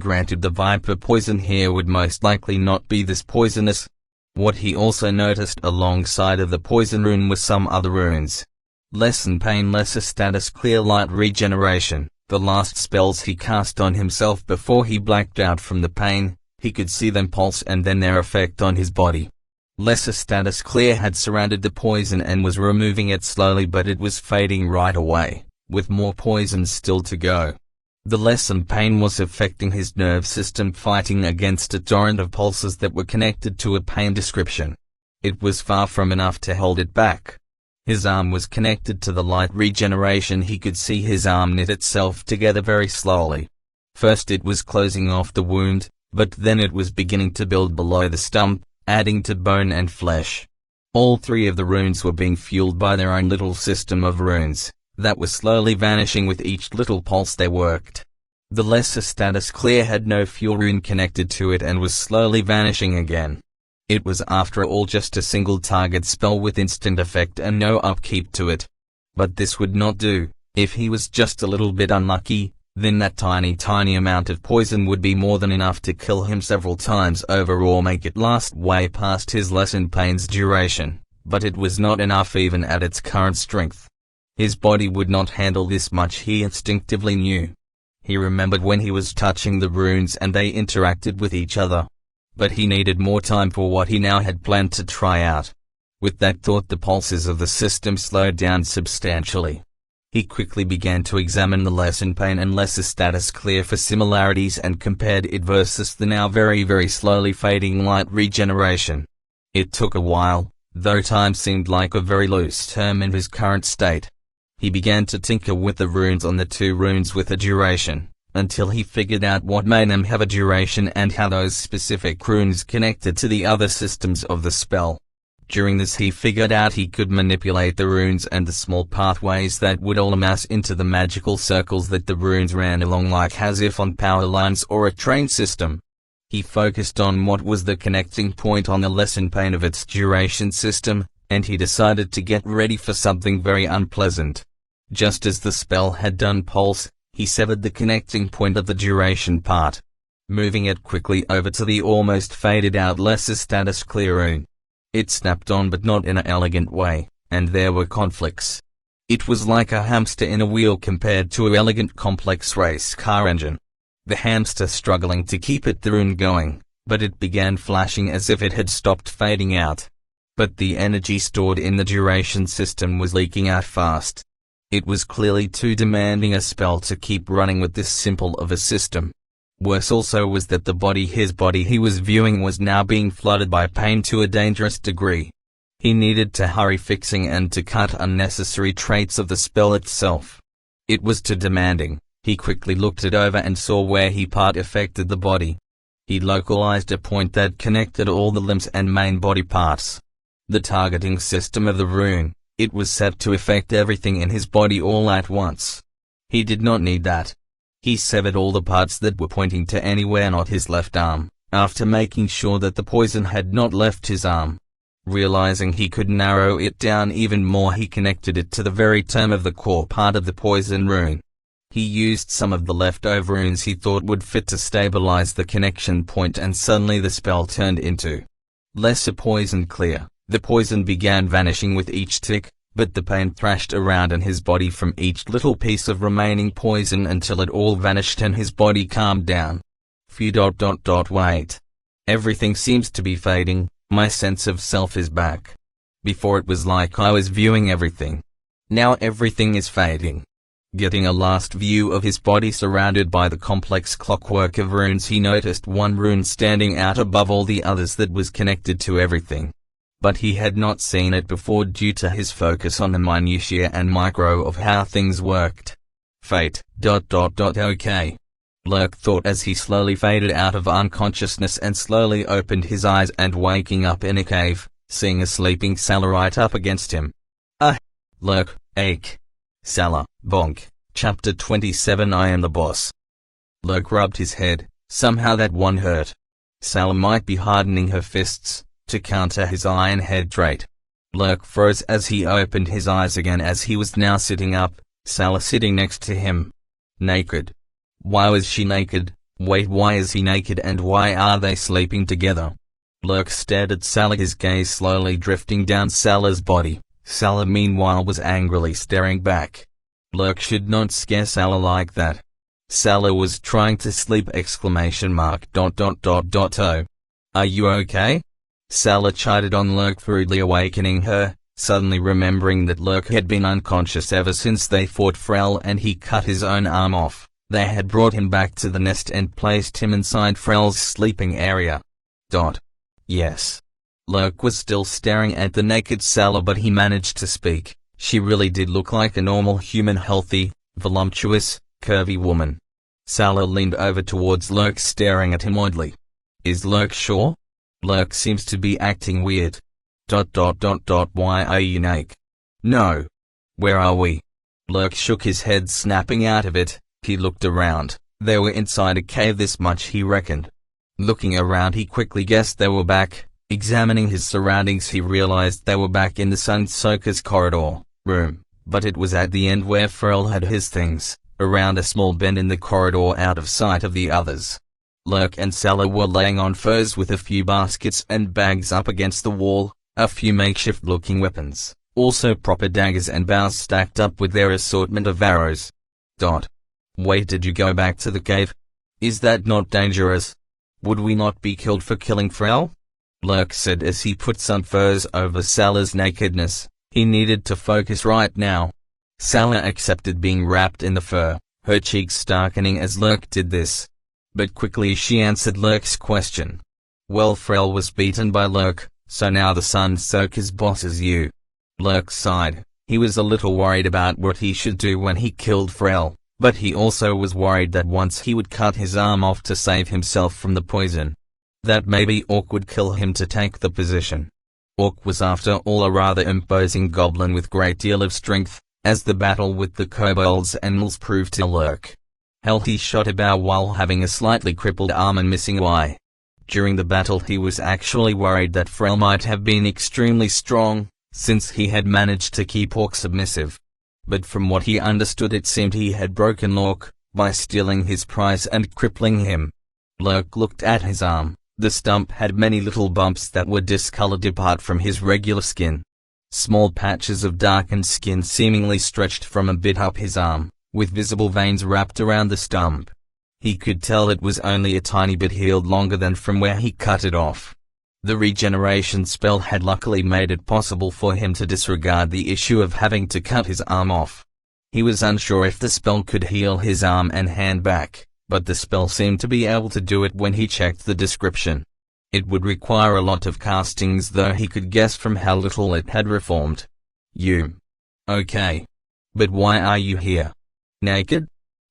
Granted, the viper poison here would most likely not be this poisonous. What he also noticed alongside of the poison rune was some other runes. Lessen pain, lesser status, clear light, regeneration. The last spells he cast on himself before he blacked out from the pain. He could see them pulse and then their effect on his body. Lesser status clear had surrounded the poison and was removing it slowly, but it was fading right away, with more poison still to go. The lessen pain was affecting his nerve system, fighting against a torrent of pulses that were connected to a pain description. It was far from enough to hold it back. His arm was connected to the light regeneration. He could see his arm knit itself together very slowly. First it was closing off the wound, but then it was beginning to build below the stump, adding to bone and flesh. All 3 of the runes were being fueled by their own little system of runes, that was slowly vanishing with each little pulse they worked. The lesser status clear had no fuel rune connected to it and was slowly vanishing again. It was after all just a single target spell with instant effect and no upkeep to it. But this would not do. If he was just a little bit unlucky, Then that tiny amount of poison would be more than enough to kill him several times over or make it last way past his lessened pain's duration, but it was not enough even at its current strength. His body would not handle this much, he instinctively knew. He remembered when he was touching the runes and they interacted with each other. But he needed more time for what he now had planned to try out. With that thought, the pulses of the system slowed down substantially. He quickly began to examine the lesson pain and lesser status clear for similarities and compared it versus the now very slowly fading light regeneration. It took a while, though time seemed like a very loose term in his current state. He began to tinker with the runes on the 2 runes with a duration, until he figured out what made them have a duration and how those specific runes connected to the other systems of the spell. During this he figured out he could manipulate the runes and the small pathways that would all amass into the magical circles that the runes ran along like as if on power lines or a train system. He focused on what was the connecting point on the lesson pane of its duration system, and he decided to get ready for something very unpleasant. Just as the spell had done Pulse, he severed the connecting point of the duration part, moving it quickly over to the almost faded out lesser status clear rune. It snapped on but not in an elegant way, and there were conflicts. It was like a hamster in a wheel compared to an elegant complex race car engine. The hamster struggling to keep the rune going, but it began flashing as if it had stopped fading out. But the energy stored in the duration system was leaking out fast. It was clearly too demanding a spell to keep running with this simple of a system. Worse also was that his body he was viewing was now being flooded by pain to a dangerous degree. He needed to hurry fixing and to cut unnecessary traits of the spell itself. It was too demanding. He quickly looked it over and saw where he part affected the body. He localized a point that connected all the limbs and main body parts. The targeting system of the rune, it was set to affect everything in his body all at once. He did not need that. He severed all the parts that were pointing to anywhere not his left arm, after making sure that the poison had not left his arm. Realizing he could narrow it down even more, he connected it to the very term of the core part of the poison rune. He used some of the leftover runes he thought would fit to stabilize the connection point, and suddenly the spell turned into lesser poison clear. The poison began vanishing with each tick, but the pain thrashed around in his body from each little piece of remaining poison until it all vanished and his body calmed down. Wait. Everything seems to be fading, my sense of self is back. Before it was like I was viewing everything. Now everything is fading. Getting a last view of his body surrounded by the complex clockwork of runes, he noticed one rune standing out above all the others that was connected to everything. But he had not seen it before due to his focus on the minutiae and micro of how things worked. Fate. Okay. Lurk thought as he slowly faded out of unconsciousness and slowly opened his eyes and waking up in a cave, seeing a sleeping Salah right up against him. Lurk, ache. Salah, bonk. Chapter 27 I am the boss. Lurk rubbed his head, somehow that one hurt. Salah might be hardening her fists to counter his iron head trait. Lurk froze as he opened his eyes again as he was now sitting up, Salah sitting next to him. Naked. Why was she naked? Wait, why is he naked and why are they sleeping together? Lurk stared at Salah, his gaze slowly drifting down Salah's body. Salah meanwhile was angrily staring back. Lurk should not scare Salah like that. Salah was trying to sleep! Oh. Are you okay? Salah chided on Lurk, rudely awakening her, suddenly remembering that Lurk had been unconscious ever since they fought Frel and he cut his own arm off. They had brought him back to the nest and placed him inside Frel's sleeping area. Yes. Lurk was still staring at the naked Salah, but he managed to speak. She really did look like a normal human, healthy, voluptuous, curvy woman. Salah leaned over towards Lurk, staring at him oddly. Is Lurk sure? Lurk seems to be acting weird. Why are you naked? No. Where are we? Lurk shook his head, snapping out of it. He looked around. They were inside a cave, this much he reckoned. Looking around, he quickly guessed they were back. Examining his surroundings, he realized they were back in the Sunsoaker's corridor room, but it was at the end where Frel had his things. around a small bend in the corridor out of sight of the others. Lurk and Salah were laying on furs with a few baskets and bags up against the wall, a few makeshift-looking weapons, also proper daggers and bows stacked up with their assortment of arrows. Wait, did you go back to the cave? Is that not dangerous? Would we not be killed for killing Frel? Lurk said as he put some furs over Salah's nakedness. He needed to focus right now. Salah accepted being wrapped in the fur, her cheeks darkening as Lurk did this. But quickly she answered Lurk's question. Well, Frel was beaten by Lurk, so now the Sunsoaker's boss is you. Lurk sighed. He was a little worried about what he should do when he killed Frel, but he also was worried that once he would cut his arm off to save himself from the poison, that maybe Orc would kill him to take the position. Orc was after all a rather imposing goblin with great deal of strength, as the battle with the kobolds and gnolls proved to Lurk. Hell, he shot about while having a slightly crippled arm and missing eye. During the battle he was actually worried that Frel might have been extremely strong, since he had managed to keep Orc submissive. But from what he understood it seemed he had broken Orc, by stealing his prize and crippling him. Lurk looked at his arm. The stump had many little bumps that were discolored apart from his regular skin. Small patches of darkened skin seemingly stretched from a bit up his arm, with visible veins wrapped around the stump. He could tell it was only a tiny bit healed longer than from where he cut it off. The regeneration spell had luckily made it possible for him to disregard the issue of having to cut his arm off. He was unsure if the spell could heal his arm and hand back, but the spell seemed to be able to do it when he checked the description. It would require a lot of castings, though he could guess from how little it had reformed. You. Okay. But why are you here? Naked?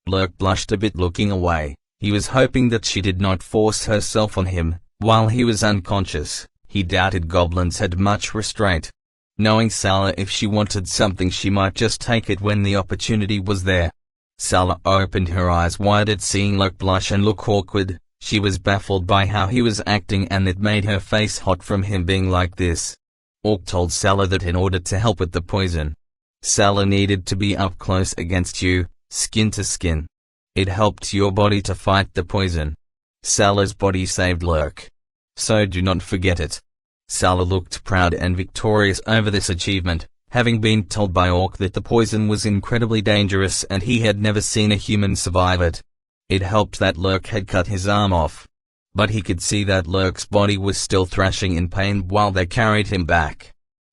Lurk blushed a bit, looking away. He was hoping that she did not force herself on him, while he was unconscious. He doubted goblins had much restraint. Knowing Salah, if she wanted something she might just take it when the opportunity was there. Salah opened her eyes wide at seeing Lurk blush and look awkward. She was baffled by how he was acting, and it made her face hot from him being like this. Orc told Salah that in order to help with the poison, Salah needed to be up close against you, skin to skin. It helped your body to fight the poison. Salah's body saved Lurk. So do not forget it. Salah looked proud and victorious over this achievement, having been told by Orc that the poison was incredibly dangerous and he had never seen a human survive it. It helped that Lurk had cut his arm off. But he could see that Lurk's body was still thrashing in pain while they carried him back.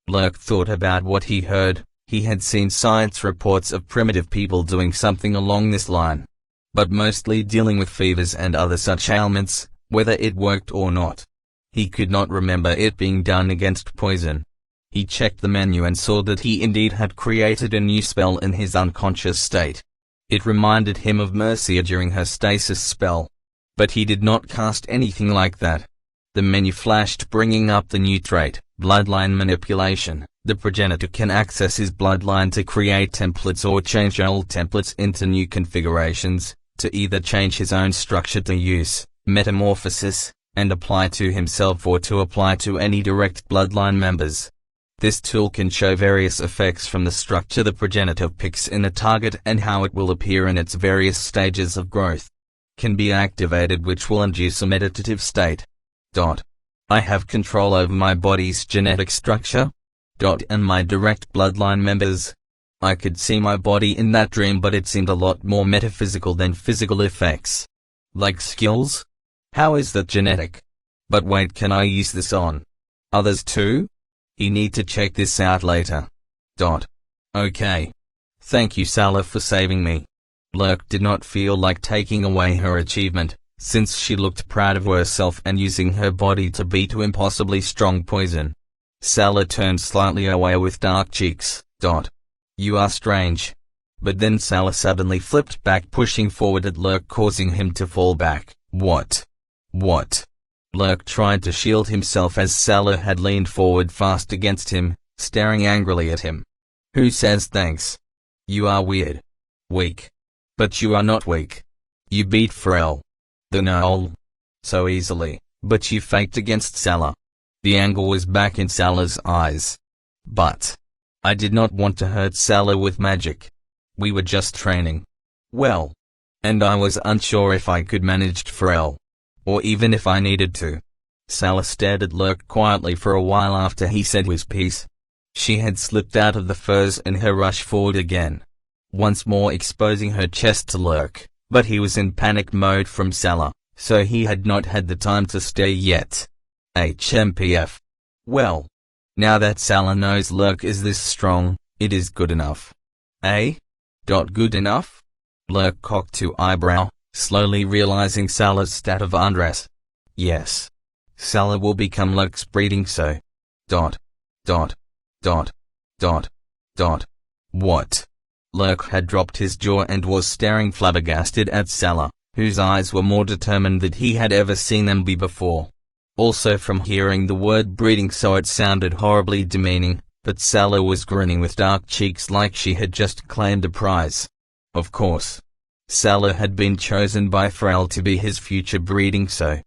Lurk thought about what he heard. He had seen science reports of primitive people doing something along this line, but mostly dealing with fevers and other such ailments, whether it worked or not. He could not remember it being done against poison. He checked the menu and saw that he indeed had created a new spell in his unconscious state. It reminded him of Mercia during her stasis spell. But he did not cast anything like that. The menu flashed, bringing up the new trait, Bloodline Manipulation. The progenitor can access his bloodline to create templates or change old templates into new configurations, to either change his own structure to use metamorphosis, and apply to himself, or to apply to any direct bloodline members. This tool can show various effects from the structure the progenitor picks in a target and how it will appear in its various stages of growth. Can be activated, which will induce a meditative state. I have control over my body's genetic structure. And my direct bloodline members. I could see my body in that dream, but it seemed a lot more metaphysical than physical effects. Like skills? How is that genetic? But wait, can I use this on others too? You need to check this out later. Okay. Thank you, Salah, for saving me. Lurk did not feel like taking away her achievement, since she looked proud of herself and using her body to beat impossibly strong poison. Salah turned slightly away with dark cheeks. You are strange. But then Salah suddenly flipped back, pushing forward at Lurk, causing him to fall back. What? Lurk tried to shield himself as Salah had leaned forward fast against him, staring angrily at him. Who says thanks? You are weird. Weak. But you are not weak. You beat Frel, the gnoll, so easily, but you faked against Salah. The anger was back in Salah's eyes. But I did not want to hurt Salah with magic. We were just training. Well. And I was unsure if I could manage Pharrell. Or even if I needed to. Salah stared at Lurk quietly for a while after he said his piece. She had slipped out of the furs in her rush forward again, once more exposing her chest to Lurk, but he was in panic mode from Salah, so he had not had the time to stare yet. HMPF. Well. Now that Salah knows Lurk is this strong, it is good enough. Eh? Good enough? Lurk cocked to eyebrow, slowly realizing Salah's state of undress. Yes. Salah will become Lurk's breeding so. What? Lurk had dropped his jaw and was staring flabbergasted at Salah, whose eyes were more determined than he had ever seen them be before. Also from hearing the word breeding so it sounded horribly demeaning, but Salah was grinning with dark cheeks like she had just claimed a prize. Of course. Salah had been chosen by Pharrell to be his future breeding so.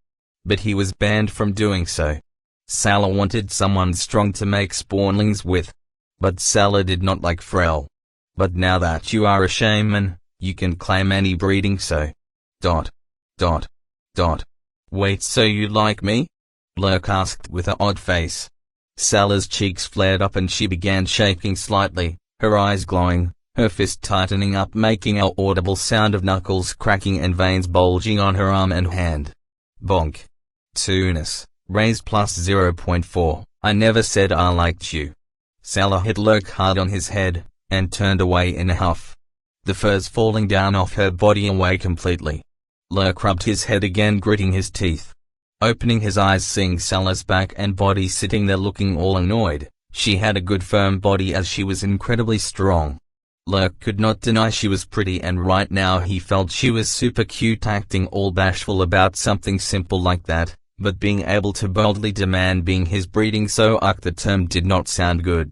But he was banned from doing so. Salah wanted someone strong to make spawnlings with. But Salah did not like Pharrell. But now that you are a shaman, you can claim any breeding so. Wait, so you like me? Lurk asked with an odd face. Salah's cheeks flared up and she began shaking slightly, her eyes glowing, her fist tightening up making an audible sound of knuckles cracking and veins bulging on her arm and hand. Bonk. Tunis, raised plus 0.4, I never said I liked you. Salah hit Lurk hard on his head, and turned away in a huff. The furs falling down off her body away completely. Lurk rubbed his head again gritting his teeth. Opening his eyes seeing Salah's back and body sitting there looking all annoyed, she had a good firm body as she was incredibly strong. Lurk could not deny she was pretty and right now he felt she was super cute acting all bashful about something simple like that, but being able to boldly demand being his breeding so the term did not sound good.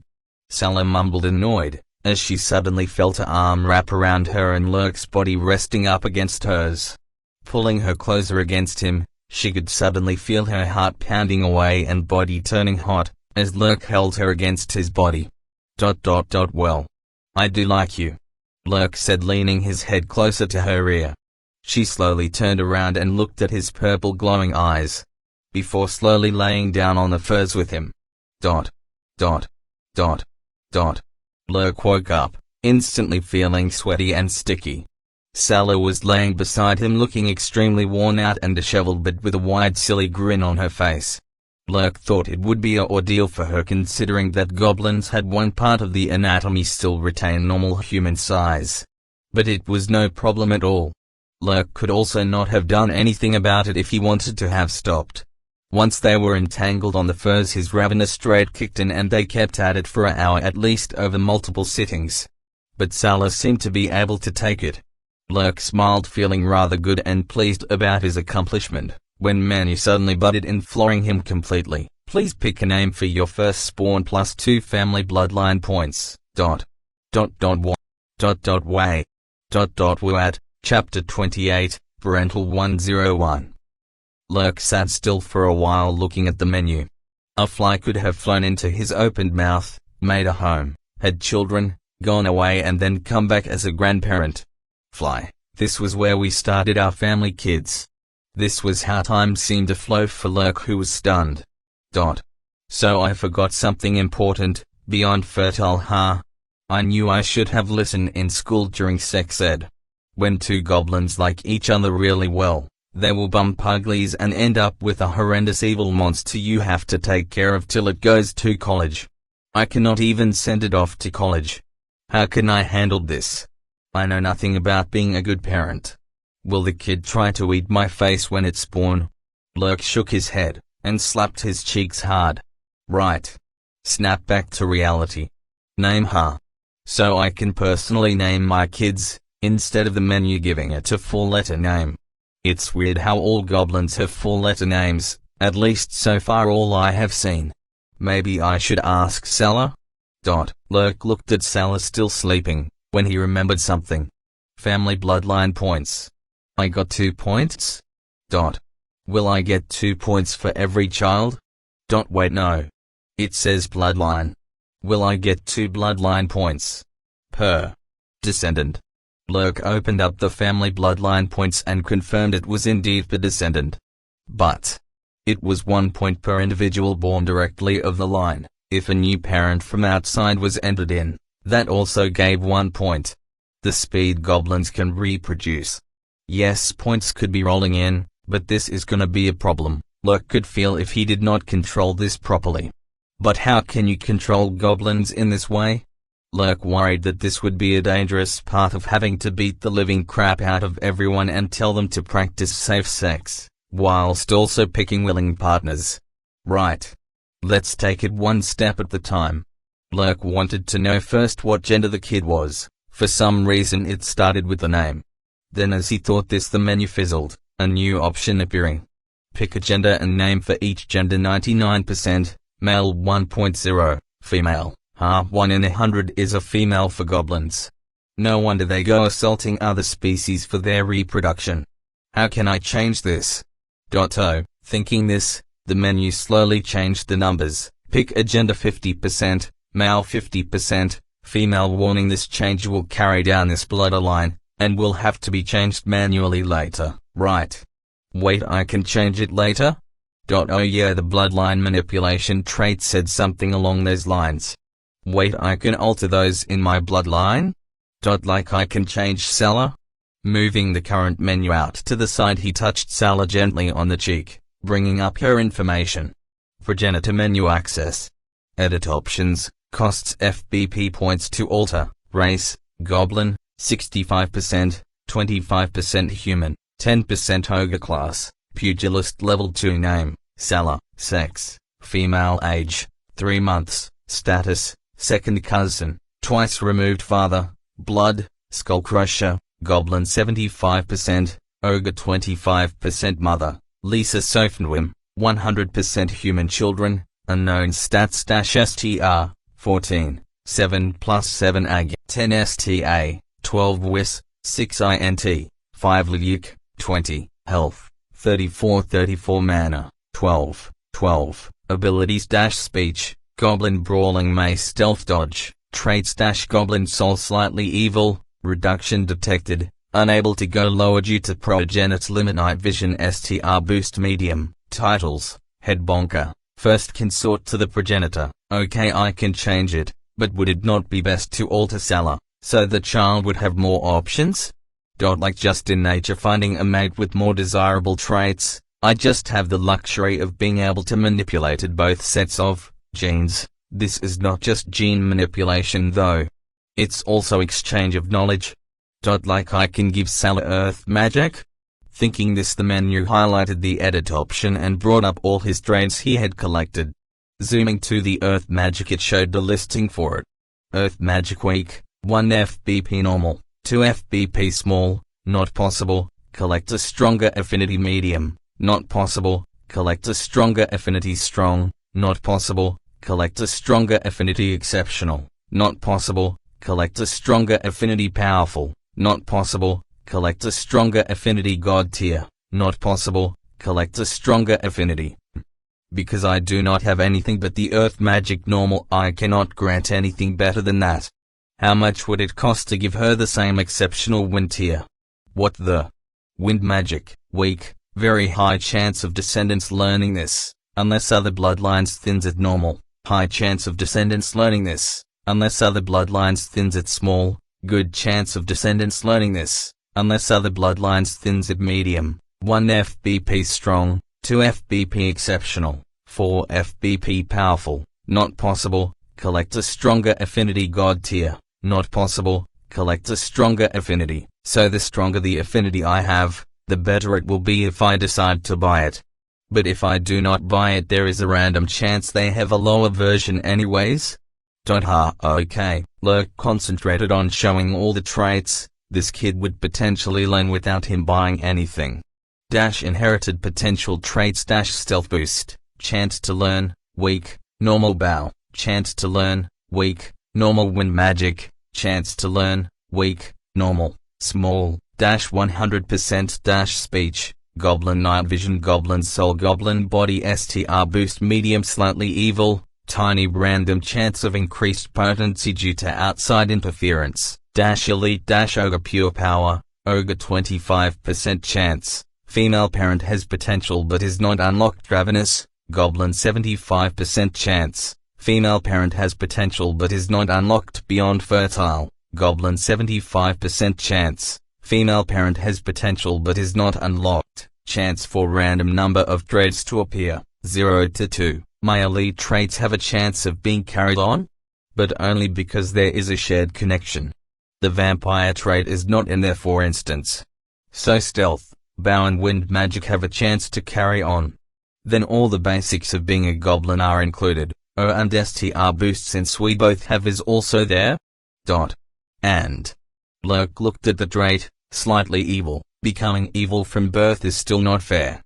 Salah mumbled annoyed, as she suddenly felt an arm wrap around her and Lurk's body resting up against hers. Pulling her closer against him, she could suddenly feel her heart pounding away and body turning hot, as Lurk held her against his body. Well. I do like you. Lurk said leaning his head closer to her ear. She slowly turned around and looked at his purple glowing eyes. Before slowly laying down on the furs with him. Lurk woke up, instantly feeling sweaty and sticky. Salah was laying beside him looking extremely worn out and disheveled but with a wide silly grin on her face. Lurk thought it would be an ordeal for her considering that goblins had one part of the anatomy still retain normal human size. But it was no problem at all. Lurk could also not have done anything about it if he wanted to have stopped. Once they were entangled on the furs his ravenous straight kicked in and they kept at it for an hour at least over multiple sittings. But Salah seemed to be able to take it. Lurk smiled feeling rather good and pleased about his accomplishment, when Manu suddenly butted in flooring him completely. Please pick a name for your first spawn plus 2 family bloodline points. What? Chapter 28, Parental 101. Lurk sat still for a while looking at the menu. A fly could have flown into his opened mouth, made a home, had children, gone away and then come back as a grandparent. Fly, this was where we started our family kids. This was how time seemed to flow for Lurk who was stunned. So I forgot something important, beyond fertile I knew I should have listened in school during sex ed. When two goblins like each other really well, they will bump uglies and end up with a horrendous evil monster you have to take care of till it goes to college. I cannot even send it off to college. How can I handle this? I know nothing about being a good parent. Will the kid try to eat my face when it's born? Lurk shook his head, and slapped his cheeks hard. Right. Snap back to reality. Name her. So I can personally name my kids, instead of the menu giving it a 4-letter name. It's weird how all goblins have 4-letter names, at least so far all I have seen. Maybe I should ask Salah? Lurk looked at Salah still sleeping, when he remembered something. Family bloodline points. I got 2 points? Will I get 2 points for every child? Wait, no. It says bloodline. Will I get 2 bloodline points per descendant? Lurk opened up the family bloodline points and confirmed it was indeed the descendant. But it was 1 point per individual born directly of the line. If a new parent from outside was entered in, that also gave 1 point. The speed goblins can reproduce. Yes, points could be rolling in, but this is gonna be a problem. Lurk could feel if he did not control this properly. But how can you control goblins in this way? Lurk worried that this would be a dangerous part of having to beat the living crap out of everyone and tell them to practice safe sex, whilst also picking willing partners. Right. Let's take it one step at a time. Lurk wanted to know first what gender the kid was. For some reason it started with the name. Then as he thought this, the menu fizzled, a new option appearing. Pick a gender and name for each gender. 99%, male 1.0, female. 1 in 100 is a female for goblins. No wonder they go assaulting other species for their reproduction. How can I change this? Thinking this, the menu slowly changed the numbers. Pick a gender. 50%, male 50%, female. Warning: this change will carry down this bloodline, and will have to be changed manually later. Right. Wait, I can change it later? Oh yeah, the bloodline manipulation trait said something along those lines. Wait, I can alter those in my bloodline? Like I can change Salah? Moving the current menu out to the side, he touched Salah gently on the cheek, bringing up her information. Progenitor menu access. Edit options, costs FBP points to alter, race, goblin, 65%, 25% human, 10% ogre class, pugilist level 2 name, Salah, sex, female age, 3 months, status, second cousin, twice removed father, blood, skull crusher, goblin 75%, ogre 25% mother, Lisa Sofnwim, 100% human children, unknown stats -str, 14, 7 plus 7 ag, 10 sta, 12 wis, 6 int, 5 lyuk, 20, health, 34 mana, 12, abilities -speech, goblin brawling mace stealth dodge, traits -goblin soul slightly evil, reduction detected, unable to go lower due to progenitor limit, night vision str boost medium, titles, head bonker, first consort to the progenitor. Okay, I can change it, but would it not be best to alter Salah, so the child would have more options? Like just in nature finding a mate with more desirable traits, I just have the luxury of being able to manipulate both sets of genes. This is not just gene manipulation though. It's also exchange of knowledge. Like I can give Salah earth magic? Thinking this, the menu highlighted the edit option and brought up all his traits he had collected. Zooming to the earth magic, it showed the listing for it. Earth magic weak, 1 FBP normal, 2 FBP small, not possible, collect a stronger affinity medium, not possible, collect a stronger affinity strong, not possible, collect a stronger affinity exceptional, not possible, collect a stronger affinity powerful, not possible, collect a stronger affinity god tier, not possible, collect a stronger affinity. Because I do not have anything but the earth magic normal, I cannot grant anything better than that. How much would it cost to give her the same exceptional wind tier? What the? Wind magic, weak, very high chance of descendants learning this, unless other bloodlines thins it normal, high chance of descendants learning this, unless other bloodlines thins it small, good chance of descendants learning this, unless other bloodlines thins it medium, 1 FBP strong, 2 FBP exceptional, 4 FBP powerful, not possible, collect a stronger affinity god tier, not possible, collect a stronger affinity. So the stronger the affinity I have, the better it will be if I decide to buy it. But if I do not buy it, there is a random chance they have a lower version anyways? Okay, Lurk concentrated on showing all the traits this kid would potentially learn without him buying anything. Inherited potential traits stealth boost, chance to learn, weak, normal bow, chance to learn, weak, normal wind magic, chance to learn, weak, normal, small, 100% speech, goblin night vision, goblin soul, goblin body str boost medium, slightly evil, tiny random chance of increased potency due to outside interference, Elite Ogre Pure Power, Ogre 25% chance, female parent has potential but is not unlocked. Ravenous, Goblin 75% chance, female parent has potential but is not unlocked. Beyond Fertile, Goblin 75% chance, female parent has potential but is not unlocked. Chance for random number of traits to appear, 0 to 2. My elite traits have a chance of being carried on, but only because there is a shared connection. The vampire trait is not in there, for instance. So stealth, bow and wind magic have a chance to carry on. Then all the basics of being a goblin are included. O and STR boost, since we both have, is also there. And Lurk looked at the trait, slightly evil. Becoming evil from birth is still not fair.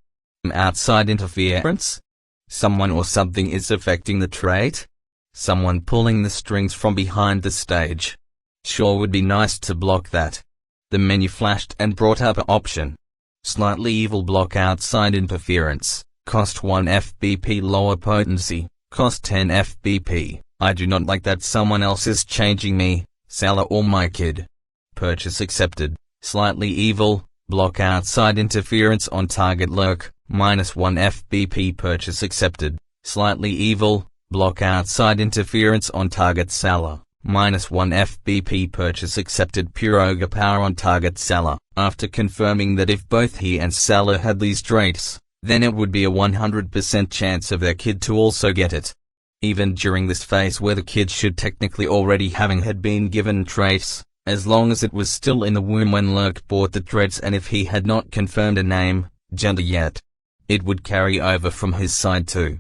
Outside interference? Someone or something is affecting the trait? Someone pulling the strings from behind the stage. Sure would be nice to block that. The menu flashed and brought up an option. Slightly evil, block outside interference. Cost 1 FBP, lower potency. Cost 10 FBP. I do not like that someone else is changing me, Salah or my kid. Purchase accepted. Slightly evil, block outside interference on target. Lurk, -1 FBP. Purchase accepted. Slightly evil, block outside interference on target. Salah, -1 FBP. Purchase accepted. Pure Ogre Power on target. Salah. After confirming that if both he and Salah had these traits, then it would be a 100% chance of their kid to also get it. Even during this phase where the kid should technically already had been given traits, as long as it was still in the womb when Lurk bought the traits, and if he had not confirmed a name, gender yet, it would carry over from his side too.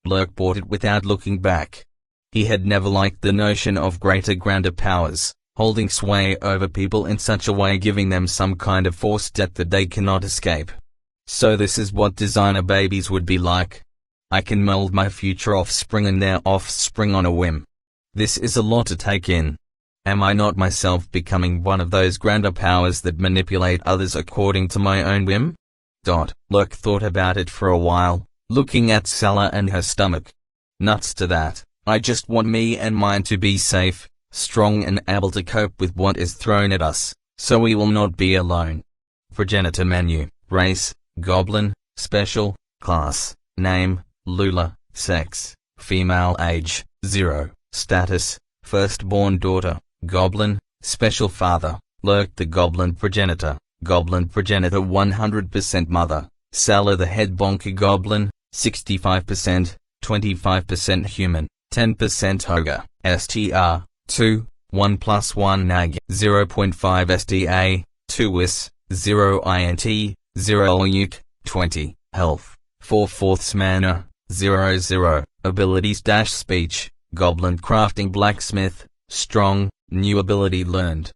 Lurk bought it without looking back. He had never liked the notion of greater, grander powers, holding sway over people in such a way, giving them some kind of forced debt that they cannot escape. So this is what designer babies would be like. I can mold my future offspring and their offspring on a whim. This is a lot to take in. Am I not myself becoming one of those grander powers that manipulate others according to my own whim? Lurk thought about it for a while, looking at Salah and her stomach. Nuts to that. I just want me and mine to be safe, strong and able to cope with what is thrown at us, so we will not be alone. Progenitor menu, race, Goblin, special, class, name, Lula, sex, female, age, 0, status, firstborn daughter, Goblin, special father, Lurk the Goblin Progenitor, 100% mother, Salah the head bonker Goblin, 65%, 25% human, 10% ogre, STR, 2, 1 + 1 nag, 0.5 SDA, 2 wis, 0 INT, 0 Luke, 20, health, 4/4 mana, 0/0, abilities - speech, Goblin crafting blacksmith, strong, new ability learned.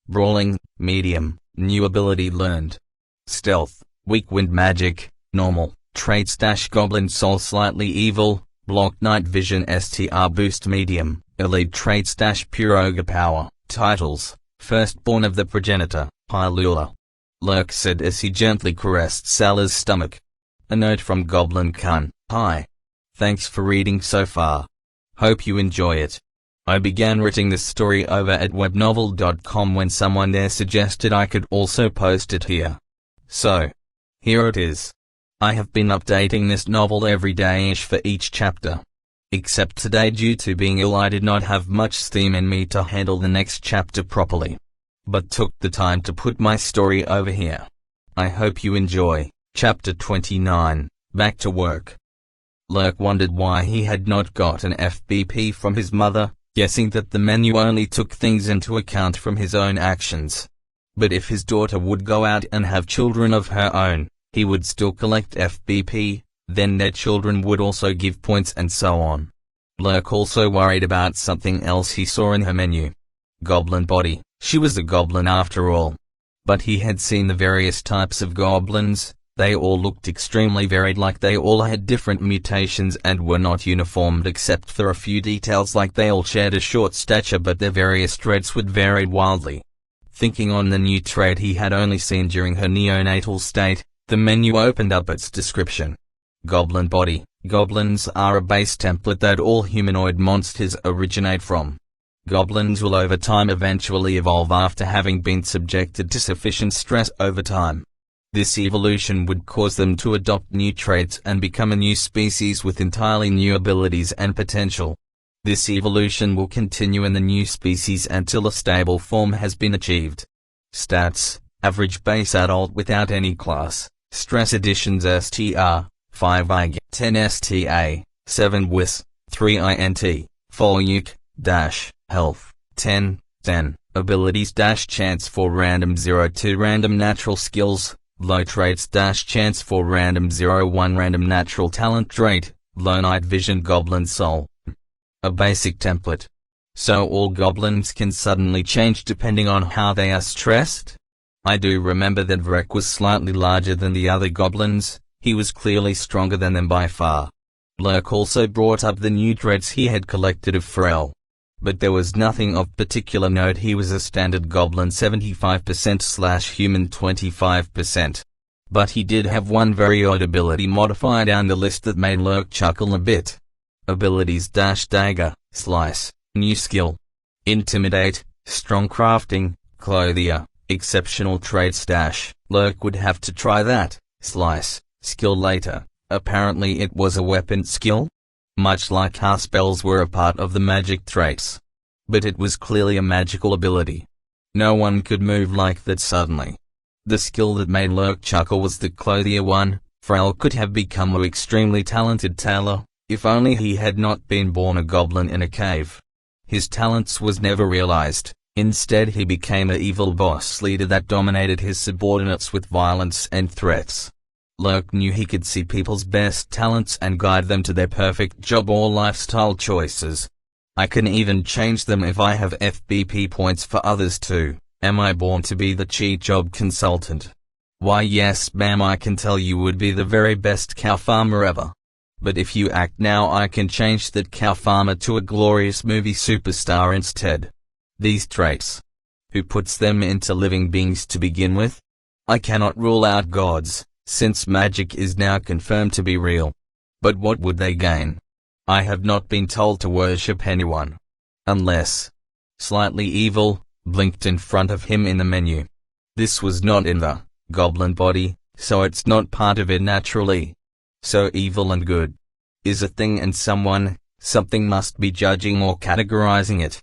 Brawling, medium, new ability learned. Stealth, weak wind magic, normal, traits - Goblin soul slightly evil, block night vision STR boost medium, elite traits - pure ogre power, titles, firstborn of the progenitor, Hylula. Lurk said as he gently caressed Salah's stomach. A note from Goblin Khan. Hi. Thanks for reading so far. Hope you enjoy it. I began writing this story over at webnovel.com when someone there suggested I could also post it here. So, here it is. I have been updating this novel every day-ish for each chapter. Except today, due to being ill, I did not have much steam in me to handle the next chapter properly, but took the time to put my story over here. I hope you enjoy. Chapter 29, Back to Work. Lurk wondered why he had not got an FBP from his mother, guessing that the menu only took things into account from his own actions. But if his daughter would go out and have children of her own, he would still collect FBP, then their children would also give points and so on. Lurk also worried about something else he saw in her menu. Goblin body. She was a goblin after all. But he had seen the various types of goblins. They all looked extremely varied, like they all had different mutations and were not uniformed except for a few details, like they all shared a short stature, but their various traits would vary wildly. Thinking on the new trait he had only seen during her neonatal state, the menu opened up its description. Goblin body. Goblins are a base template that all humanoid monsters originate from. Goblins will over time eventually evolve after having been subjected to sufficient stress over time. This evolution would cause them to adopt new traits and become a new species with entirely new abilities and potential. This evolution will continue in the new species until a stable form has been achieved. Stats: average base adult without any class, stress additions STR, 5 IG, 10 STA, 7 WIS, 3 INT, 4 UK, dash, health, 10, abilities dash chance for random 0-2 random natural skills, low traits dash chance for random 0-1 random natural talent trait, low night vision goblin soul. A basic template. So all goblins can suddenly change depending on how they are stressed? I do remember that Vrek was slightly larger than the other goblins. He was clearly stronger than them by far. Lurk also brought up the new traits he had collected of Frel. But there was nothing of particular note. He was a standard goblin 75%/human 25%. But he did have one very odd ability modifier down the list that made Lurk chuckle a bit. Abilities dash dagger, slice, new skill. Intimidate, strong crafting, clothier, exceptional traits dash. Lurk would have to try that, slice, skill later. Apparently it was a weapon skill? Much like how spells were a part of the magic traits. But it was clearly a magical ability. No one could move like that suddenly. The skill that made Lurk chuckle was the clothier one. Frel could have become an extremely talented tailor, if only he had not been born a goblin in a cave. His talents was never realized. Instead he became an evil boss leader that dominated his subordinates with violence and threats. Lurk knew he could see people's best talents and guide them to their perfect job or lifestyle choices. I can even change them if I have FBP points for others too. Am I born to be the cheat job consultant? Why yes ma'am, I can tell you would be the very best cow farmer ever. But if you act now I can change that cow farmer to a glorious movie superstar instead. These traits. Who puts them into living beings to begin with? I cannot rule out gods, since magic is now confirmed to be real. But what would they gain? I have not been told to worship anyone. Unless slightly evil blinked in front of him in the menu. This was not in the goblin body, so it's not part of it naturally. So evil and good is a thing and something must be judging or categorizing it.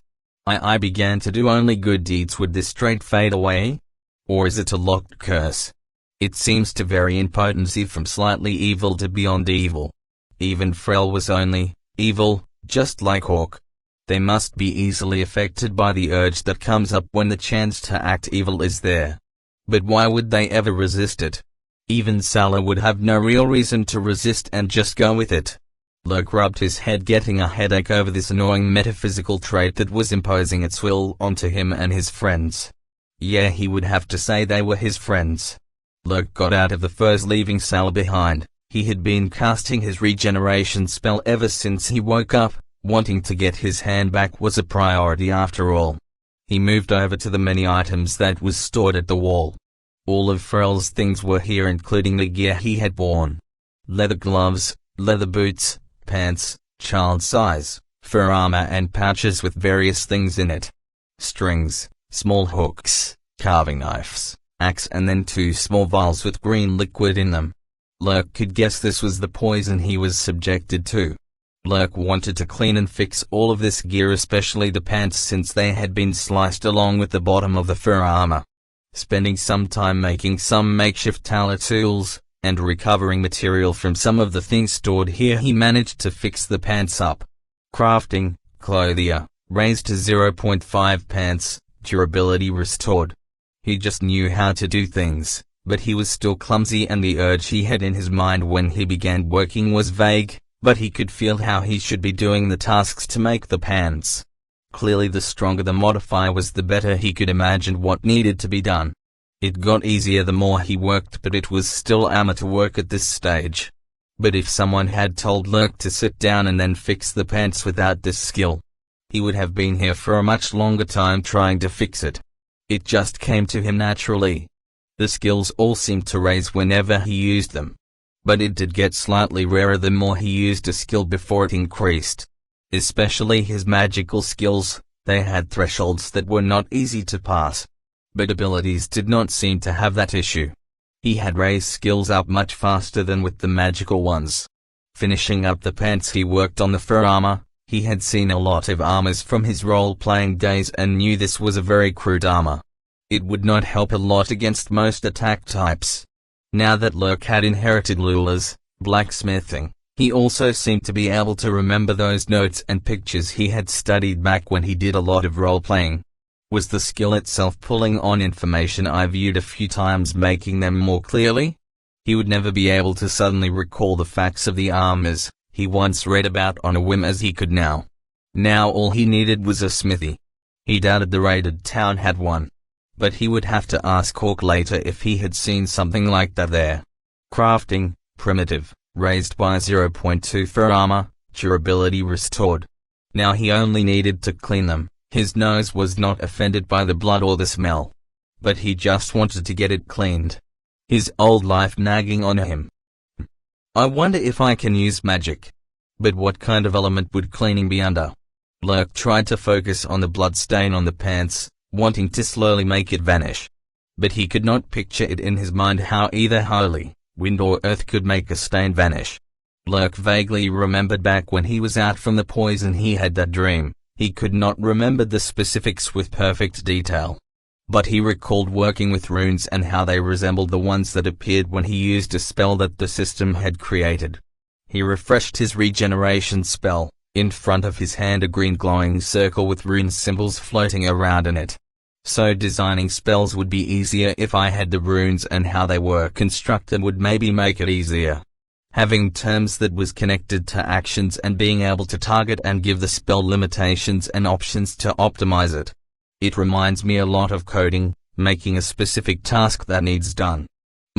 I began to do only good deeds. Would this trait fade away? Or is it a locked curse? It seems to vary in potency from slightly evil to beyond evil. Even Frel was only evil, just like Hawk. They must be easily affected by the urge that comes up when the chance to act evil is there. But why would they ever resist it? Even Salah would have no real reason to resist and just go with it. Lurk rubbed his head, getting a headache over this annoying metaphysical trait that was imposing its will onto him and his friends. Yeah, he would have to say they were his friends. Lurk got out of the furs, leaving Salah behind. He had been casting his regeneration spell ever since he woke up. Wanting to get his hand back was a priority after all. He moved over to the many items that was stored at the wall. All of Frel's things were here, including the gear he had worn. Leather gloves, leather boots, pants, child size, fur armor and pouches with various things in it. Strings, small hooks, carving knives, axe and then 2 small vials with green liquid in them. Lurk could guess this was the poison he was subjected to. Lurk wanted to clean and fix all of this gear, especially the pants, since they had been sliced along with the bottom of the fur armor. Spending some time making some makeshift tailor tools, and recovering material from some of the things stored here, he managed to fix the pants up. Crafting, clothier, raised to 0.5 pants, durability restored. He just knew how to do things, but he was still clumsy and the urge he had in his mind when he began working was vague, but he could feel how he should be doing the tasks to make the pants. Clearly the stronger the modifier was, the better he could imagine what needed to be done. It got easier the more he worked, but it was still amateur work at this stage. But if someone had told Lurk to sit down and then fix the pants without this skill, he would have been here for a much longer time trying to fix it. It just came to him naturally. The skills all seemed to raise whenever he used them. But it did get slightly rarer the more he used a skill before it increased. Especially his magical skills. They had thresholds that were not easy to pass. But abilities did not seem to have that issue. He had raised skills up much faster than with the magical ones. Finishing up the pants, he worked on the fur armor. He had seen a lot of armors from his role-playing days and knew this was a very crude armor. It would not help a lot against most attack types. Now that Lurk had inherited Lula's blacksmithing, he also seemed to be able to remember those notes and pictures he had studied back when he did a lot of role-playing. Was the skill itself pulling on information I viewed a few times, making them more clearly? He would never be able to suddenly recall the facts of the armors he once read about on a whim as he could now. Now all he needed was a smithy. He doubted the raided town had one. But he would have to ask Hawk later if he had seen something like that there. Crafting, primitive, raised by 0.2 fur armor, durability restored. Now he only needed to clean them. His nose was not offended by the blood or the smell. But he just wanted to get it cleaned. His old life nagging on him. I wonder if I can use magic. But what kind of element would cleaning be under? Lurk tried to focus on the blood stain on the pants, wanting to slowly make it vanish. But he could not picture it in his mind how either holy, wind or earth could make a stain vanish. Lurk vaguely remembered back when he was out from the poison he had that dream. He could not remember the specifics with perfect detail. But he recalled working with runes and how they resembled the ones that appeared when he used a spell that the system had created. He refreshed his regeneration spell. In front of his hand a green glowing circle with rune symbols floating around in it. So designing spells would be easier if I had the runes, and how they were constructed would maybe make it easier. Having terms that was connected to actions and being able to target and give the spell limitations and options to optimize it. It reminds me a lot of coding, making a specific task that needs done.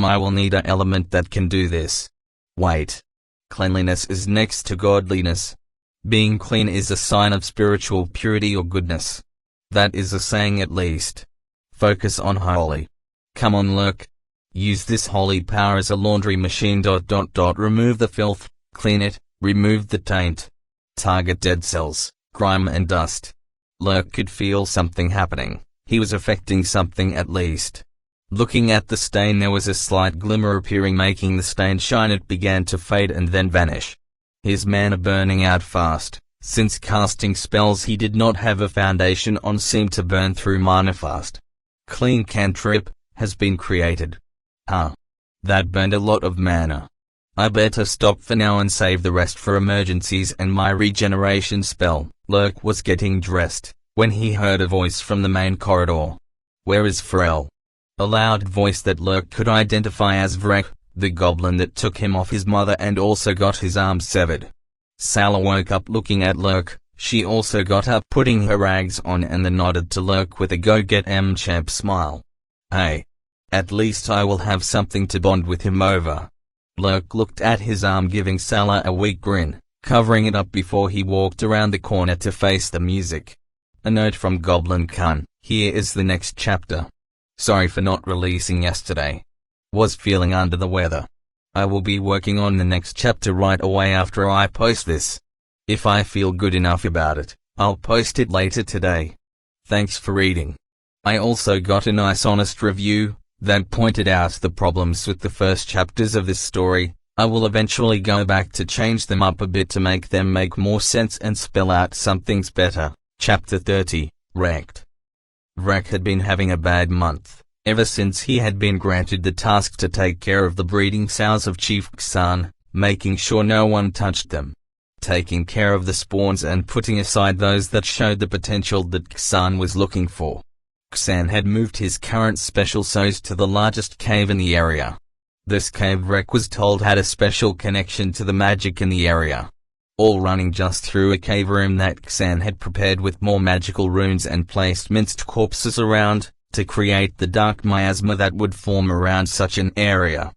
I will need an element that can do this. Wait. Cleanliness is next to godliness. Being clean is a sign of spiritual purity or goodness. That is a saying at least. Focus on holy. Come on Lurk. Use this holy power as a laundry machine. Remove the filth, clean it, remove the taint. Target dead cells, grime and dust. Lurk could feel something happening. He was affecting something at least. Looking at the stain, there was a slight glimmer appearing, making the stain shine. It began to fade and then vanish. His mana burning out fast. Since casting spells he did not have a foundation on, seemed to burn through mana fast. Clean cantrip has been created. That burned a lot of mana. I better stop for now and save the rest for emergencies and my regeneration spell. Lurk was getting dressed when he heard a voice from the main corridor. Where is Pharrell? A loud voice that Lurk could identify as Vrek, the goblin that took him off his mother and also got his arm severed. Sala woke up looking at Lurk. She also got up, putting her rags on, and then nodded to Lurk with a go-get-em champ smile. Hey. At least I will have something to bond with him over. Lurk looked at his arm, giving Sala a weak grin, covering it up before he walked around the corner to face the music. A note from Goblin Khan. Here is the next chapter. Sorry for not releasing yesterday. Was feeling under the weather. I will be working on the next chapter right away after I post this. If I feel good enough about it, I'll post it later today. Thanks for reading. I also got a nice honest review that pointed out the problems with the first chapters of this story. I will eventually go back to change them up a bit to make them make more sense and spell out some things better. Chapter 30, Wrecked. Vrek had been having a bad month, ever since he had been granted the task to take care of the breeding sows of Chief Xan, making sure no one touched them. Taking care of the spawns and putting aside those that showed the potential that Xan was looking for. Xan had moved his current special sows to the largest cave in the area. This cave, Vrek was told, had a special connection to the magic in the area. All running just through a cave room that Xan had prepared with more magical runes and placed minced corpses around, to create the dark miasma that would form around such an area.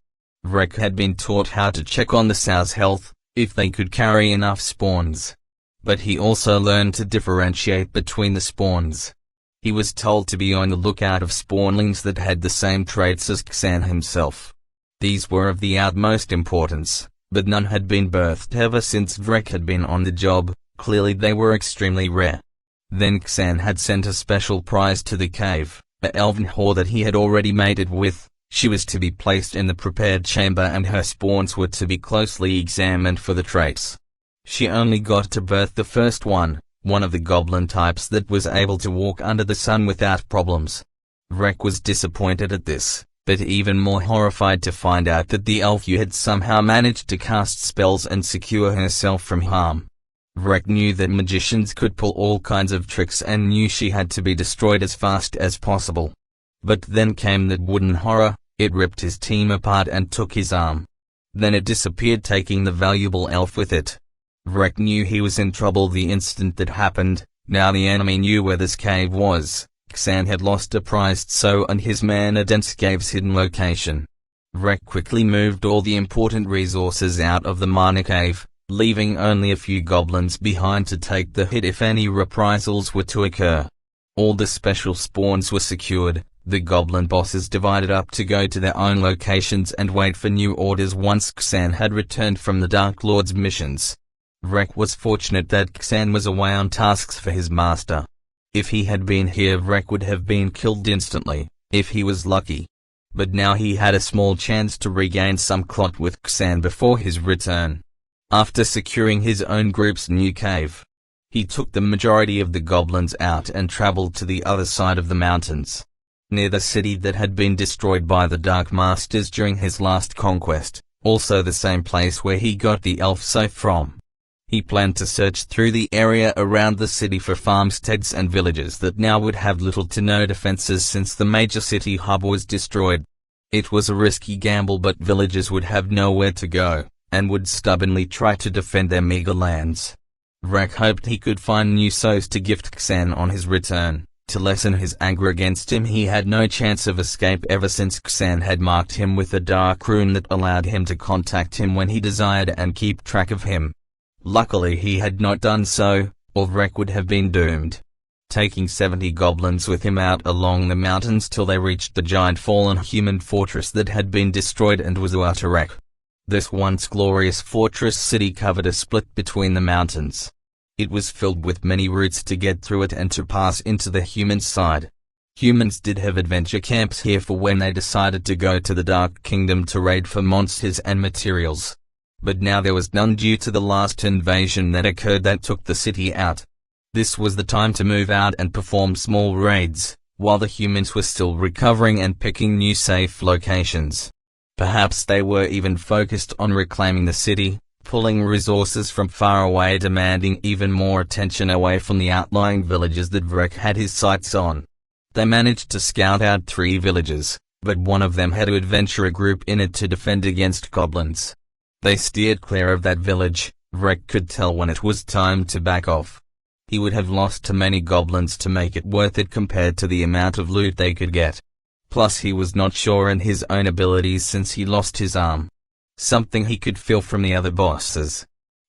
Vrek had been taught how to check on the sows' health, if they could carry enough spawns. But he also learned to differentiate between the spawns. He was told to be on the lookout of spawnlings that had the same traits as Xan himself. These were of the utmost importance, but none had been birthed ever since Vrek had been on the job. Clearly they were extremely rare. Then Xan had sent a special prize to the cave, a elven horde that he had already mated with. She was to be placed in the prepared chamber and her spawns were to be closely examined for the traits. She only got to birth the first one of the goblin types that was able to walk under the sun without problems. Vrek was disappointed at this, but even more horrified to find out that the elf had somehow managed to cast spells and secure herself from harm. Vrek knew that magicians could pull all kinds of tricks and knew she had to be destroyed as fast as possible. But then came that wooden horror. It ripped his team apart and took his arm. Then it disappeared, taking the valuable elf with it. Vrek knew he was in trouble the instant that happened. Now the enemy knew where this cave was. Xan had lost a prized soul and his man a dense cave's hidden location. Vrek quickly moved all the important resources out of the minor cave, leaving only a few goblins behind to take the hit if any reprisals were to occur. All the special spawns were secured. The goblin bosses divided up to go to their own locations and wait for new orders once Xan had returned from the Dark Lord's missions. Vrek was fortunate that Xan was away on tasks for his master. If he had been here, Vrek would have been killed instantly, if he was lucky. But now he had a small chance to regain some clout with Xan before his return. After securing his own group's new cave, he took the majority of the goblins out and traveled to the other side of the mountains, near the city that had been destroyed by the Dark Masters during his last conquest, also the same place where he got the elf safe from. He planned to search through the area around the city for farmsteads and villages that now would have little to no defenses since the major city hub was destroyed. It was a risky gamble, but villagers would have nowhere to go, and would stubbornly try to defend their meager lands. Vrek hoped he could find new souls to gift Xan on his return. To lessen his anger against him, he had no chance of escape ever since Xan had marked him with a dark rune that allowed him to contact him when he desired and keep track of him. Luckily he had not done so, or Vrek would have been doomed. Taking 70 goblins with him out along the mountains till they reached the giant fallen human fortress that had been destroyed and was utter wreck. This once glorious fortress city covered a split between the mountains. It was filled with many routes to get through it and to pass into the human side. Humans did have adventure camps here for when they decided to go to the Dark Kingdom to raid for monsters and materials. But now there was none due to the last invasion that occurred that took the city out. This was the time to move out and perform small raids, while the humans were still recovering and picking new safe locations. Perhaps they were even focused on reclaiming the city, pulling resources from far away, demanding even more attention away from the outlying villages that Vrek had his sights on. They managed to scout out 3 villages, but one of them had to adventure a group in it to defend against goblins. They steered clear of that village. Vrek could tell when it was time to back off. He would have lost too many goblins to make it worth it compared to the amount of loot they could get. Plus he was not sure in his own abilities since he lost his arm. Something he could feel from the other bosses.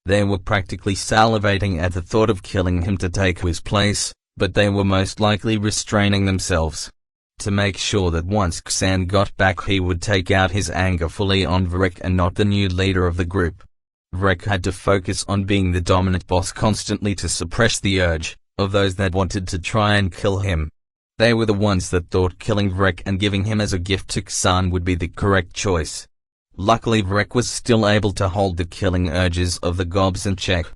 They were practically salivating at the thought of killing him to take his place, but they were most likely restraining themselves to make sure that once Xan got back he would take out his anger fully on Vrek and not the new leader of the group. Vrek had to focus on being the dominant boss constantly to suppress the urge of those that wanted to try and kill him. They were the ones that thought killing Vrek and giving him as a gift to Xan would be the correct choice. Luckily Vrek was still able to hold the killing urges of the gobs in check.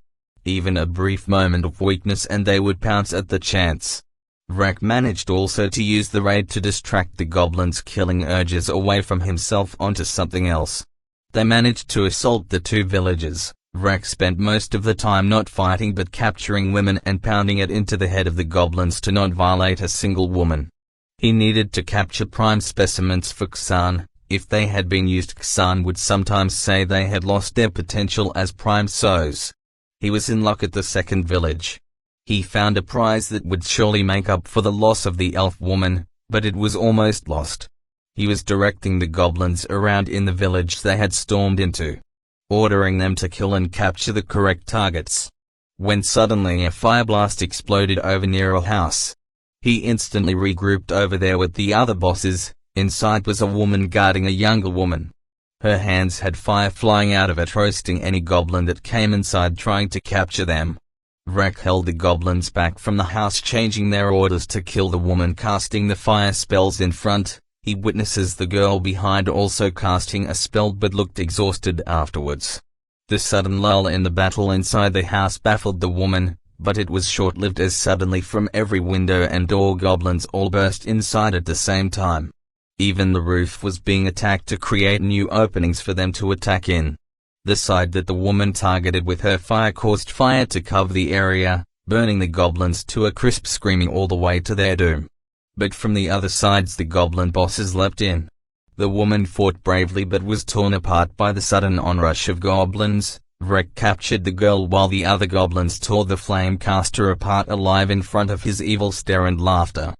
Even a brief moment of weakness and they would pounce at the chance. Vrek managed also to use the raid to distract the goblins' killing urges away from himself onto something else. They managed to assault the 2 villages. Vrek spent most of the time not fighting but capturing women and pounding it into the head of the goblins to not violate a single woman. He needed to capture prime specimens for Xan. If they had been used, Xan would sometimes say they had lost their potential as prime souls. He was in luck at the 2nd village. He found a prize that would surely make up for the loss of the elf woman, but it was almost lost. He was directing the goblins around in the village they had stormed into, ordering them to kill and capture the correct targets. When suddenly a fire blast exploded over near a house. He instantly regrouped over there with the other bosses. Inside was a woman guarding a younger woman. Her hands had fire flying out of it, roasting any goblin that came inside trying to capture them. Vrek held the goblins back from the house, changing their orders to kill the woman casting the fire spells in front. He witnesses the girl behind also casting a spell but looked exhausted afterwards. The sudden lull in the battle inside the house baffled the woman, but it was short-lived as suddenly from every window and door goblins all burst inside at the same time. Even the roof was being attacked to create new openings for them to attack in. The side that the woman targeted with her fire caused fire to cover the area, burning the goblins to a crisp, screaming all the way to their doom. But from the other sides the goblin bosses leapt in. The woman fought bravely but was torn apart by the sudden onrush of goblins. Vrek captured the girl while the other goblins tore the flame caster apart alive in front of his evil stare and laughter.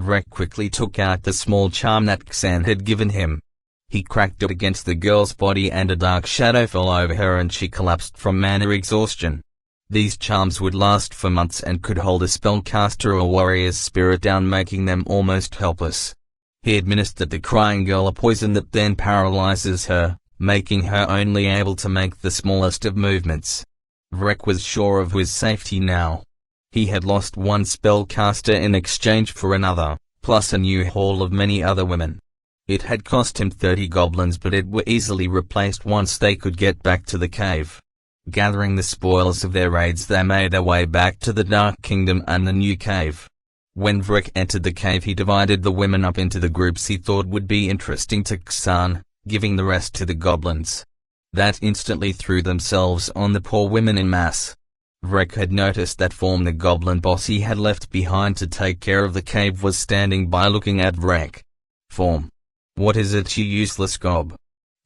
Vrek quickly took out the small charm that Xan had given him. He cracked it against the girl's body and a dark shadow fell over her and she collapsed from mana exhaustion. These charms would last for months and could hold a spellcaster or warrior's spirit down, making them almost helpless. He administered the crying girl a poison that then paralyzes her, making her only able to make the smallest of movements. Vrek was sure of his safety now. He had lost one spellcaster in exchange for another, plus a new haul of many other women. It had cost him 30 goblins, but it were easily replaced once they could get back to the cave. Gathering the spoils of their raids, they made their way back to the Dark Kingdom and the new cave. When Vrek entered the cave, he divided the women up into the groups he thought would be interesting to Xan, giving the rest to the goblins. That instantly threw themselves on the poor women in mass. Vrek had noticed that Form, the goblin boss he had left behind to take care of the cave, was standing by looking at Vrek. Form. What is it, you useless gob?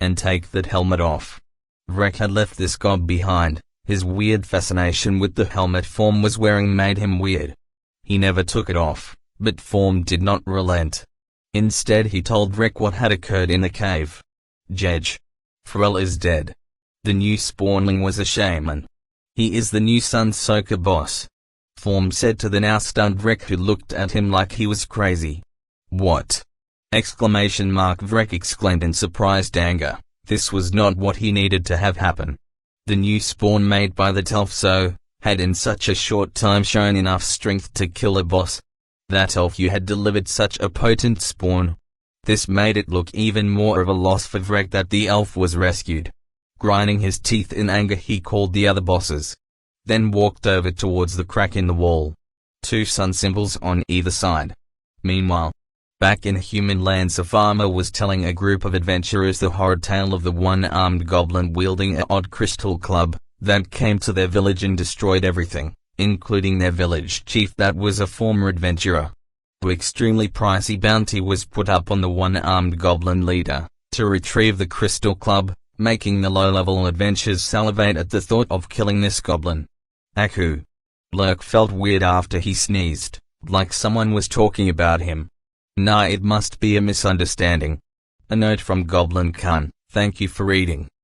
And take that helmet off. Vrek had left this gob behind. His weird fascination with the helmet Form was wearing made him weird. He never took it off, but Form did not relent. Instead he told Vrek what had occurred in the cave. Jedge. Pharrell is dead. The new spawnling was a shaman. He is the new Sun Soaker boss. Form said to the now stunned Vrek, who looked at him like he was crazy. What? Vrek exclaimed in surprised anger. This was not what he needed to have happen. The new spawn made by the Telfso had in such a short time shown enough strength to kill a boss. That elf you had delivered such a potent spawn. This made it look even more of a loss for Vrek that the elf was rescued. Grinding his teeth in anger, he called the other bosses. Then walked over towards the crack in the wall. 2 sun symbols on either side. Meanwhile, back in human land, Safama was telling a group of adventurers the horrid tale of the one-armed goblin wielding an odd crystal club that came to their village and destroyed everything, including their village chief that was a former adventurer. An extremely pricey bounty was put up on the one-armed goblin leader to retrieve the crystal club, making the low-level adventurers salivate at the thought of killing this goblin. Aku. Lurk felt weird after he sneezed, like someone was talking about him. Nah, it must be a misunderstanding. A note from Goblin Khan. Thank you for reading.